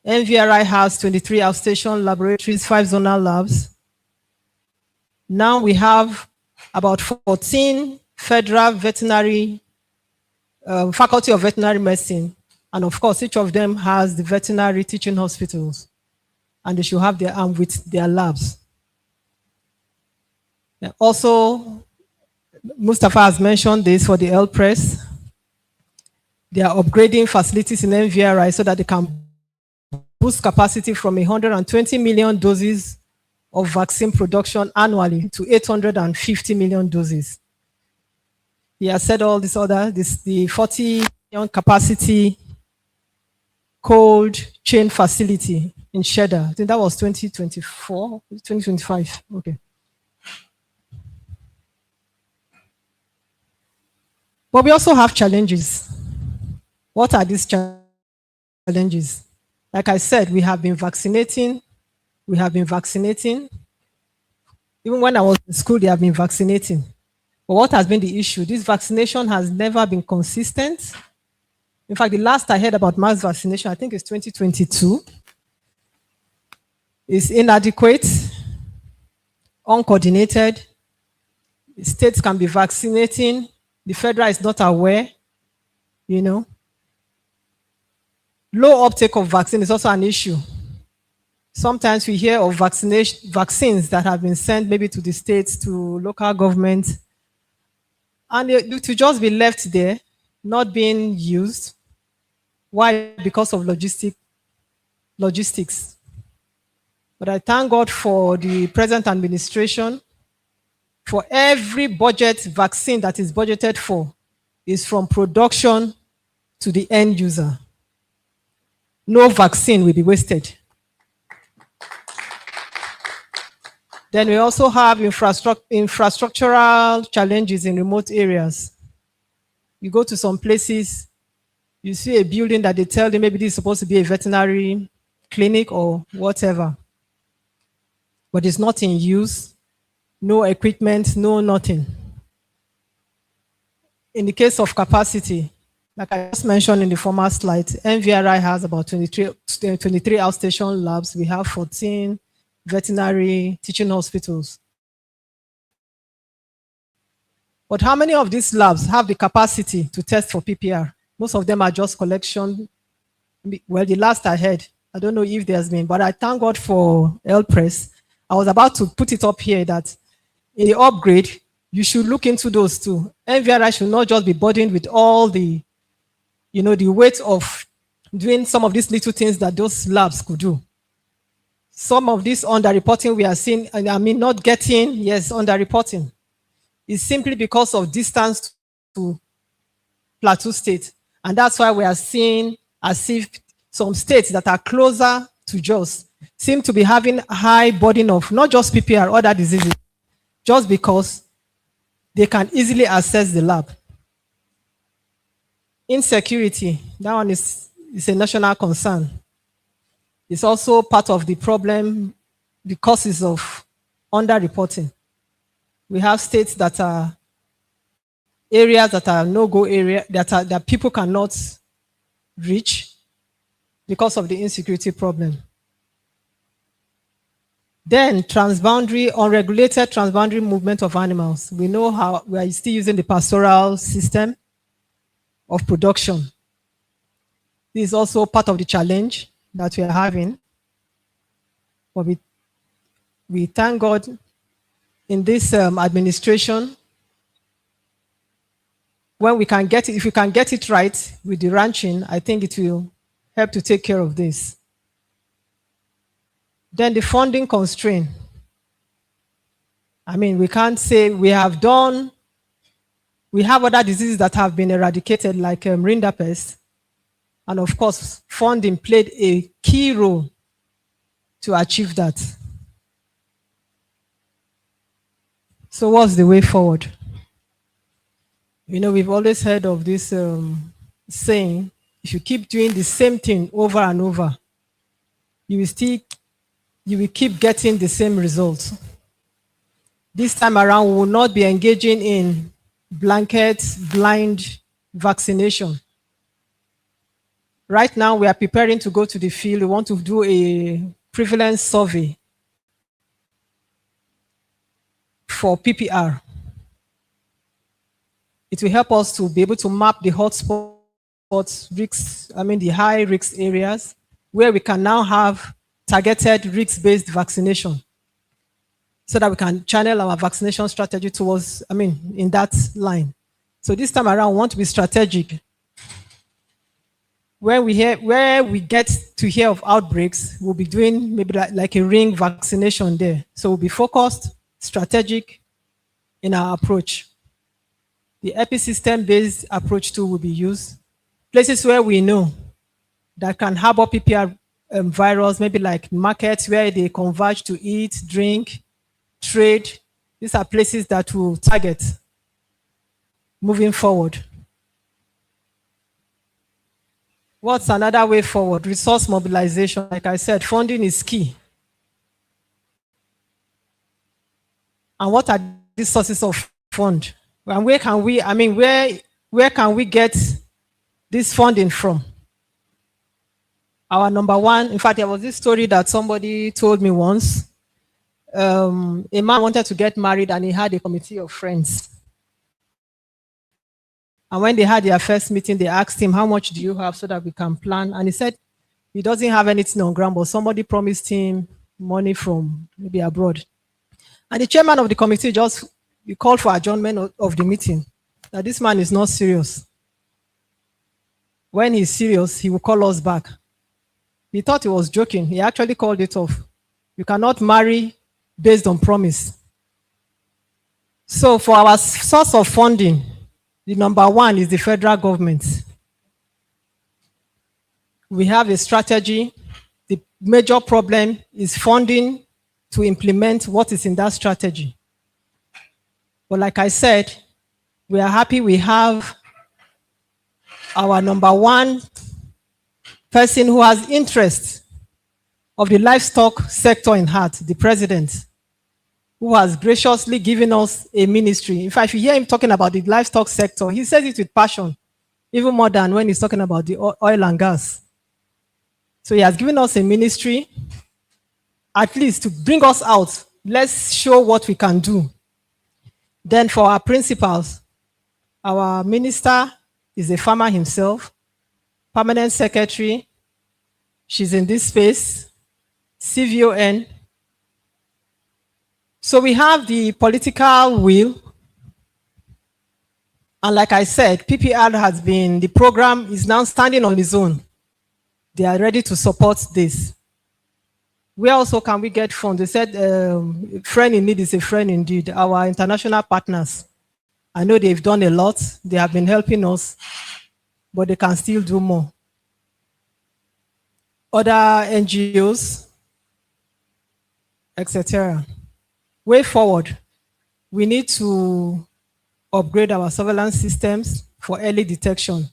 NVRI has 23 outstation laboratories, 5 zonal labs. Now we have about 14 federal veterinary, faculty of veterinary medicine. And of course, each of them has the veterinary teaching hospitals. And they should have their arm with their labs. Also, Mustafa has mentioned this for the LPRES. They are upgrading facilities in NVRI so that they can boost capacity from 120 million doses of vaccine production annually to 850 million doses. He has said all this the 40 million capacity cold chain facility in Cheddar. I think that was 2024, 2025. Okay. But we also have challenges. What are these challenges? Like I said, we have been vaccinating. Even when I was in school, they have been vaccinating. But what has been the issue? This vaccination has never been consistent. In fact, the last I heard about mass vaccination, I think it's 2022. It's inadequate, uncoordinated. States can be vaccinating. The federal is not aware, you know. Low uptake of vaccine is also an issue. Sometimes we hear of vaccines that have been sent maybe to the states, to local government, and to just be left there, not being used. Why? Because of logistics. But I thank God for the present administration. For every budget vaccine that is budgeted for is from production to the end user. No vaccine will be wasted. Then we also have infrastructural challenges in remote areas. You go to some places, you see a building that they tell you maybe this is supposed to be a veterinary clinic or whatever, but it's not in use, no equipment, no nothing. In the case of capacity, like I just mentioned in the former slide, NVRI has about 23 outstation labs. We have 14 veterinary teaching hospitals. But how many of these labs have the capacity to test for PPR? Most of them are just collection. Well, the last I heard, I don't know if there's been, but I thank God for LPress. I was about to put it up here that in the upgrade, you should look into those too. NVRI should not just be burdened with all the, the weight of doing some of these little things that those labs could do. Some of this underreporting we are seeing, not getting, yes, underreporting, is simply because of distance to Plateau State. And that's why we are seeing as if some states that are closer to Jos seem to be having high burden of not just PPR, other diseases, just because they can easily access the lab. Insecurity, that one is a national concern. It's also part of the problem, the causes of underreporting. We have states that are areas that are no-go area that people cannot reach because of the insecurity problem. Then unregulated transboundary movement of animals. We know how we are still using the pastoral system of production. This is also part of the challenge that we are having. But we thank God in this administration, when we can get it, if we can get it right with the ranching, I think it will help to take care of this. Then the funding constraint. We can't say we have other diseases that have been eradicated like rinderpest. And of course, funding played a key role to achieve that. So what's the way forward? We've always heard of this saying, if you keep doing the same thing over and over, you will keep getting the same results. This time around, we will not be engaging in blanket, blind vaccination. Right now, we are preparing to go to the field. We want to do a prevalence survey for PPR. It will help us to be able to map the hotspots, the high risk areas, where we can now have targeted risk-based vaccination, so that we can channel our vaccination strategy towards, in that line. So this time around, we want to be strategic. Where we get to hear of outbreaks, we'll be doing maybe like a ring vaccination there. So we'll be focused, strategic in our approach. The ecosystem-based approach too will be used. Places where we know that can harbor PPR virus, maybe like markets where they converge to eat, drink, trade. These are places that will target moving forward. What's another way forward? Resource mobilization. Like I said, funding is key. And what are the sources of fund? And where can we, where can we get this funding from? Our number one, in fact, there was this story that somebody told me once. A man wanted to get married and he had a committee of friends. And when they had their first meeting, they asked him, how much do you have so that we can plan? And he said, He doesn't have anything on ground, but somebody promised him money from maybe abroad. And the chairman of the committee just he called for adjournment of the meeting. That this man is not serious. When he's serious, he will call us back. He thought he was joking. He actually called it off. You cannot marry based on promise. So for our source of funding, the number one is the federal government. We have a strategy. The major problem is funding to implement what is in that strategy. But like I said, we are happy we have our number one person who has interest of the livestock sector in heart, the president, who has graciously given us a ministry. In fact, if you hear him talking about the livestock sector, he says it with passion, even more than when he's talking about the oil and gas. So he has given us a ministry, at least to bring us out. Let's show what we can do. Then for our principals, our minister is a farmer himself, permanent secretary, she's in this space, CVON. So we have the political will. And like I said, PPR has been, the program is now standing on its own. They are ready to support this. Where also can we get funds? They said friend in need is a friend indeed. Our international partners, I know they've done a lot. They have been helping us, but they can still do more. Other NGOs, etc. Way forward, we need to upgrade our surveillance systems for early detection.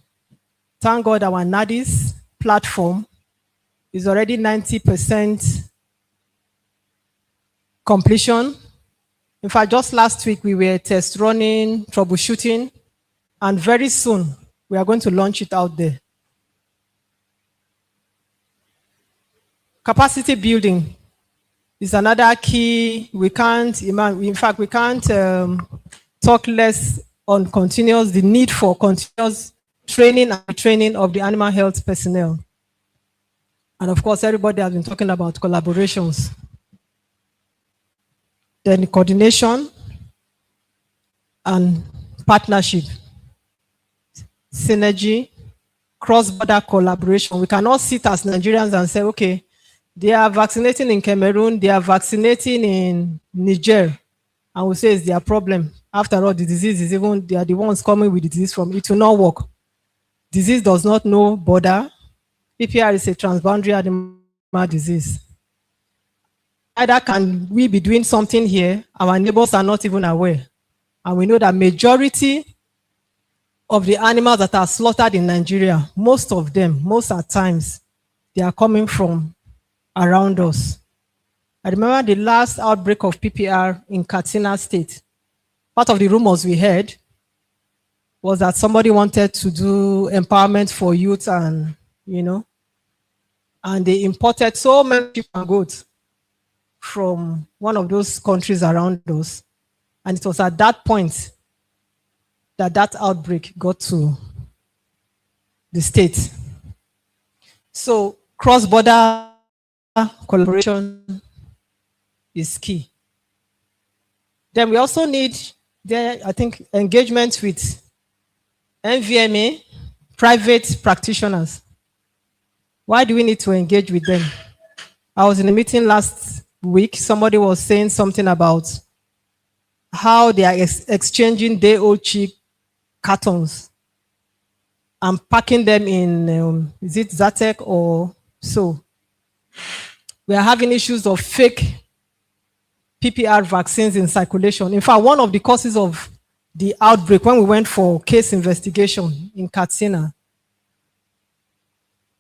Thank God our NADIS platform is already 90% completion. In fact, just last week we were test running, troubleshooting, and very soon we are going to launch it out there. Capacity building is another key. We can't, in fact, we can't talk less on the need for continuous training and training of the animal health personnel. And of course, everybody has been talking about collaborations. Then coordination and partnership, synergy, cross-border collaboration. We cannot sit as Nigerians and say, okay, they are vaccinating in Cameroon, they are vaccinating in Niger, and we say it's their problem. After all, the disease is even, they are the ones coming with the disease from, it will not work. Disease does not know border. PPR is a transboundary animal disease. Either can we be doing something here, our neighbors are not even aware. And we know that majority of the animals that are slaughtered in Nigeria, most of them, most at times, they are coming from around us. I remember the last outbreak of PPR in Katsina State. Part of the rumors we heard was that somebody wanted to do empowerment for youth and, and they imported so many sheep and goats from one of those countries around us. And it was at that point that that outbreak got to the state. So cross-border collaboration is key. Then we also need, I think, engagement with Nvma, private practitioners. Why do we need to engage with them? I was in a meeting last week. Somebody was saying something about how they are exchanging day-old chick cartons and packing them in, is it Zatek or so? We are having issues of fake PPR vaccines in circulation. In fact, one of the causes of the outbreak when we went for case investigation in Katsina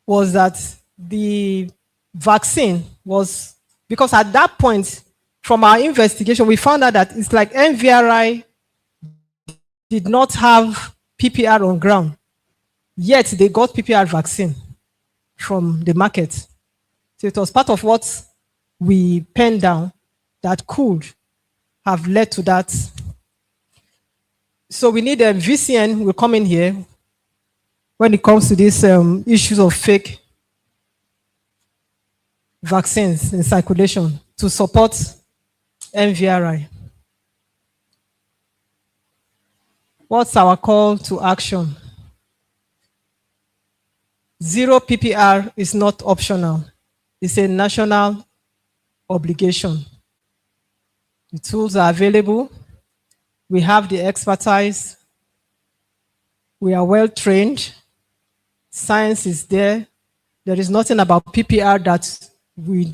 was that the vaccine was, because at that point, from our investigation, we found out that it's like NVRI did not have PPR on ground, yet they got PPR vaccine from the market. So it was part of what we penned down that could have led to that. So we need a VCN will come in here when it comes to these issues of fake vaccines in circulation to support MVRI. What's our call to action? Zero PPR is not optional. It's a national obligation. The tools are available. We have the expertise. We are well trained. Science is there. There is nothing about PPR that we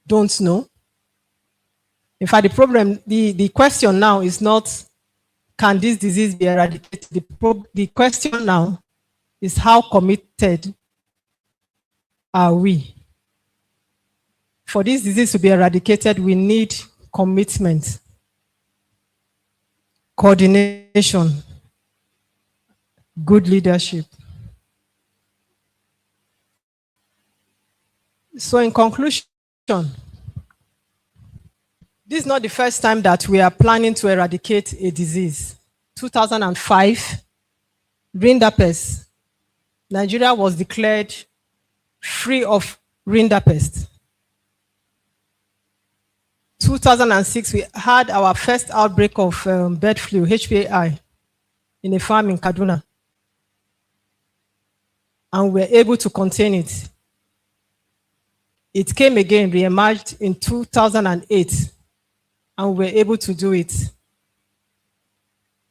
don't know. In fact, the question now is not, can this disease be eradicated? The question now is, how committed are we? For this disease to be eradicated, we need commitment, coordination, good leadership. So in conclusion, this is not the first time that we are planning to eradicate a disease. 2005, rinderpest. Nigeria was declared free of rinderpest. 2006, we had our first outbreak of bird flu, HPAI, in a farm in Kaduna. And we were able to contain it. It came again, re-emerged in 2008, and we were able to do it.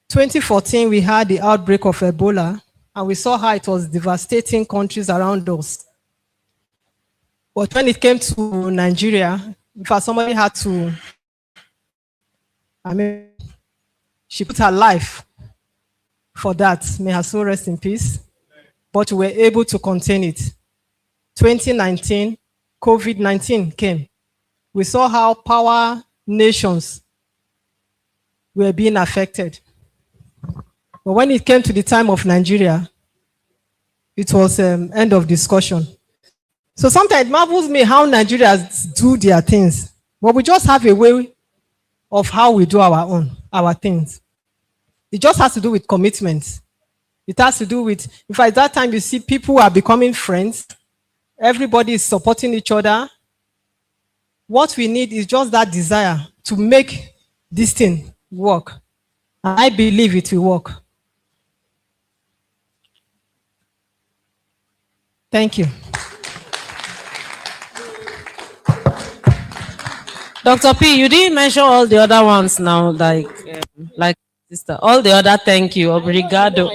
2014, we had the outbreak of Ebola, and we saw how it was devastating countries around us. But when it came to Nigeria, in fact, somebody had to, she put her life for that. May her soul rest in peace. But we were able to contain it. 2019, COVID-19 came. We saw how power nations were being affected. But when it came to the time of Nigeria, it was end of discussion. So sometimes it marvels me how Nigerians do their things. But we just have a way of how we do our things. It just has to do with commitment. It has to do with, in fact, that time you see people are becoming friends. Everybody is supporting each other. What we need is just that desire to make this thing work. And I believe it will work. Thank you. Dr. P, you didn't mention all the other ones now, like sister. All the other thank you, obrigado.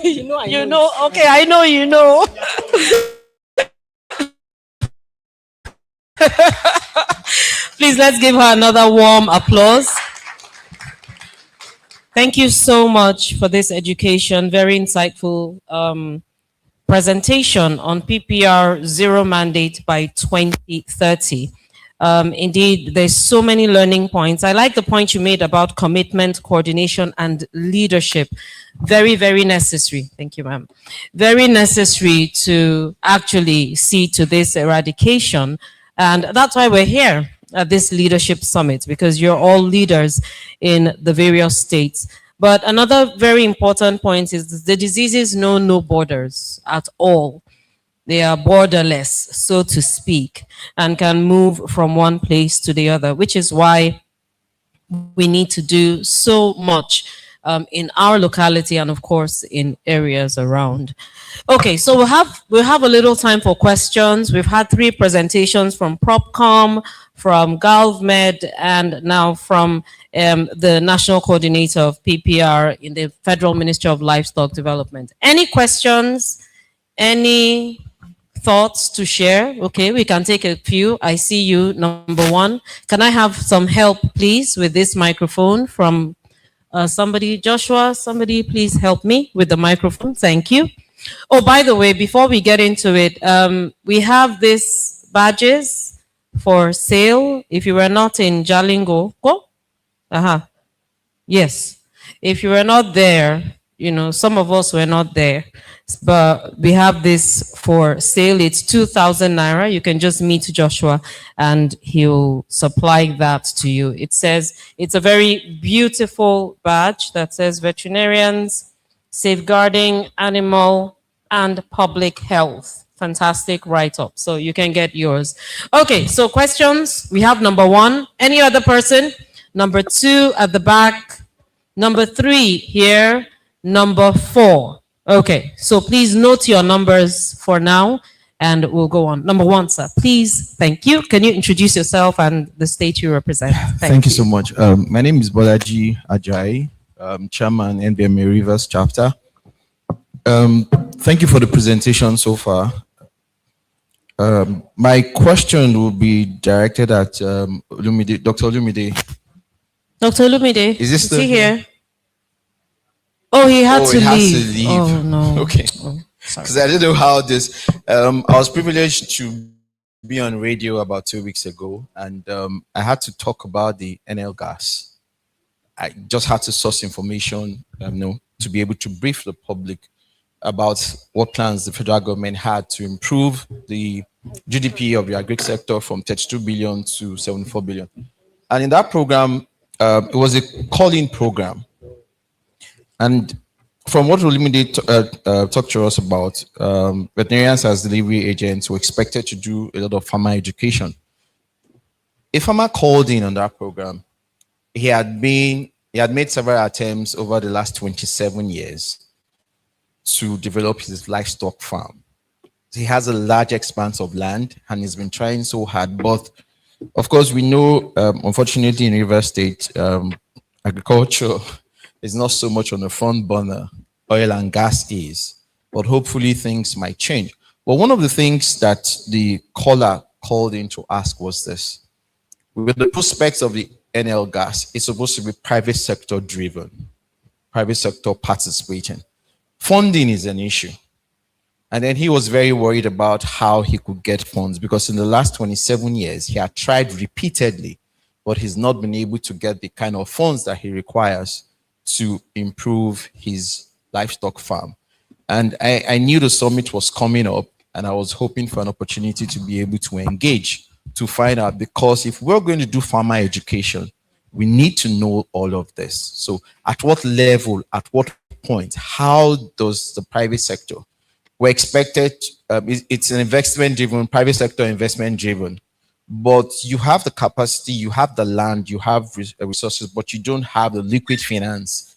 You know, okay, I know you know. Please, let's give her another warm applause. Thank you so much for this education, very insightful presentation on PPR zero mandate by 2030. Indeed, there's so many learning points. I like the point you made about commitment, coordination, and leadership. Very, very necessary. Thank you, ma'am. Very necessary to actually see to this eradication. And that's why we're here at this leadership summit, because you're all leaders in the various states. But another very important point is the diseases know no borders at all. They are borderless, so to speak, and can move from one place to the other, which is why we need to do so much in our locality and, of course, in areas around. Okay, so we'll have a little time for questions. We've had 3 presentations from PropCom, from GalvMed, and now from the National Coordinator of PPR in the Federal Ministry of Livestock Development. Any questions? Any thoughts to share? Okay, we can take a few. I see you, number 1. Can I have some help, please, with this microphone from somebody? Joshua, somebody please help me with the microphone. Thank you. Oh, by the way, before we get into it, we have these badges for sale. If you were not in Jalingo, go. Yes. If you were not there, you know, some of us were not there, but we have this for sale. It's 2,000 naira. You can just meet Joshua and he'll supply that to you. It says, it's a very beautiful badge that says veterinarians safeguarding animal and public health. fantastic write-up. So you can get yours. Okay, so questions. We have number 1. Any other person? Number 2 at the back. Number 3 here. Number 4. Okay, so please note your numbers for now and we'll go on. Number 1, sir, please. Thank you. Can you introduce yourself and the state you represent? Thank you so much. My name is Bolaji Ajayi, Chairman, Nvma Rivers Chapter. Thank you for the presentation so far. My question will be directed at Olumide, Dr. Olumide. Dr. Olumide, is this he here? Oh, he had to leave. Oh, no. Okay. Because I didn't know how this. I was privileged to be on radio about 2 weeks ago, and I had to talk about the NL gas. I just had to source information, to be able to brief the public about what plans the federal government had to improve the GDP of the agri sector from 32 billion to 74 billion. And in that program, it was a call-in program. And from what Olumide talked to us about, veterinarians as delivery agents were expected to do a lot of farmer education. A farmer called in on that program. He had made several attempts over the last 27 years to develop his livestock farm. He has a large expanse of land and he's been trying so hard. But of course, we know, unfortunately, in Rivers State, agriculture is not so much on the front burner. Oil and gas is, but hopefully things might change. But one of the things that the caller called in to ask was this: with the prospects of the NL gas, it's supposed to be private sector driven, private sector participating. Funding is an issue. And then he was very worried about how he could get funds, because in the last 27 years, he had tried repeatedly, but he's not been able to get the kind of funds that he requires to improve his livestock farm. And I knew the summit was coming up, and I was hoping for an opportunity to be able to engage, to find out, because if we're going to do farmer education, we need to know all of this. So at what level, at what point, how does the private sector, we're expected, it's an investment driven, private sector investment driven, but you have the capacity, you have the land, you have resources, but you don't have the liquid finance.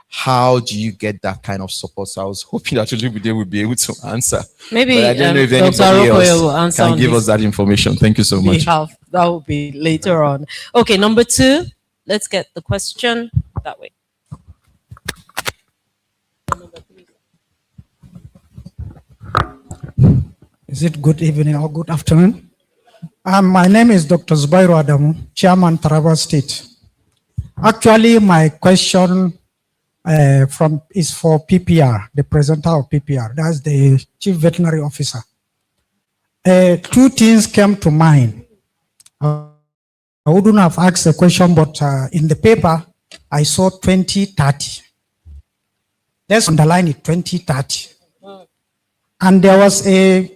How do you get that kind of support? So I was hoping that Olumide would be able to answer. Maybe but I don't know if Dr. anybody Arokoye else will answer can on give this. us that information. Thank you so much. That will be later on. Okay, number 2. Let's get the question that way. Is it good evening or good afternoon? My name is Dr. Zubairu Adamu, Chairman, Taraba State. Actually, my question is for PPR, the presenter of PPR. That's the Chief Veterinary Officer. 2 things came to mind. I wouldn't have asked the question, but in the paper, I saw 2030. Let's underline it, 2030. And there was a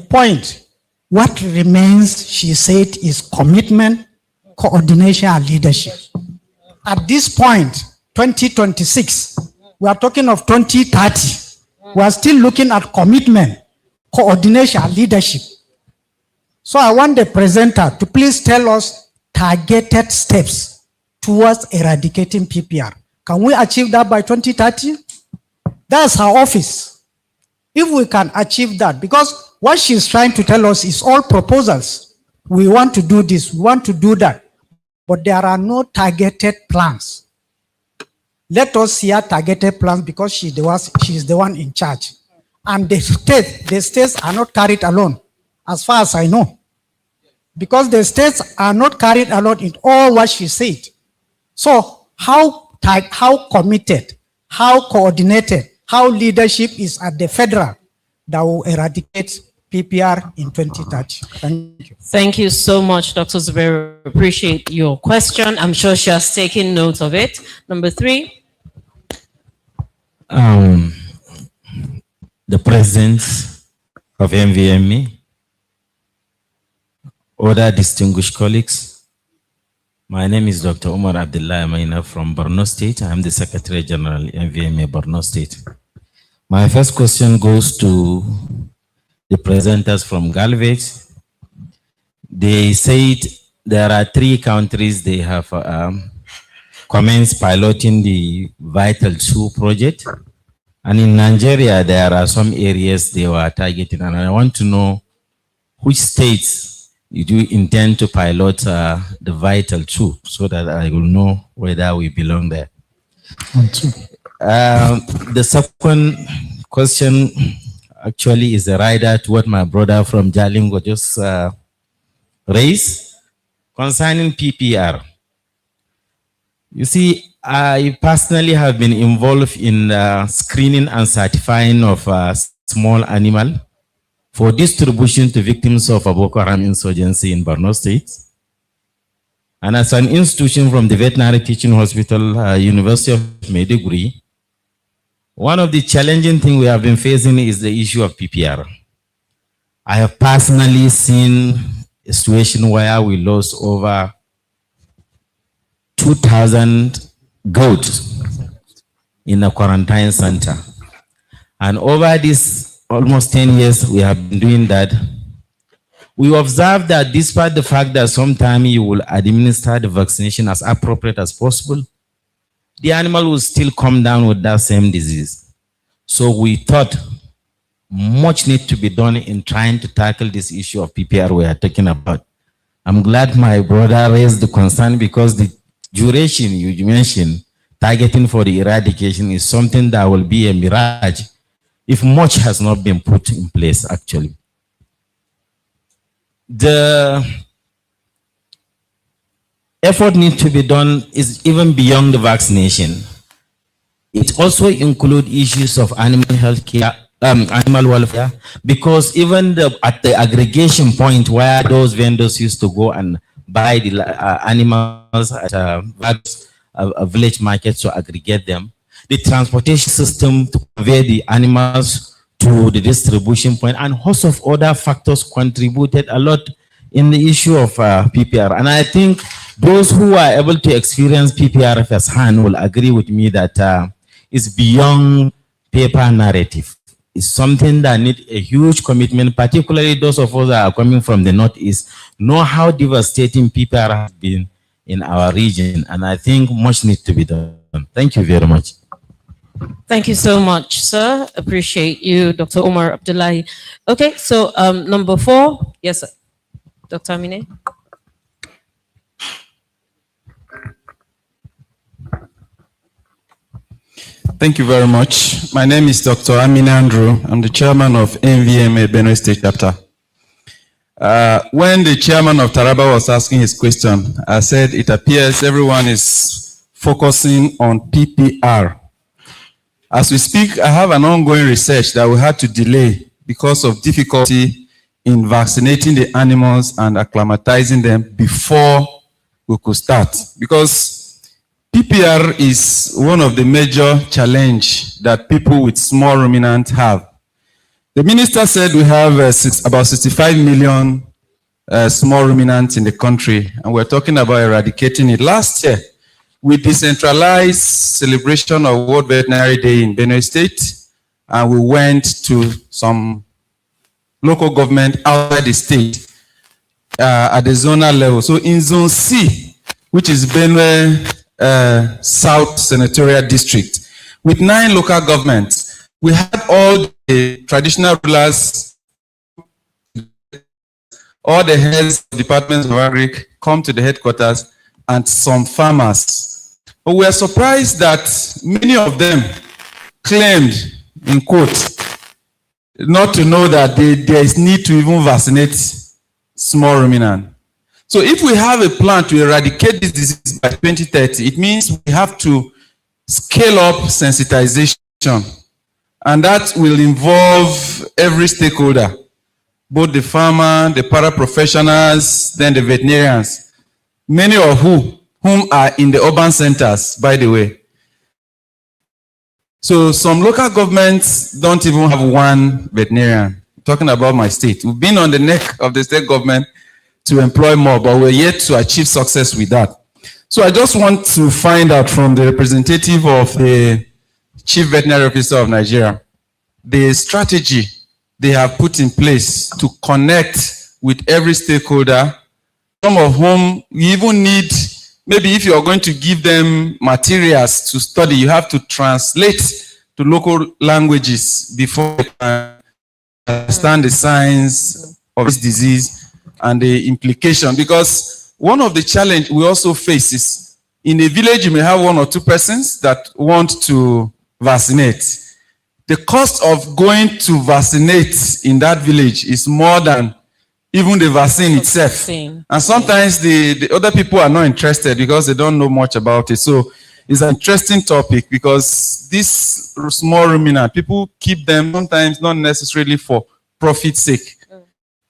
point. What remains, she said, is commitment, coordination, and leadership. At this point, 2026, we are talking of 2030. We are still looking at commitment, coordination, and leadership. So I want the presenter to please tell us targeted steps towards eradicating PPR. Can we achieve that by 2030? That's her office. If we can achieve that, because what she's trying to tell us is all proposals. We want to do this, we want to do that, but there are no targeted plans. Let us see her targeted plans, because she's the one in charge. And the states are not carried alone, as far as I know. Because the states are not carried alone in all what she said. So how committed, how coordinated, how leadership is at the federal that will eradicate PPR in 2030. Thank you. Thank you so much, Dr. Zubairu. Appreciate your question. I'm sure she has taken note of it. Number 3. The president of Nvma, other distinguished colleagues, my name is Dr. Umar Abdullah Maina from Borno State. I'm the Secretary General Nvma Borno State. My first question goes to the presenters from Galvez. They said there are 3 countries they have commenced piloting the Vital 2 project. And in Nigeria, there are some areas they were targeting. And I want to know which states you do intend to pilot the Vital 2 so that I will know whether we belong there. The second question actually is a rider to what my brother from Jalingo just raised concerning PPR. You see, I personally have been involved in screening and certifying of small animal for distribution to victims of a Boko Haram insurgency in Borno State. And as an institution from the Veterinary Teaching Hospital, University of Maiduguri, one of the challenging things we have been facing is the issue of PPR. I have personally seen a situation where we lost over 2,000 goats in a quarantine center. And over this almost 10 years we have been doing that, we observed that despite the fact that sometimes you will administer the vaccination as appropriate as possible, the animal will still come down with that same disease. So we thought much needs to be done in trying to tackle this issue of PPR we are talking about. I'm glad my brother raised the concern because the duration you mentioned, targeting for the eradication, is something that will be a mirage if much has not been put in place actually. The effort needs to be done is even beyond the vaccination. It also includes issues of animal health care, animal welfare, because even at the aggregation point where those vendors used to go and buy the animals at a village market to aggregate them, the transportation system to convey the animals to the distribution point, and a host of other factors contributed a lot in the issue of PPR. And I think those who are able to experience PPR firsthand will agree with me that it's beyond paper narrative. It's something that needs a huge commitment, particularly those of us that are coming from the Northeast, know how devastating PPR has been in our region. And I think much needs to be done. Thank you very much. Thank you so much, sir. Appreciate you, Dr. Omar Abdullahi. Okay, so number 4. Yes, sir. Dr. Amine. Thank you very much. My name is Dr. Amine Andrew. I'm the chairman of Nvma Benue State Chapter. When the chairman of Taraba was asking his question, I said it appears everyone is focusing on PPR. As we speak, I have an ongoing research that we had to delay because of difficulty in vaccinating the animals and acclimatizing them before we could start. Because PPR is one of the major challenges that people with small ruminants have. The minister said we have about 65 million small ruminants in the country, and we're talking about eradicating it. Last year, we decentralized celebration of World Veterinary Day in Benue State, and we went to some local government outside the state at the zonal level. So in Zone C, which is Benue South Senatorial District, with 9 local governments, we had all the traditional rulers, all the heads of departments of agric come to the headquarters, and some farmers. But we are surprised that many of them claimed, in quotes, not to know that there is need to even vaccinate small ruminant. So if we have a plan to eradicate this disease by 2030, it means we have to scale up sensitization. And that will involve every stakeholder, both the farmer, the paraprofessionals, then the veterinarians, many of whom are in the urban centers, by the way. So some local governments don't even have one veterinarian. I'm talking about my state. We've been on the neck of the state government to employ more, but we're yet to achieve success with that. So I just want to find out from the representative of the Chief Veterinary Officer of Nigeria, the strategy they have put in place to connect with every stakeholder, some of whom you even need, maybe if you are going to give them materials to study, you have to translate to local languages before they can understand the science of this disease and the implication. Because one of the challenges we also face is in a village, you may have 1 or 2 persons that want to vaccinate. The cost of going to vaccinate in that village is more than even the vaccine itself. And sometimes the other people are not interested because they don't know much about it. So it's an interesting topic because this small ruminant, people keep them sometimes not necessarily for profit's sake.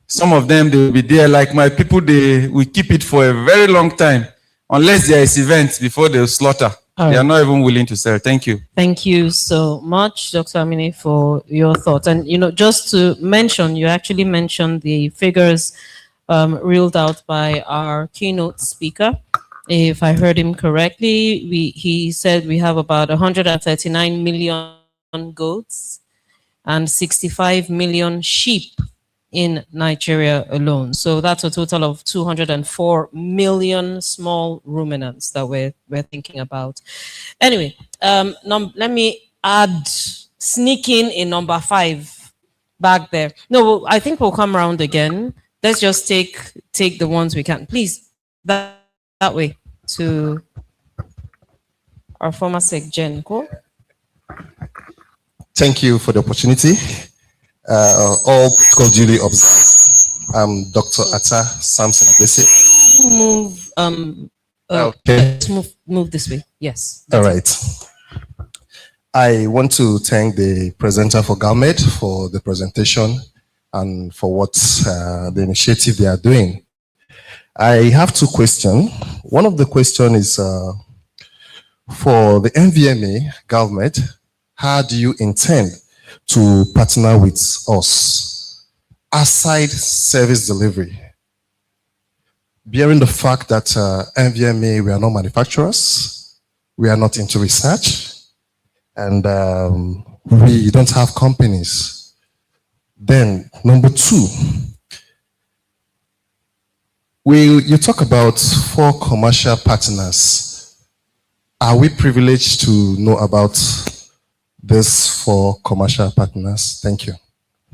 Some of them, they will be there like my people, they will keep it for a very long time unless there is events before they slaughter. They are not even willing to sell. Thank you. Thank you so much, Dr. Amini, for your thoughts. And, just to mention, you actually mentioned the figures reeled out by our keynote speaker. If I heard him correctly, he said we have about 139 million goats and 65 million sheep in Nigeria alone. So that's a total of 204 million small ruminants that we're thinking about. Anyway, let me sneak in number 5 back there. No, I think we'll come around again. Let's just take the ones we can. Please, that way to our former Sec Gen. Cool? Thank you for the opportunity. All protocol duly observed. I'm Dr. Atta Samson Agbese. Move. Okay. Let's move this way. Yes. All right. I want to thank the presenter for GALMED for the presentation and for what the initiative they are doing. I have 2 questions. One of the questions is for the Nvma GALMED, how do you intend to partner with us aside service delivery? Bearing the fact that Nvma, we are not manufacturers, we are not into research, and we don't have companies. Then, number 2, you talk about 4 commercial partners. Are we privileged to know about this 4 commercial partners? Thank you.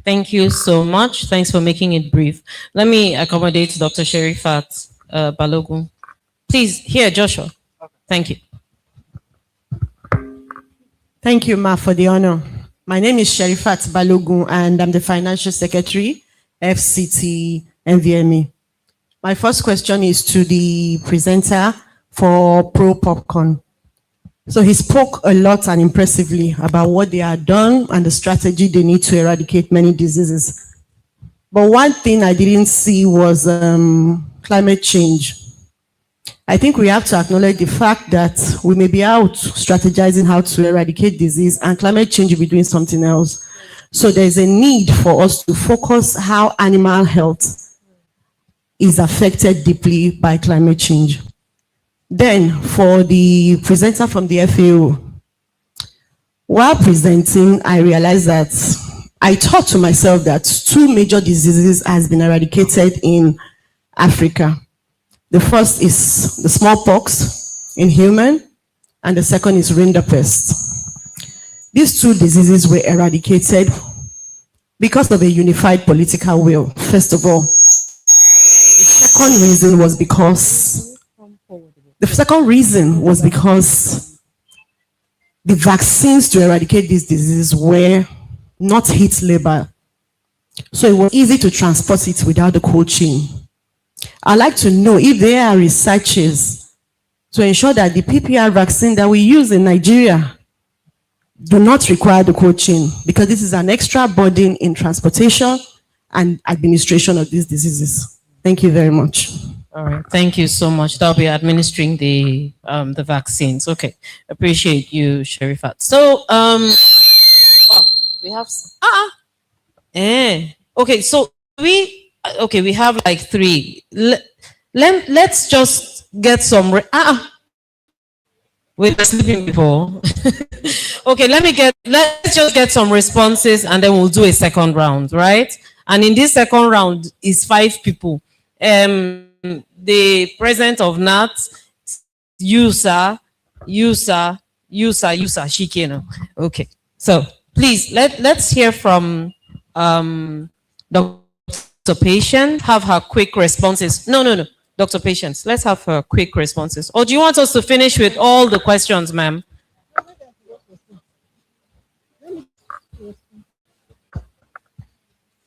Thank you so much. Thanks for making it brief. Let me accommodate Dr. Sherifat Balogun. Please, here, Joshua. Thank you. Thank you, Ma, for the honor. My name is Sherifat Balogun, and I'm the Financial Secretary, FCT Nvma. My first question is to the presenter for Pro Popcorn. So he spoke a lot and impressively about what they have done and the strategy they need to eradicate many diseases. But one thing I didn't see was climate change. I think we have to acknowledge the fact that we may be out strategizing how to eradicate disease and climate change will be doing something else. So there's a need for us to focus how animal health is affected deeply by climate change. Then, for the presenter from the FAO, while presenting, I realized that I thought to myself that 2 major diseases has been eradicated in Africa. The first is the smallpox in human, and the second is rinderpest. These 2 diseases were eradicated because of a unified political will, first of all. The second reason was because the vaccines to eradicate these diseases were not heat labor. So it was easy to transport it without the cold chain. I'd like to know if there are researches to ensure that the PPR vaccine that we use in Nigeria do not require the cold chain, because this is an extra burden in transportation and administration of these diseases. Thank you very much. All right, thank you so much. That'll be administering the vaccines. Okay, appreciate you, Sherifat. So we have okay. So we have like 3. Let's just get some. with the sleeping people. Okay, let's just get some responses and then we'll do a second round, right? And in this second round is 5 people. The president of NAT, Yusa, Shikeno. Okay, so please let's hear from Dr. Patient. Have her quick responses. No. Dr. Patience, let's have her quick responses. Or do you want us to finish with all the questions, ma'am?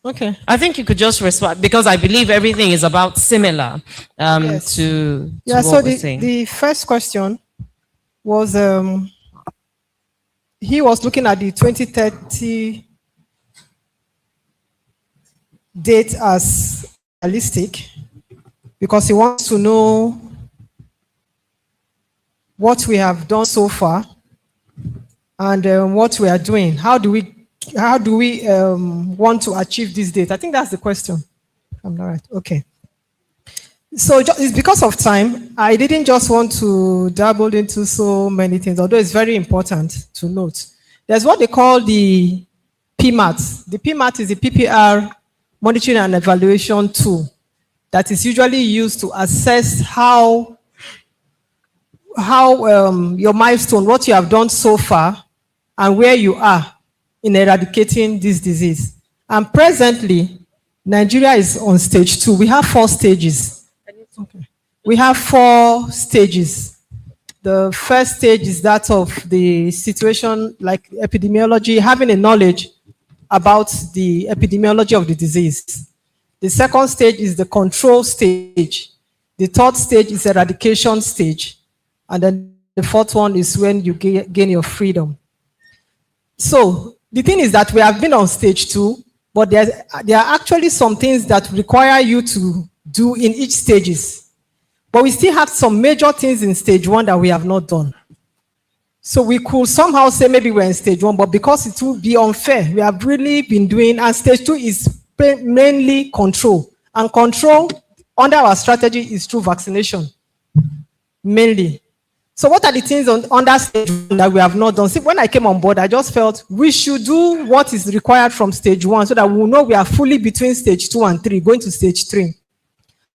Okay. I think you could just respond because I believe everything is about similar Yes. to Yeah, what so we're saying. the first question was he was looking at the 2030 date as realistic because he wants to know what we have done so far and what we are doing. How do we want to achieve this date? I think that's the question. I'm not right. Okay. So it's because of time. I didn't just want to dabble into so many things, although it's very important to note. There's what they call the PMAT. The PMAT is the PPR monitoring and evaluation tool that is usually used to assess how your milestone, what you have done so far, and where you are in eradicating this disease. And presently, Nigeria is on stage 2. We have 4 stages. Okay. We have 4 stages. The first stage is that of the situation like epidemiology, having a knowledge about the epidemiology of the disease. The second stage is the control stage. The third stage is eradication stage. And then the fourth one is when you gain your freedom. So the thing is that we have been on stage 2, but there are actually some things that require you to do in each stages. But we still have some major things in stage 1 that we have not done. So we could somehow say maybe we're in stage 1, but because it will be unfair, we have really been doing, and stage 2 is mainly control. And control under our strategy is through vaccination, mainly. So what are the things under stage 1 that we have not done? See, when I came on board, I just felt we should do what is required from stage 1 so that we will know we are fully between stage 2 and 3, going to stage 3.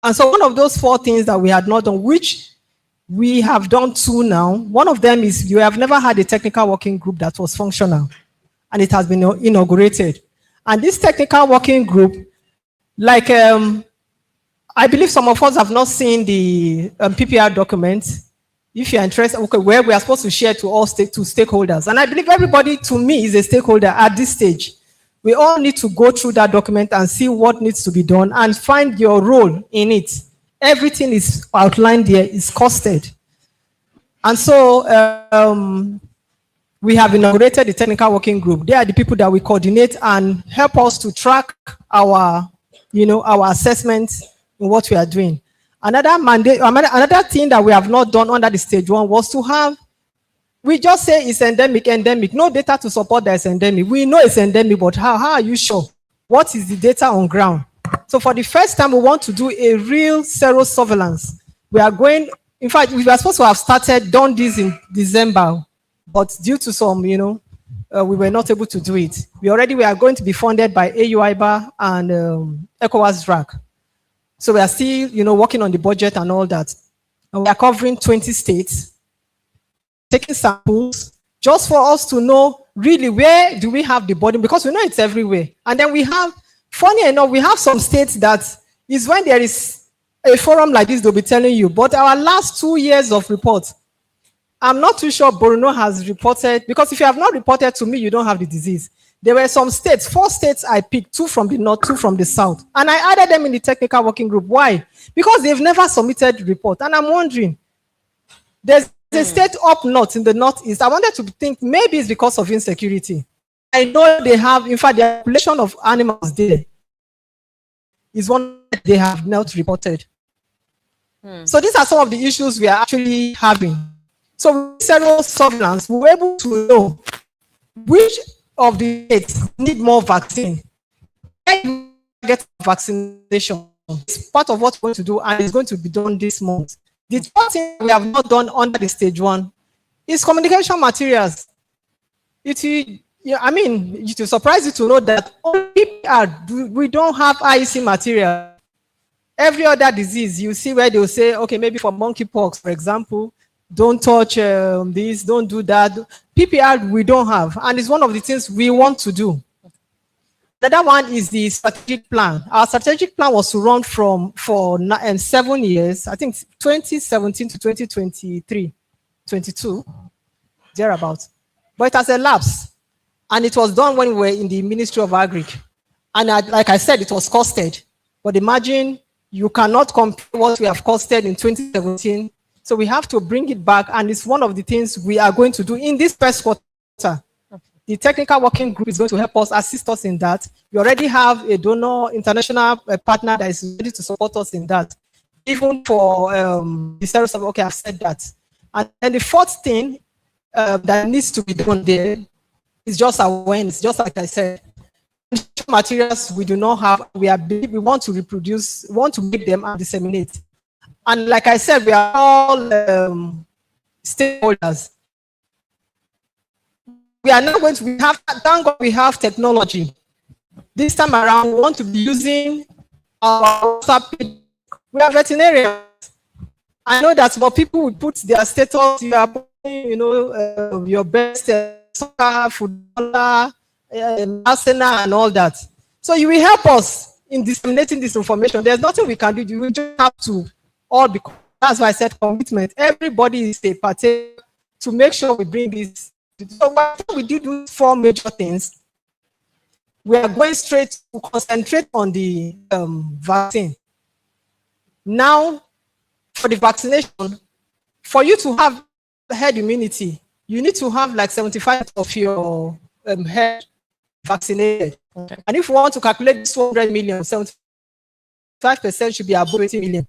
And so one of those 4 things that we had not done, which we have done 2 now, one of them is you have never had a technical working group that was functional, and it has been inaugurated. And this technical working group, like I believe some of us have not seen the PPR document. If you're interested, okay, where we are supposed to share to all stakeholders. And I believe everybody, to me, is a stakeholder at this stage. We all need to go through that document and see what needs to be done and find your role in it. Everything is outlined there, is costed. And so we have inaugurated the technical working group. They are the people that we coordinate and help us to track our assessments in what we are doing. Another thing that we have not done under the stage 1 was to have, we just say it's endemic, no data to support that it's endemic. We know it's endemic, but how are you sure? What is the data on ground? So for the first time, we want to do a real sero-surveillance. We are going, in fact, we were supposed to have done this in December, but due to some, we were not able to do it. We are going to be funded by AUIBA and ECOWAS DRAC. So we are still, working on the budget and all that. And we are covering 20 states, taking samples, just for us to know really where do we have the burden, because we know it's everywhere. And then we have, funny enough, we have some states that is when there is a forum like this, they'll be telling you. But our last 2 years of reports, I'm not too sure Borno has reported, because if you have not reported to me, you don't have the disease. There were some states, 4 states I picked, 2 from the north, 2 from the south. And I added them in the technical working group. Why? Because they've never submitted the report. And I'm wondering, there's a state up north in the northeast. I wanted to think maybe it's because of insecurity. I know they have, in fact, the population of animals there is one that they have not reported. So these are some of the issues we are actually having. So with sero-surveillance, we were able to know which of the states need more vaccine. Get vaccination. It's part of what we're going to do, and it's going to be done this month. The first thing we have not done under the stage 1 It's communication materials. I mean, it will surprise you to know that only PPR, we don't have IEC material. Every other disease, you see where they'll say, okay, maybe for monkeypox, for example, don't touch this, don't do that. PPR, we don't have. And it's one of the things we want to do. The other one is the strategic plan. Our strategic plan was to run for 7 years, I think 2017 to 2023, 22, thereabouts. But it has elapsed. And it was done when we were in the Ministry of Agric. And like I said, it was costed. But imagine you cannot compare what we have costed in 2017. So we have to bring it back. And it's one of the things we are going to do in this first quarter. The technical working group is going to help us, assist us in that. We already have a donor, international partner that is ready to support us in that. Even for the service of, okay, I've said that. And the fourth thing that needs to be done there is just awareness, just like I said. Materials we do not have, we want to reproduce, want to make them and disseminate. And like I said, we are all stakeholders. We are not going to, thank God we have technology. This time around, we want to be using our WhatsApp page. We are veterinarians. I know that more people would put their status, you are putting, your best soccer, footballer, Arsenal, and all that. So you will help us in disseminating this information. There's nothing we can do. You will just have to all be, that's why I said commitment. Everybody is a partaker to make sure we bring this. So what we did with 4 major things. We are going straight to concentrate on the vaccine. Now, for the vaccination, for you to have herd immunity, you need to have like 75% of your herd vaccinated. Okay. And if you want to calculate this 100 million, 75% should be above 80 million.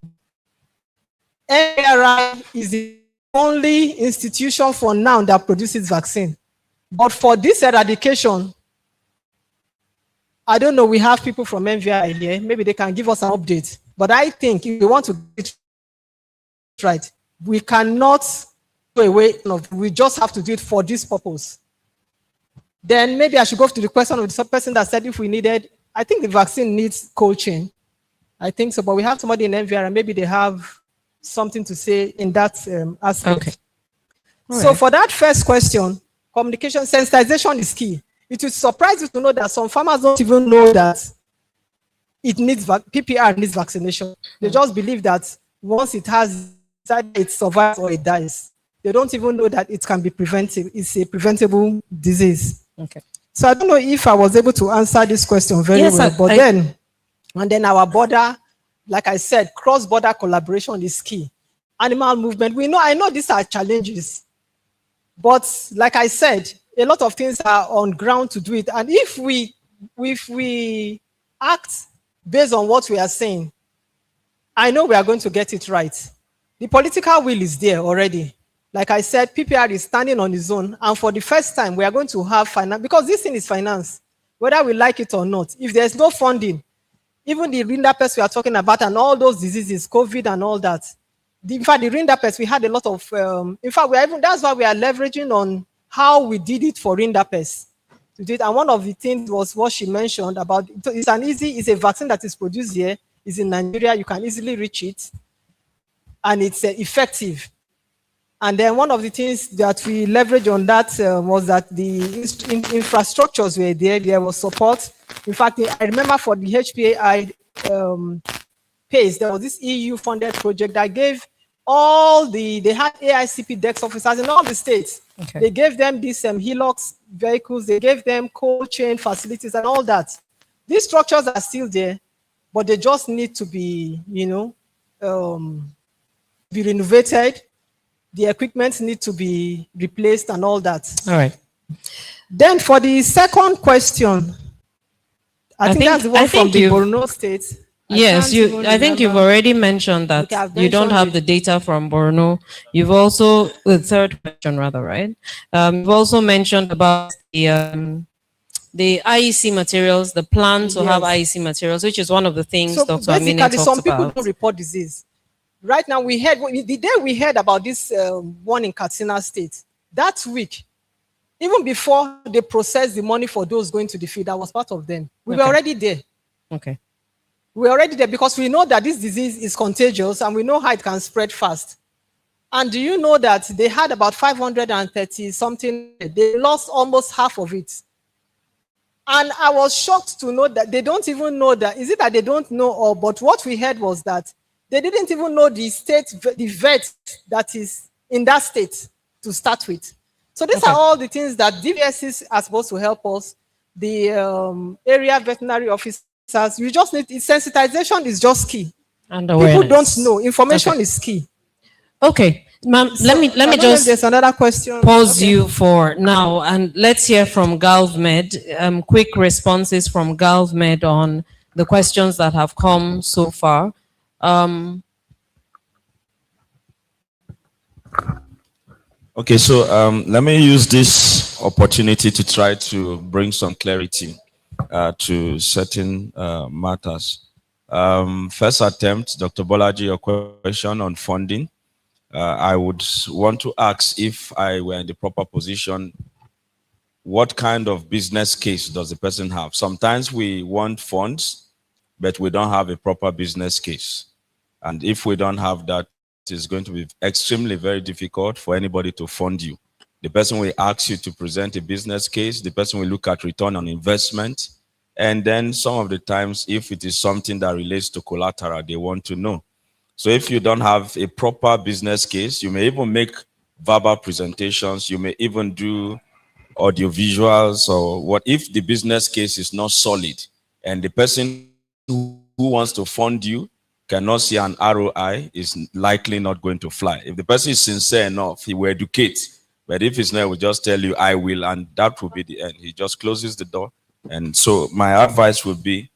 NRI is the only institution for now that produces vaccine. But for this eradication, I don't know, we have people from Nvma here. Maybe they can give us an update. But I think if we want to get it right, we cannot go away. No, we just have to do it for this purpose. Then maybe I should go to the question of the person that said if we needed, I think the vaccine needs cold chain. I think so, but we have somebody in Nvma and maybe they have something to say in that aspect. Okay. So for that first question, communication sensitization is key. It will surprise you to know that some farmers don't even know that it needs PPR needs vaccination. They just believe that once it has, it survives or it dies. They don't even know that it can be prevented. It's a preventable disease. Okay. So I don't know if I was able to answer this question very well, but then our border, like I said, cross-border collaboration is key. Animal movement, I know these are challenges, but like I said, a lot of things are on ground to do it. And if we act based on what we are saying, I know we are going to get it right. The political will is there already. Like I said, PPR is standing on its own. And for the first time, we are going to have finance, because this thing is finance, whether we like it or not. If there's no funding, even the rinderpest we are talking about and all those diseases, COVID and all that. In fact, the rinderpest, we had a lot of, in fact, that's why we are leveraging on how we did it for rinderpest. And one of the things was what she mentioned about, it's a vaccine that is produced here, it's in Nigeria, you can easily reach it, and it's effective. And then one of the things that we leveraged on that was that the infrastructures were there, there was support. In fact, I remember for the HPAI PACE, there was this EU-funded project that gave they had AICP DEX officers in all the states. Okay. They gave them these Hilux vehicles, they gave them cold chain facilities and all that. These structures are still there, but they just need to be, be renovated. The equipment need to be replaced and all that. All right. Then for the second question, I think that's the one from the Borno state. Yes, I think you've already mentioned that you don't have the data from Borno. You've also, the third question rather, right? You've also mentioned about the IEC materials, the plan to have IEC materials, which is one of the things Dr. Amina talked about. Some people don't report disease. Right now, the day we heard about this one in Katsina State, that week, even before they processed the money for those going to the field, I was part of them. We were Okay. already there. Okay. We were already there because we know that this disease is contagious and we know how it can spread fast. And do you know that they had about 530 something, they lost almost half of it. And I was shocked to know that they don't even know that, is it that they don't know, or, but what we heard was that they didn't even know the state, the vet that is in that state to start with. So these are all the things that DVSs are supposed to help us, the area veterinary officers. You just need, sensitization is just key. And People awareness. don't know, information Okay. is key. Okay, ma'am, So, let me I don't know if just there's another question. pause Okay. you for now, and let's hear from GalvMed, quick responses from GalvMed on the questions that have come so far. Okay, so let me use this opportunity to try to bring some clarity to certain matters. First attempt, Dr. Bolaji, your question on funding. I would want to ask, if I were in the proper position, what kind of business case does the person have? Sometimes we want funds, but we don't have a proper business case. And if we don't have that, it's going to be extremely very difficult for anybody to fund you. The person will ask you to present a business case. The person will look at return on investment. And then some of the times, if it is something that relates to collateral, they want to know. So if you don't have a proper business case, you may even make verbal presentations. You may even do audio visuals, or what if the business case is not solid and the person who wants to fund you cannot see an ROI, is likely not going to fly. If the person is sincere enough, he will educate. But if he's not, he will just tell you, I will, and that will be the end. He just closes the door. And so my advice would be,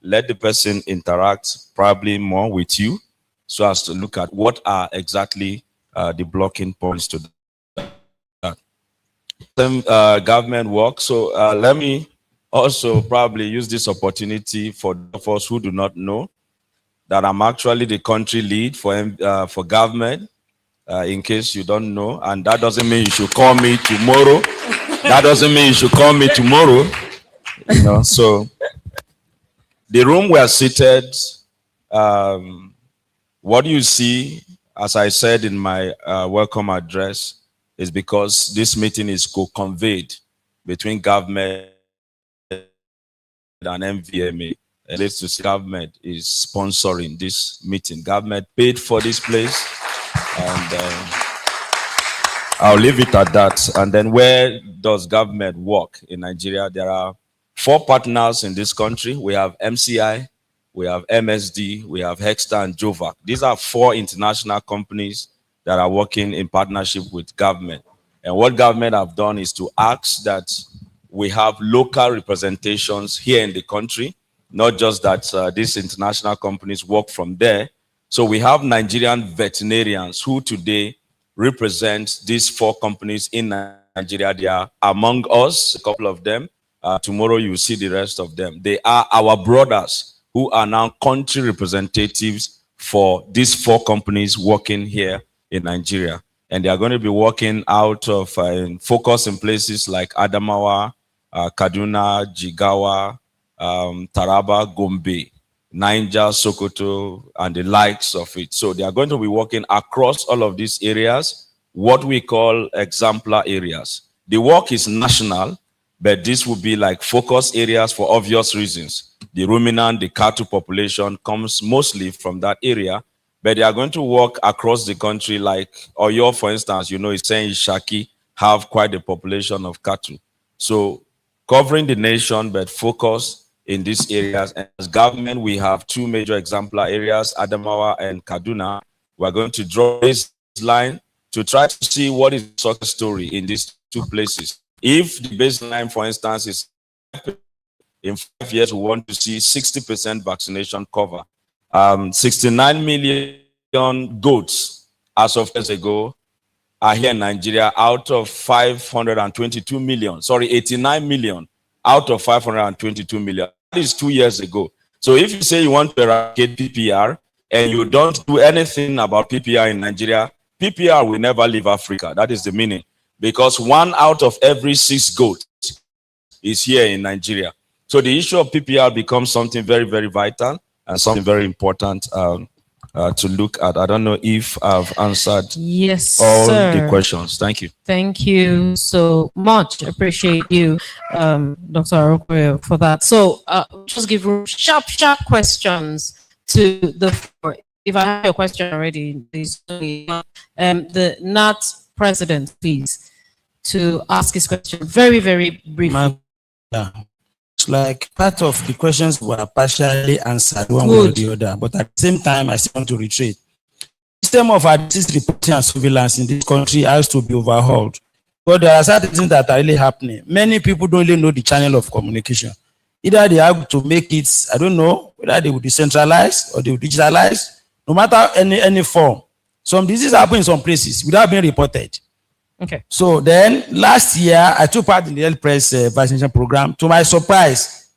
let the person interact probably more with you, so as to look at what are exactly the blocking points to that. Some government work. So let me also probably use this opportunity for those of us who do not know that I'm actually the country lead for government, in case you don't know. And that doesn't mean you should call me tomorrow. That doesn't mean you should call me tomorrow. You know, so the room we are seated, what you see, as I said in my welcome address, is because this meeting is co-conveyed between government and Nvma. At least to see government is sponsoring this meeting. Government paid for this place, and I'll leave it at that. And then, where does government work in Nigeria? There are 4 partners in this country. We have MCI, we have MSD, we have Hexta and Jovac. These are 4 international companies that are working in partnership with government. And what government have done is to ask that we have local representations here in the country, not just that these international companies work from there. So we have Nigerian veterinarians who today represent these 4 companies in Nigeria. They are among us, a couple of them. Tomorrow you will see the rest of them. They are our brothers who are now country representatives for these 4 companies working here in Nigeria. And they are going to be working out of focus in places like Adamawa, Kaduna, Jigawa, Taraba, Gombe, Niger, Sokoto, and the likes of it. So they are going to be working across all of these areas, what we call exemplar areas. The work is national, but this will be like focus areas for obvious reasons. The ruminant, the cattle population comes mostly from that area, but they are going to work across the country, like Oyo, for instance, you know, it's saying Shaki have quite a population of cattle. So covering the nation, but focus in these areas. And as government, we have 2 major exemplar areas, Adamawa and Kaduna. We're going to draw this line to try to see what is the success story in these 2 places. If the baseline, for instance, is in 5 years, we want to see 60% vaccination cover. 69 million goats as of years ago are here in Nigeria out of 522 million. Sorry, 89 million out of 522 million. That is 2 years ago. So if you say you want to eradicate PPR and you don't do anything about PPR in Nigeria, PPR will never leave Africa. That is the meaning. because 1 out of every 6 goats is here in Nigeria. So the issue of PPR becomes something very, very vital and something very important to look at. I don't know if I've answered all the questions. Thank you. Thank you so much. Appreciate you, Dr. Arokwe, for that. So just give sharp questions to the floor. If I have your question already, please, the NAT president, please, to ask his question very, very briefly. It's like part of the questions were partially answered one way or the other, but at the same time, I still want to reiterate. The system of disease reporting and surveillance in this country has to be overhauled. But there are certain things that are really happening. Many people don't really know the channel of communication. Either they have to make it, I don't know, whether they will decentralize or they will digitalize, no matter any form. Some diseases happen in some places without being reported. Okay. So then last year, I took part in the health press vaccination program. To my surprise,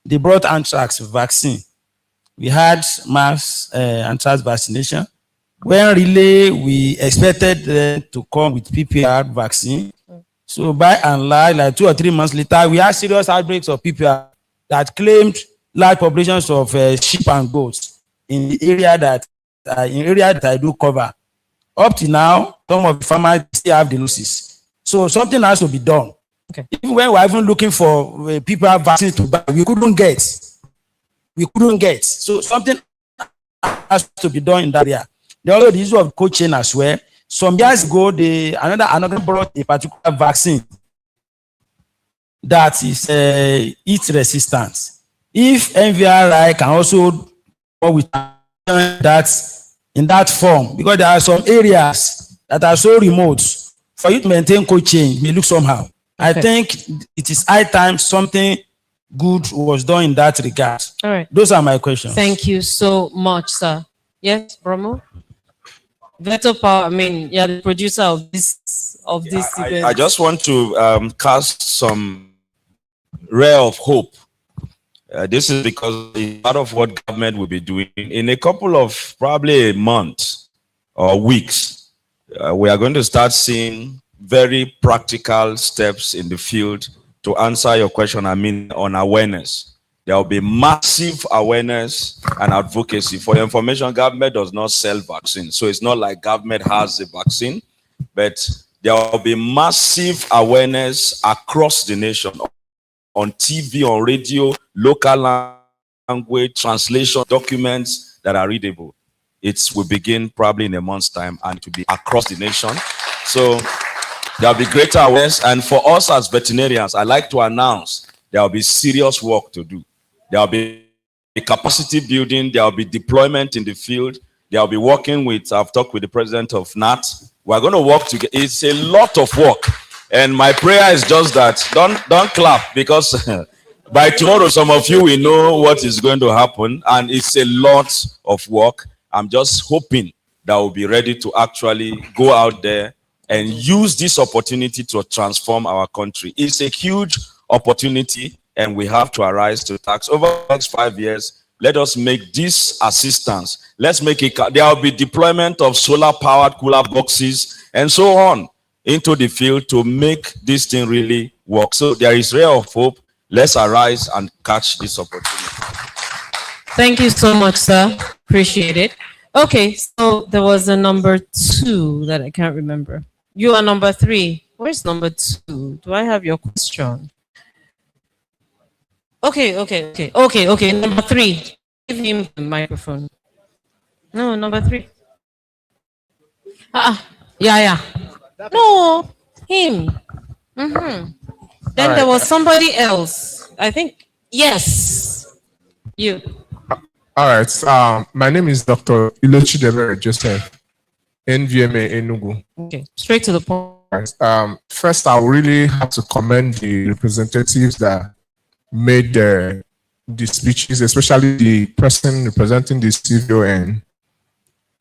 they brought anthrax vaccine. We had mass anthrax vaccination. When really we expected them to come with PPR vaccine. So by and large, like 2 or 3 months later, we had serious outbreaks of PPR that claimed large populations of sheep and goats in the area that I do cover. Up to now, some of the farmers still have the losses. So something has to be done. Okay. Even when we were even looking for people have vaccine to buy, we couldn't get. So something has to be done in that area. There also the issue of cold chain as well. Some years ago, another brought a particular vaccine that is heat resistant. If Nvma can also go with that in that form, because there are some areas that are so remote, for you to maintain cold chain may look somehow. Okay. I think it is high time something good was done in that regard. All right. Those are my questions. Thank you so much, sir. Yes, Bromo? Veto Power, I mean, you're the producer of this event. I just want to cast some ray of hope. This is because it's part of what government will be doing. In a couple of probably a month or weeks, we are going to start seeing very practical steps in the field to answer your question, I mean, on awareness. There will be massive awareness and advocacy. For your information, government does not sell vaccines. So it's not like government has a vaccine, but there will be massive awareness across the nation, on TV, on radio, local language, translation, documents that are readable. It will begin probably in a month's time and to be across the nation. So there will be greater awareness. And for us as veterinarians, I like to announce there will be serious work to do. There will be capacity building. There will be deployment in the field. There will be working with, I've talked with the president of NAT. We're going to work together. It's a lot of work. And my prayer is just that, don't clap, because by tomorrow, some of you will know what is going to happen. And it's a lot of work. I'm just hoping that we'll be ready to actually go out there and use this opportunity to transform our country. It's a huge opportunity, and we have to arise to tax. Over the next 5 years, let us make this assistance. Let's make it, there will be deployment of solar-powered cooler boxes and so on into the field to make this thing really work. So there is ray of hope. Let's arise and catch this opportunity. Thank you so much, sir. Appreciate it. Okay, so there was a number 2 that I can't remember. You are number 3. Where's number 2? Do I have your question? Okay. Number 3. Give him the microphone. No, number 3. Yeah. No, him. Then there was somebody else. I think, yes, you. All right. My name is Dr. Ilochidebere Joseph, Nvma Enugu. Okay, straight to the point. Right. First, I really have to commend the representatives that made the speeches, especially the person representing the CVON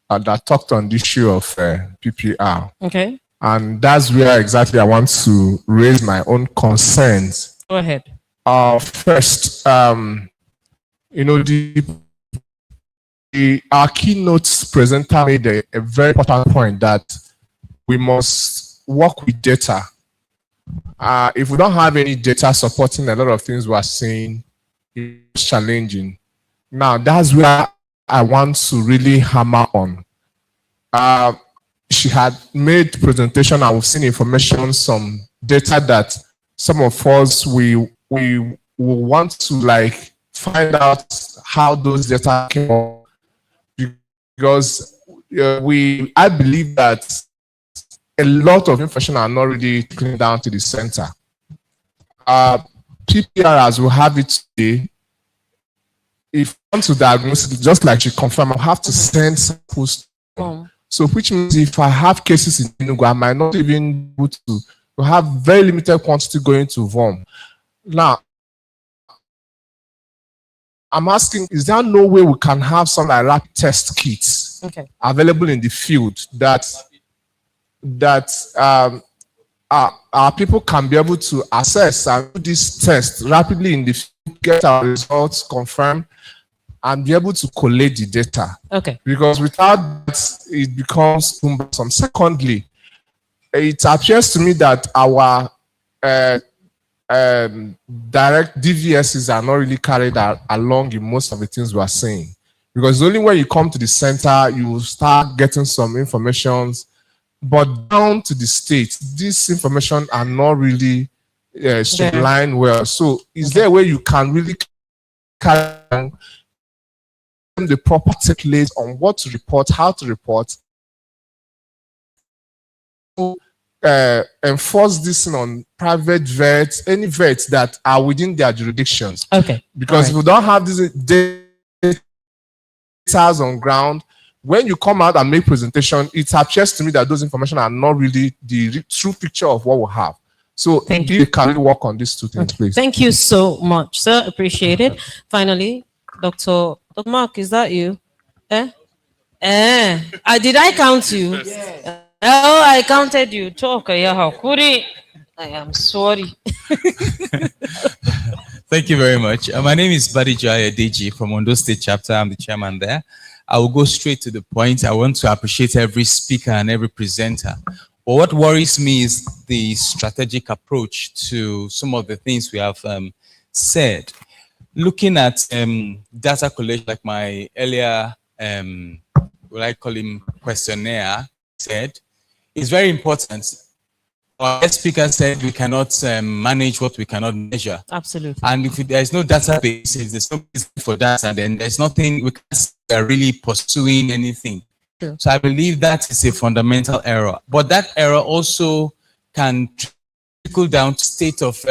that talked on the issue of PPR. Okay. And that's where exactly I want to raise my own concerns. Go ahead. First, our keynote presenter made a very important point that we must work with data. If we don't have any data supporting a lot of things we are saying, it's challenging. Now, that's where I want to really hammer on. She had made presentation and we've seen information, some data that some of us, we will want to like find out how those data came up, because I believe that a lot of information are not really cleaned down to the center. PPR, as we have it today, if you want to diagnose it, just like she confirmed, I have to send samples. So which means if I have cases in Enugu, I might not even be able to have very limited quantity going to VOM. Now, I'm asking, is there no way we can have some like rapid test kits available in the field that our people can be able to access and do this test rapidly in the field, get our results confirmed, and be able to collate the data? Because without that, it becomes cumbersome. Secondly, it appears to me that our direct DVSs are not really carried along in most of the things we are saying. Because only when you come to the center, you will start getting some information, but down to the state, this information are not really streamlined well. So is there a way you can really carry the proper templates on what to report, how to report, enforce this on private vets, any vets that are within their jurisdictions? Because if we don't have these data on ground, when you come out and make presentation, it appears to me that those information are not really the true picture of what we have. So if you can really work on these two things, please. Thank you so much, sir. Appreciate it. Finally, Dr. Mark, is that you? Did I count you? Yes. Oh, I counted you. Talk. I am sorry. Thank you very much. My name is Badijaya Deji from Ondo State Chapter. I'm the chairman there. I will go straight to the point. I want to appreciate every speaker and every presenter. But what worries me is the strategic approach to some of the things we have said. Looking at data collection, like my earlier, what I call him, questionnaire said, is very important. Our guest speaker said we cannot manage what we cannot measure. Absolutely. And if there is no database, if there's no place for that, and then there's nothing, we can't really pursuing anything. Sure. So I believe that is a fundamental error. But that error also can trickle down to state of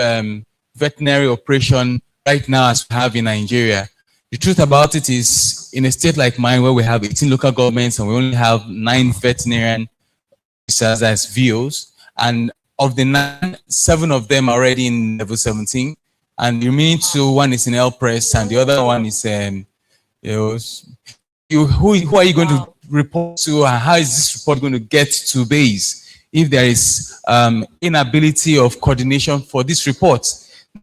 veterinary operation right now as we have in Nigeria. The truth about it is, in a state like mine where we have 18 local governments and we only have 9 veterinarian officers as VOs, and of the 9, 7 of them are already in level 17, and the remaining 2, one is in LPRES and the other one is who are you going to report to, and how is this report going to get to base if there is inability of coordination for this report?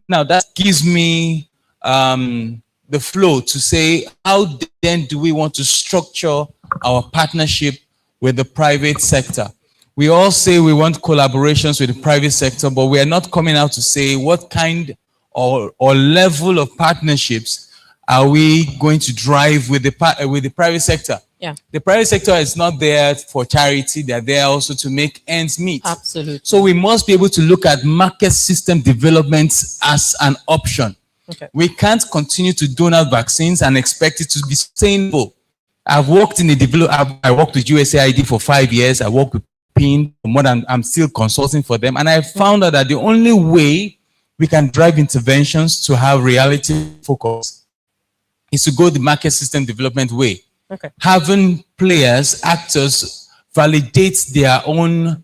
Now that gives me the flow to say, how then do we want to structure our partnership with the private sector? We all say we want collaborations with the private sector, but we are not coming out to say what kind or level of partnerships are we going to drive with the private sector. Yeah. The private sector is not there for charity. They're there also to make ends meet. Absolutely. So we must be able to look at market system developments as an option. Okay. We can't continue to donate vaccines and expect it to be sustainable. I've worked in I worked with USAID for 5 years. I worked with PIN for more than, I'm still consulting for them. And I found out that the only way we can drive interventions to have reality focus is to go the market system development way. Okay. Having players, actors validate their own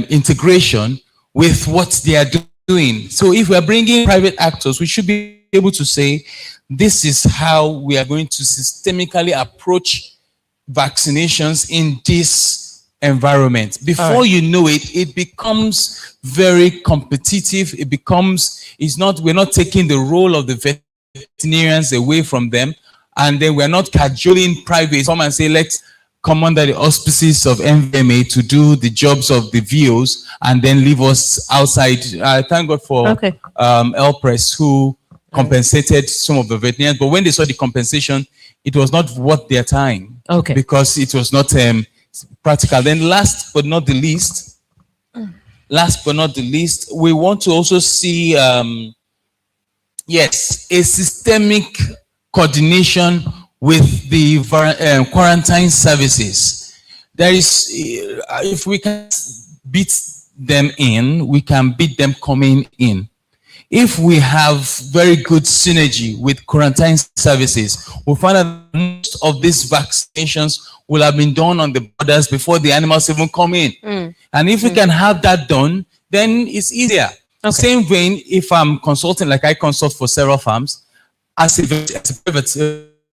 integration with what they are doing. So if we are bringing private actors, we should be able to say, this is how we are going to systemically approach vaccinations in this environment. Before you know it, it becomes very competitive. It becomes, we're not taking the role of the veterinarians away from them. And then we're not cajoling private. Come and say, let's come under the auspices of Nvma to do the jobs of the VOs and then leave us outside. Thank God for Press who compensated some of the veterinarians, but when they saw the compensation, it was not worth their time because it was not practical. Then last but not the least, we want to also see, yes, a systemic coordination with the quarantine services. There is, if we can beat them in, we can beat them coming in. If we have very good synergy with quarantine services, we'll find that most of these vaccinations will have been done on the borders before the animals even come in. And if we can have that done, then it's easier. Same vein, if I'm consulting, like I consult for several farms, as a private,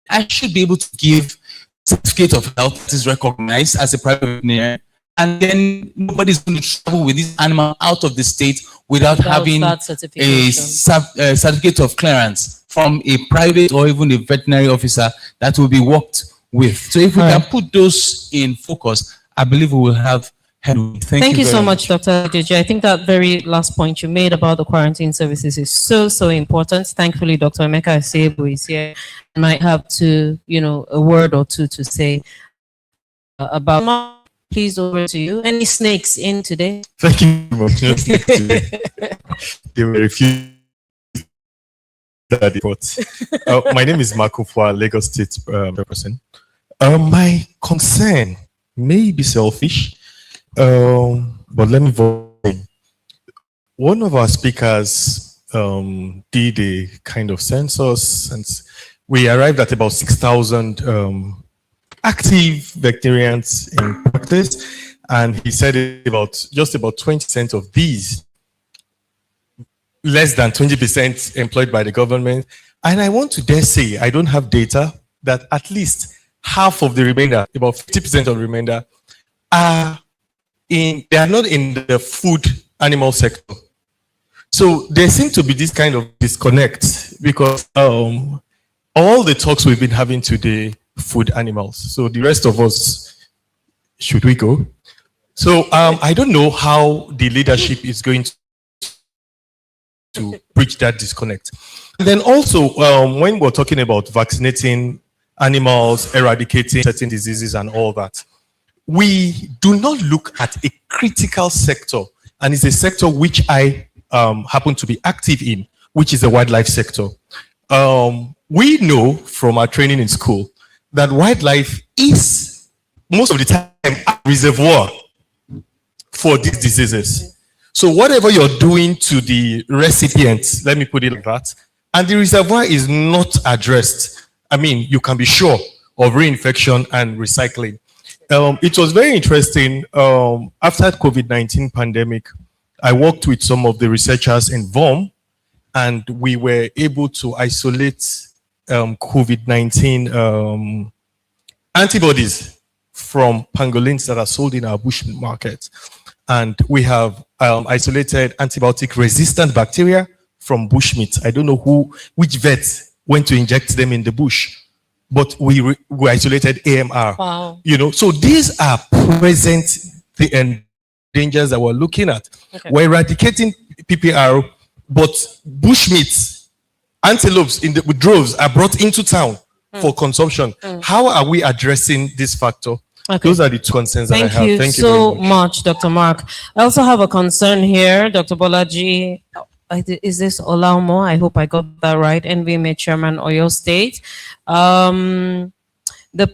I should be able to give certificate of health that is recognized as a private veterinarian, and then nobody's going to travel with this animal out of the state without having a certificate of clearance from a private or even a veterinary officer that will be worked with. So if we can put those in focus, I believe we will have headway. Thank you so much, Dr. Adeji. I think that very last point you made about the quarantine services is so important. Thankfully, Dr. Emeka Asiebu is here. I might have to, a word or two to say about. Please, over to you. Any snakes in today? Thank you very much. There were a few that report. My name is Marco for Lagos State person. My concern may be selfish, but let me vote. One of our speakers did a kind of census, and we arrived at about 6,000 active veterinarians in practice, and he said just about 20% of these, less than 20% employed by the government. And I want to dare say, I don't have data, that at least half of the remainder, about 50% of the remainder, they are not in the food animal sector. So there seems to be this kind of disconnect, because all the talks we've been having today, food animals. So the rest of us, should we go? So I don't know how the leadership is going to bridge that disconnect. And then also, when we're talking about vaccinating animals, eradicating certain diseases and all that, we do not look at a critical sector, and it's a sector which I happen to be active in, which is the wildlife sector. We know from our training in school that wildlife is, most of the time, a reservoir for these diseases. So whatever you're doing to the recipient, let me put it like that, and the reservoir is not addressed, I mean, you can be sure of reinfection and recycling. It was very interesting. After COVID-19 pandemic, I worked with some of the researchers in Nvma, and we were able to isolate COVID-19 antibodies from pangolins that are sold in our bush market. And we have isolated antibiotic-resistant bacteria from bushmeat. I don't know which vet went to inject them in the bush, but we isolated AMR. Wow. So these are present dangers that we're looking at. We're eradicating PPR, but bushmeat, antelopes with droves are brought into town for consumption. How are we addressing this factor? Those are the two concerns that I have. Thank you so very much, Dr. Mark. I also have a concern here, Dr. Bolaji. Is this Olaumo? I hope I got that right. Nvma Chairman, Oyo State. The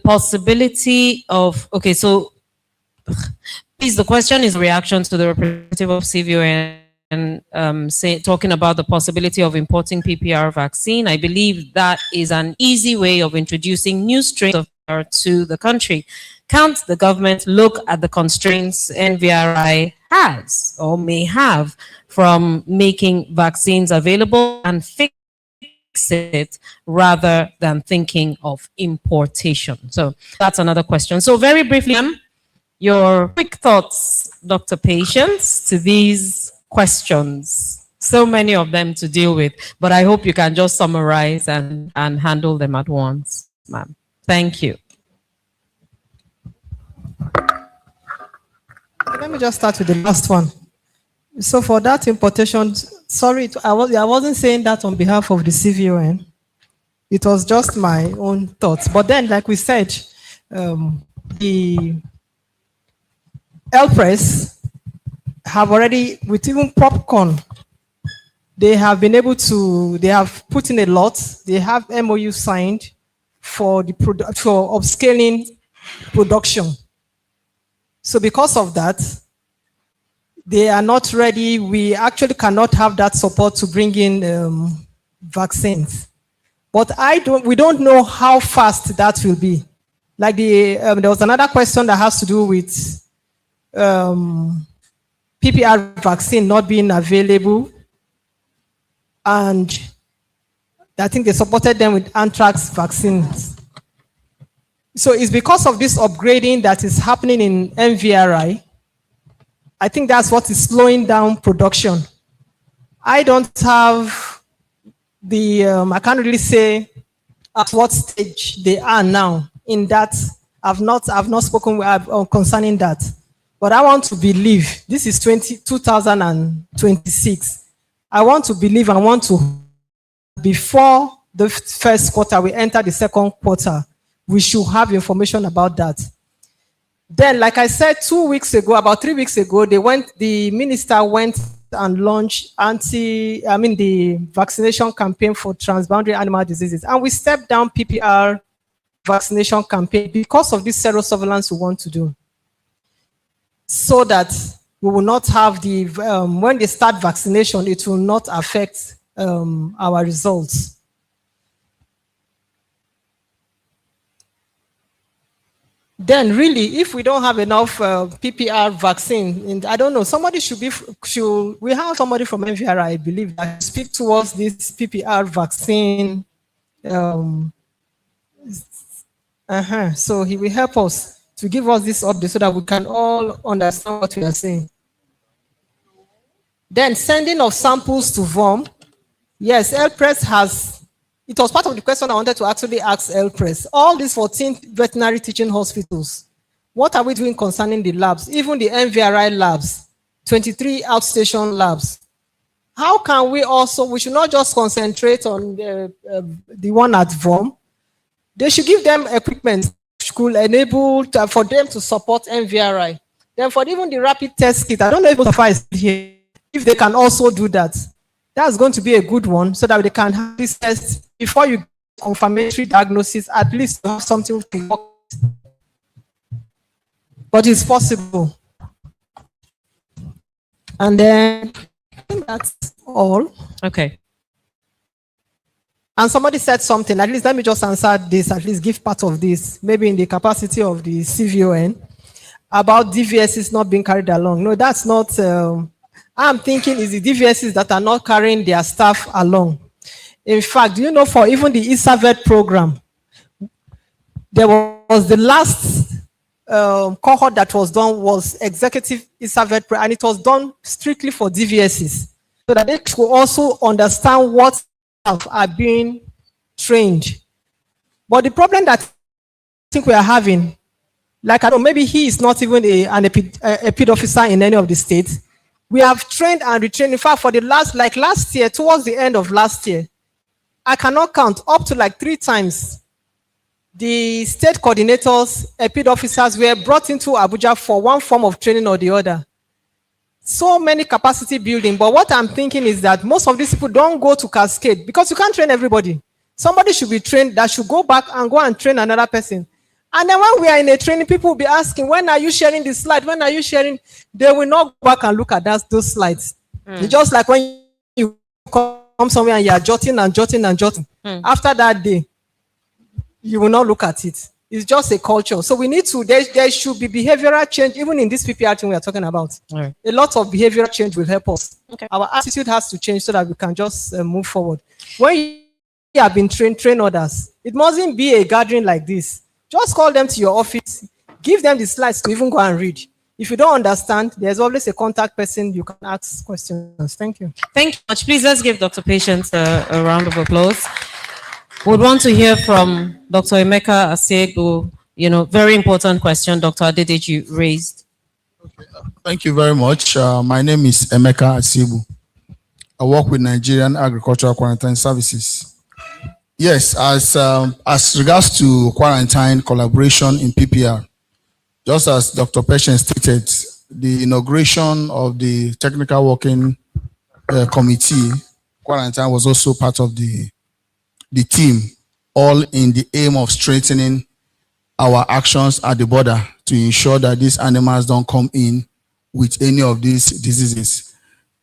possibility of, so please, the question is reaction to the representative of CVO and talking about the possibility of importing PPR vaccine. I believe that is an easy way of introducing new strains of PPR to the country. Can't the government look at the constraints NVRI has or may have from making vaccines available and fix it rather than thinking of importation? So that's another question. So very briefly, your quick thoughts, Dr. Patience, to these questions. So many of them to deal with, but I hope you can just summarize and handle them at once, ma'am. Thank you. let me just start with the last one. So for that importation, sorry, I wasn't saying that on behalf of the CVON. It was just my own thoughts. But then, like we said, the L-Press have already, with even popcorn, they have been able to, they have put in a lot. They have MOU signed for the for upscaling production. So because of that, they are not ready. We actually cannot have that support to bring in vaccines. But we don't know how fast that will be. Like there was another question that has to do with PPR vaccine not being available. And I think they supported them with anthrax vaccines. So it's because of this upgrading that is happening in MVRI. I think that's what is slowing down production. I don't have the, I can't really say at what stage they are now in that. I've not spoken concerning that. But I want to believe, this is 2026. I want to believe and want to, before the first quarter, we enter the second quarter, we should have information about that. Then, like I said, 2 weeks ago, about 3 weeks ago, the minister went and launched the vaccination campaign for transboundary animal diseases. And we stepped down PPR vaccination campaign because of this serosurveillance we want to do. So that we will not have the, when they start vaccination, it will not affect our results. Then really, if we don't have enough PPR vaccine, I don't know, somebody we have somebody from NVRI, I believe, that speak towards this PPR vaccine. So he will help us to give us this update so that we can all understand what we are saying. Then sending of samples to VOM. Yes, L-Press has, it was part of the question I wanted to actually ask L-Press. All these 14 veterinary teaching hospitals, what are we doing concerning the labs? Even the NVRI labs, 23 outstation labs. How can we also, we should not just concentrate on the one at VOM. They should give them equipment could enable for them to support NVRI. Then for even the rapid test kit, I don't know if it's here, if they can also do that. That's going to be a good one so that they can have this test before you get confirmatory diagnosis, at least you have something to work with. But it's possible. And then I think that's all. Okay. And somebody said something, at least let me just answer this, at least give part of this, maybe in the capacity of the CVON, about DVSs not being carried along. No, that's not, I'm thinking is the DVSs that are not carrying their staff along. In fact, you know, for even the ISAVET program, there was the last cohort that was done was executive ISAVET, and it was done strictly for DVSs, so that they could also understand what are being trained. But the problem that I think we are having, like I don't know, maybe he is not even an EPID officer in any of the states. We have trained and retrained. In fact, for the last year, towards the end of last year, I cannot count up to like 3 times. The state coordinators, EPID officers were brought into Abuja for one form of training or the other. So many capacity building, but what I'm thinking is that most of these people don't go to cascade because you can't train everybody. Somebody should be trained that should go back and go and train another person. And then when we are in a training, people will be asking, when are you sharing the slide? When are you sharing? They will not go back and look at those slides. It's just like when you come somewhere and you are jotting and jotting and jotting. After that day, you will not look at it. It's just a culture. So we need to, there should be behavioral change, even in this PPR thing we are talking about. Right. A lot of behavioral change will help us. Okay. Our attitude has to change so that we can just move forward. When you have been trained, train others. It mustn't be a gathering like this. Just call them to your office, give them the slides to even go and read. If you don't understand, there's always a contact person you can ask questions. Thank you. Thank you much. Please let's give Dr. Patience a round of applause. Would want to hear from Dr. Emeka Asegu, very important question Dr. Adedeji raised. Thank you very much. My name is Emeka Asibu. I work with Nigerian Agricultural Quarantine Services. Yes, as regards to quarantine collaboration in PPR, just as Dr. Patient stated, the inauguration of the technical working committee, quarantine was also part of the team, all in the aim of strengthening our actions at the border to ensure that these animals don't come in with any of these diseases.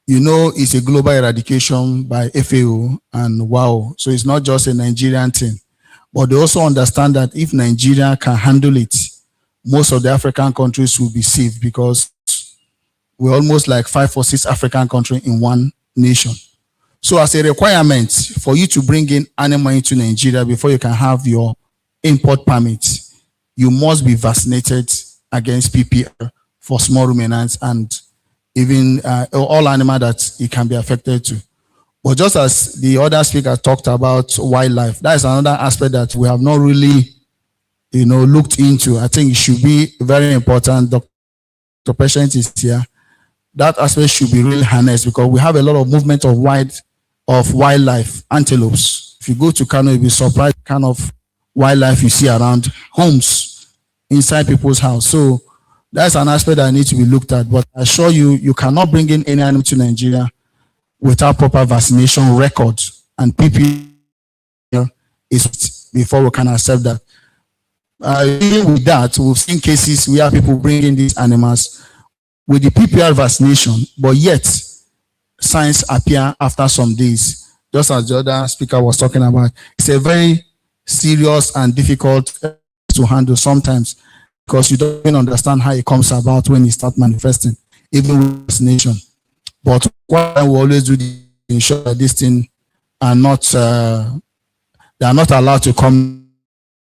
You know, it's a global eradication by FAO and WOW. So it's not just a Nigerian thing, but they also understand that if Nigeria can handle it, most of the African countries will be safe because we're almost like 5 or 6 African countries in one nation. So as a requirement for you to bring in animal into Nigeria before you can have your import permit, you must be vaccinated against PPR for small ruminants and even all animal that it can be affected to. But just as the other speaker talked about wildlife, that is another aspect that we have not really, looked into. I think it should be very important. Dr. Patient is here. That aspect should be really harnessed because we have a lot of movement of wildlife, antelopes. If you go to Kano, you'll be surprised the kind of wildlife you see around homes, inside people's house. So that's an aspect that needs to be looked at. But I assure you, you cannot bring in any animal to Nigeria without proper vaccination record, and PPR is before we can accept that. Even with that, we've seen cases where people bring in these animals with the PPR vaccination, but yet signs appear after some days, just as the other speaker was talking about. It's a very serious and difficult to handle sometimes because you don't even understand how it comes about when it starts manifesting, even with vaccination. But what I will always do to ensure that these things are not, they are not allowed to come.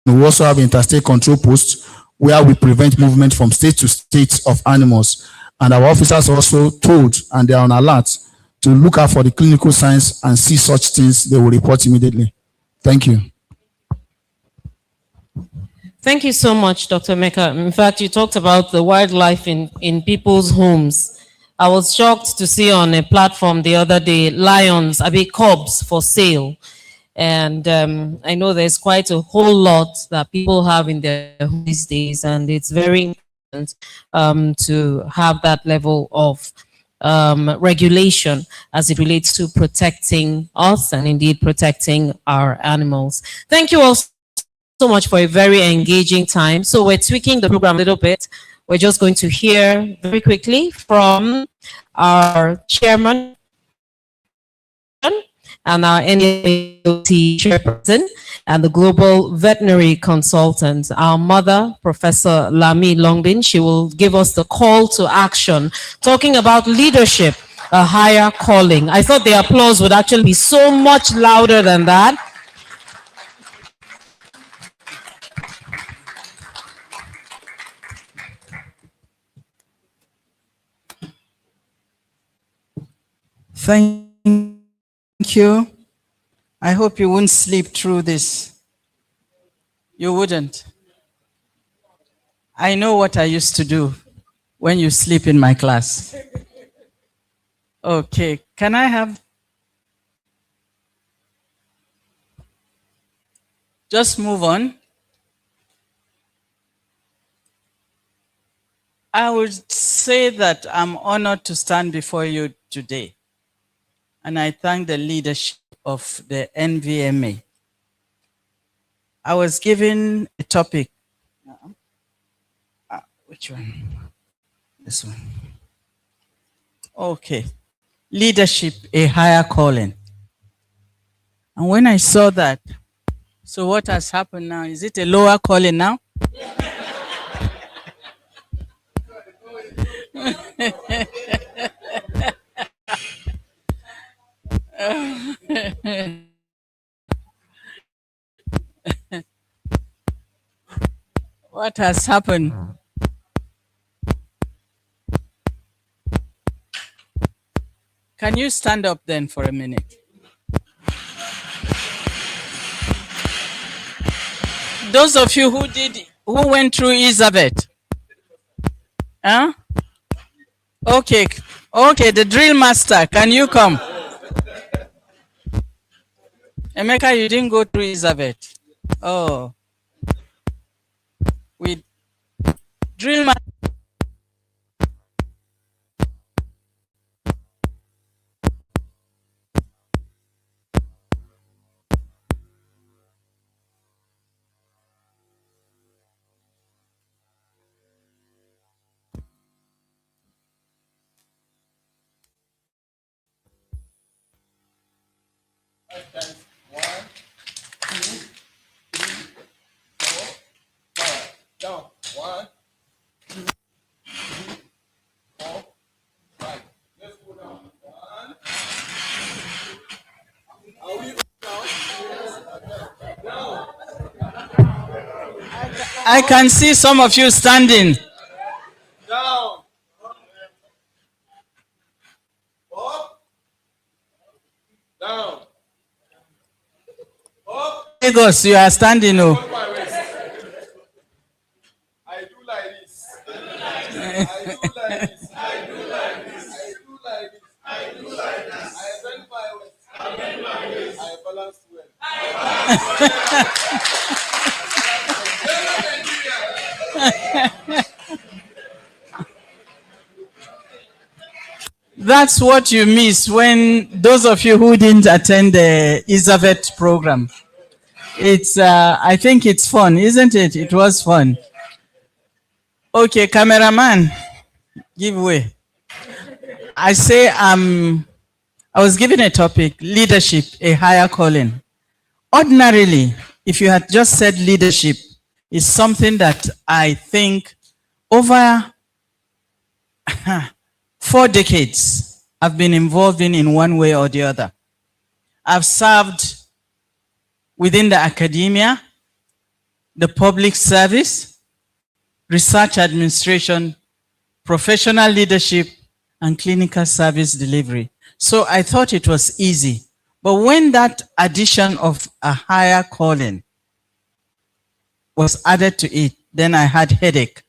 We also have interstate control posts where we prevent movement from state to state of animals. And our officers are also told, and they are on alert, to look out for the clinical signs and see such things, they will report immediately. Thank you. Thank you so much, Dr. Meka. In fact, you talked about the wildlife in people's homes. I was shocked to see on a platform the other day, lions, cubs for sale. And I know there's quite a whole lot that people have in their home these days, and it's very important to have that level of regulation as it relates to protecting us and indeed protecting our animals. Thank you all so much for a very engaging time. So we're tweaking the program a little bit. We're just going to hear very quickly from our chairman and our NAOT chairperson and the global veterinary consultant, our mother, Professor Lami Longbin. She will give us the call to action, talking about leadership, a higher calling. I thought the applause would actually be so much louder than that. Thank you. I hope you won't sleep through this. You wouldn't. I know what I used to do when you sleep in my class. Okay, can I have... Just move on. I would say that I'm honored to stand before you today. And I thank the leadership of the Nvma. I was given a topic. Which one? This one. Okay. Leadership, a higher calling. And when I saw that, so what has happened now? Is it a lower calling now? What has happened? Can you stand up then for a minute? Those of you who went through Elizabeth, huh? Okay, okay, the drill master, can you come? Emeka, you didn't go through Elizabeth. Oh, we drill master. I can see some of you standing. Lagos, you are standing. Oh. That's what you miss when those of you who didn't attend the Elizabeth program. It's, I think it's fun, isn't it? It was fun. Okay, cameraman, give way. I say, I was given a topic, leadership, a higher calling. Ordinarily, if you had just said leadership, is something that I think over 4 decades I've been involved in one way or the other. I've served within the academia, the public service, research administration, professional leadership, and clinical service delivery. So I thought it was easy. But when that addition of a higher calling was added to it, then I had headache.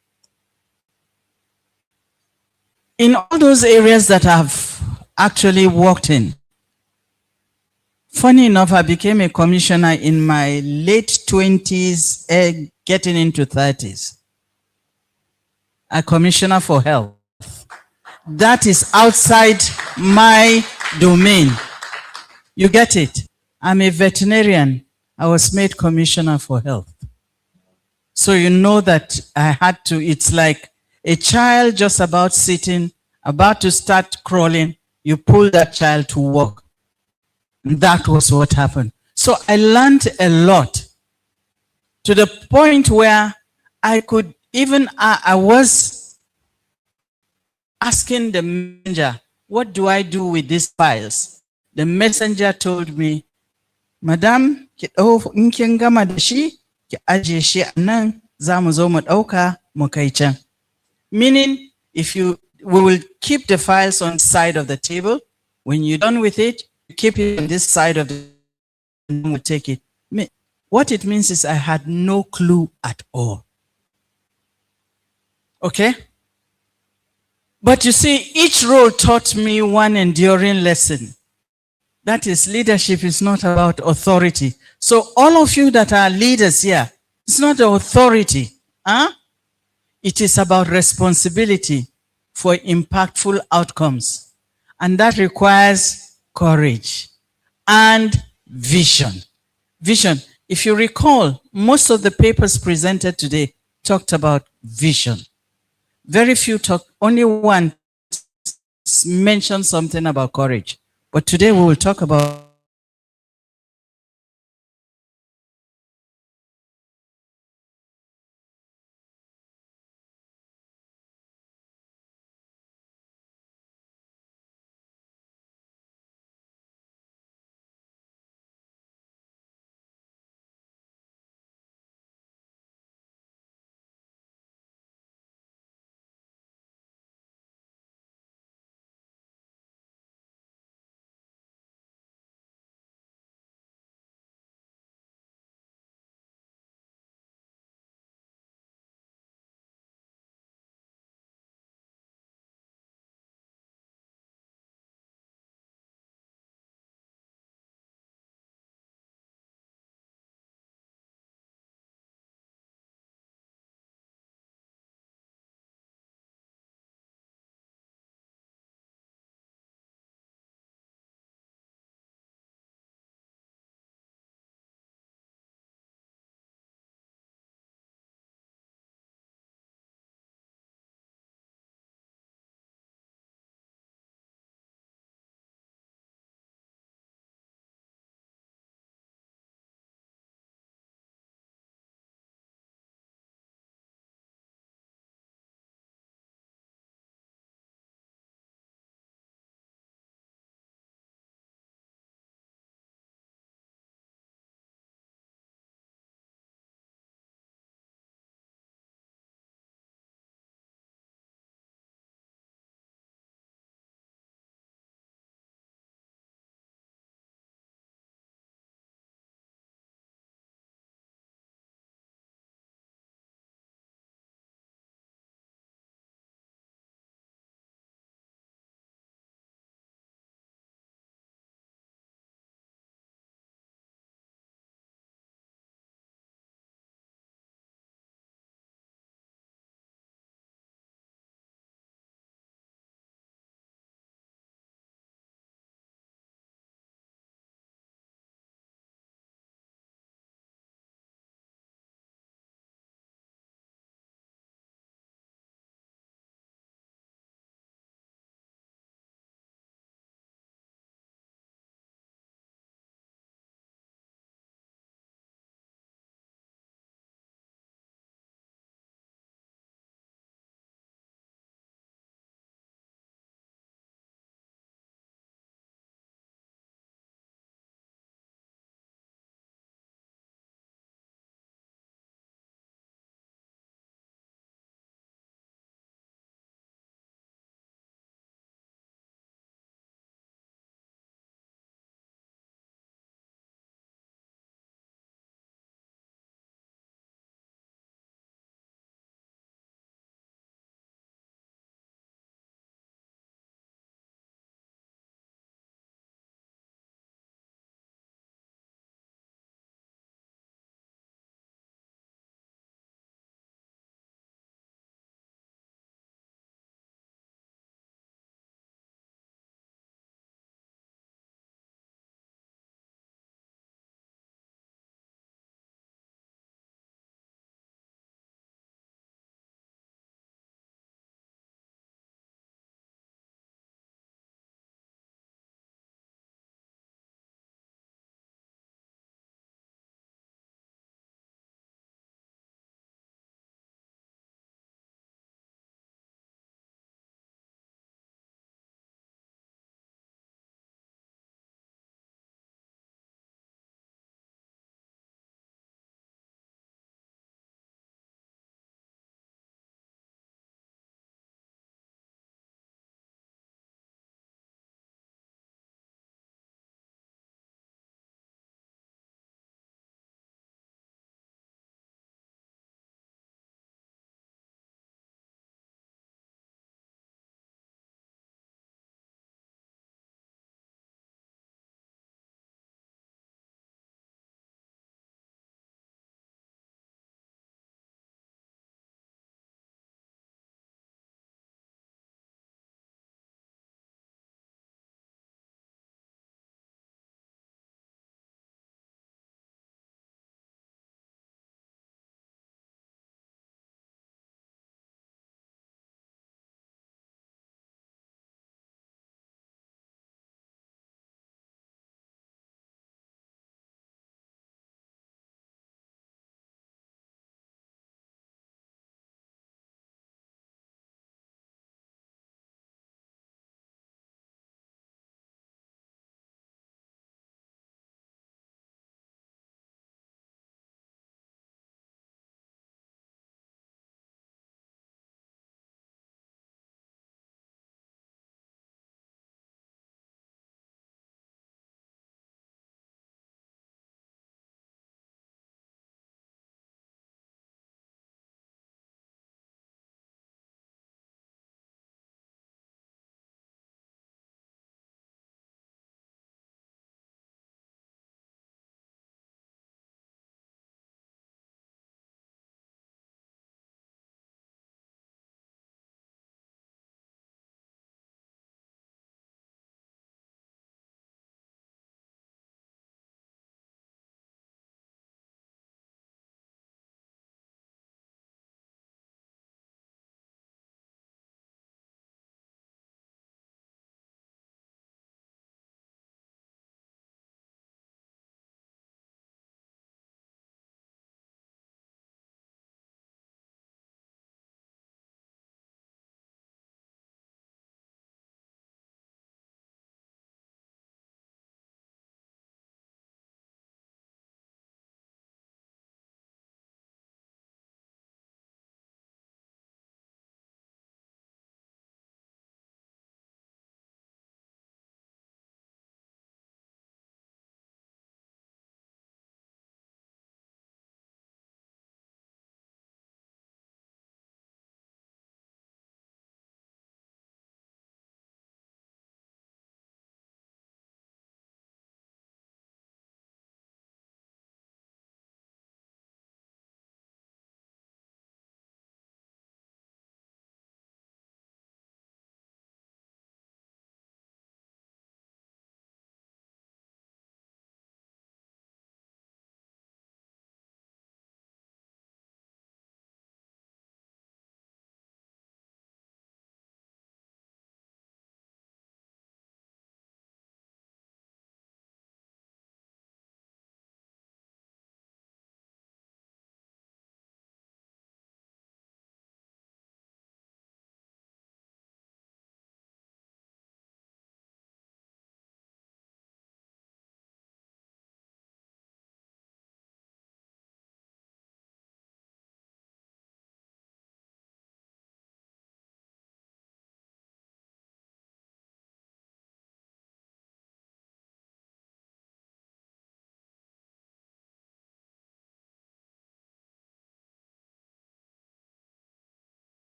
In all those areas that I've actually worked in, funny enough, I became a commissioner in my late 20s, getting into 30s. A commissioner for health. That is outside my domain. You get it? I'm a veterinarian. I was made commissioner for health. So you know that I had to, it's like a child just about sitting, about to start crawling, you pull that child to walk. That was what happened. So I learned a lot to the point where I could even, I was asking the messenger, what do I do with these files? The messenger told me, Madam, ki ɗau in kin gama da shi, ki aje shi a nan, za mu zo mu ɗauka mu kai can. Meaning, we will keep the files on the side of the table. When you're done with it, you keep it on this side of the table and we'll take it. What it means is I had no clue at all. Okay? But you see, each role taught me one enduring lesson. That is, leadership is not about authority. So all of you that are leaders here, it's not authority. Huh? It is about responsibility for impactful outcomes. And that requires courage and vision. Vision. If you recall, most of the papers presented today talked about vision. Very few talk, only one mentioned something about courage. But today we will talk about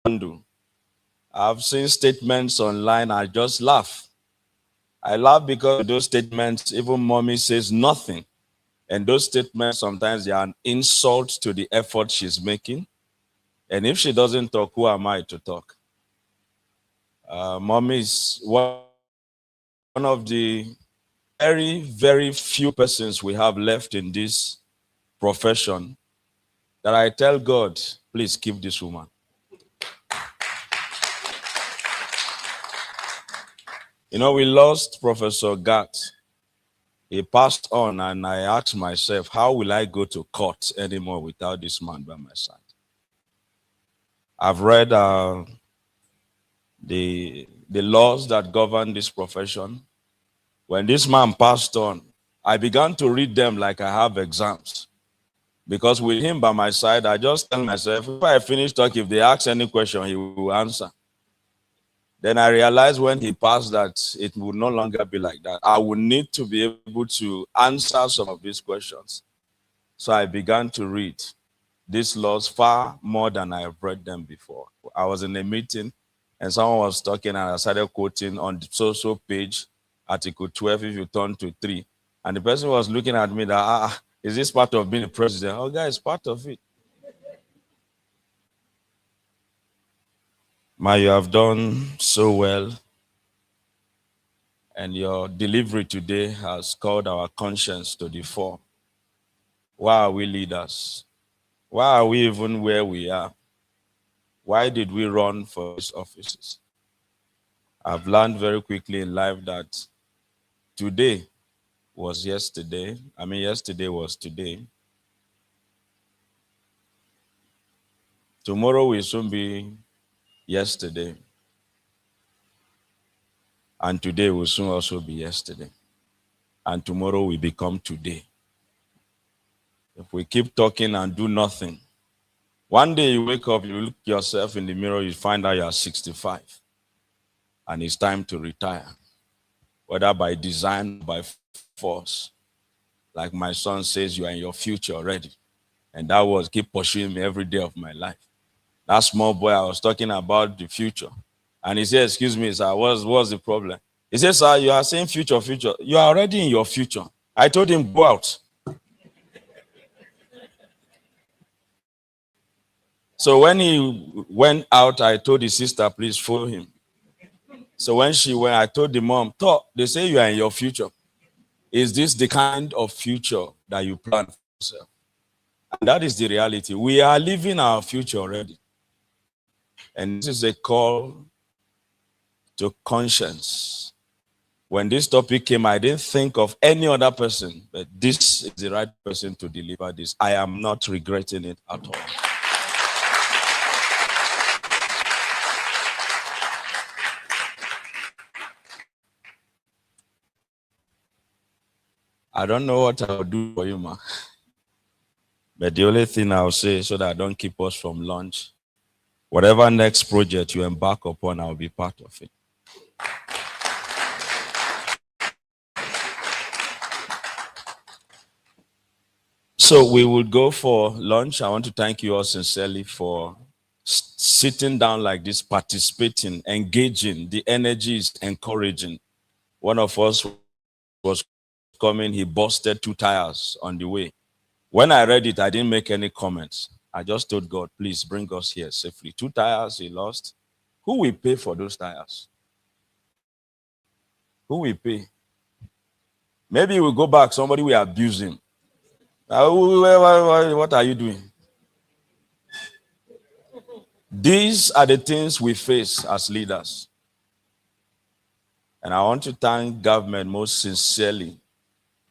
handle. I've seen statements online, I just laugh. I laugh because those statements, even mommy says nothing. And those statements, sometimes they are an insult to the effort she's making. And if she doesn't talk, who am I to talk? Mommy is one of the very, very few persons we have left in this profession that I tell God, please keep this woman. You know, we lost Professor Gatt. He passed on, and I asked myself, how will I go to court anymore without this man by my side? I've read the laws that govern this profession. When this man passed on, I began to read them like I have exams. Because with him by my side, I just tell myself, if I finish talking, if they ask any question, he will answer. Then I realized when he passed that it would no longer be like that. I would need to be able to answer some of these questions. So I began to read these laws far more than I have read them before. I was in a meeting and someone was talking and I started quoting on the so-so page, Article 12, if you turn to 3. And the person was looking at me that, is this part of being a president? Oh, guys, part of it. Ma, you have done so well. And your delivery today has called our conscience to the fore. Why are we leaders? Why are we even where we are? Why did we run for these offices? I've learned very quickly in life that today was yesterday. Yesterday was today. Tomorrow will soon be yesterday. And today will soon also be yesterday. And tomorrow will become today. If we keep talking and do nothing, one day you wake up, you look yourself in the mirror, you find out you are 65. And it's time to retire. Whether by design or by force. Like my son says, you are in your future already. And that was keep pursuing me every day of my life. That small boy, I was talking about the future. And he said, excuse me, sir, what's the problem? He said, sir, you are saying future, future. You are already in your future. I told him, go out. So when he went out, I told his sister, please follow him. So when she went, I told the mom, they say you are in your future. Is this the kind of future that you plan for yourself? And that is the reality. We are living our future already. And this is a call to conscience. When this topic came, I didn't think of any other person, but this is the right person to deliver this. I am not regretting it at all. I don't know what I'll do for you, ma. But the only thing I'll say, so that I don't keep us from lunch, whatever next project you embark upon, I'll be part of it. So we will go for lunch. I want to thank you all sincerely for sitting down like this, participating, engaging. The energy is encouraging. One of us was coming, he busted 2 tires on the way. When I read it, I didn't make any comments. I just told God, please bring us here safely. 2 tires he lost. Who will pay for those tires? Who will pay? Maybe we'll go back, somebody will abuse him. What are you doing? These are the things we face as leaders. And I want to thank government most sincerely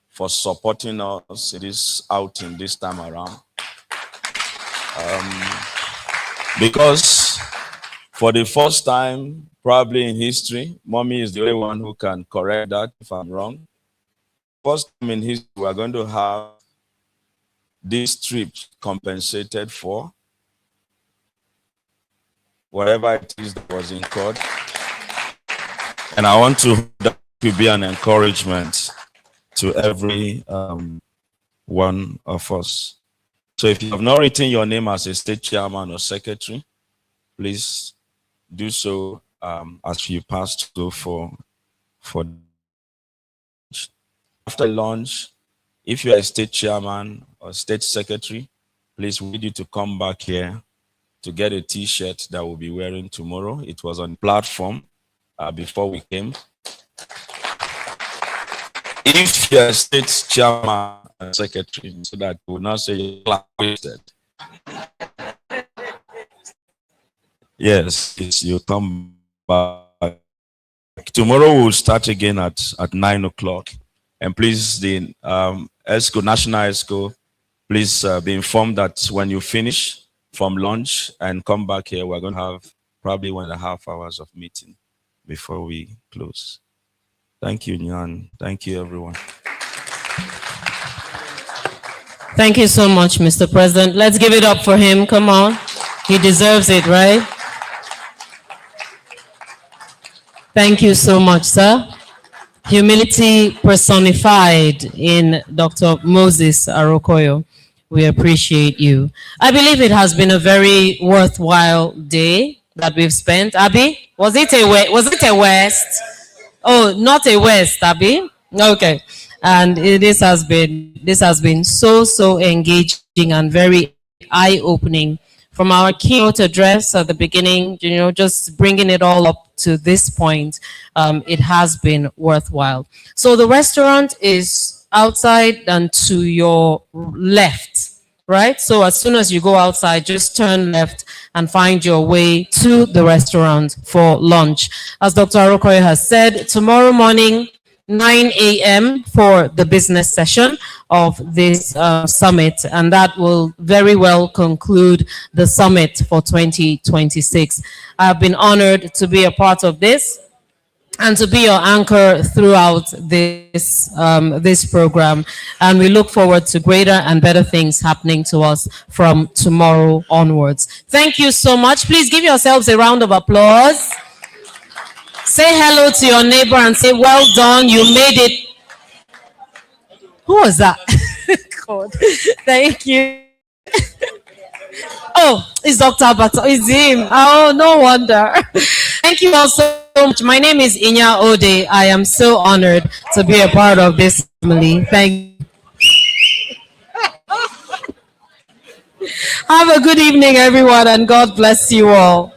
for supporting us in this outing this time around. Because for the first time, probably in history, mommy is the only one who can correct that if I'm wrong. First time in history, we are going to have these trips compensated for whatever it is that was incurred. And I want that to be an encouragement to every one of us. So if you have not written your name as a state chairman or secretary, please do so as you pass to go for after lunch. If you are a state chairman or state secretary, please, we need you to come back here to get a t-shirt that we'll be wearing tomorrow. It was on platform before we came. If you're a state chairman and secretary, so that we will not say you're wasted. Yes, you come back. Tomorrow we'll start again at 9 o'clock. And please, the ESCO, National ESCO, please be informed that when you finish from lunch and come back here, we're going to have probably 1.5 hours of meeting before we close. Thank you, Nyan. Thank you, everyone. Thank you so much, Mr. President. Let's give it up for him. Come on. He deserves it, right? Thank you so much, sir. Humility personified in Dr. Moses Arokoyo. We appreciate you. I believe it has been a very worthwhile day that we've spent. Abby, was it a West? Oh, not a West, Abby. Okay. And this has been so engaging and very eye-opening. From our keynote address at the beginning, just bringing it all up to this point, it has been worthwhile. So the restaurant is outside and to your left, right? So as soon as you go outside, just turn left and find your way to the restaurant for lunch. As Dr. Arokoye has said, tomorrow morning, 9 a.m. for the business session of this summit, and that will very well conclude the summit for 2026. I've been honored to be a part of this and to be your anchor throughout this this program, and we look forward to greater and better things happening to us from tomorrow onwards. Thank you so much. Please give yourselves a round of applause. Say hello to your neighbor and say, well done, you made it. Who was that? God, thank you. Oh, it's Dr. Abato. It's him. Oh, no wonder. Thank you all so much. My name is Inya Ode. I am so honored to be a part of this family. Thank you. Have a good evening, everyone, and God bless you all.